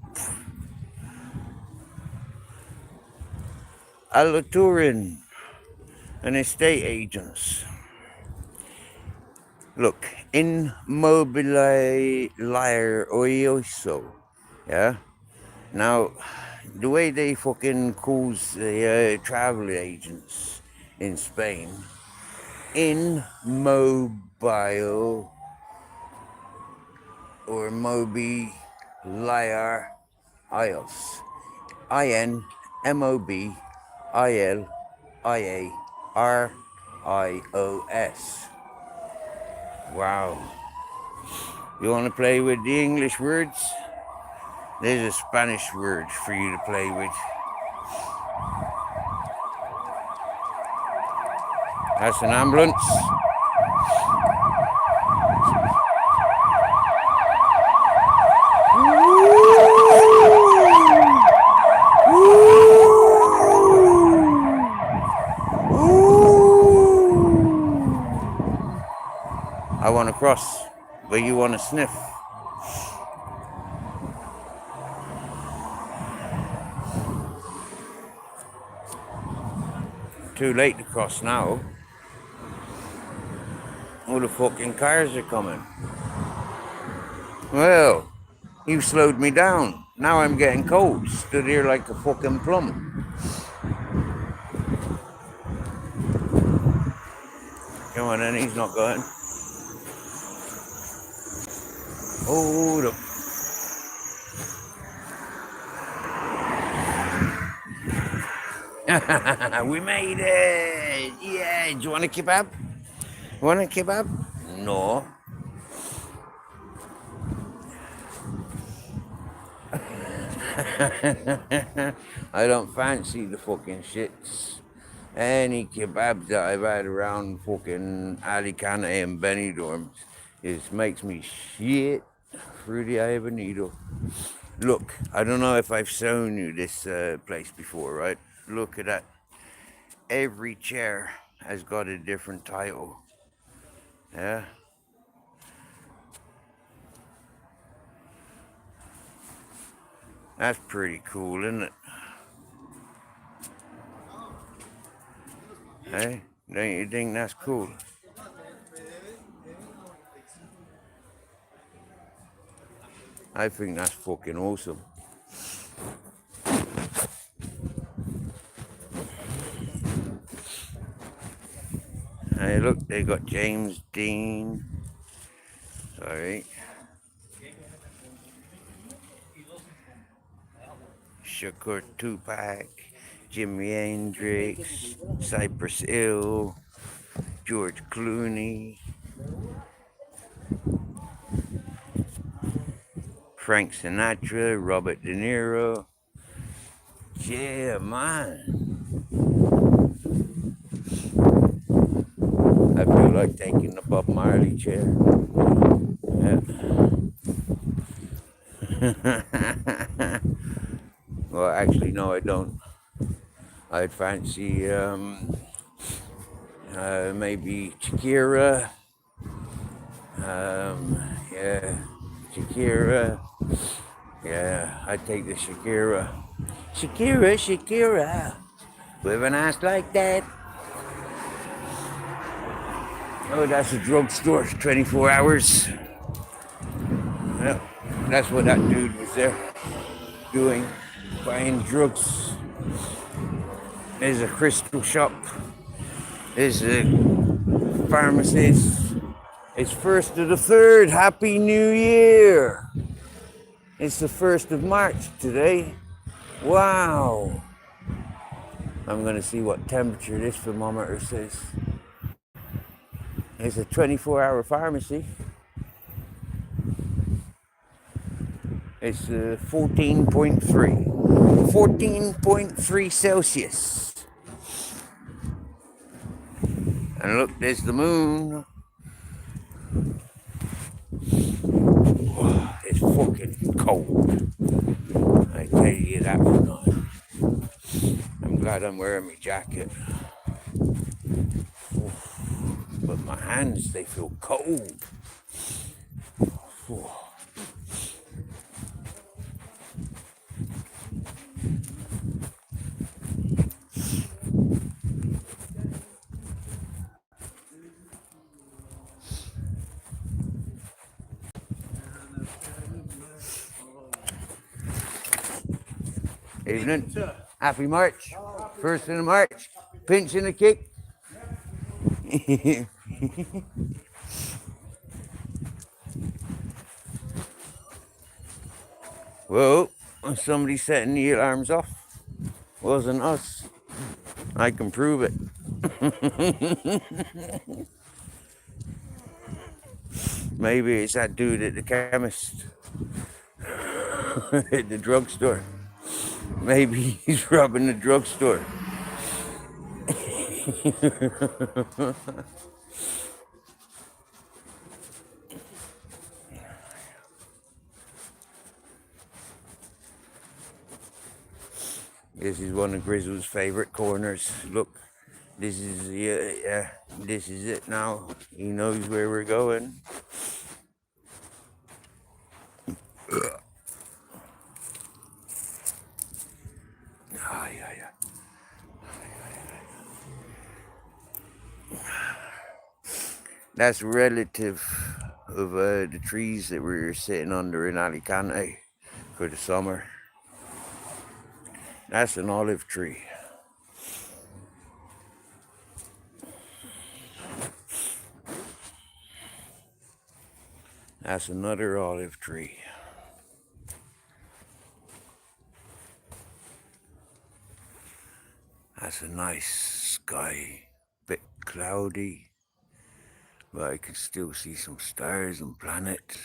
[SPEAKER 1] Alaturin and estate agents. Look, Immobiliare yeah? Now, the way they fucking calls the travel agents in Spain, Inmobile or Mobiliar IOS. INMOBILIARIOS. Wow. You want to play with the English words? There's a Spanish word for you to play with. That's an ambulance. I want to cross, but you want to sniff. Too late to cross now. All the fucking cars are coming. Well, you slowed me down. Now I'm getting cold. Stood here like a fucking plum. Come on then, he's not going. Hold up. We made it! Yeah, do you want a kebab? Want a kebab? No. I don't fancy the fucking shits. Any kebab that I've had around fucking Alicante and Benidorm makes me shit through the eye of a needle. Look, I don't know if I've shown you this place before, right? Look at that. Every chair has got a different title. Yeah. That's pretty cool, isn't it? Hey, don't you think that's cool? I think that's fucking awesome. Hey, look, they got James Dean. Sorry. Shakur Tupac, Jimi Hendrix, Cypress Hill, George Clooney, Frank Sinatra, Robert De Niro. Yeah, man. I feel like taking the Bob Marley chair. Yeah. Well, actually, no, I don't. I'd fancy maybe Shakira. Yeah, Shakira. Yeah, I'd take the Shakira. Shakira. With an ass like that. Oh, that's a drugstore, 24 hours. Well, that's what that dude was there doing, buying drugs. There's a crystal shop. There's a pharmacist. It's 1st of the 3rd. Happy New Year. It's the 1st of March today. Wow. I'm going to see what temperature this thermometer says. It's a 24-hour pharmacy. It's 14.3. 14.3 Celsius. And look, there's the moon. It's fucking cold. I tell you that for nothing. I'm glad I'm wearing my jacket. But my hands, they feel cold. Evening. Happy March. First of March. Pinch and a kick. Well, somebody setting the alarms off. Wasn't us. I can prove it. Maybe it's that dude at the chemist. At the drugstore. Maybe he's robbing the drugstore. This is one of Grizzle's favorite corners. Look, this is this is it now. He knows where we're going. That's relative of the trees that we were sitting under in Alicante for the summer. That's an olive tree. That's another olive tree. That's a nice sky, bit cloudy, but I can still see some stars and planets.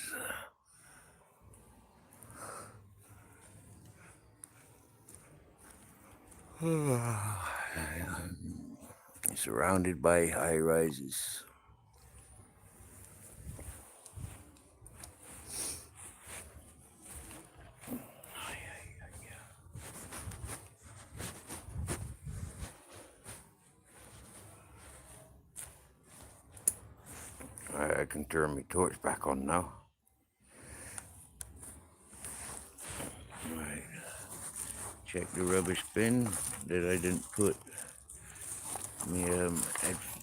[SPEAKER 1] Surrounded by high rises. I can turn my torch back on now. Right. Check the rubbish bin that I didn't put my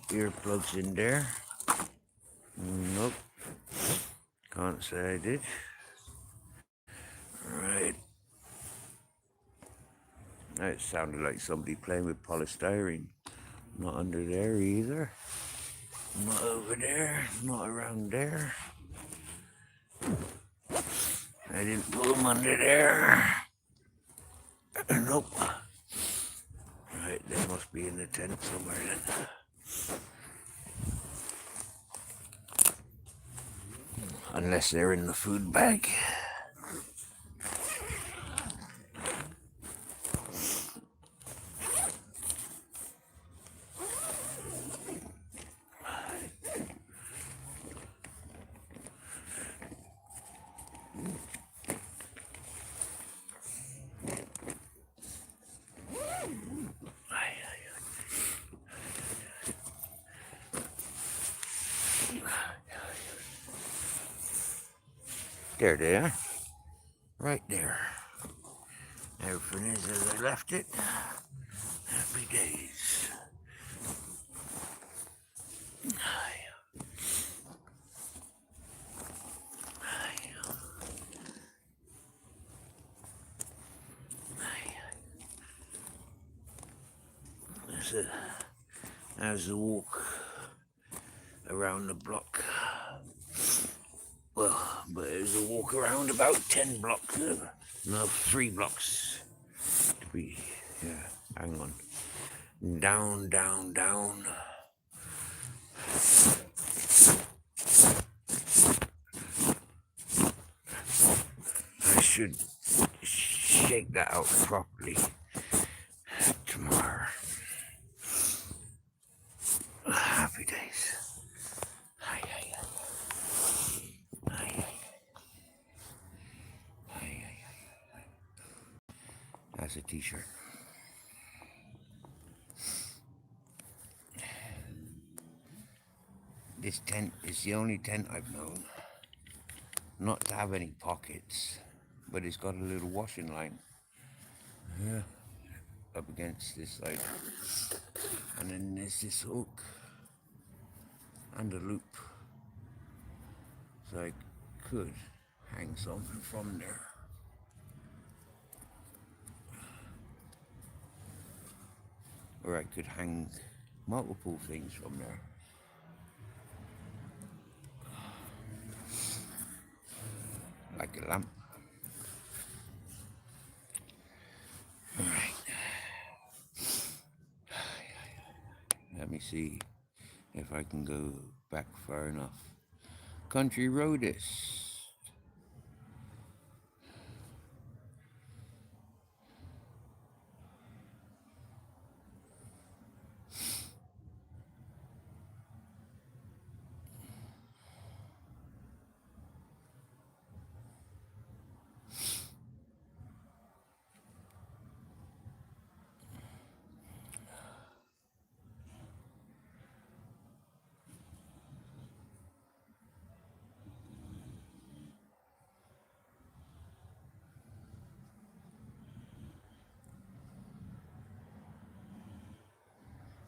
[SPEAKER 1] earplugs in there. Nope. Can't say I did. Right. That sounded like somebody playing with polystyrene. Not under there either. Not over there. Not around there. I didn't put them under there. Nope. Right, they must be in the tent somewhere then. Unless they're in the food bag. There they are. Right there. Everything is as I left it. Happy days. As a walk around the block. Well, but it was a walk around about 10 blocks. No, 3 blocks. To be, yeah, hang on. Down, down, down. I should shake that out properly tomorrow. Happy days. Aye, aye, aye. Aye, aye. Aye, aye, aye. That's a t-shirt. This tent is the only tent I've known not to have any pockets, but it's got a little washing line up against this side. And then there's this hook and a loop. So I could hang something from there. Or I could hang multiple things from there. Like a lamp. Alright. Let me see if I can go back far enough. Country roadist.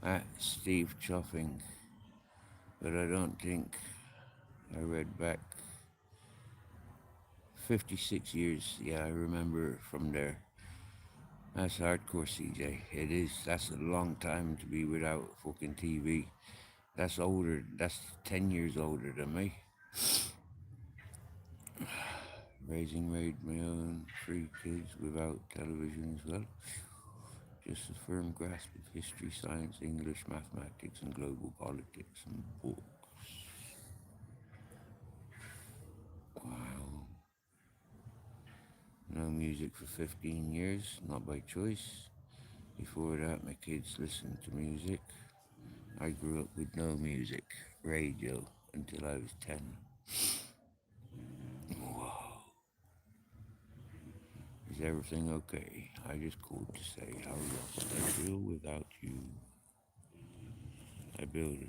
[SPEAKER 1] At Steve Chuffing, but I don't think I read back 56 years. Yeah, I remember from there. That's hardcore, CJ. It is. That's a long time to be without fucking TV. That's older. That's 10 years older than me. Raising my own 3 kids without television as well. Just a firm grasp of history, science, English, mathematics, and global politics and books. Wow. No music for 15 years, not by choice. Before that, my kids listened to music. I grew up with no music, radio, until I was 10. Whoa. Is everything okay? I just called to say how lost I feel without you. I built a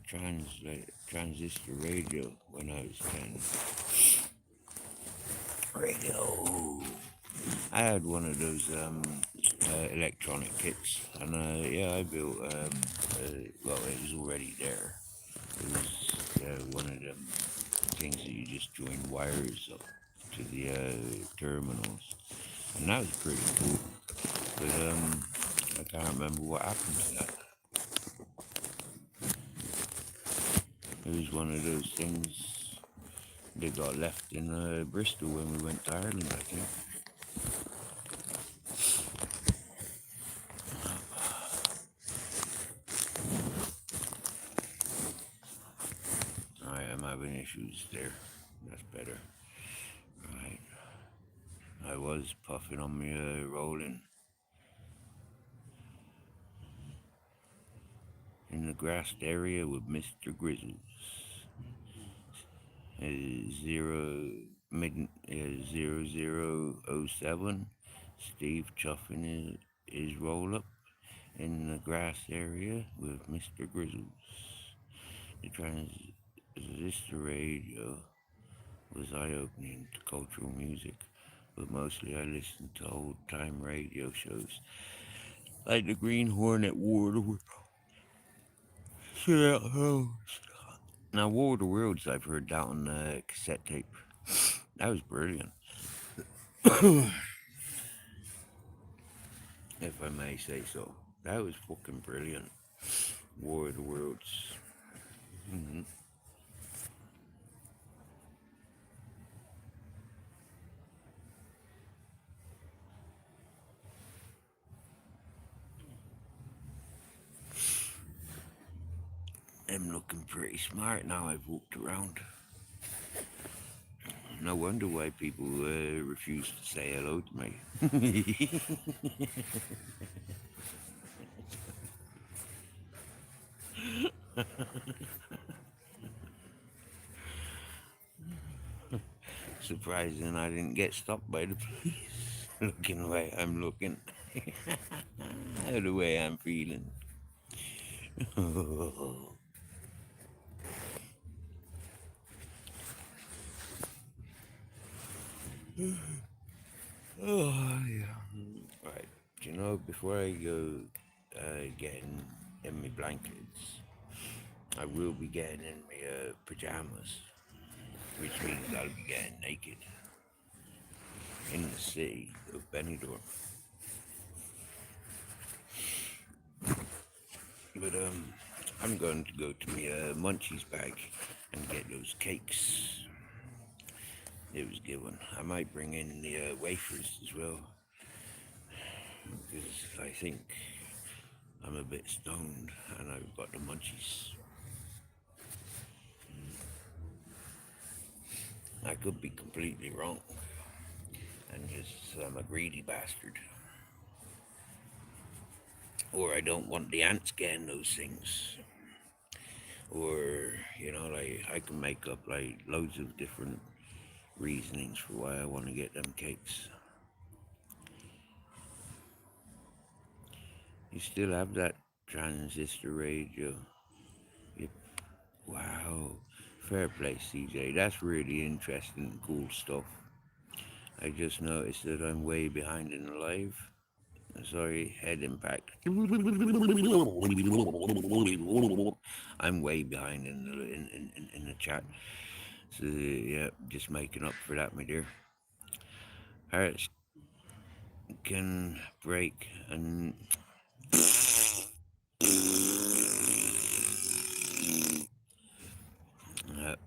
[SPEAKER 1] transistor radio when I was 10. Radio. I had one of those electronic kits, and yeah, I built. Well, it was already there. It was one of them things that you just join wires up to the terminals, and that was pretty cool. But I can't remember what happened to that. It was one of those things that got left in Bristol when we went to Ireland, I think. I am having issues there. That's better. Right. I was puffing on me rolling. In the grassed area with Mr. Grizzles. 0007. Steve Chuffin is roll up in the grass area with Mr. Grizzles. The transistor radio was eye-opening to cultural music, but mostly I listened to old-time radio shows like the Green Hornet War of the Worlds. Now, War of the Worlds, I've heard that on cassette tape. That was brilliant. If I may say so. That was fucking brilliant. War of the Worlds. Mm-hmm. I'm looking pretty smart now I've walked around. No wonder why people refuse to say hello to me. Surprising I didn't get stopped by the police. Looking the way I'm looking. The way I'm feeling. Oh, yeah. Right. Do you know, before I go getting in my blankets, I will be getting in my pajamas, which means I'll be getting naked in the city of Benidorm. But I'm going to go to my munchies bag and get those cakes. It was given. I might bring in the wafers as well, because I think I'm a bit stoned and I've got the munchies. I could be completely wrong and just I'm a greedy bastard. Or I don't want the ants getting those things. Or, you know, like I can make up like loads of different reasonings for why I want to get them cakes. You still have that transistor radio? Yep. Wow. Fair play, CJ. That's really interesting and cool stuff. I just noticed that I'm way behind in the live. Sorry, head impact. I'm way behind in the chat. So yeah, just making up for that, my dear. Hearts can break and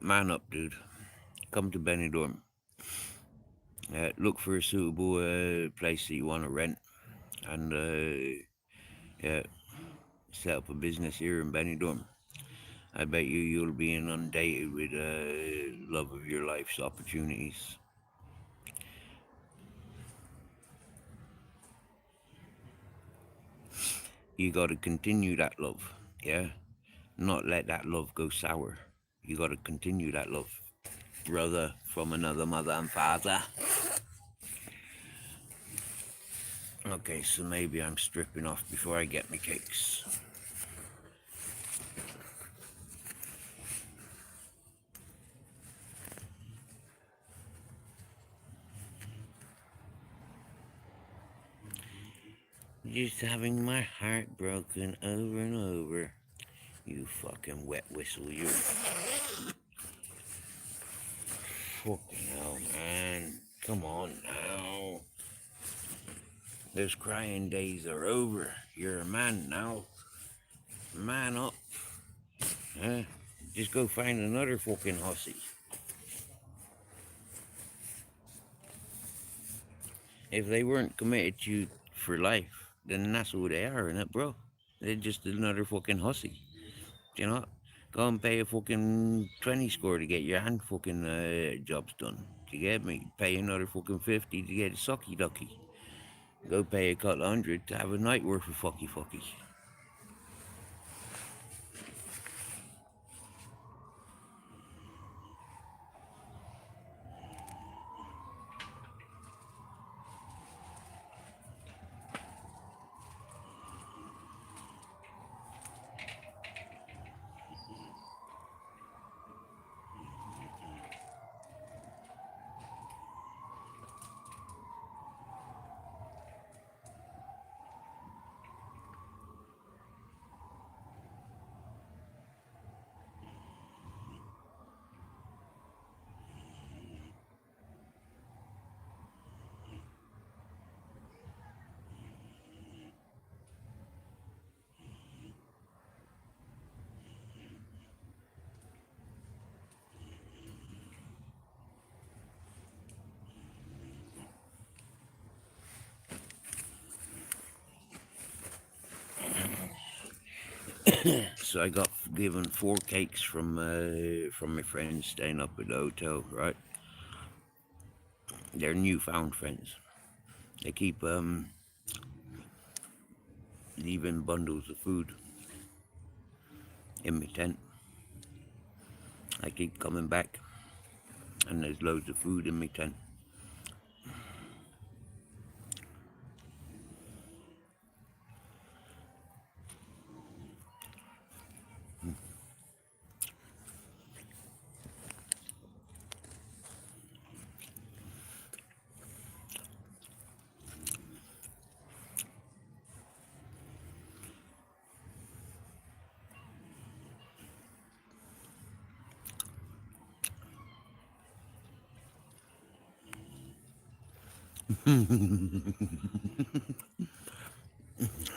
[SPEAKER 1] man up, dude. Come to Benidorm. Look for a suitable place that you want to rent, and yeah, set up a business here in Benidorm. I bet you'll be inundated with love of your life's opportunities. You got to continue that love, yeah? Not let that love go sour. You got to continue that love. Brother from another mother and father. Okay, so maybe I'm stripping off before I get my cakes. Just having my heart broken over and over. You fucking wet whistle, you. Fucking hell, man. Come on now. Those crying days are over. You're a man now. Man up. Huh? Just go find another fucking hussy. If they weren't committed to you for life, then that's who they are, innit, bro? They're just another fucking hussy. You know? Go and pay a fucking 20 score to get your hand fucking jobs done. You get me? Pay another fucking 50 to get a sucky ducky. Go pay a couple $100 to have a night worth of fucky. So I got given 4 cakes from my friends staying up at the hotel, right? They're newfound friends. They keep leaving bundles of food in my tent. I keep coming back, and there's loads of food in my tent.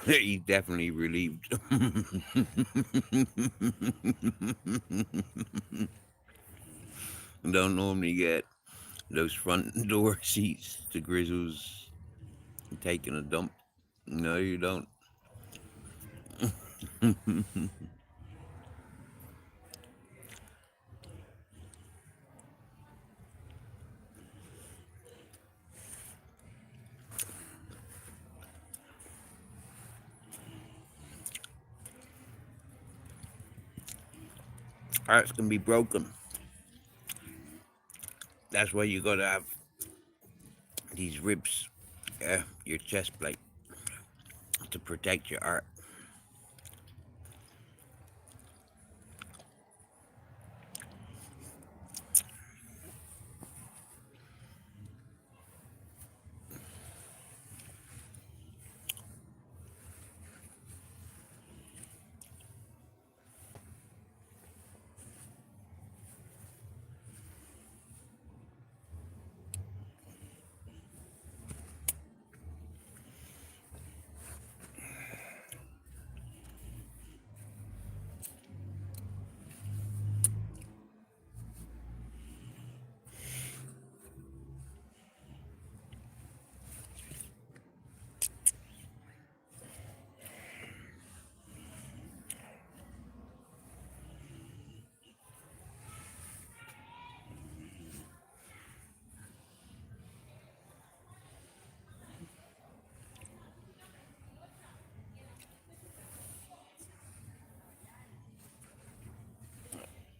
[SPEAKER 1] He's definitely relieved. Don't normally get those front door seats to Grizzles taking a dump. No, you don't. Hearts can be broken. That's why you gotta have these ribs, your chest plate, to protect your heart.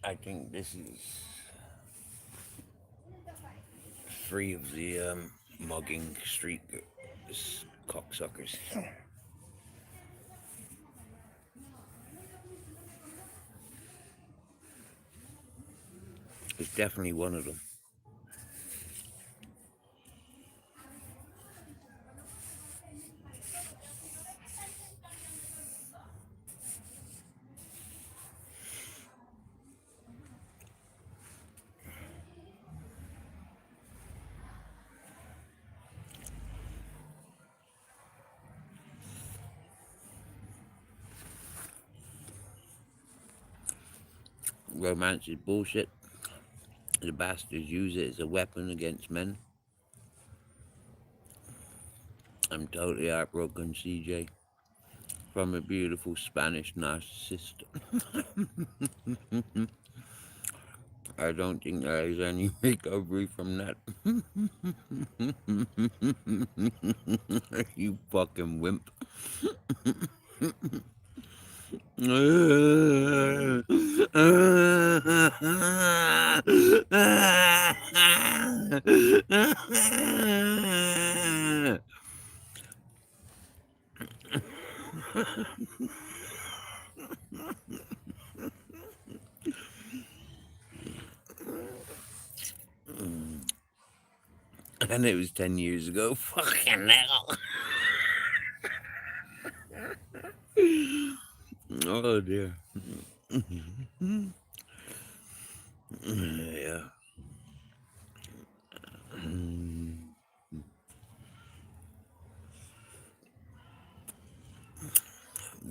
[SPEAKER 1] I think this is free of the mugging street cocksuckers. It's definitely one of them. Romance is bullshit. The bastards use it as a weapon against men. I'm totally heartbroken, CJ, from a beautiful Spanish narcissist. I don't think there is any recovery from that. You fucking wimp. And it was 10 years ago. Fucking hell. Oh dear. Yeah.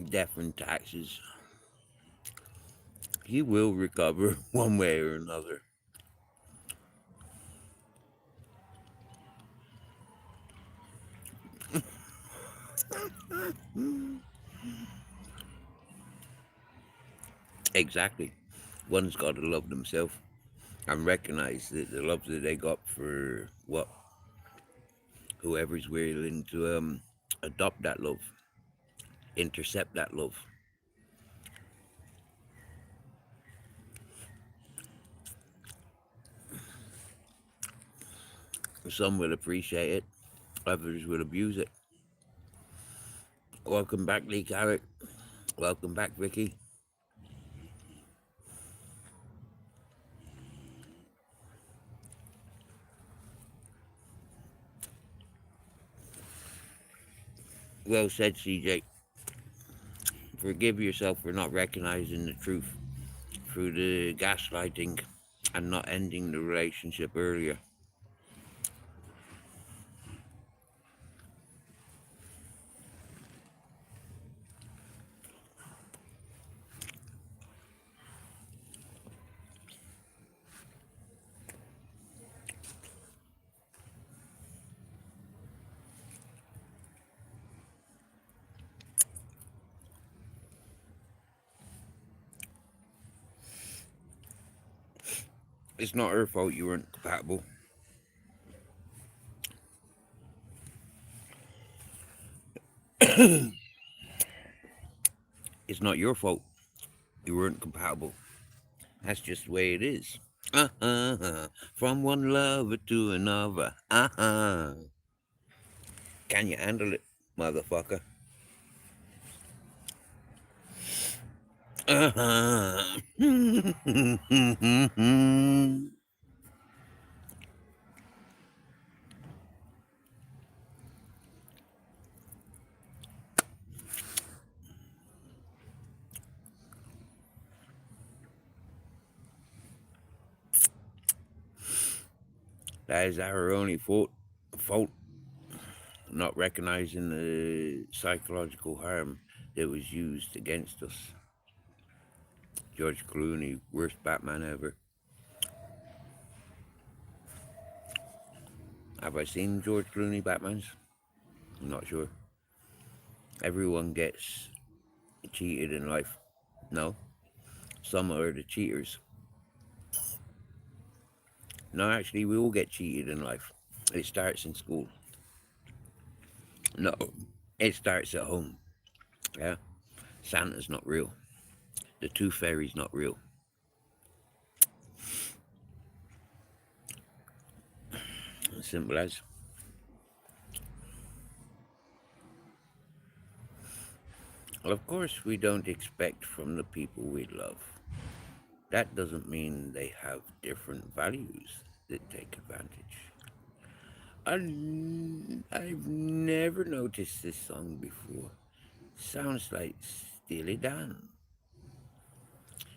[SPEAKER 1] Death and taxes. He will recover one way or another. Exactly. One's got to love themselves and recognize that the love that they got for what whoever's willing to adopt that love, intercept that love. Some will appreciate it, others will abuse it. Welcome back, Lee Carrick. Welcome back, Vicky. Well said, CJ. Forgive yourself for not recognizing the truth through the gaslighting and not ending the relationship earlier. It's not her fault you weren't compatible. It's not your fault you weren't compatible. That's just the way it is. From one lover to another. Can you handle it, motherfucker? That is our only fault, not recognizing the psychological harm that was used against us. George Clooney, worst Batman ever. Have I seen George Clooney Batmans? I'm not sure. Everyone gets cheated in life. No. Some are the cheaters. No, actually, we all get cheated in life. It starts in school. No, it starts at home. Yeah? Santa's not real. The Tooth Fairy's not real. As simple as. Well, of course, we don't expect from the people we love. That doesn't mean they have different values that take advantage. I've never noticed this song before. Sounds like Steely Dan.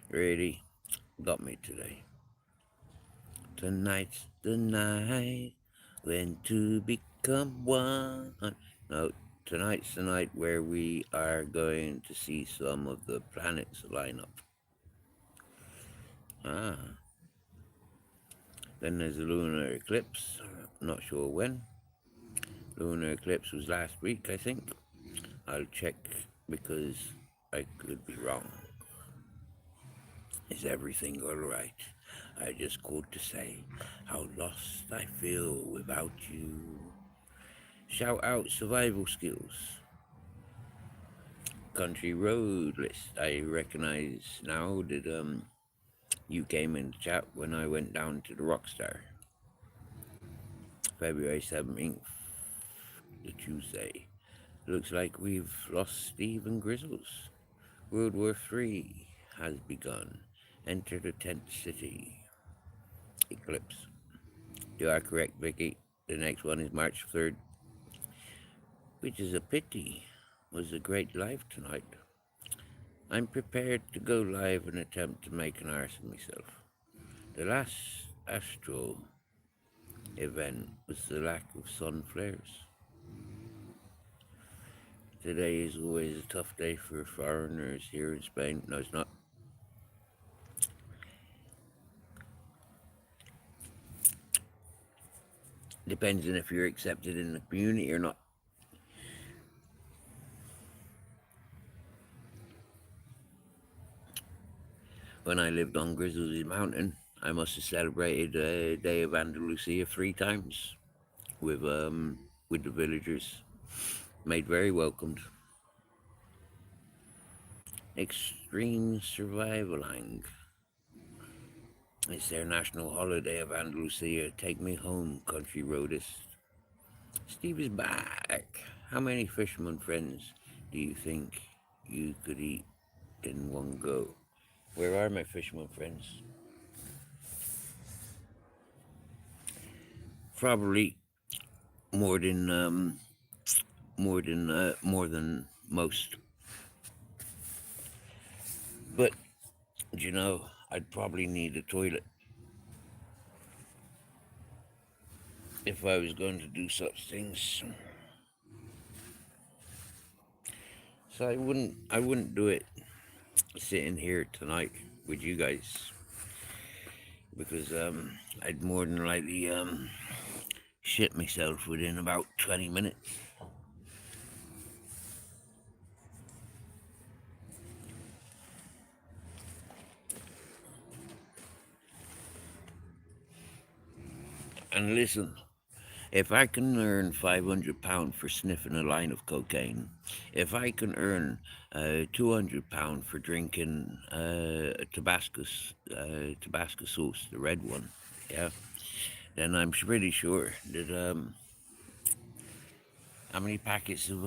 [SPEAKER 1] Really got me today. Tonight's the night when two become one. No, tonight's the night where we are going to see some of the planets line up. Then there's a lunar eclipse. Not sure when. Lunar eclipse was last week, I think. I'll check because I could be wrong. Is everything alright? I just called to say how lost I feel without you. Shout out survival skills. Country road list. I recognize now that you came in the chat when I went down to the Rockstar. February 17th, the Tuesday. Looks like we've lost Steve and Grizzles. World War III has begun. Enter the tent city. Eclipse. You are correct, Vicky. The next one is March 3rd. Which is a pity. Was a great live tonight. I'm prepared to go live and attempt to make an arse of myself. The last Astro event was the lack of sun flares. Today is always a tough day for foreigners here in Spain. No, it's not. Depends on if you're accepted in the community or not. When I lived on Grizzly Mountain, I must have celebrated a day of Andalusia 3 times with with the villagers. Made very welcomed. Extreme Survivaling. It's their national holiday of Andalusia. Take me home, country roadist. Steve is back. How many fisherman friends do you think you could eat in one go? Where are my fisherman friends? Probably more than most. But you know, I'd probably need a toilet if I was going to do such things. So I wouldn't do it sitting here tonight with you guys because I'd more than likely shit myself within about 20 minutes. And listen, if I can earn £500 for sniffing a line of cocaine, if I can earn £200 for drinking Tabasco sauce, the red one, yeah, then I'm pretty sure that how many packets of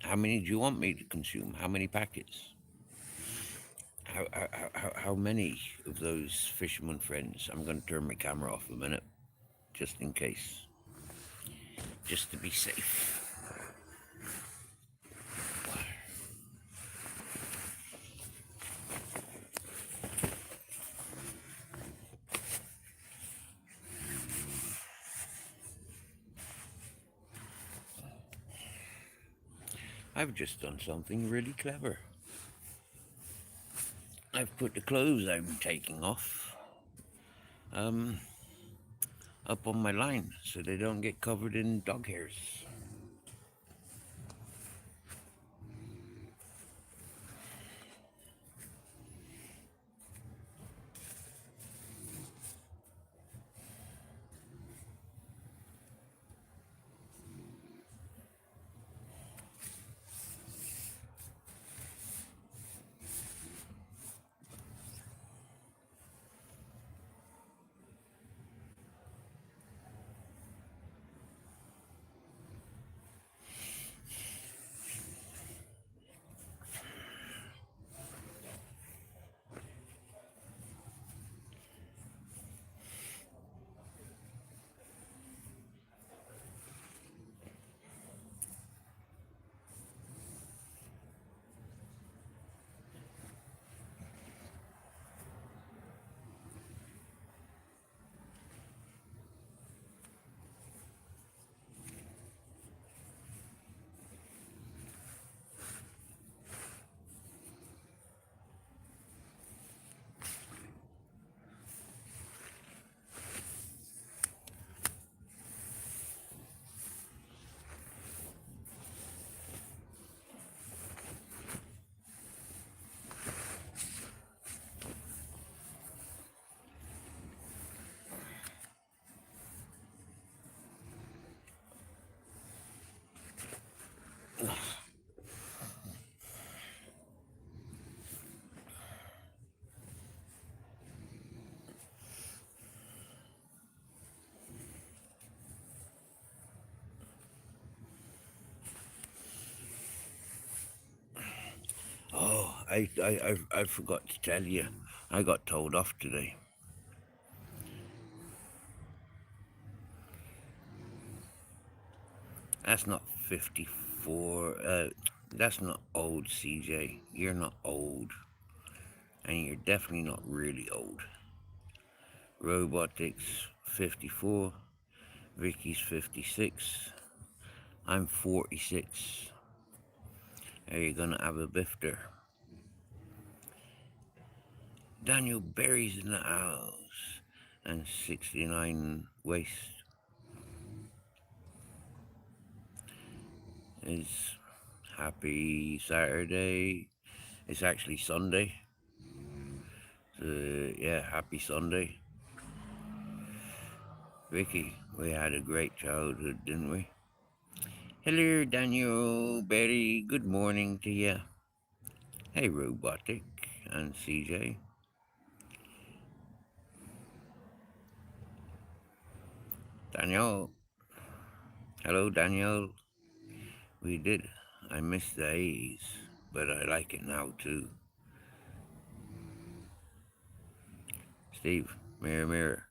[SPEAKER 1] how many do you want me to consume? How many packets? How many of those fisherman friends? I'm going to turn my camera off a minute, just in case, just to be safe. I've just done something really clever. I've put the clothes I'm taking off up on my line so they don't get covered in dog hairs. Oh, I forgot to tell you, I got told off today. That's not 54. That's not old, CJ. You're not old. And you're definitely not really old. Robotics, 54. Vicky's 56. I'm 46. Are you gonna have a bifter? Daniel Berry's in the house. And 69 waist. It's happy Saturday. It's actually Sunday. Yeah, happy Sunday. Vicky, we had a great childhood, didn't we? Hello, Daniel, Betty, good morning to you. Hey, Robotic and CJ. Daniel. Hello, Daniel. We did. I miss the 80s, but I like it now too. Steve, mirror, mirror,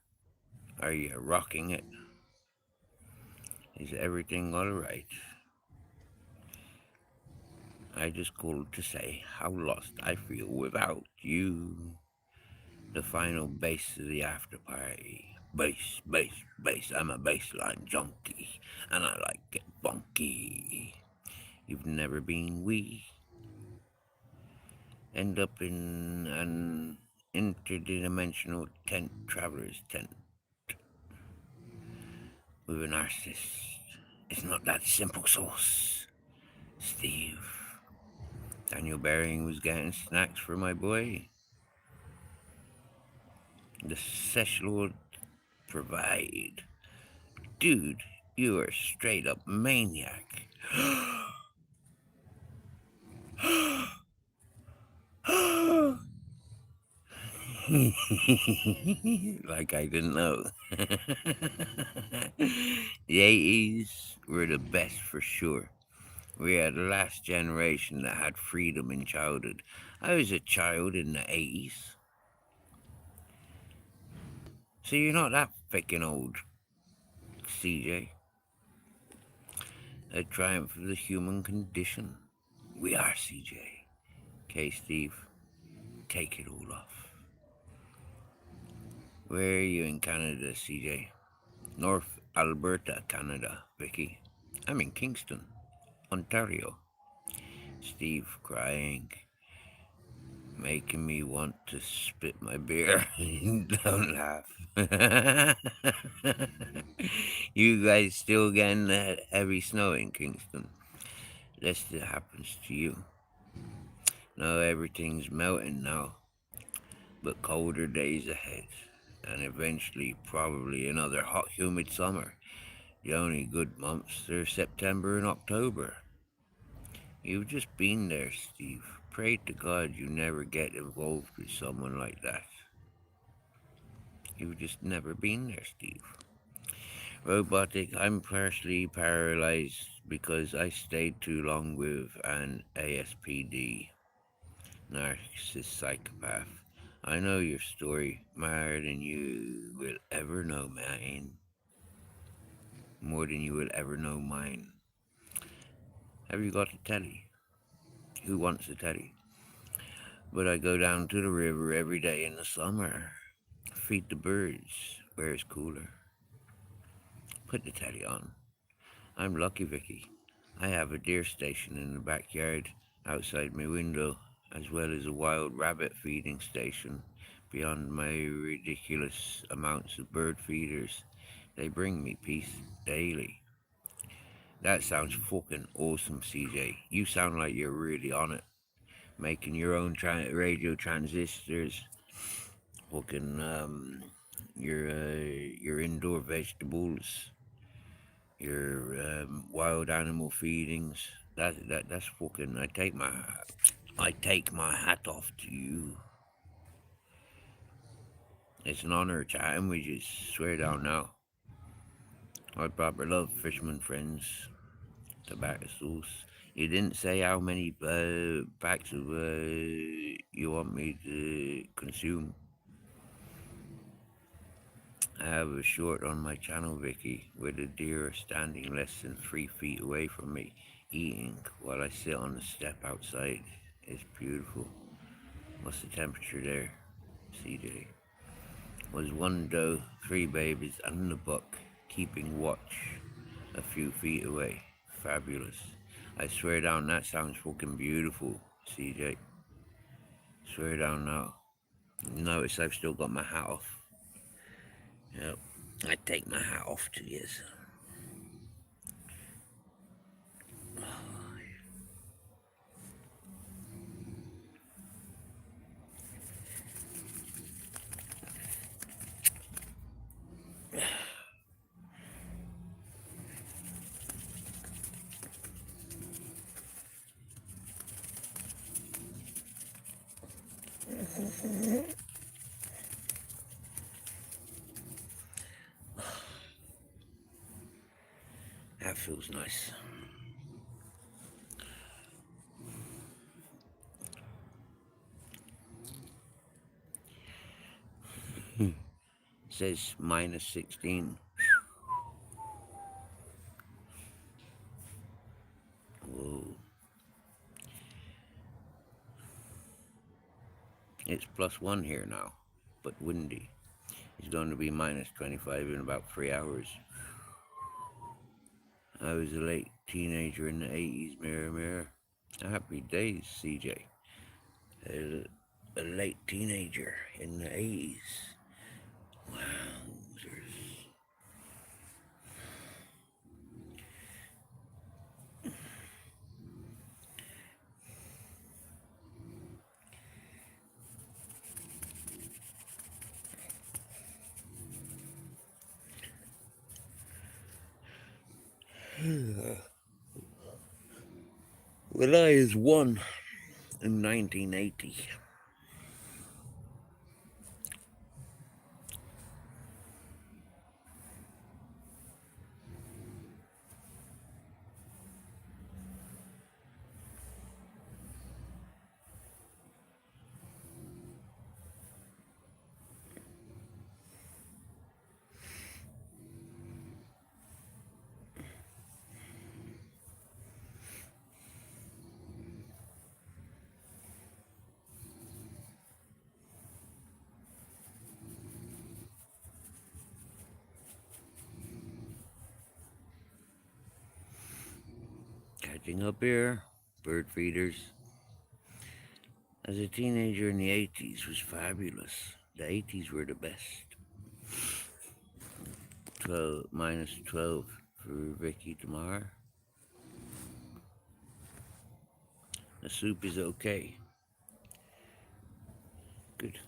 [SPEAKER 1] are you rocking it? Is everything alright? I just called to say how lost I feel without you. The final bass of the after party. Bass, bass, bass. I'm a bassline junkie, and I like it funky. You've never been we. End up in an interdimensional tent, traveler's tent, with an narcissist. It's not that simple, sauce. Steve. Daniel Baring was getting snacks for my boy. The sesh lord provide. Dude, you are a straight up maniac. Like I didn't know. The 80s were the best for sure. We are the last generation that had freedom in childhood. I was a child in the 80s. So you're not that fucking old, CJ. A triumph of the human condition. We are, CJ. Okay, Steve, take it all off. Where are you in Canada, CJ? North Alberta, Canada, Vicky. I'm in Kingston, Ontario. Steve crying, making me want to spit my beer. Don't laugh. You guys still getting that heavy snow in Kingston? Lest it happens to you. No, everything's melting now, but colder days ahead, and eventually probably another hot, humid summer. The only good months are September and October. You've just been there, Steve. Pray to God you never get involved with someone like that. You've just never been there, Steve. Robotic, I'm partially paralyzed because I stayed too long with an ASPD, narcissist psychopath. I know your story more than you will ever know mine. More than you will ever know mine. Have you got a telly? Who wants a telly? But I go down to the river every day in the summer. Feed the birds where it's cooler. Put the telly on. I'm lucky, Vicky. I have a deer station in the backyard outside my window, as well as a wild rabbit feeding station beyond my ridiculous amounts of bird feeders. They bring me peace daily. That sounds fucking awesome, CJ. You sound like you're really on it. Making your own radio transistors, fucking your indoor vegetables, your wild animal feedings. That's fucking. I take my hat off to you. It's an honor chatting with you. Swear down now. I proper love fisherman friends. Tobacco sauce. You didn't say how many packs of you want me to consume. I have a short on my channel, Vicky, where the deer are standing less than 3 feet away from me, eating while I sit on the step outside. It's beautiful. What's the temperature there, CJ? Was one doe, 3 babies, and a buck keeping watch a few feet away. Fabulous. I swear down, that sounds fucking beautiful, CJ. Swear down now. Notice I've still got my hat off. Yep, I take my hat off to you. That feels nice. Says minus 16. Whoa. It's +1 here now, but windy. It's going to be minus 25 in about 3 hours. I was a late teenager in the 80s, mirror, mirror. Happy days, CJ. A late teenager in the 80s. Wowzers. Well, I was 1 in 1980. Catching up here, bird feeders. As a teenager in the 80s was fabulous. The 80s were the best. 12 for Vicky tomorrow. The soup is okay. Good.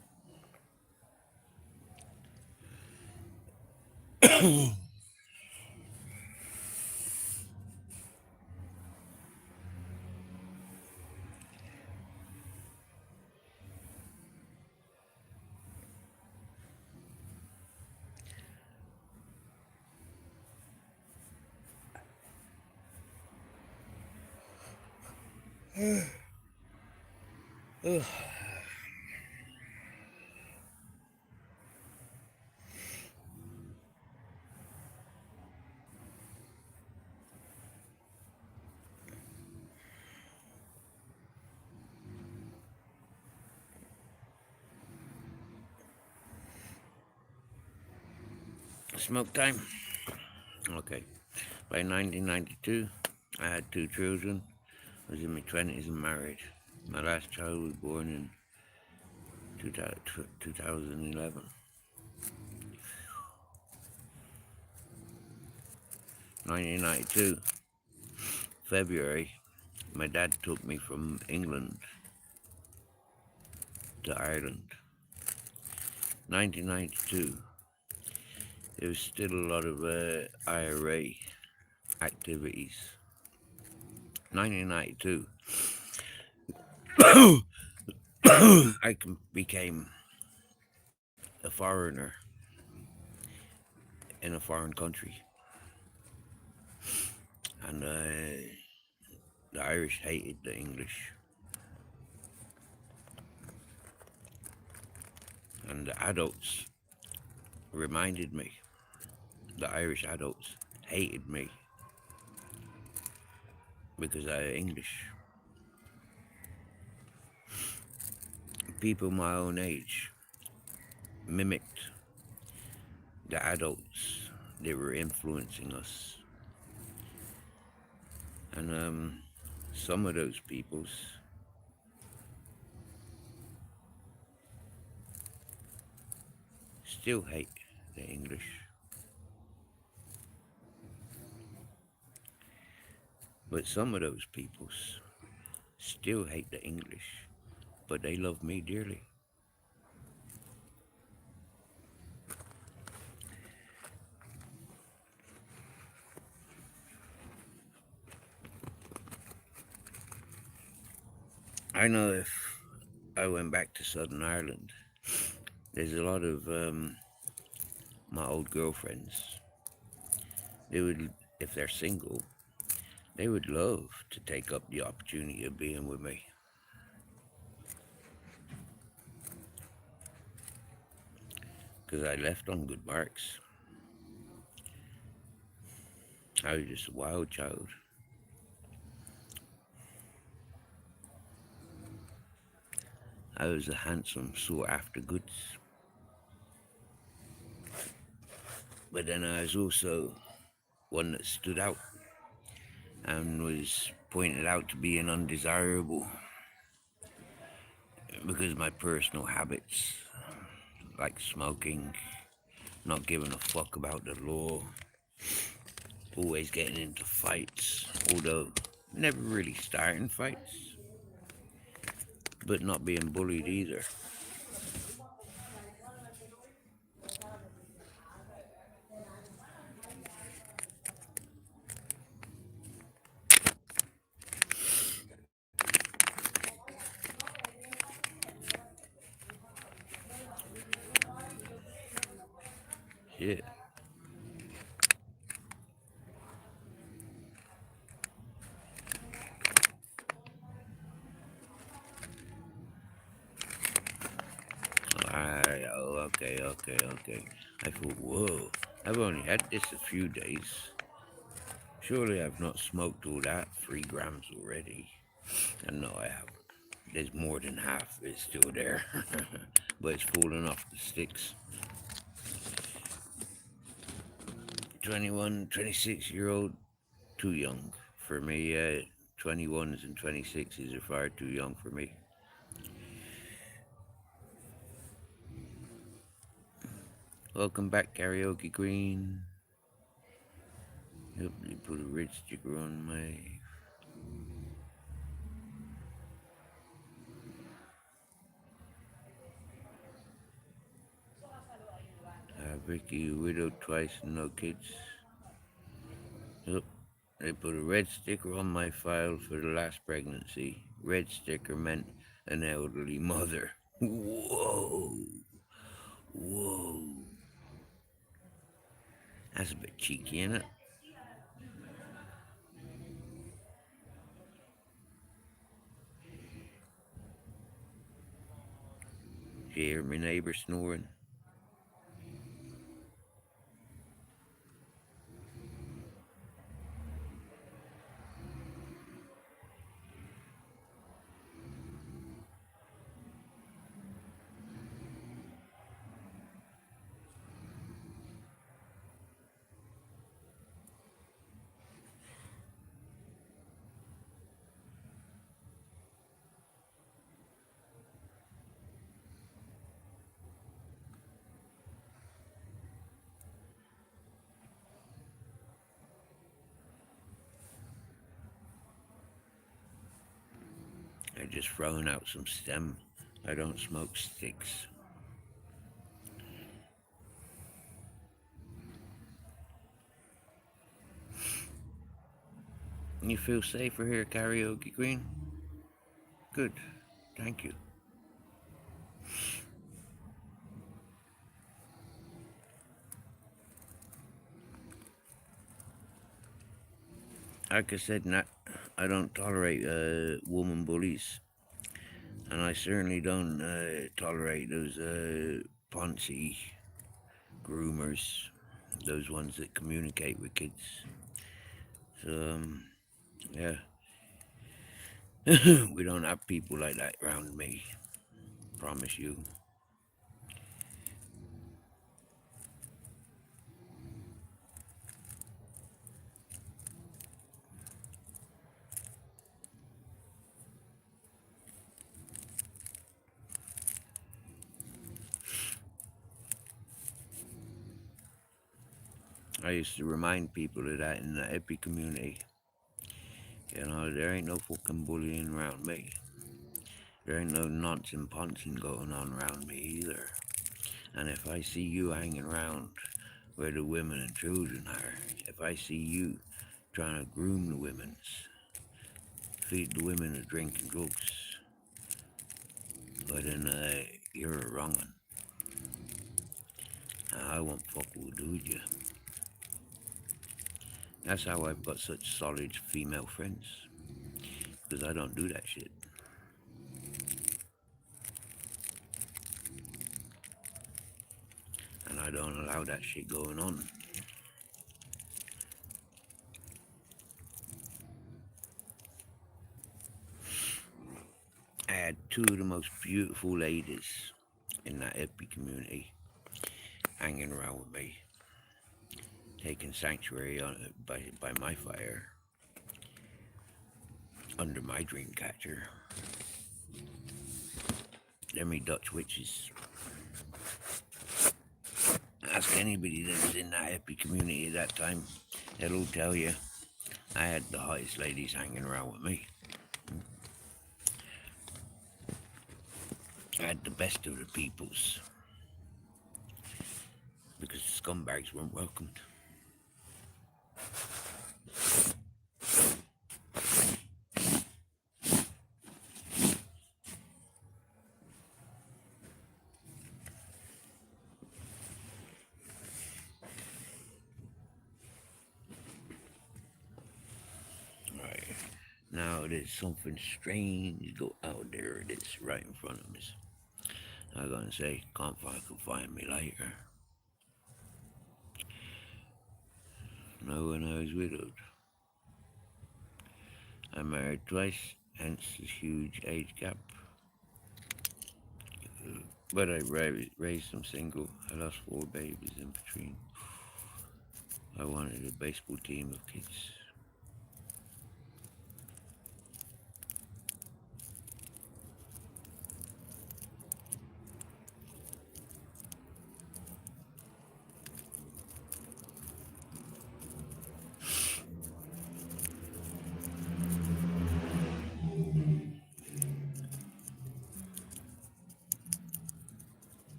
[SPEAKER 1] Smoke time. Okay. By 1992, I had 2 children. I was in my 20s and married. My last child was born in 2011. 1992, February, my dad took me from England to Ireland. 1992, there was still a lot of IRA activities. 1992, I became a foreigner in a foreign country. And the Irish hated the English. And the adults reminded me, the Irish adults hated me because I am English. People my own age mimicked the adults that were influencing us. And some of those peoples still hate the English. But some of those peoples still hate the English, but they love me dearly. I know if I went back to Southern Ireland, there's a lot of my old girlfriends. They would, if they're single, they would love to take up the opportunity of being with me. Because I left on good marks. I was just a wild child. I was a handsome, sought after goods. But then I was also one that stood out and was pointed out to be an undesirable because of my personal habits, like smoking, not giving a fuck about the law, always getting into fights, although never really starting fights, but not being bullied either. Shit. Okay. I thought, whoa, I've only had this a few days. Surely I've not smoked all that, 3 grams already. And no, I haven't. There's more than half is still there, but it's falling off the sticks. 21, 26-year-old, too young for me. 21s and 26s are far too young for me. Welcome back, Karaoke Queen. Yep, you put a red sticker on my... Vicky, widowed twice and no kids. Yep, they put a red sticker on my file for the last pregnancy. Red sticker meant an elderly mother. Whoa. That's a bit cheeky, isn't it? You hear my neighbour snoring? I just thrown out some stem. I don't smoke sticks. You feel safer here, Karaoke Queen? Good. Thank you. Like I said, I don't tolerate woman bullies. And I certainly don't tolerate those Ponzi groomers, those ones that communicate with kids. So, yeah. We don't have people like that around me. Promise you. I used to remind people of that in the hippie community. You know, there ain't no fucking bullying around me. There ain't no nonsense poncing going on around me either. And if I see you hanging around where the women and children are, if I see you trying to groom the women's, feed the women a drink and drugs, But then you're a wrong one. I won't fuck with you. That's how I've got such solid female friends. Because I don't do that shit. And I don't allow that shit going on. I had two of the most beautiful ladies in that hippie community hanging around with me, taking sanctuary by my fire, under my dream catcher. They're me Dutch witches. Ask anybody that was in that hippie community at that time, they'll tell you I had the hottest ladies hanging around with me. I had the best of the peoples. Because the scumbags weren't welcomed. Right. Now there's something strange go out there that's right in front of us. I'm gonna say, can't find me later. Know when I was widowed. I married twice, hence this huge age gap. But I raised them single. I lost 4 babies in between. I wanted a baseball team of kids.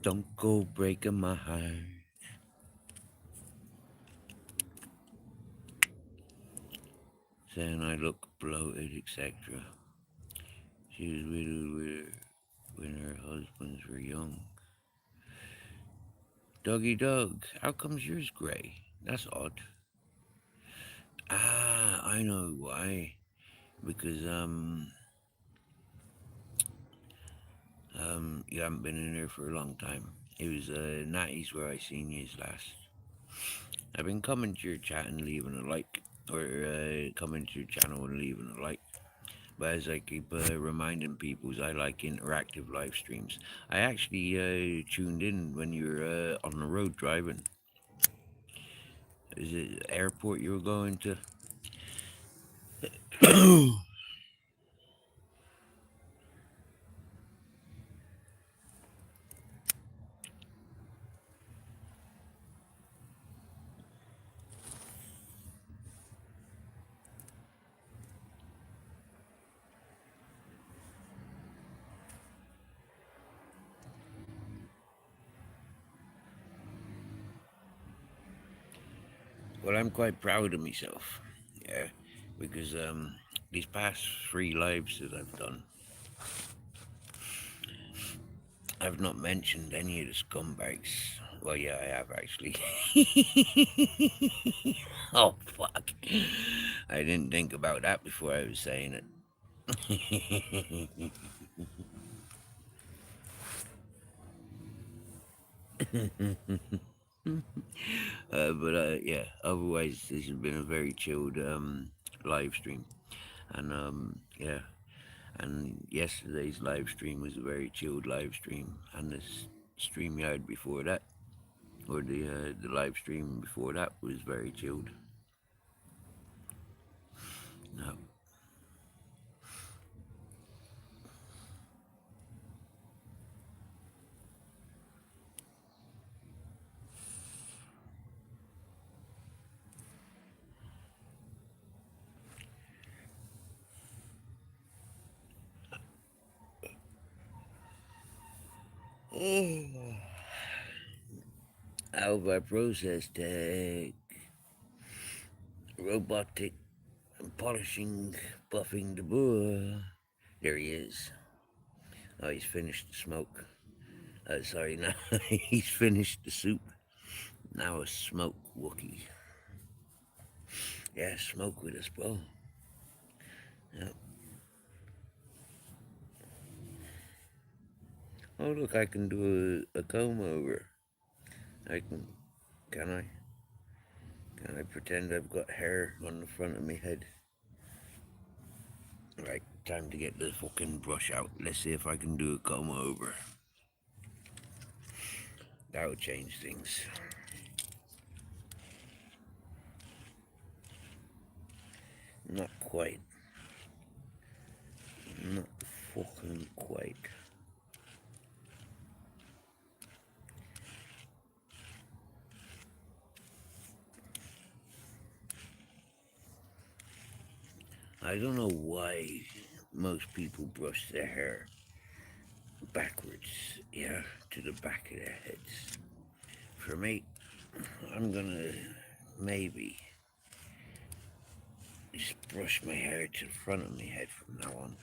[SPEAKER 1] Don't go breaking my heart. Saying I look bloated, etc. She was widowed when her husbands were young. Doggy dog, how comes yours grey? That's odd. Ah, I know why. Because you haven't been in there for a long time. It was Natty's where I seen yous last. I've been coming to your chat and leaving a like, or coming to your channel and leaving a like. But as I keep reminding people, I like interactive live streams. I actually tuned in when you were on the road driving. Is it airport you were going to? Well, I'm quite proud of myself, yeah, because these past 3 lives that I've done, I've not mentioned any of the scumbags. Well, yeah, I have actually. Oh, fuck. I didn't think about that before I was saying it. Yeah, otherwise this has been a very chilled live stream. And yeah, and yesterday's live stream was a very chilled live stream, and this StreamYard before that, or the live stream before that, was very chilled. No. Alva process tech, robotic polishing, buffing the boar. There he is. Oh, he's finished the smoke. Sorry, no, he's finished the soup. Now a smoke Wookie. Yeah, smoke with us, bro. Yeah. Oh, look, I can do a comb over. Can I? Can I pretend I've got hair on the front of my head? Right, time to get the fucking brush out. Let's see if I can do a comb over. That would change things. Not quite. Not fucking quite. I don't know why most people brush their hair backwards, yeah, to the back of their heads. For me, I'm gonna maybe just brush my hair to the front of my head from now on.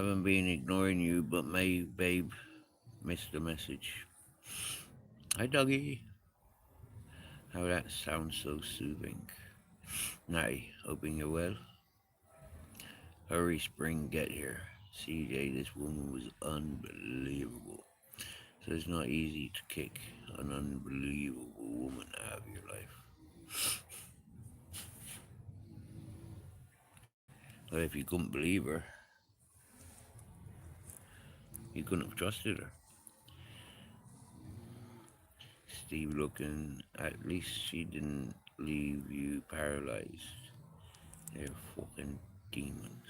[SPEAKER 1] Haven't been ignoring you, but my babe missed the message. Hi, doggy. How that sounds so soothing. Natty, hoping you're well. Hurry, Spring, get here. CJ, this woman was unbelievable. So it's not easy to kick an unbelievable woman out of your life. But if you couldn't believe her, you couldn't have trusted her. Steve looking, at least she didn't leave you paralyzed. They're fucking demons.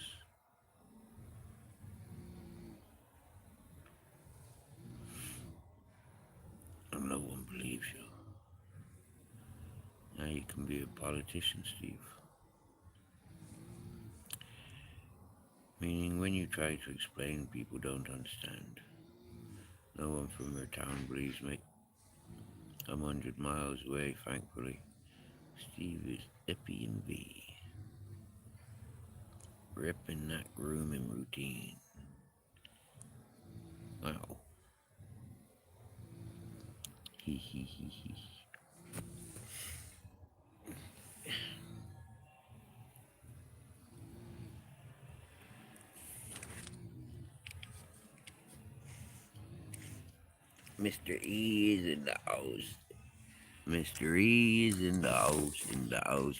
[SPEAKER 1] And no one believes you. Now you can be a politician, Steve. Meaning when you try to explain, people don't understand. No one from your town believes me. I'm 100 miles away, thankfully. Steve is Ippy and V. Ripping that grooming routine. Wow. Hee hee hee hee. Mr. E is in the house. Mr. E is in the house,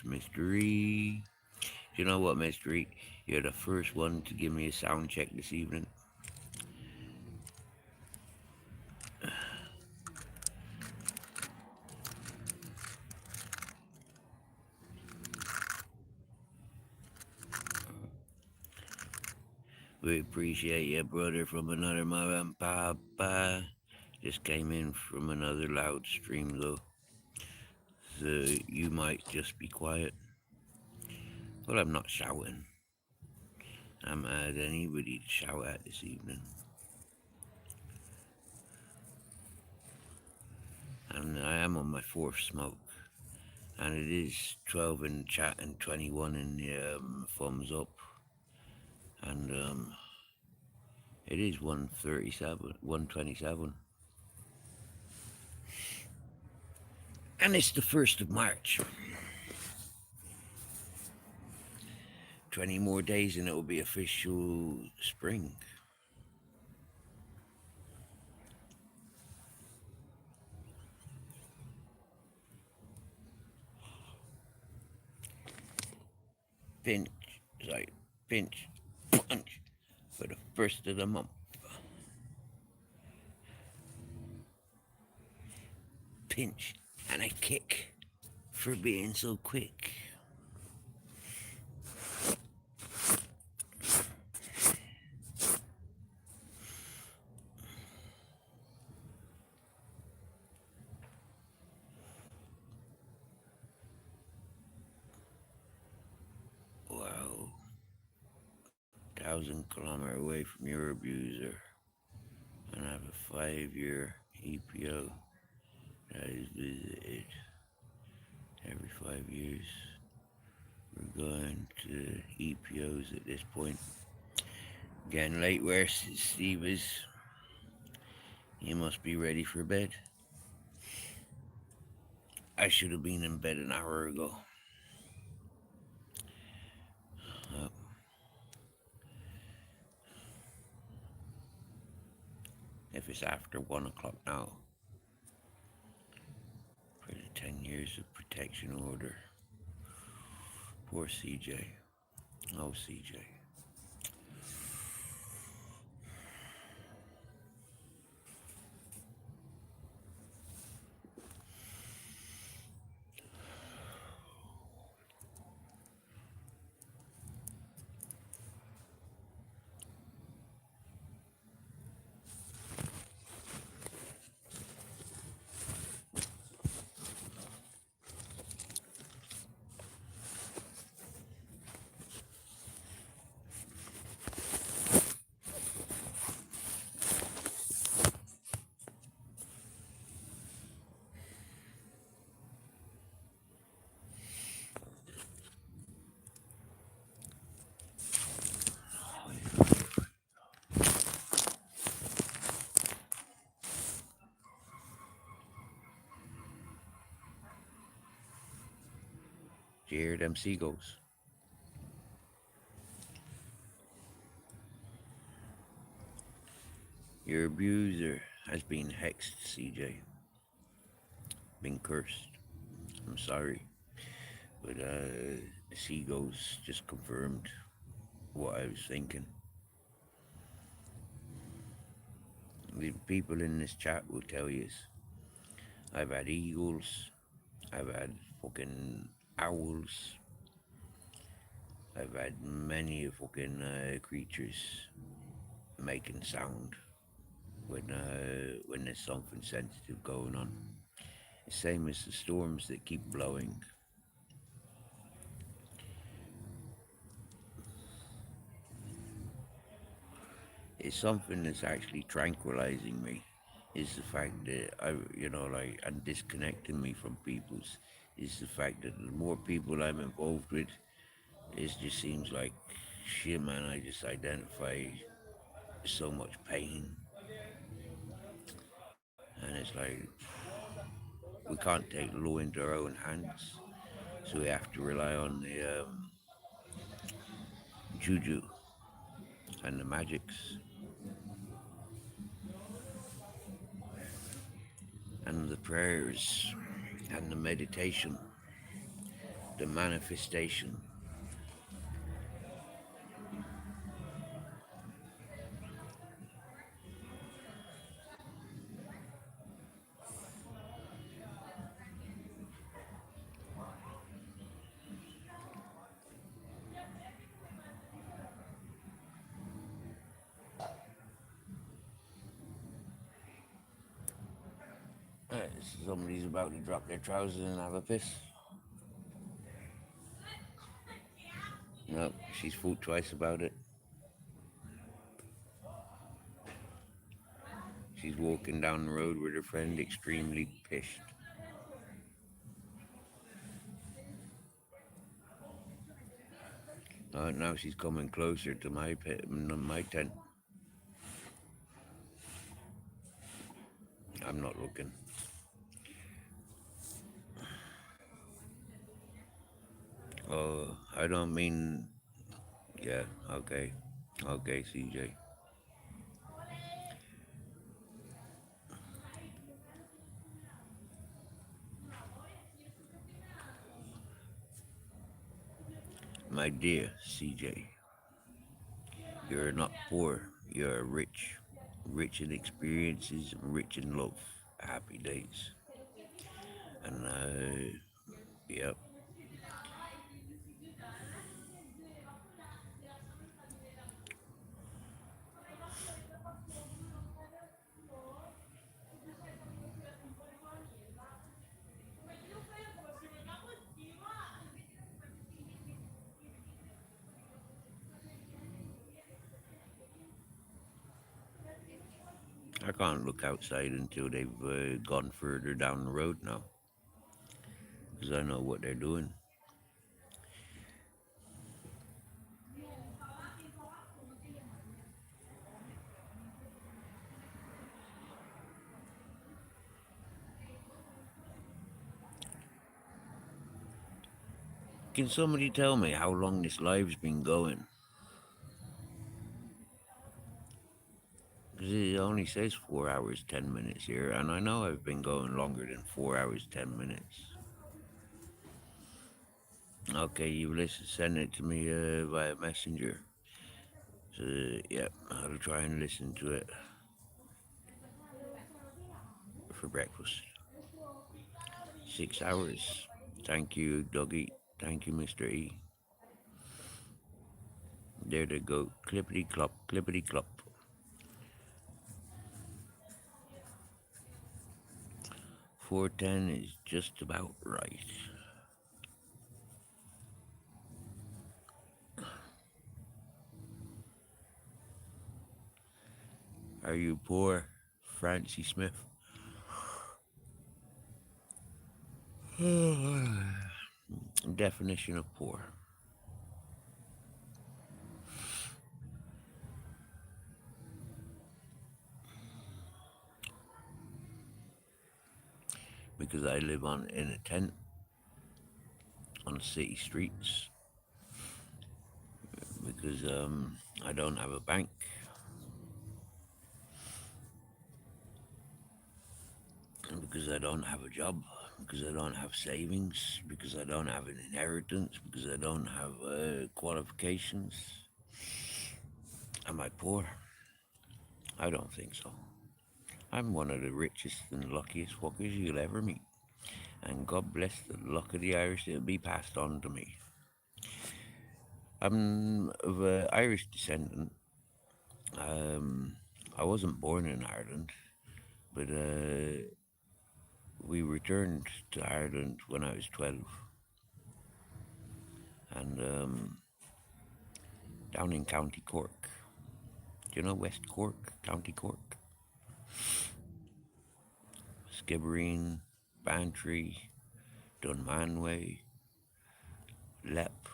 [SPEAKER 1] Mr. E. You know what, Mr. E? You're the first one to give me a sound check this evening. We appreciate you, brother, from another mother and papa. Just came in from another loud stream, though. So you might just be quiet. Well, I'm not shouting. I'm at anybody to shout at this evening. And I am on my fourth smoke. And it is 12 in chat and 21 in the thumbs up. And it is 127. And it's the 1st of March. 20 more days and it will be official spring. Pinch, punch for the 1st of the month. Pinch and a kick for being so quick. Wow. 1,000-kilometer away from your abuser. And I have a 5-year EPO that is visited every 5 years. We're going to EPOs at this point. Getting late where Steve is. You must be ready for bed. I should have been in bed an hour ago. If it's after 1 o'clock now, for the 10 years of protection order. Poor CJ. Oh, CJ. Do you hear them seagulls? Your abuser has been hexed, CJ. Been cursed. I'm sorry. But the seagulls just confirmed what I was thinking. The people in this chat will tell you I've had eagles, I've had fucking owls, I've had many fucking creatures making sound when there's something sensitive going on. The same as the storms that keep blowing. It's something that's actually tranquilizing me. Is the fact that and disconnecting me from people's. Is the fact that the more people I'm involved with, it just seems like shit, man. I just identify so much pain, and it's like we can't take the law into our own hands, so we have to rely on the juju and the magics and the prayers and the meditation, the manifestation. Somebody's about to drop their trousers and have a piss. No, she's thought twice about it. She's walking down the road with her friend, extremely pissed. Now she's coming closer to my tent. I'm not looking. Oh, I don't mean. Yeah, okay. Okay, CJ. My dear CJ, you're not poor, you're rich. Rich in experiences, rich in love. Happy days. And, yep. I can't look outside until they've gone further down the road now, because I know what they're doing. Can somebody tell me how long this live's been going? Because it only says 4 hours, 10 minutes here, and I know I've been going longer than 4 hours, 10 minutes. Okay, you listen, send it to me via messenger. So, yeah, I'll try and listen to it for breakfast. 6 hours. Thank you, Dougie. Thank you, Mr. E. There they go. Clippity clop, clippity clop. 410 is just about right. Are you poor, Francie Smith? Definition of poor. Because I live in a tent on city streets because I don't have a bank, because I don't have a job, because I don't have savings, because I don't have an inheritance, because I don't have qualifications. Am I poor? I don't think so. I'm one of the richest and luckiest fuckers you'll ever meet. And God bless the luck of the Irish that'll be passed on to me. I'm of Irish descent. I wasn't born in Ireland, but we returned to Ireland when I was 12. And down in County Cork. Do you know West Cork, County Cork? Skibbereen, Bantry, Dunmanway, Lepp,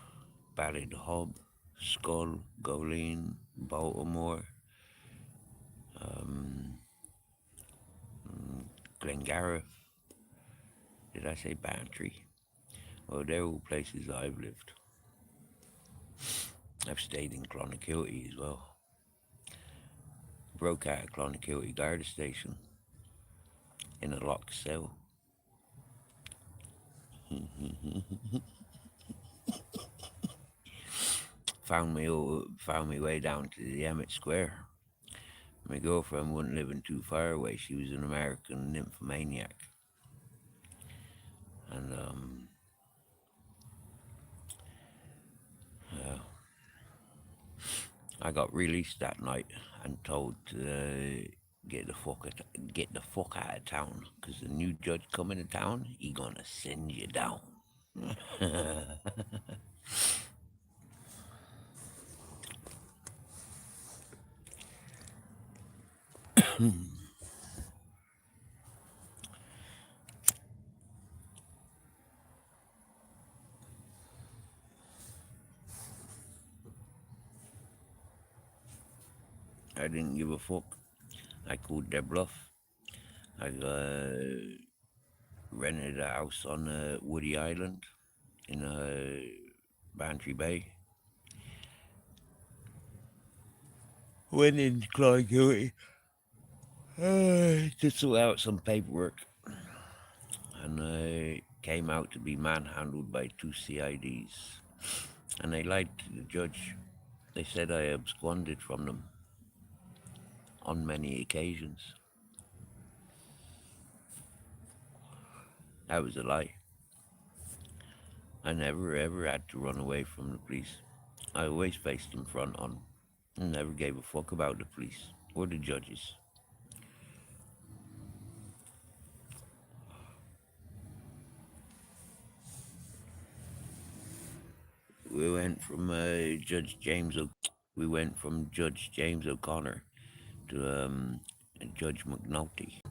[SPEAKER 1] Ballydehob, Skull, Goleen, Baltimore, Glengariff. Did I say Bantry? Well, they're all places I've lived. I've stayed in Clonakilty as well. Broke out of Clonakilty Garda Station in a locked cell. Found me way down to the Emmett Square. My girlfriend wasn't living too far away. She was an American nymphomaniac. And I got released that night and told to get the fuck out of town, because the new judge coming to town, he gonna send you down. I didn't give a fuck. I called their bluff. I rented a house on Woody Island in Bantry Bay. Went in Clonakilty to sort out some paperwork, and I came out to be manhandled by 2 CIDs. And they lied to the judge. They said I absconded from them on many occasions. That was a lie. I never ever had to run away from the police. I always faced them front on and never gave a fuck about the police or the judges. We went from Judge James O'Connor to Judge McNulty.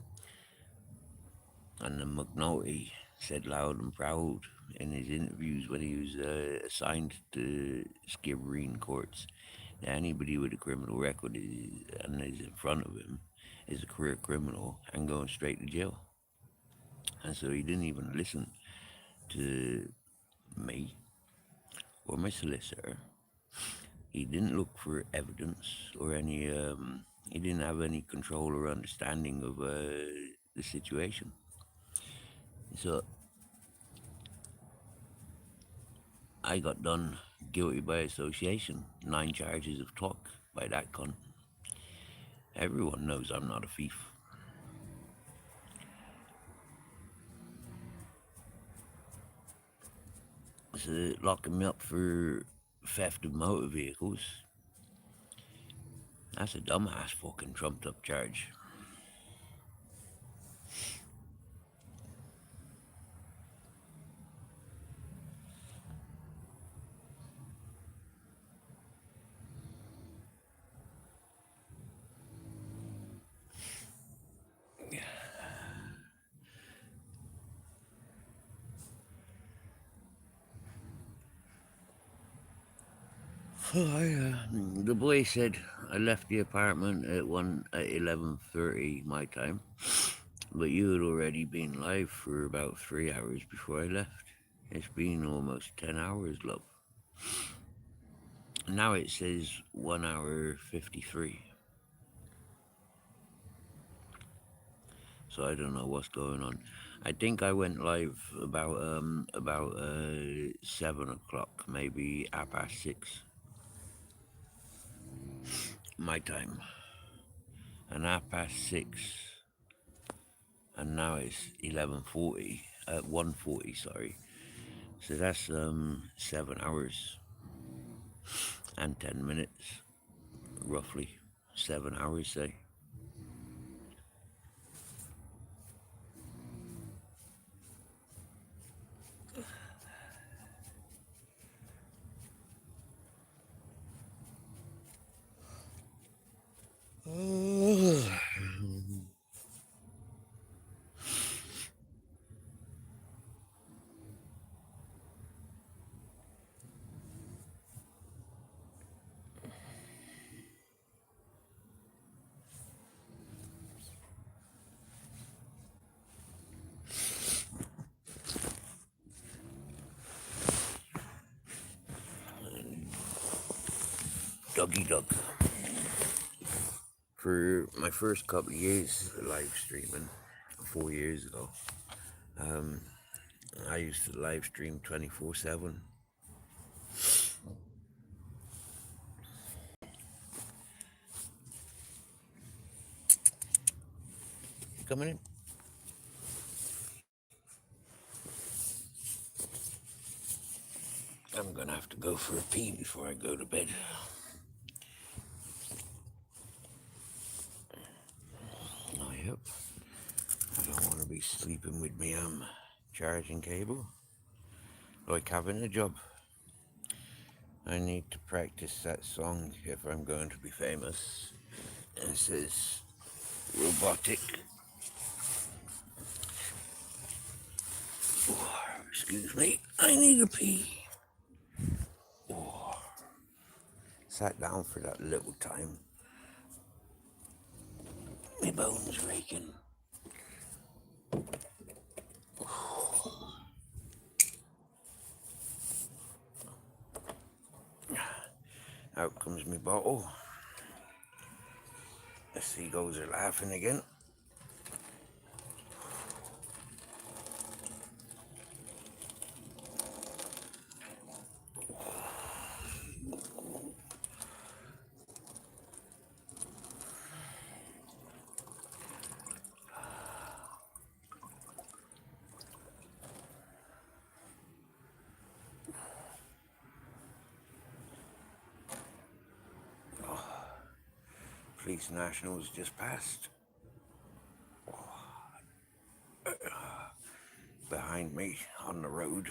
[SPEAKER 1] And then McNulty said loud and proud in his interviews when he was assigned to Skibbereen courts that anybody with a criminal record and is in front of him is a career criminal and going straight to jail. And so he didn't even listen to me or my solicitor. He didn't look for evidence or any, he didn't have any control or understanding of the situation. So I got done guilty by association, 9 charges of talk by that cunt. Everyone knows I'm not a thief. So locking me up for theft of motor vehicles, that's a dumbass fucking trumped up charge. The boy said I left the apartment at 11:30 my time, but you had already been live for about 3 hours before I left. It's been almost 10 hours, love. Now it says 1 hour 53. So I don't know what's going on. I think I went live about 7 o'clock, maybe 6:30 my time, and 6:30, and now it's 11:40, 1:40, sorry. So that's 7 hours and 10 minutes, roughly 7 hours, say. Doggy dog. For my first couple of years live streaming, 4 years ago, I used to live stream 24/7. Coming in. I'm gonna have to go for a pee before I go to bed. Oh, yep. I don't want to be sleeping with me charging cable, like having a job. I need to practice that song if I'm going to be famous. It says robotic. Oh, excuse me, I need a pee. Oh, sat down for that little time. My bones raking. Out comes my bottle. The seagulls are laughing again. Police Nationals just passed. Behind me on the road.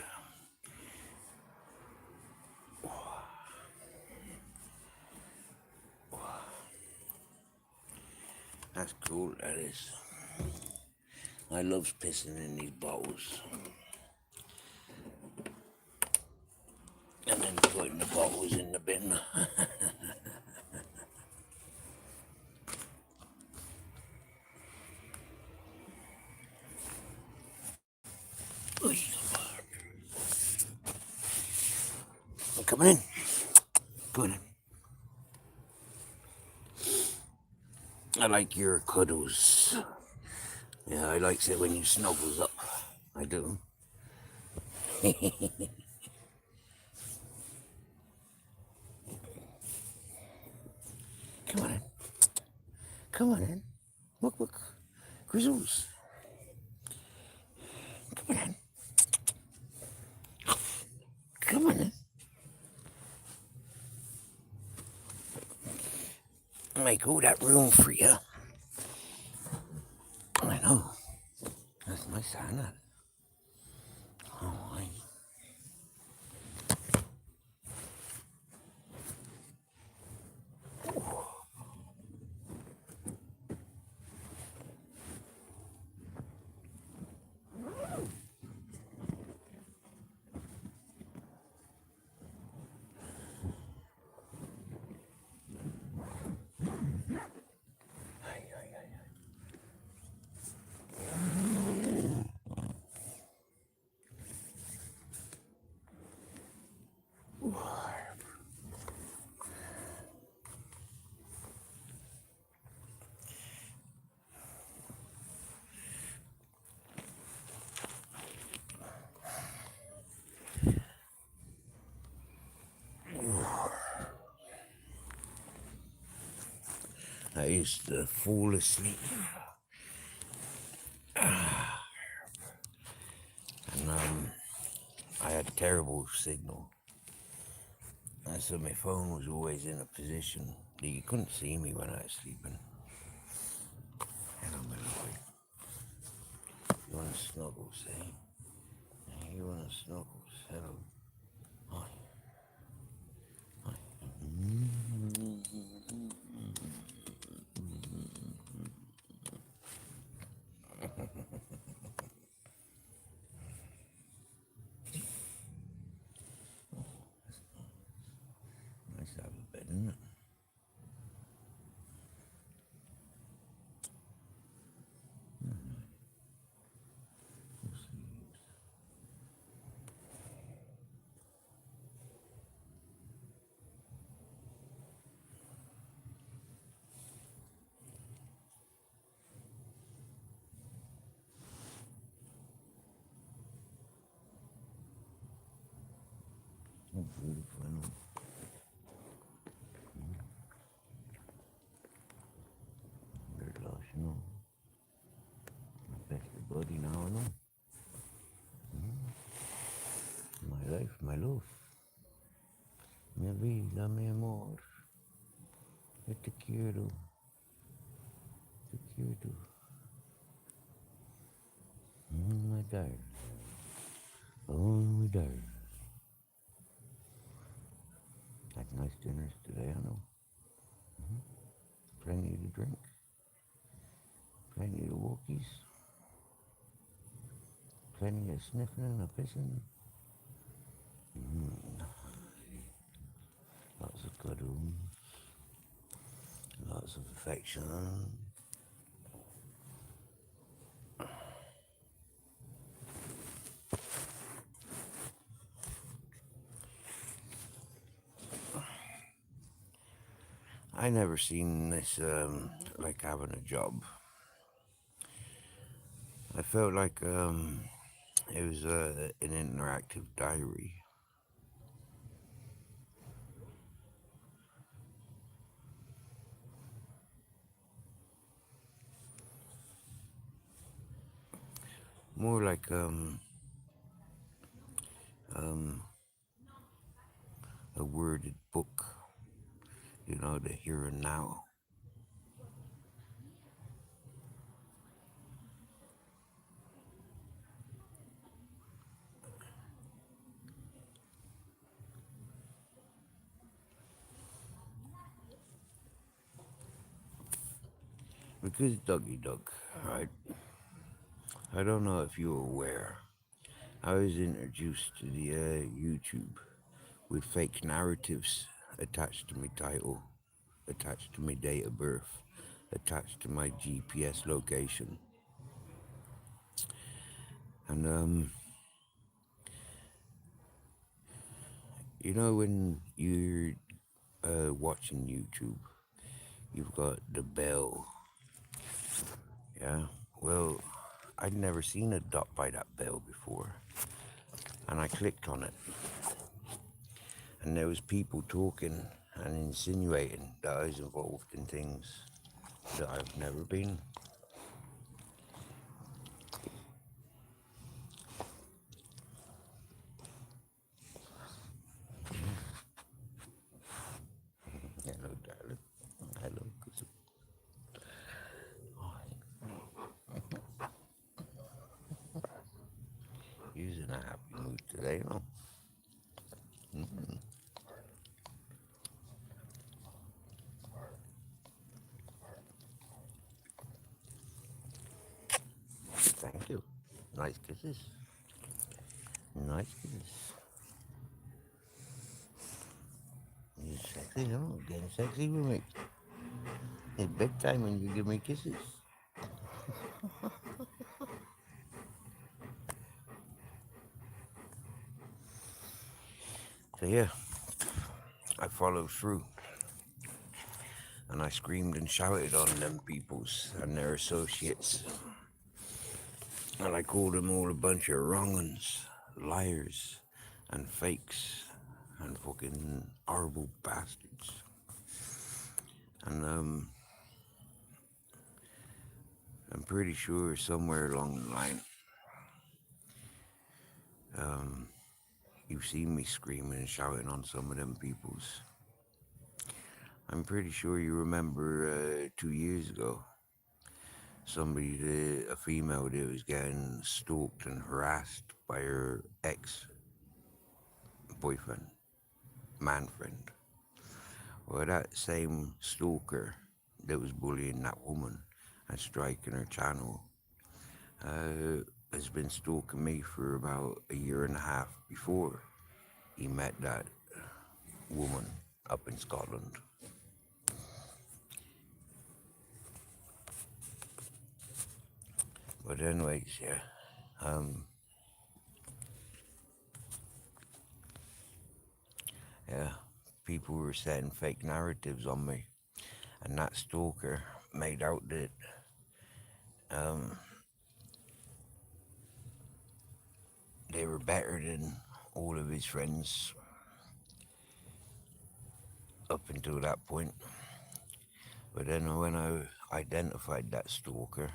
[SPEAKER 1] That's cool, that is. I love pissing in these bottles. And then putting the bottles in the bin. I'm coming in. Good. I like your cuddles. Yeah, I like it when you snuggles up. I do. Come on in. Come on in. Look, look. Grizzles. Come on in. Come on in. Make all that room for you. I know. That's nice, isn't it? Oh, I... I used to fall asleep. And I had terrible signal. And so my phone was always in a position that you couldn't see me when I was sleeping. Hang on, my boy. You want to snuggle, say? You want to snuggle? Hello. Hi. Hi. Nice to have a bed, isn't it? Oh, beautiful, isn't it? Very lush, you know. My best body now, I know. My life, my love. Mi vida, mi amor. Yo te quiero. Te quiero. My darling. Oh, my darling. Had nice dinners today, I know. Plenty to drink. Plenty of walkies. Plenty of sniffing and pissing. Lots of cuddles. Lots of affection. I never seen this like having a job. I felt like it was an interactive diary. More like a worded book, you know, the here and now. Because Dougie Doug, right? I don't know if you're aware. I was introduced to the YouTube with fake narratives attached to my title, attached to my date of birth, attached to my GPS location. And you know when you're watching YouTube, you've got the bell. Yeah. Well, I'd never seen a dot by that bell before, and I clicked on it, and there was people talking and insinuating that I was involved in things that I've never been. Hello, darling. Hello, Kuzu. He's in a happy mood today, no? Thank you. Nice kisses. Nice kisses. You're sexy, no? Getting sexy with me. It's bedtime when you give me kisses. So yeah, I followed through and I screamed and shouted on them peoples and their associates. And I called them all a bunch of wrong uns, liars and fakes and fucking horrible bastards. And I'm pretty sure somewhere along the line, you've seen me screaming and shouting on some of them peoples. I'm pretty sure you remember 2 years ago, a female that was getting stalked and harassed by her ex-boyfriend, man friend. Well, that same stalker that was bullying that woman and striking her channel has been stalking me for about a year and a half before he met that woman up in Scotland. But anyways, yeah. Yeah, people were setting fake narratives on me, and that stalker made out that they were better than all of his friends up until that point. But then when I identified that stalker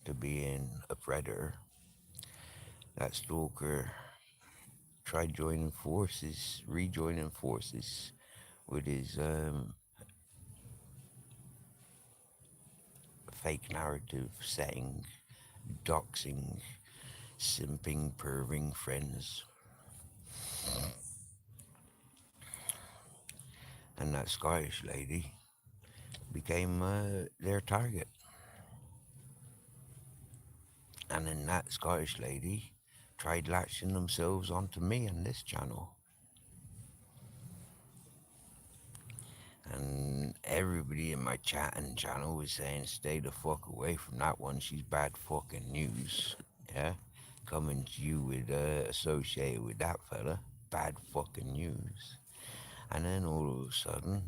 [SPEAKER 1] to being a predator, that stalker tried rejoining forces with his fake narrative setting, doxing, simping, perving friends. And that Scottish lady became their target. And then that Scottish lady tried latching themselves onto me and this channel. And everybody in my chatting channel was saying, stay the fuck away from that one. She's bad fucking news. Yeah? Coming to you with, associated with that fella. Bad fucking news. And then all of a sudden,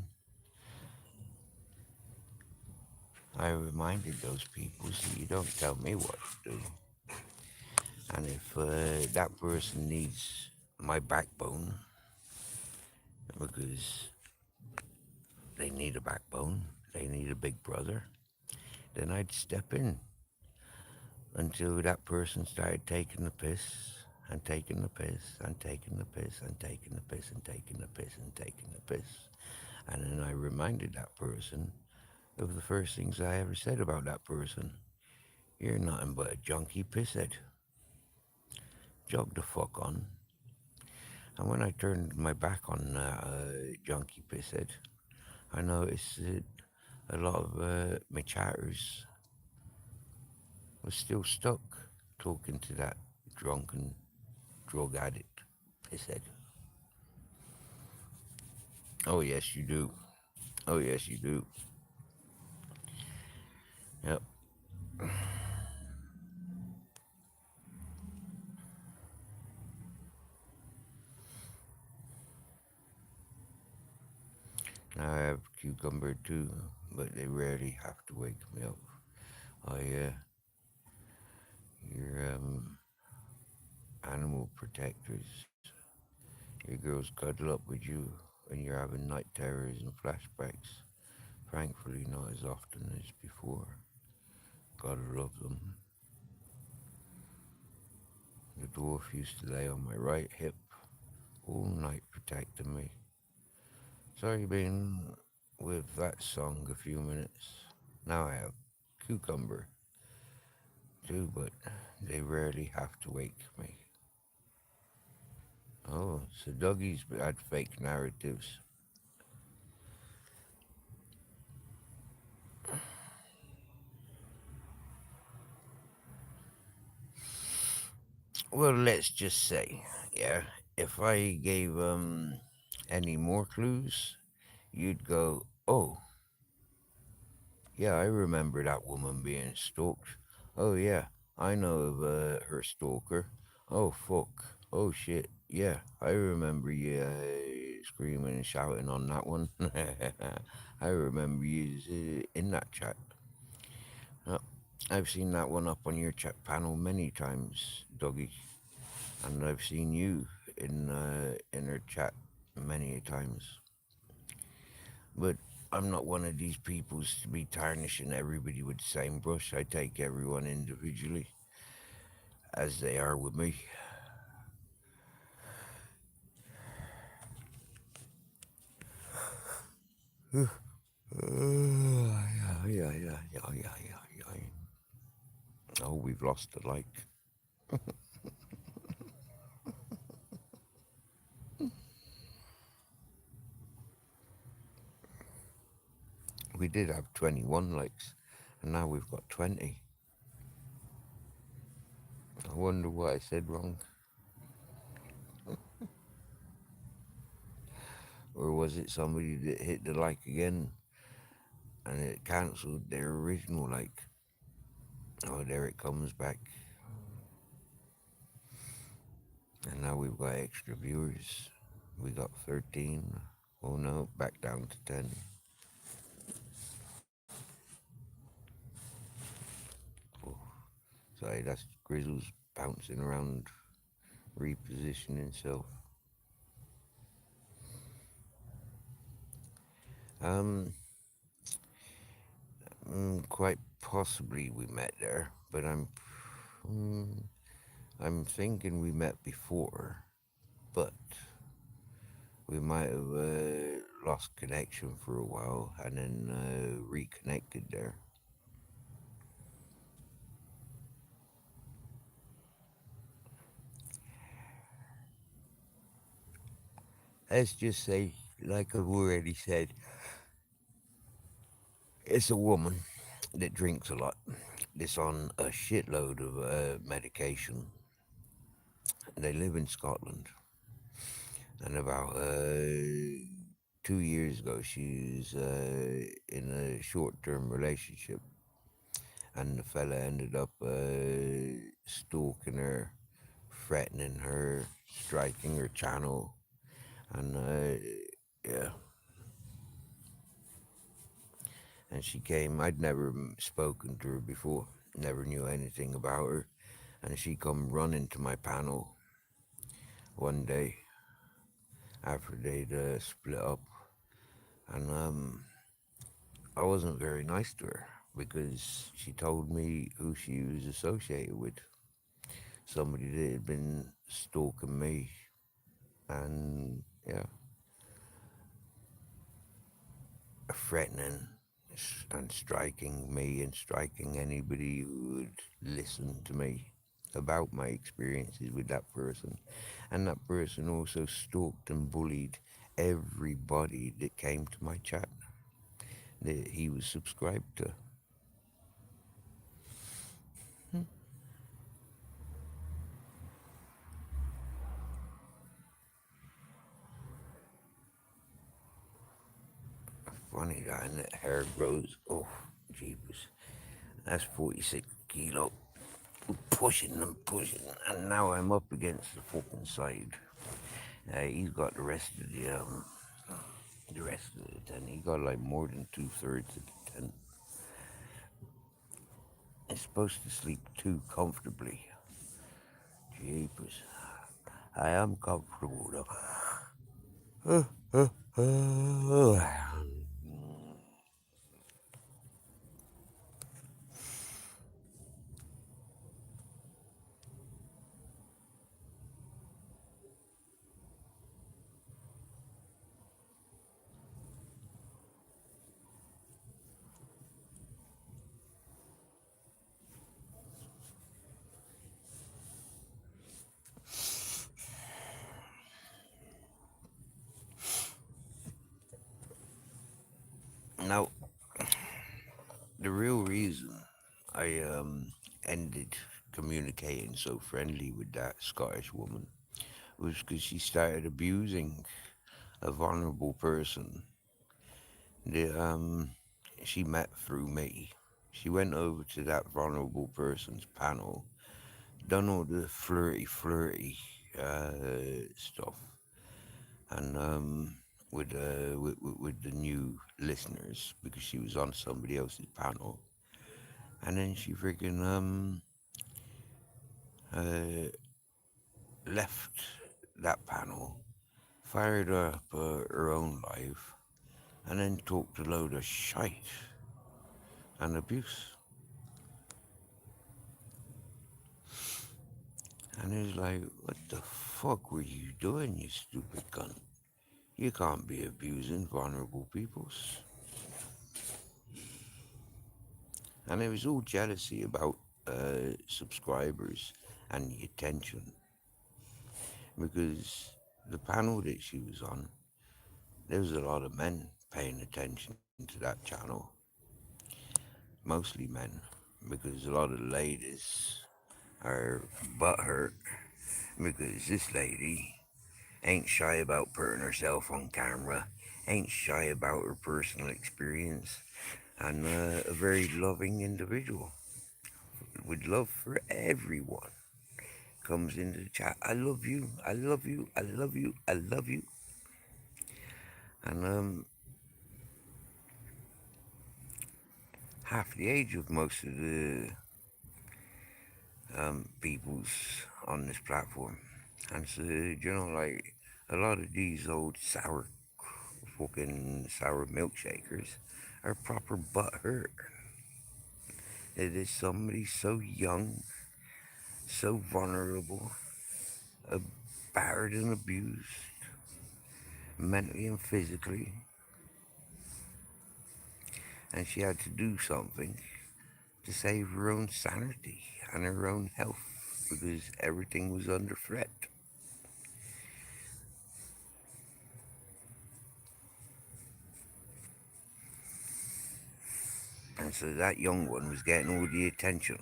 [SPEAKER 1] I reminded those people, so you don't tell me what to do. And if that person needs my backbone, because they need a backbone, they need a big brother, then I'd step in until that person started taking the piss and taking the piss and taking the piss and taking the piss and taking the piss and taking the piss. And then I reminded that person of the first things I ever said about that person. You're nothing but a junkie pisshead. Jog the fuck on. And when I turned my back on junkie pisshead, I noticed that a lot of my chatters was still stuck talking to that drunken drug addict pisshead. Oh yes you do. Oh yes you do. Yep. Now I have cucumber too, but they rarely have to wake me up. Your animal protectors, your girls cuddle up with you when you're having night terrors and flashbacks. Thankfully, not as often as before. Gotta love them. The dwarf used to lay on my right hip all night protecting me. Sorry, been with that song a few minutes. Now I have cucumber too, but they rarely have to wake me. Oh, so doggies had fake narratives. Well, let's just say, yeah, if I gave any more clues, you'd go, oh, yeah, I remember that woman being stalked. Oh, yeah, I know of her stalker. Oh, fuck. Oh, shit. Yeah, I remember you screaming and shouting on that one. I remember you in that chat. Uh, I've seen that one up on your chat panel many times, Doggy, and I've seen you in her chat many times. But I'm not one of these peoples to be tarnishing everybody with the same brush. I take everyone individually as they are with me. Yeah. Oh, we've lost a like. We did have 21 likes, and now we've got 20. I wonder what I said wrong. Or was it somebody that hit the like again and it cancelled their original like? Oh, there it comes back. And now we've got extra viewers. We got 13. Oh no, back down to 10. Oh, sorry, that's Grizzles bouncing around, repositioning himself. Um, quite possibly we met there, but I'm thinking we met before, but we might have lost connection for a while and then reconnected there. Let's just say, like I've already said, it's a woman that drinks a lot. That's on a shitload of medication. They live in Scotland, and about 2 years ago, she was in a short-term relationship, and the fella ended up stalking her, threatening her, striking her channel, and yeah. And she came. I'd never spoken to her before, never knew anything about her, and she come running to my panel one day after they'd split up, and I wasn't very nice to her because she told me who she was associated with, somebody that had been stalking me, and yeah, threatening and striking me and striking anybody who would listen to me about my experiences with that person. And that person also stalked and bullied everybody that came to my chat that he was subscribed to. Funny guy, and that hair grows. Oh, jeepers. That's 46 kilo. Pushing and pushing, and now I'm up against the fucking side. He's got the rest of the tent. He got like more than 2/3 of the tent. He's supposed to sleep too comfortably. Jeepers. I am comfortable though. Now, the real reason I ended communicating so friendly with that Scottish woman was because she started abusing a vulnerable person that she met through me. She went over to that vulnerable person's panel, done all the flirty stuff, and with the new listeners because she was on somebody else's panel, and then she freaking uh, left that panel, fired up her own life, and then talked a load of shite and abuse. And it's like, what the fuck were you doing, you stupid cunt? You can't be abusing vulnerable peoples. And it was all jealousy about subscribers and the attention. Because the panel that she was on, there was a lot of men paying attention to that channel. Mostly men. Because a lot of ladies are butthurt because this lady ain't shy about putting herself on camera, ain't shy about her personal experience, and a very loving individual with love for everyone. Comes into the chat, I love you, I love you, I love you, I love you. And half the age of most of the peoples on this platform. And so, like a lot of these old fucking sour milkshakers are proper butthurt. It is somebody so young, so vulnerable, battered and abused, mentally and physically, and she had to do something to save her own sanity and her own health because everything was under threat. And so that young one was getting all the attention.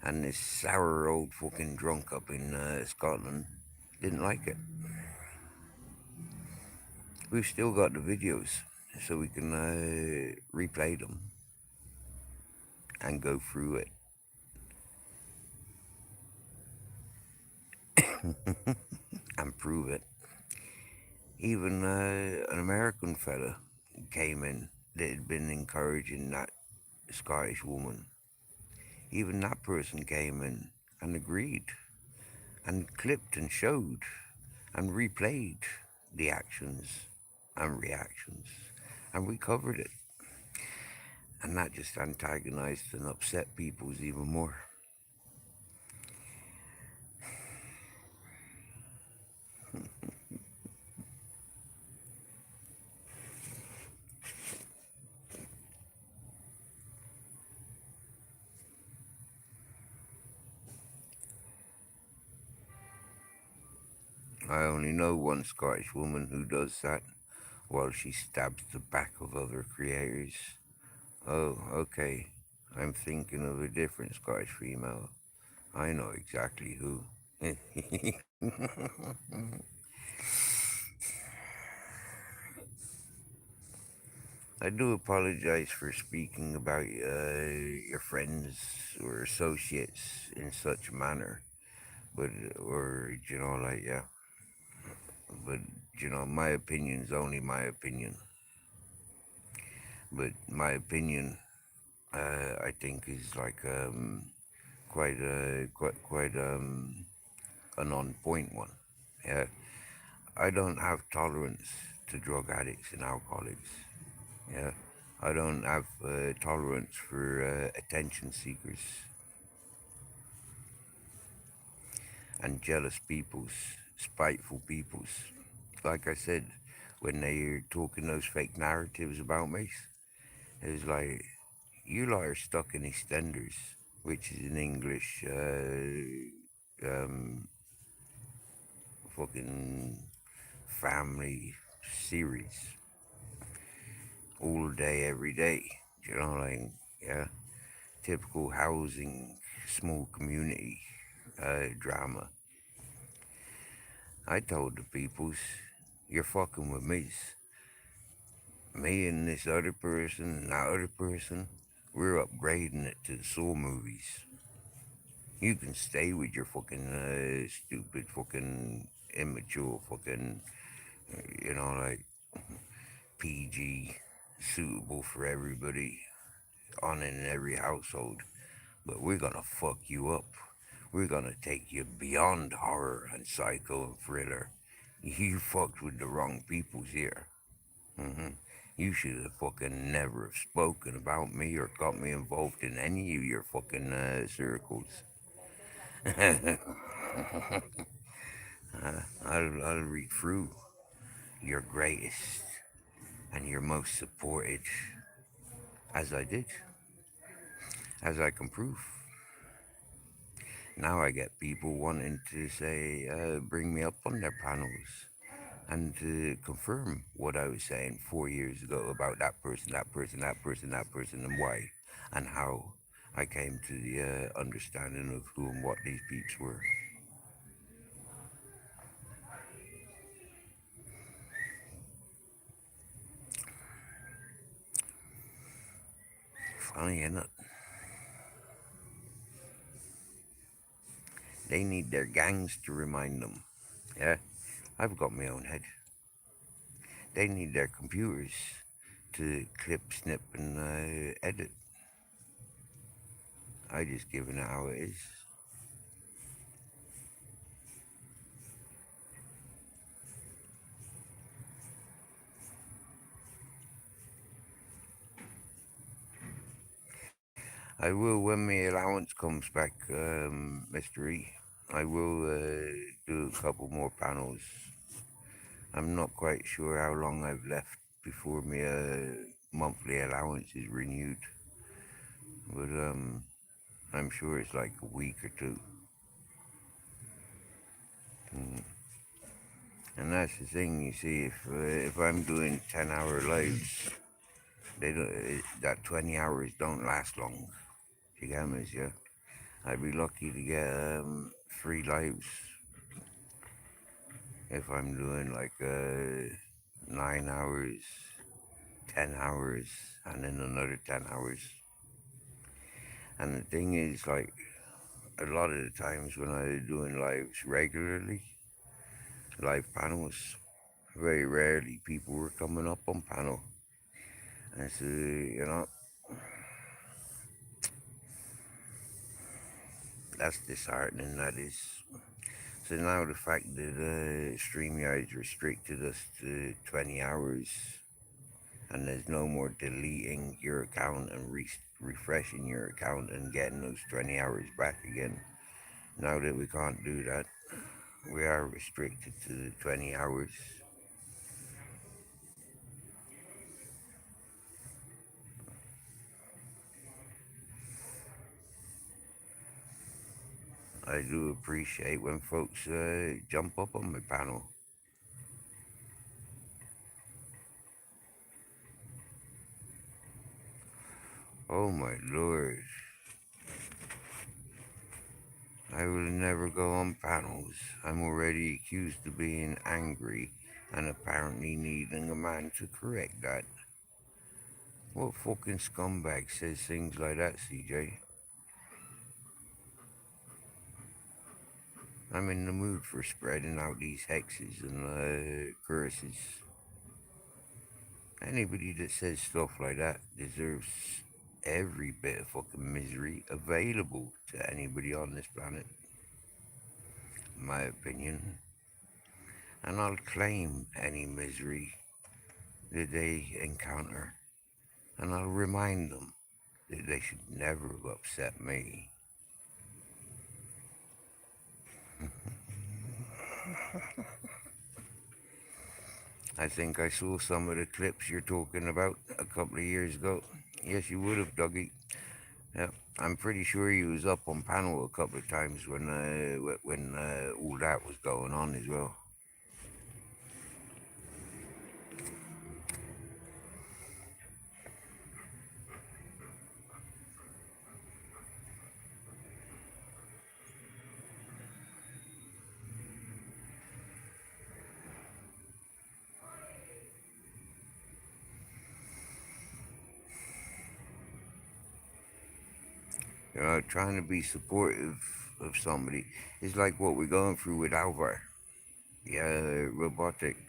[SPEAKER 1] And this sour old fucking drunk up in Scotland didn't like it. We've still got the videos, so we can replay them and go through it. And prove it. Even an American fella came in that had been encouraging that Scottish woman. Even that person came in and agreed and clipped and showed and replayed the actions and reactions, and we covered it. And that just antagonized and upset people even more. I only know one Scottish woman who does that while she stabs the back of other creators. Oh, okay. I'm thinking of a different Scottish female. I know exactly who. I do apologize for speaking about your friends or associates in such a manner, but or like yeah, but my opinion's only my opinion. But my opinion, I think, is like quite an on point one. Yeah, I don't have tolerance to drug addicts and alcoholics. Yeah, I don't have tolerance for attention seekers and jealous peoples, spiteful peoples. Like I said, when they're talking those fake narratives about me, it's like, you lot are stuck in EastEnders, which is an English fucking family series. All day, every day. Like, yeah. Typical housing, small community drama. I told the peoples, you're fucking with me. Me and this other person and that other person, we're upgrading it to the Saw movies. You can stay with your fucking stupid fucking immature fucking, like PG, suitable for everybody, on in every household. But we're gonna fuck you up. We're gonna take you beyond horror and psycho and thriller. You fucked with the wrong peoples here. You should have fucking never have spoken about me or got me involved in any of your fucking circles. I'll read through your greatest and your most supported, as I did, as I can prove. Now I get people wanting to say, bring me up on their panels and to confirm what I was saying 4 years ago about that person, that person, that person, that person, and why, and how I came to the understanding of who and what these peeps were. Funny, isn't it? They need their gangs to remind them. Yeah, I've got my own head. They need their computers to clip, snip, and edit. I just given it how it is. I will when my allowance comes back, Mr. E. I will do a couple more panels. I'm not quite sure how long I've left before my monthly allowance is renewed, but I'm sure it's like a week or two. And that's the thing, you see, if I'm doing 10-hour lives, they don't, that 20 hours don't last long. You get me, yeah? I'd be lucky to get 3 lives if I'm doing like 9 hours, 10 hours, and then another 10 hours. And the thing is, like, a lot of the times when I'm doing lives regularly, live panels, very rarely people were coming up on panel. And so, that's disheartening, that is. So now the fact that StreamYard's restricted us to 20 hours and there's no more deleting your account and refreshing your account and getting those 20 hours back again. Now that we can't do that, we are restricted to the 20 hours. I do appreciate when folks jump up on my panel. Oh my lord. I will never go on panels. I'm already accused of being angry and apparently needing a man to correct that. What fucking scumbag says things like that, CJ? I'm in the mood for spreading out these hexes and curses. Anybody that says stuff like that deserves every bit of fucking misery available to anybody on this planet, in my opinion. And I'll claim any misery that they encounter, and I'll remind them that they should never have upset me. I think I saw some of the clips you're talking about a couple of years ago. Yes, you would have, Dougie. Yeah, I'm pretty sure you was up on panel a couple of times when all that was going on as well. Trying to be supportive of somebody is like what we're going through with Alvar. Yeah, robotics.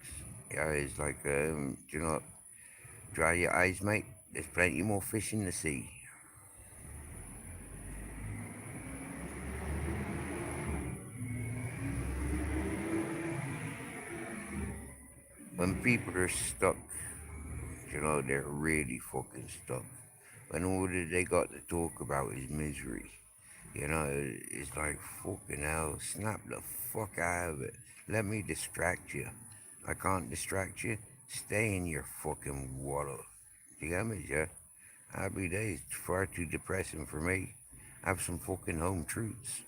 [SPEAKER 1] Yeah, it's like, you know, dry your eyes, mate. There's plenty more fish in the sea. When people are stuck, you know, they're really fucking stuck. When all that they got to talk about is misery. You know, it's like fucking hell. Snap the fuck out of it. Let me distract you. I can't distract you. Stay in your fucking water. You get me, yeah? Happy days. Far too depressing for me. Have some fucking home truths.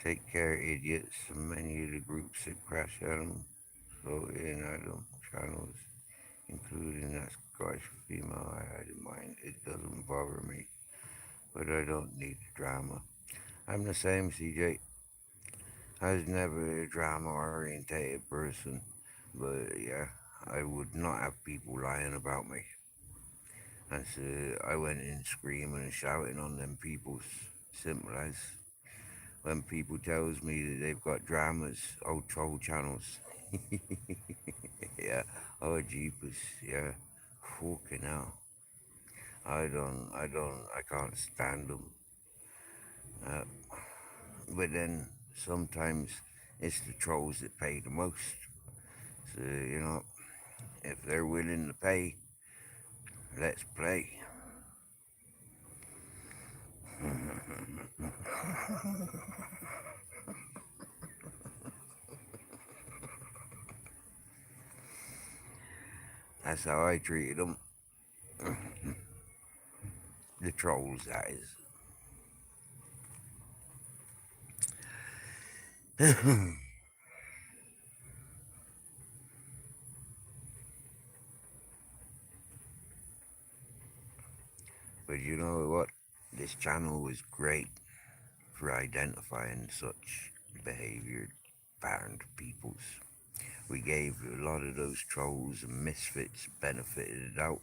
[SPEAKER 1] Take care, idiots. Many of the groups that crash at them, float in at them, channels, including that Scottish female I had in mind. It doesn't bother me, but I don't need the drama. I'm the same, CJ. I was never a drama orientated person, but yeah, I would not have people lying about me. And so I went in screaming and shouting on them people's simple as when people tells me that they've got dramas, old troll channels. Yeah, oh jeepers, yeah, fucking hell. I can't stand them. Uh, but then sometimes it's the trolls that pay the most. So, you know, if they're willing to pay, let's play. That's how I treated them. The trolls, that is. But you know what? This channel was great for identifying such behavior patterned peoples. We gave a lot of those trolls and misfits benefited out.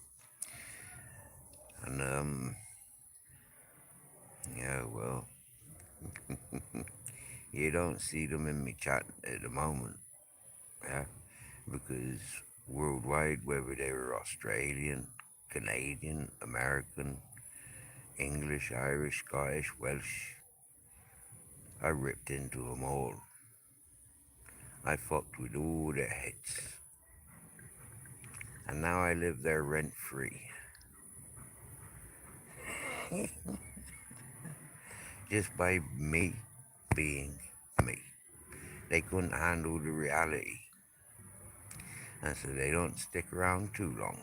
[SPEAKER 1] And, yeah, well, you don't see them in me chat at the moment, yeah? Because worldwide, whether they were Australian, Canadian, American, English, Irish, Scottish, Welsh, I ripped into them all. I fucked with all their heads. And now I live there rent free. Just by me being me. They couldn't handle the reality. And so they don't stick around too long.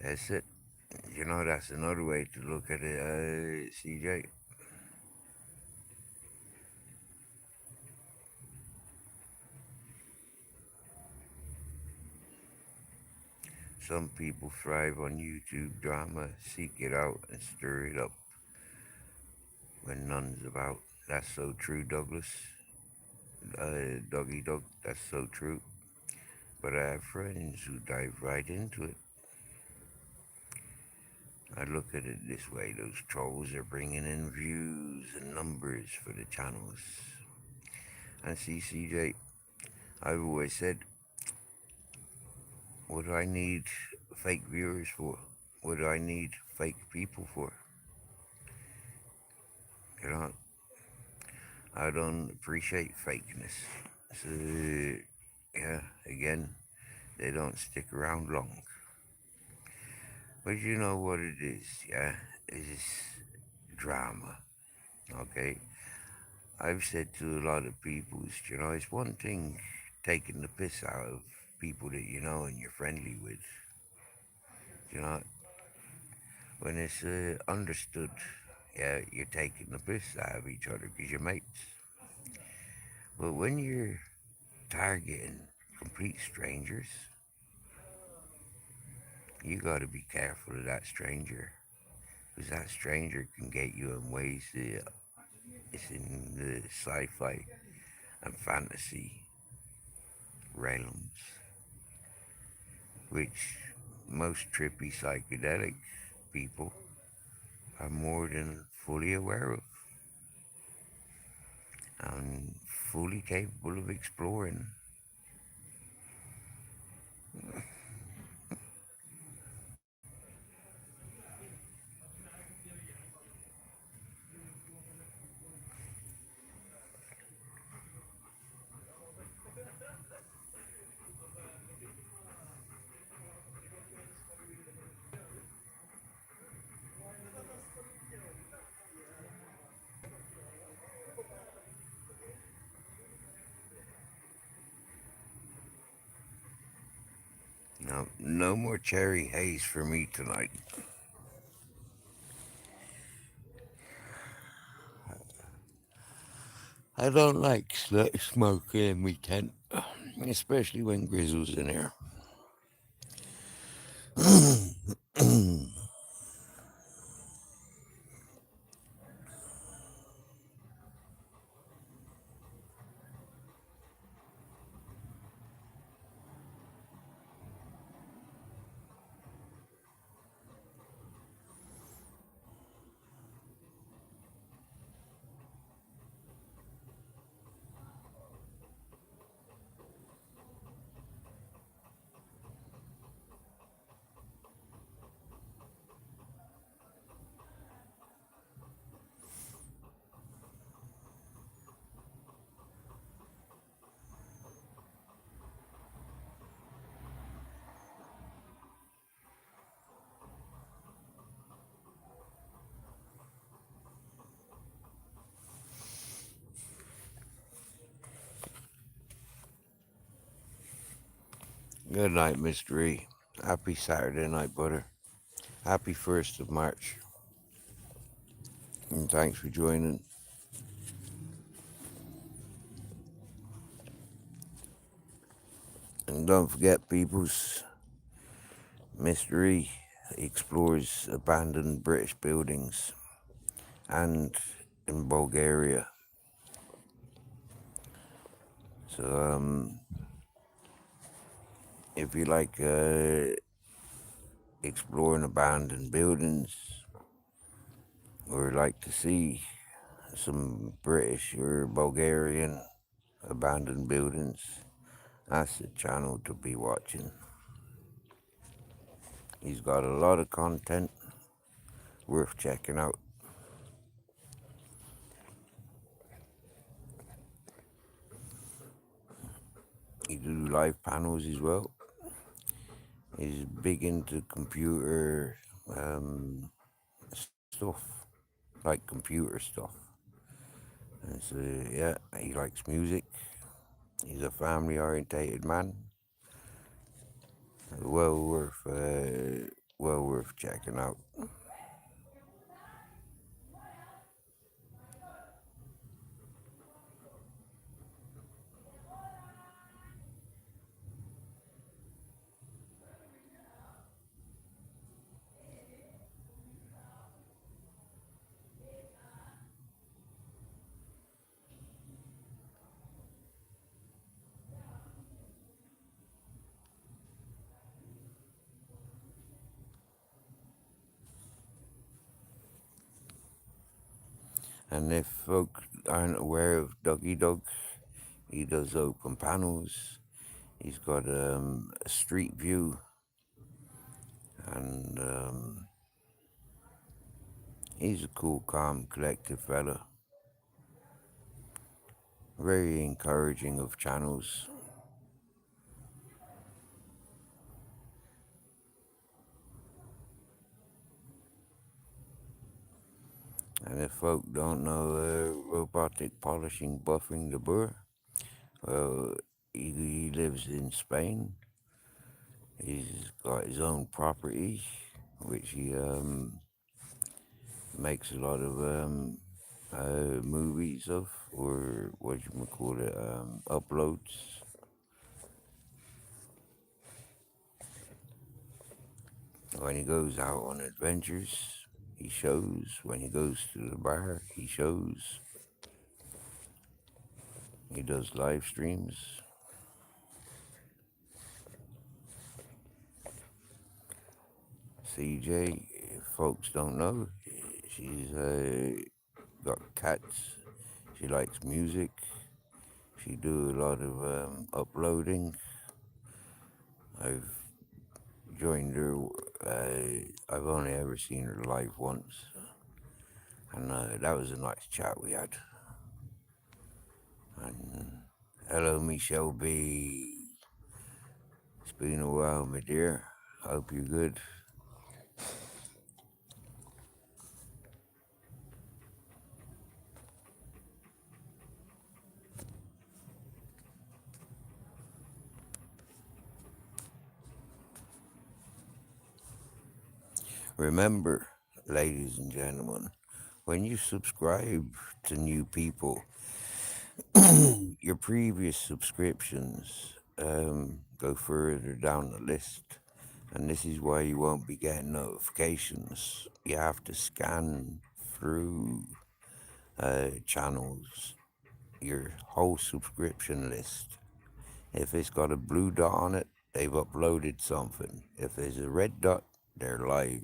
[SPEAKER 1] That's it. You know, that's another way to look at it, CJ. Some people thrive on YouTube drama, seek it out, and stir it up when none's about. That's so true, Douglas. Doggy Dog, that's so true. But I have friends who dive right into it. I look at it this way, those trolls are bringing in views and numbers for the channels. And see, CJ, I've always said, what do I need fake viewers for? What do I need fake people for? You know, I don't appreciate fakeness. So, yeah, again, they don't stick around long. But you know what it is, yeah? It's drama, okay? I've said to a lot of people, you know, it's one thing taking the piss out of people that you know and you're friendly with. You know, when it's understood, yeah, you're taking the piss out of each other because you're mates. But when you're targeting complete strangers, you got to be careful of that stranger, because that stranger can get you in ways that it's in the sci-fi and fantasy realms, which most trippy psychedelic people are more than fully aware of and fully capable of exploring. No, no more cherry haze for me tonight. I don't like smoking in my tent, especially when Grizzle's in here. Good night, Mr. E. Happy Saturday night, butter. Happy 1st of March. And thanks for joining. And don't forget, peoples, Mr. E explores abandoned British buildings and in Bulgaria. So, if you like exploring abandoned buildings or like to see some British or Bulgarian abandoned buildings, that's the channel to be watching. He's got a lot of content worth checking out. He do live panels as well. He's big into computer stuff, like computer stuff. And so, yeah, he likes music. He's a family orientated man. Well worth checking out. And if folk aren't aware of Dougie Dog, he does open panels. He's got a street view, and he's a cool, calm, collective fella. Very encouraging of channels. And if folk don't know robotic polishing buffing the burr, well, he lives in Spain. He's got his own property, which he makes a lot of movies of, or what you call it, uploads. When he goes out on adventures, he shows. When he goes to the bar, he shows. He does live streams. CJ, if folks don't know, she's got cats. She likes music. She do a lot of uploading. I've joined her. I've only ever seen her live once, and that was a nice chat we had. And hello, Michelle B. It's been a while, my dear. Hope you're good. Remember, ladies and gentlemen, when you subscribe to new people, your previous subscriptions go further down the list. And this is why you won't be getting notifications. You have to scan through channels, your whole subscription list. If it's got a blue dot on it, they've uploaded something. If there's a red dot, they're live.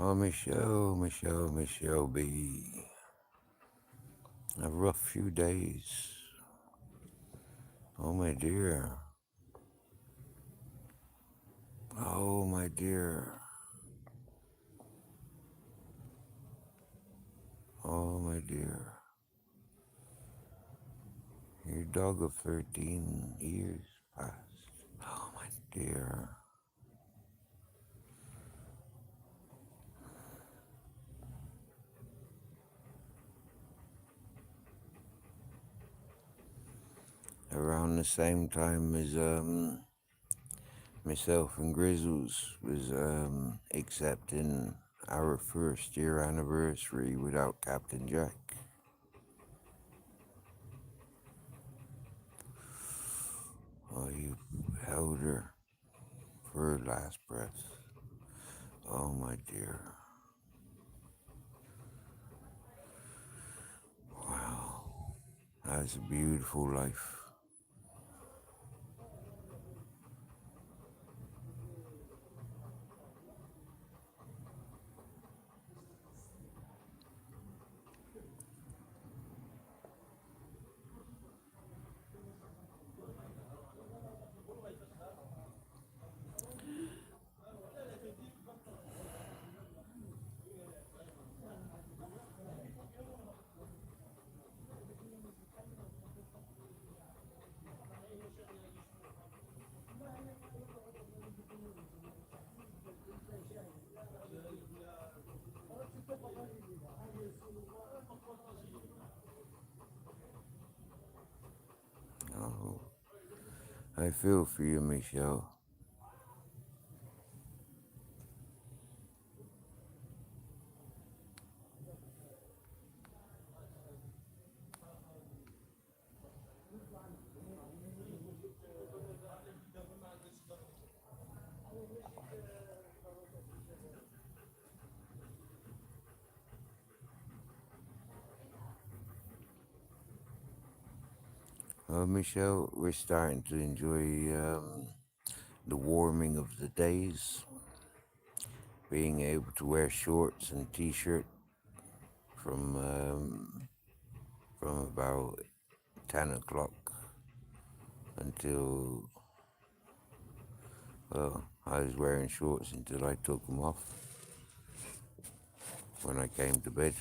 [SPEAKER 1] Oh, Michelle B. A rough few days. Oh, my dear. Oh, my dear. Oh, my dear. Your dog of 13 years passed. Oh, my dear. Around the same time as myself and Grizzles was accepting our first year anniversary without Captain Jack. Oh, you held her for her last breath. Oh, my dear. Wow. That's a beautiful life. Oh, I feel for you, Michelle. Michelle, we're starting to enjoy the warming of the days. Being able to wear shorts and t-shirt from about 10 o'clock until, well, I was wearing shorts until I took them off when I came to bed.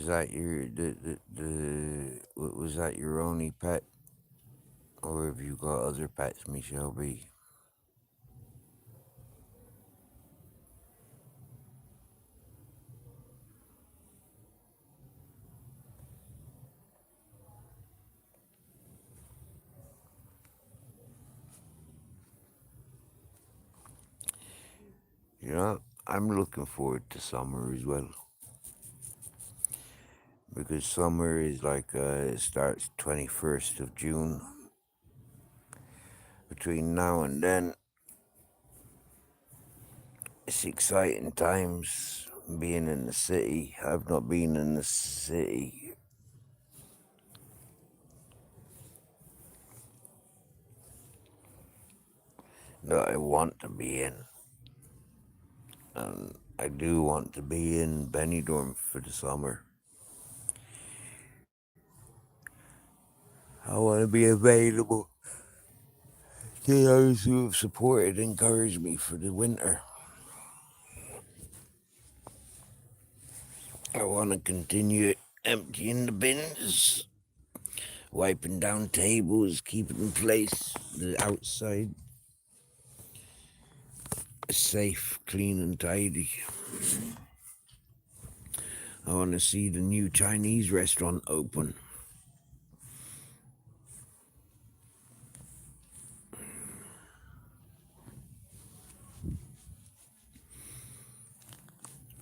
[SPEAKER 1] Was that was that your only pet, or have you got other pets, Michelle B? You know, I'm looking forward to summer as well, because summer is like it starts 21st of June. Between now and then, it's exciting times being in the city. I've not been in the city that I want to be in. And I do want to be in Benidorm for the summer. I want to be available to those who have supported and encouraged me for the winter. I want to continue emptying the bins, wiping down tables, keeping in place the outside safe, clean and tidy. I want to see the new Chinese restaurant open.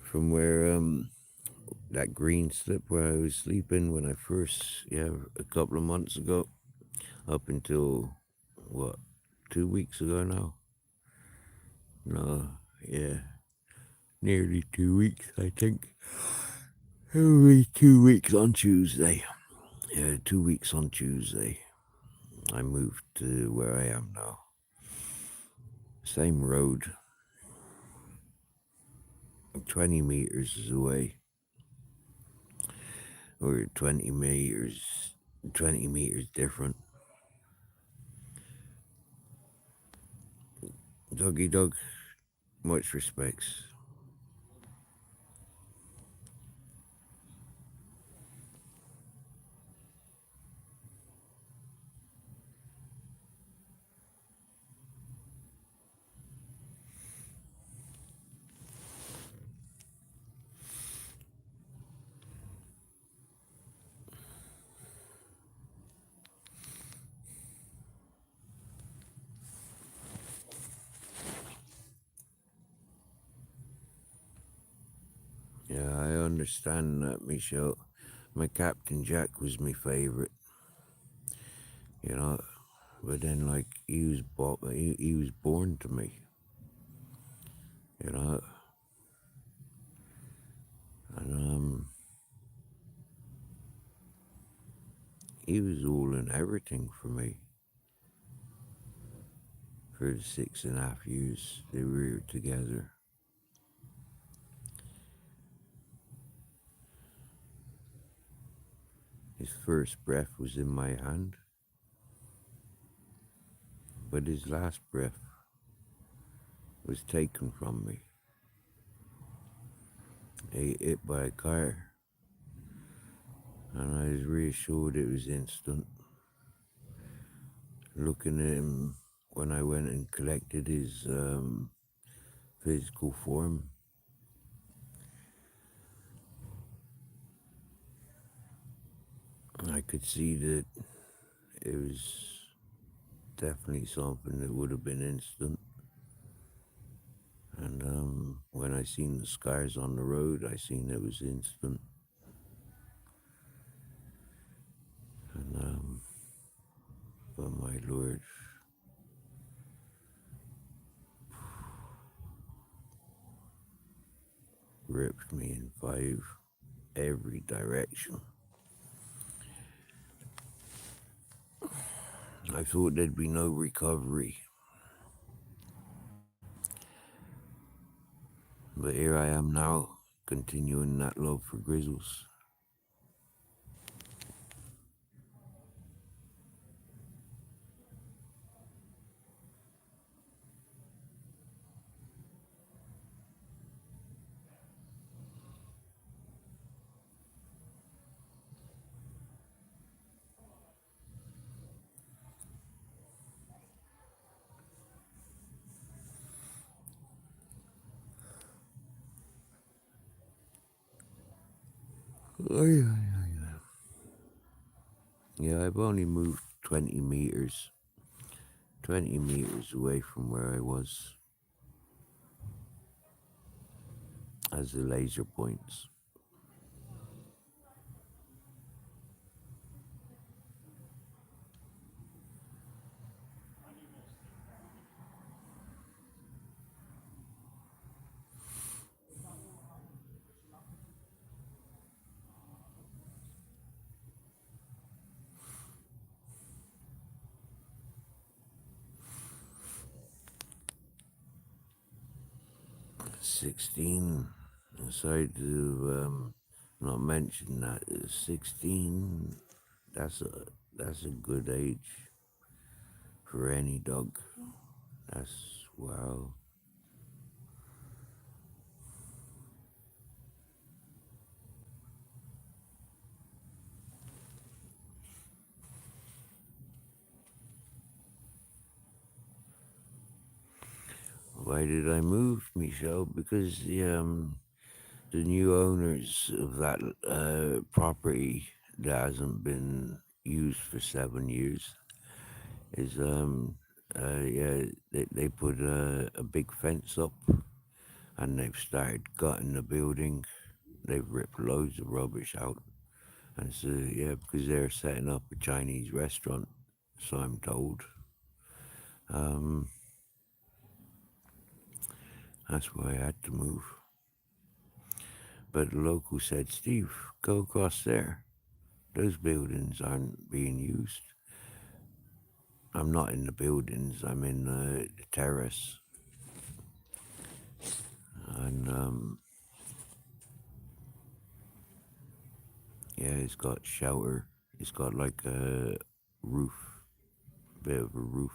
[SPEAKER 1] From where that green slip where I was sleeping when I first, a couple of months ago, up until, 2 weeks ago now? No, yeah, nearly 2 weeks, I think. Only 2 weeks on Tuesday. Yeah, 2 weeks on Tuesday. I moved to where I am now. Same road. 20 meters away. Or 20 meters different. Doggy dog, much respects. Yeah, I understand that, Michelle. My Captain Jack was my favourite. You know, but then like he was born to me. You know, and he was all and everything for me. For the 6.5 years they were together. His first breath was in my hand, but his last breath was taken from me. He hit by a car, and I was reassured it was instant. Looking at him when I went and collected his physical form, I could see that it was definitely something that would have been instant. And when I seen the scars on the road, I seen it was instant. And but my lord, ripped me in 5 every direction. I thought there'd be no recovery. But here I am now, continuing that love for Grizzles. Yeah, I've only moved 20 meters. 20 meters away from where I was as the laser points. $16. Sorry to not mention that. 16. That's a good age for any dog. That's wow. Why did I move, Michelle? Because the new owners of that property that hasn't been used for 7 years is yeah, they put a big fence up, and they've started gutting the building. They've ripped loads of rubbish out, and so yeah, because they're setting up a Chinese restaurant, so I'm told. Um, that's why I had to move. But the local said, Steve, go across there. Those buildings aren't being used. I'm not in the buildings, I'm in the terrace. And yeah, it's got shelter. It's got like a roof, bit of a roof.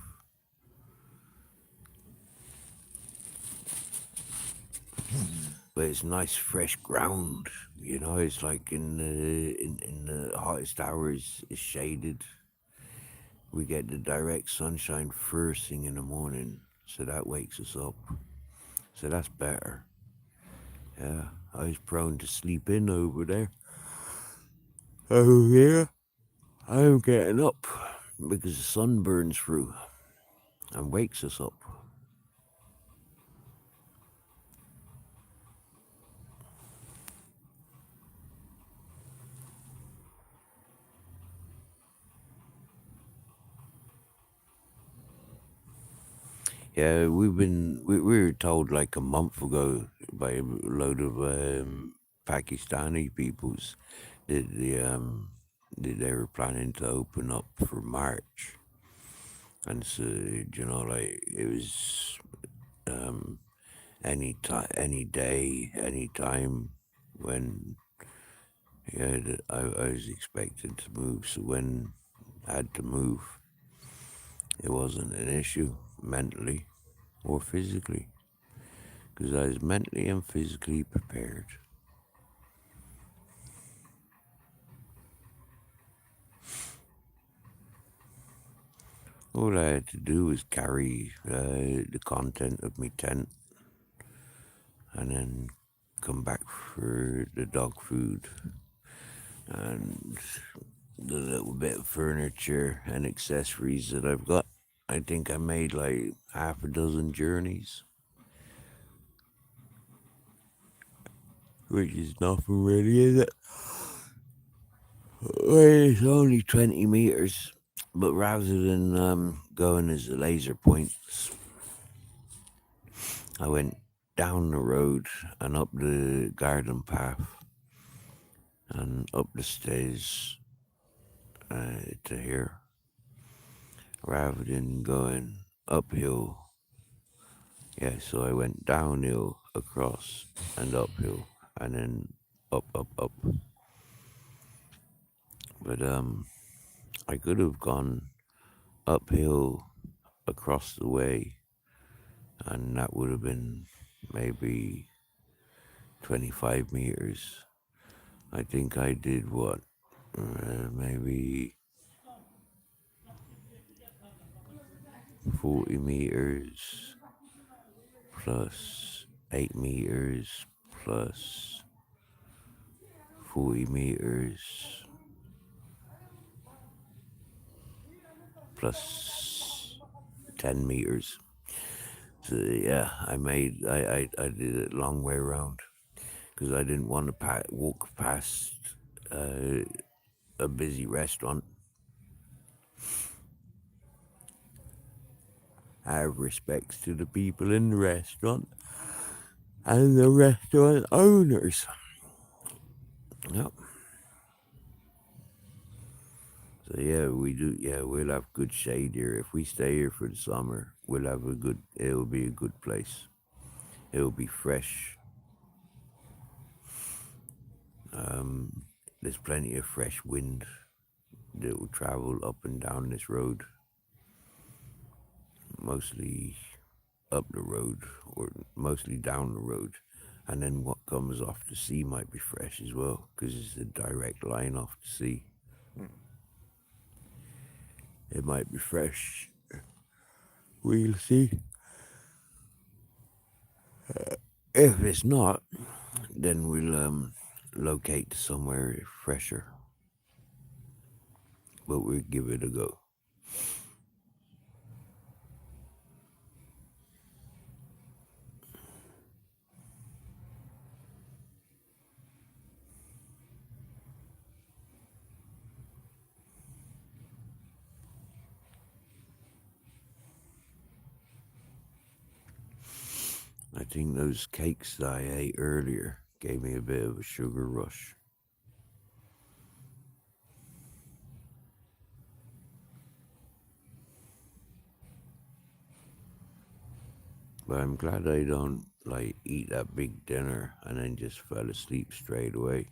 [SPEAKER 1] But it's nice fresh ground, it's like in the hottest hours it's shaded. We get the direct sunshine first thing in the morning, so that wakes us up. So that's better. Yeah, I was prone to sleep in over there. Oh yeah, I'm getting up because the sun burns through and wakes us up. Yeah, we were told like a month ago by a load of Pakistani peoples that they were planning to open up for March, and so like it was any day, any time when I was expected to move. So when I had to move, it wasn't an issue mentally or physically, because I was mentally and physically prepared. All I had to do was carry the content of my tent and then come back for the dog food and the little bit of furniture and accessories that I've got. I think I made like half a dozen journeys, which is nothing really, is it? Well, it's only 20 meters, but rather than going as a laser points, I went down the road and up the garden path and up the stairs to here, rather than going uphill. Yeah, so I went downhill, across, and uphill, and then up. But I could have gone uphill across the way, and that would have been maybe 25 meters. I think I did what, maybe 40 meters plus 8 meters plus 40 meters plus 10 meters. So yeah, I did it long way around because I didn't want to walk past a busy restaurant. I have respects to the people in the restaurant and the restaurant owners. Yep. So yeah, we do. Yeah, we'll have good shade here. If we stay here for the summer, we'll have a good. It'll be a good place. It'll be fresh. There's plenty of fresh wind that will travel up and down this road. Mostly up the road, or mostly down the road, and then what comes off the sea might be fresh as well, because it's a direct line off the sea. It might be fresh. We'll see. If it's not, then we'll locate somewhere fresher. But we'll give it a go. I think those cakes that I ate earlier gave me a bit of a sugar rush. But I'm glad I don't eat that big dinner and then just fell asleep straight away.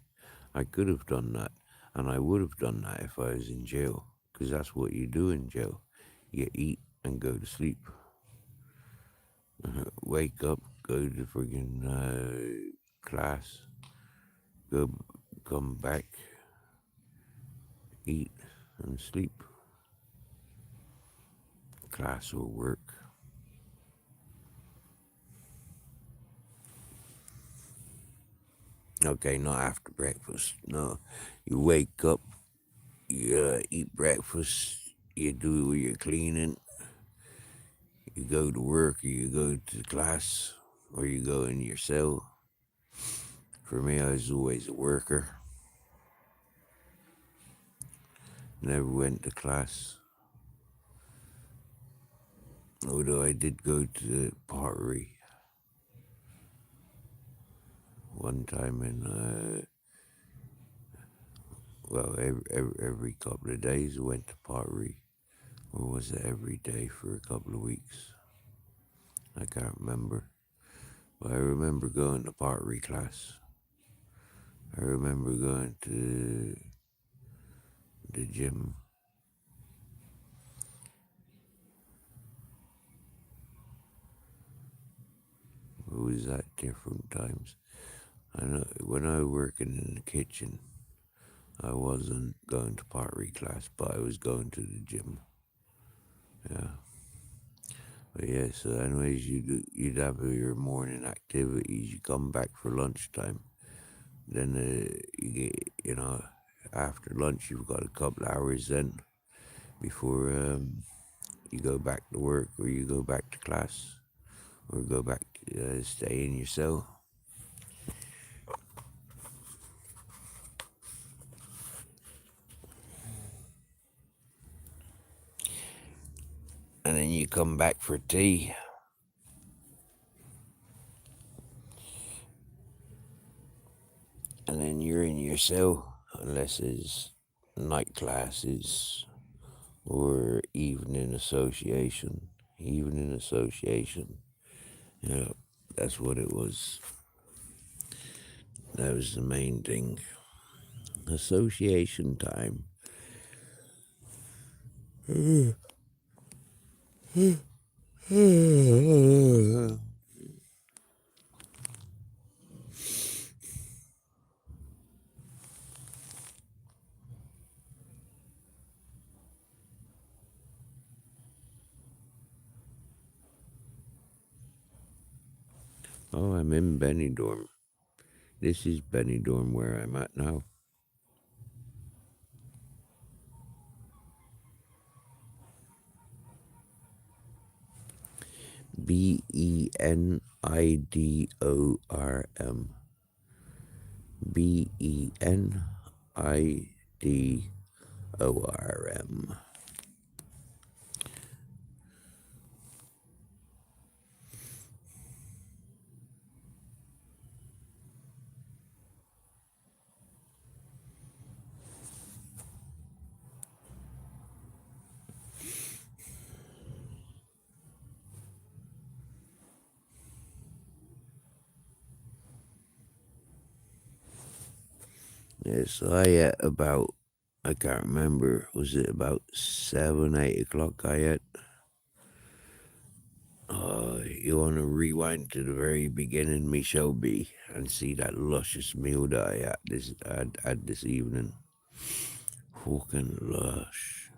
[SPEAKER 1] I could have done that, and I would have done that if I was in jail, because that's what you do in jail. You eat and go to sleep. Wake up, go to friggin' class, come back, eat and sleep. Class or work. Okay, not after breakfast. No, you wake up, you eat breakfast, you do your cleaning, you go to work, or you go to class, or you go in your cell. For me, I was always a worker. Never went to class. Although I did go to the pottery one time every couple of days I went to pottery. Or was it every day for a couple of weeks? I can't remember. But I remember going to pottery class. I remember going to the gym. It was at different times. I know when I was working in the kitchen, I wasn't going to pottery class, but I was going to the gym. Yeah. But yeah, so anyways, you'd have your morning activities. You come back for lunchtime. Then you get, after lunch, you've got a couple hours then before you go back to work, or you go back to class, or go back to stay in your cell. And then you come back for tea. And then you're in your cell, unless it's night classes or evening association. Evening association. Yeah, that's what it was. That was the main thing. Association time. Oh, I'm in Benidorm. This is Benidorm where I'm at now. Benidorm. Benidorm. Yeah, so I ate about, I can't remember, was it about 7, 8 o'clock I ate? You want to rewind to the very beginning, me Shelby, and see that luscious meal that I had this evening. Fucking lush.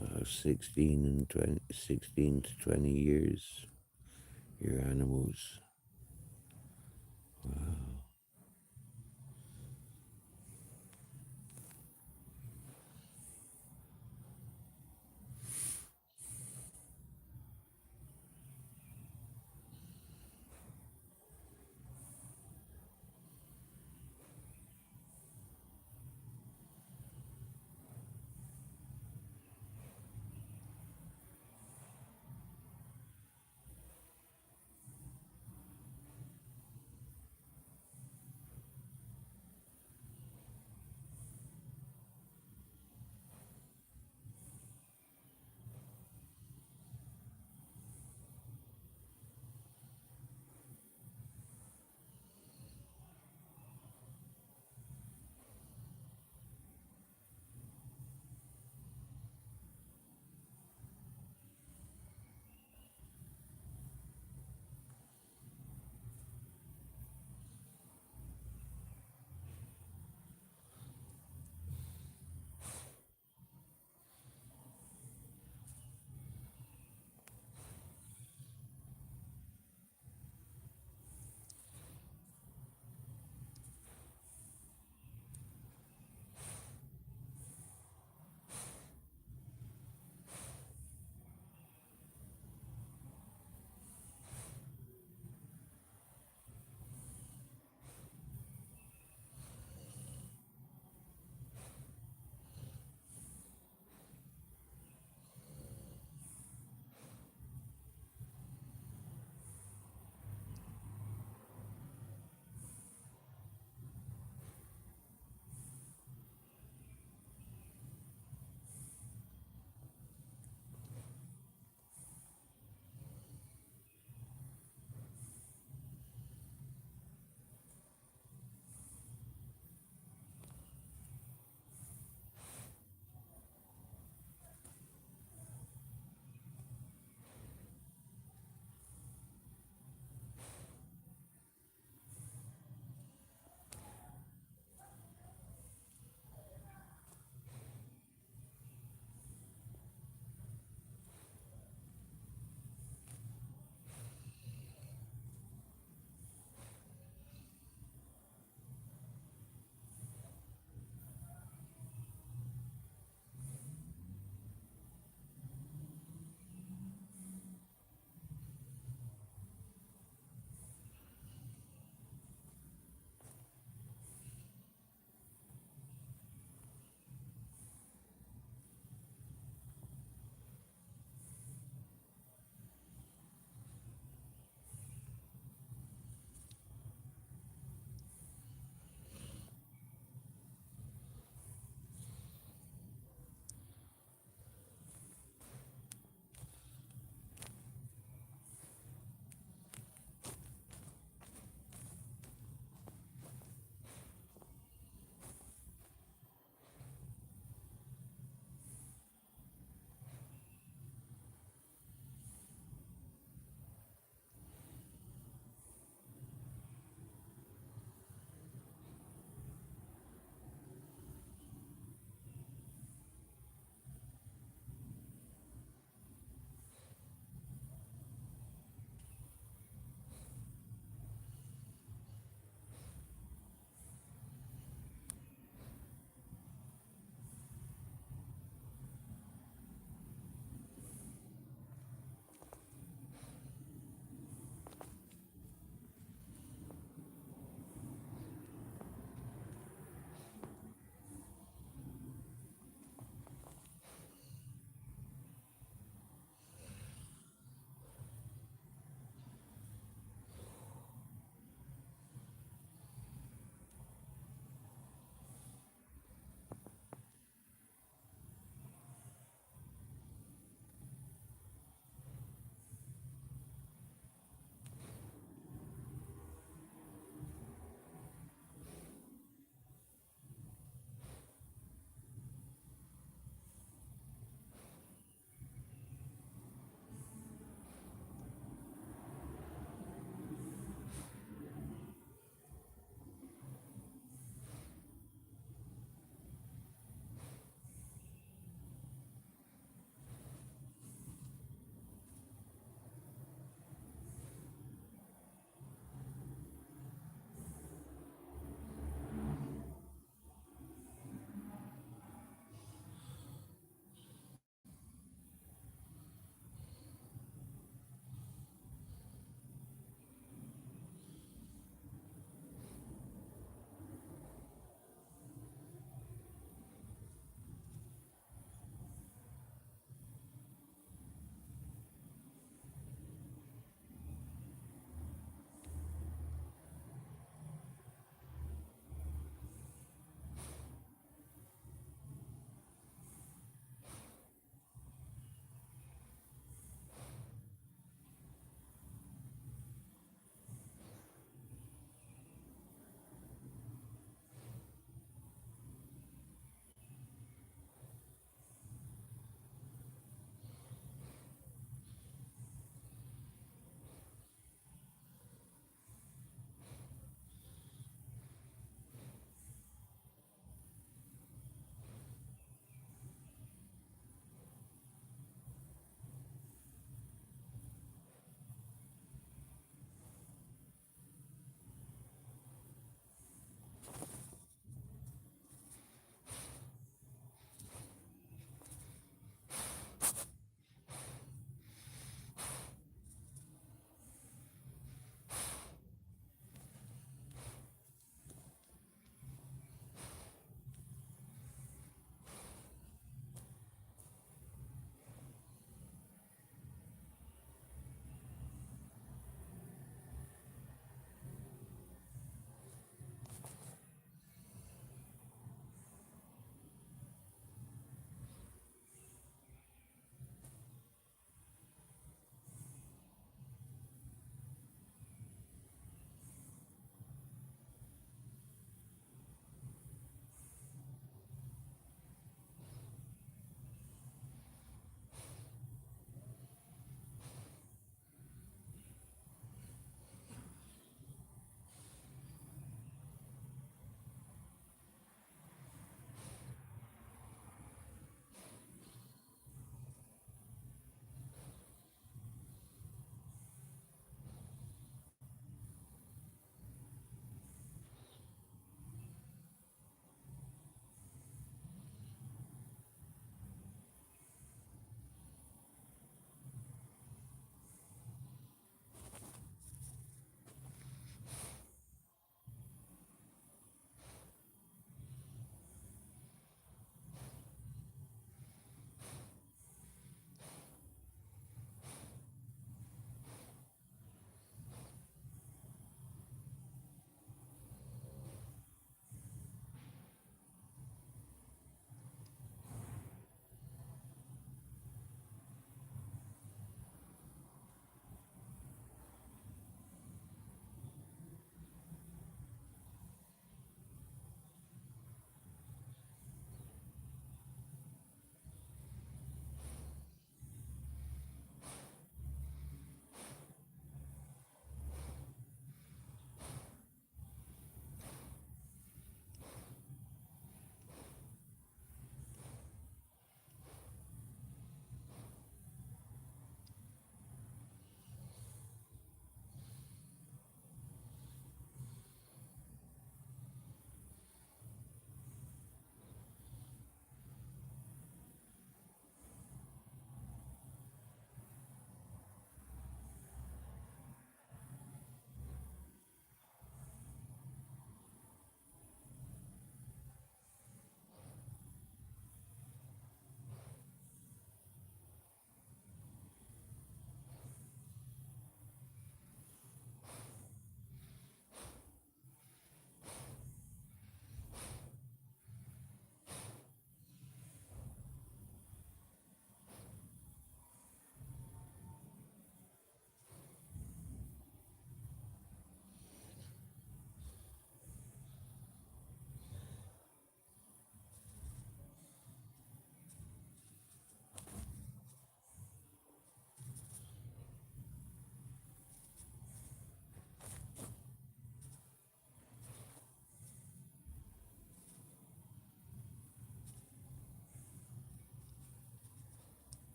[SPEAKER 1] Uh, 16 to 20 years. Your animals.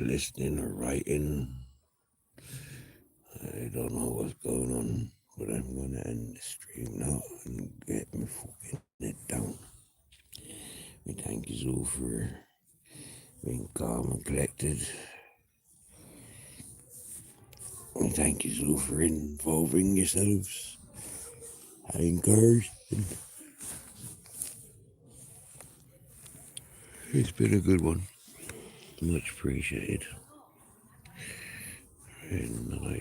[SPEAKER 1] listening or writing. I don't know what's going on, but I'm going to end the stream now and get my fucking head down. We thank you all for being calm and collected. We thank you all for involving yourselves. I encourage. It's been a good one. Much appreciated. And I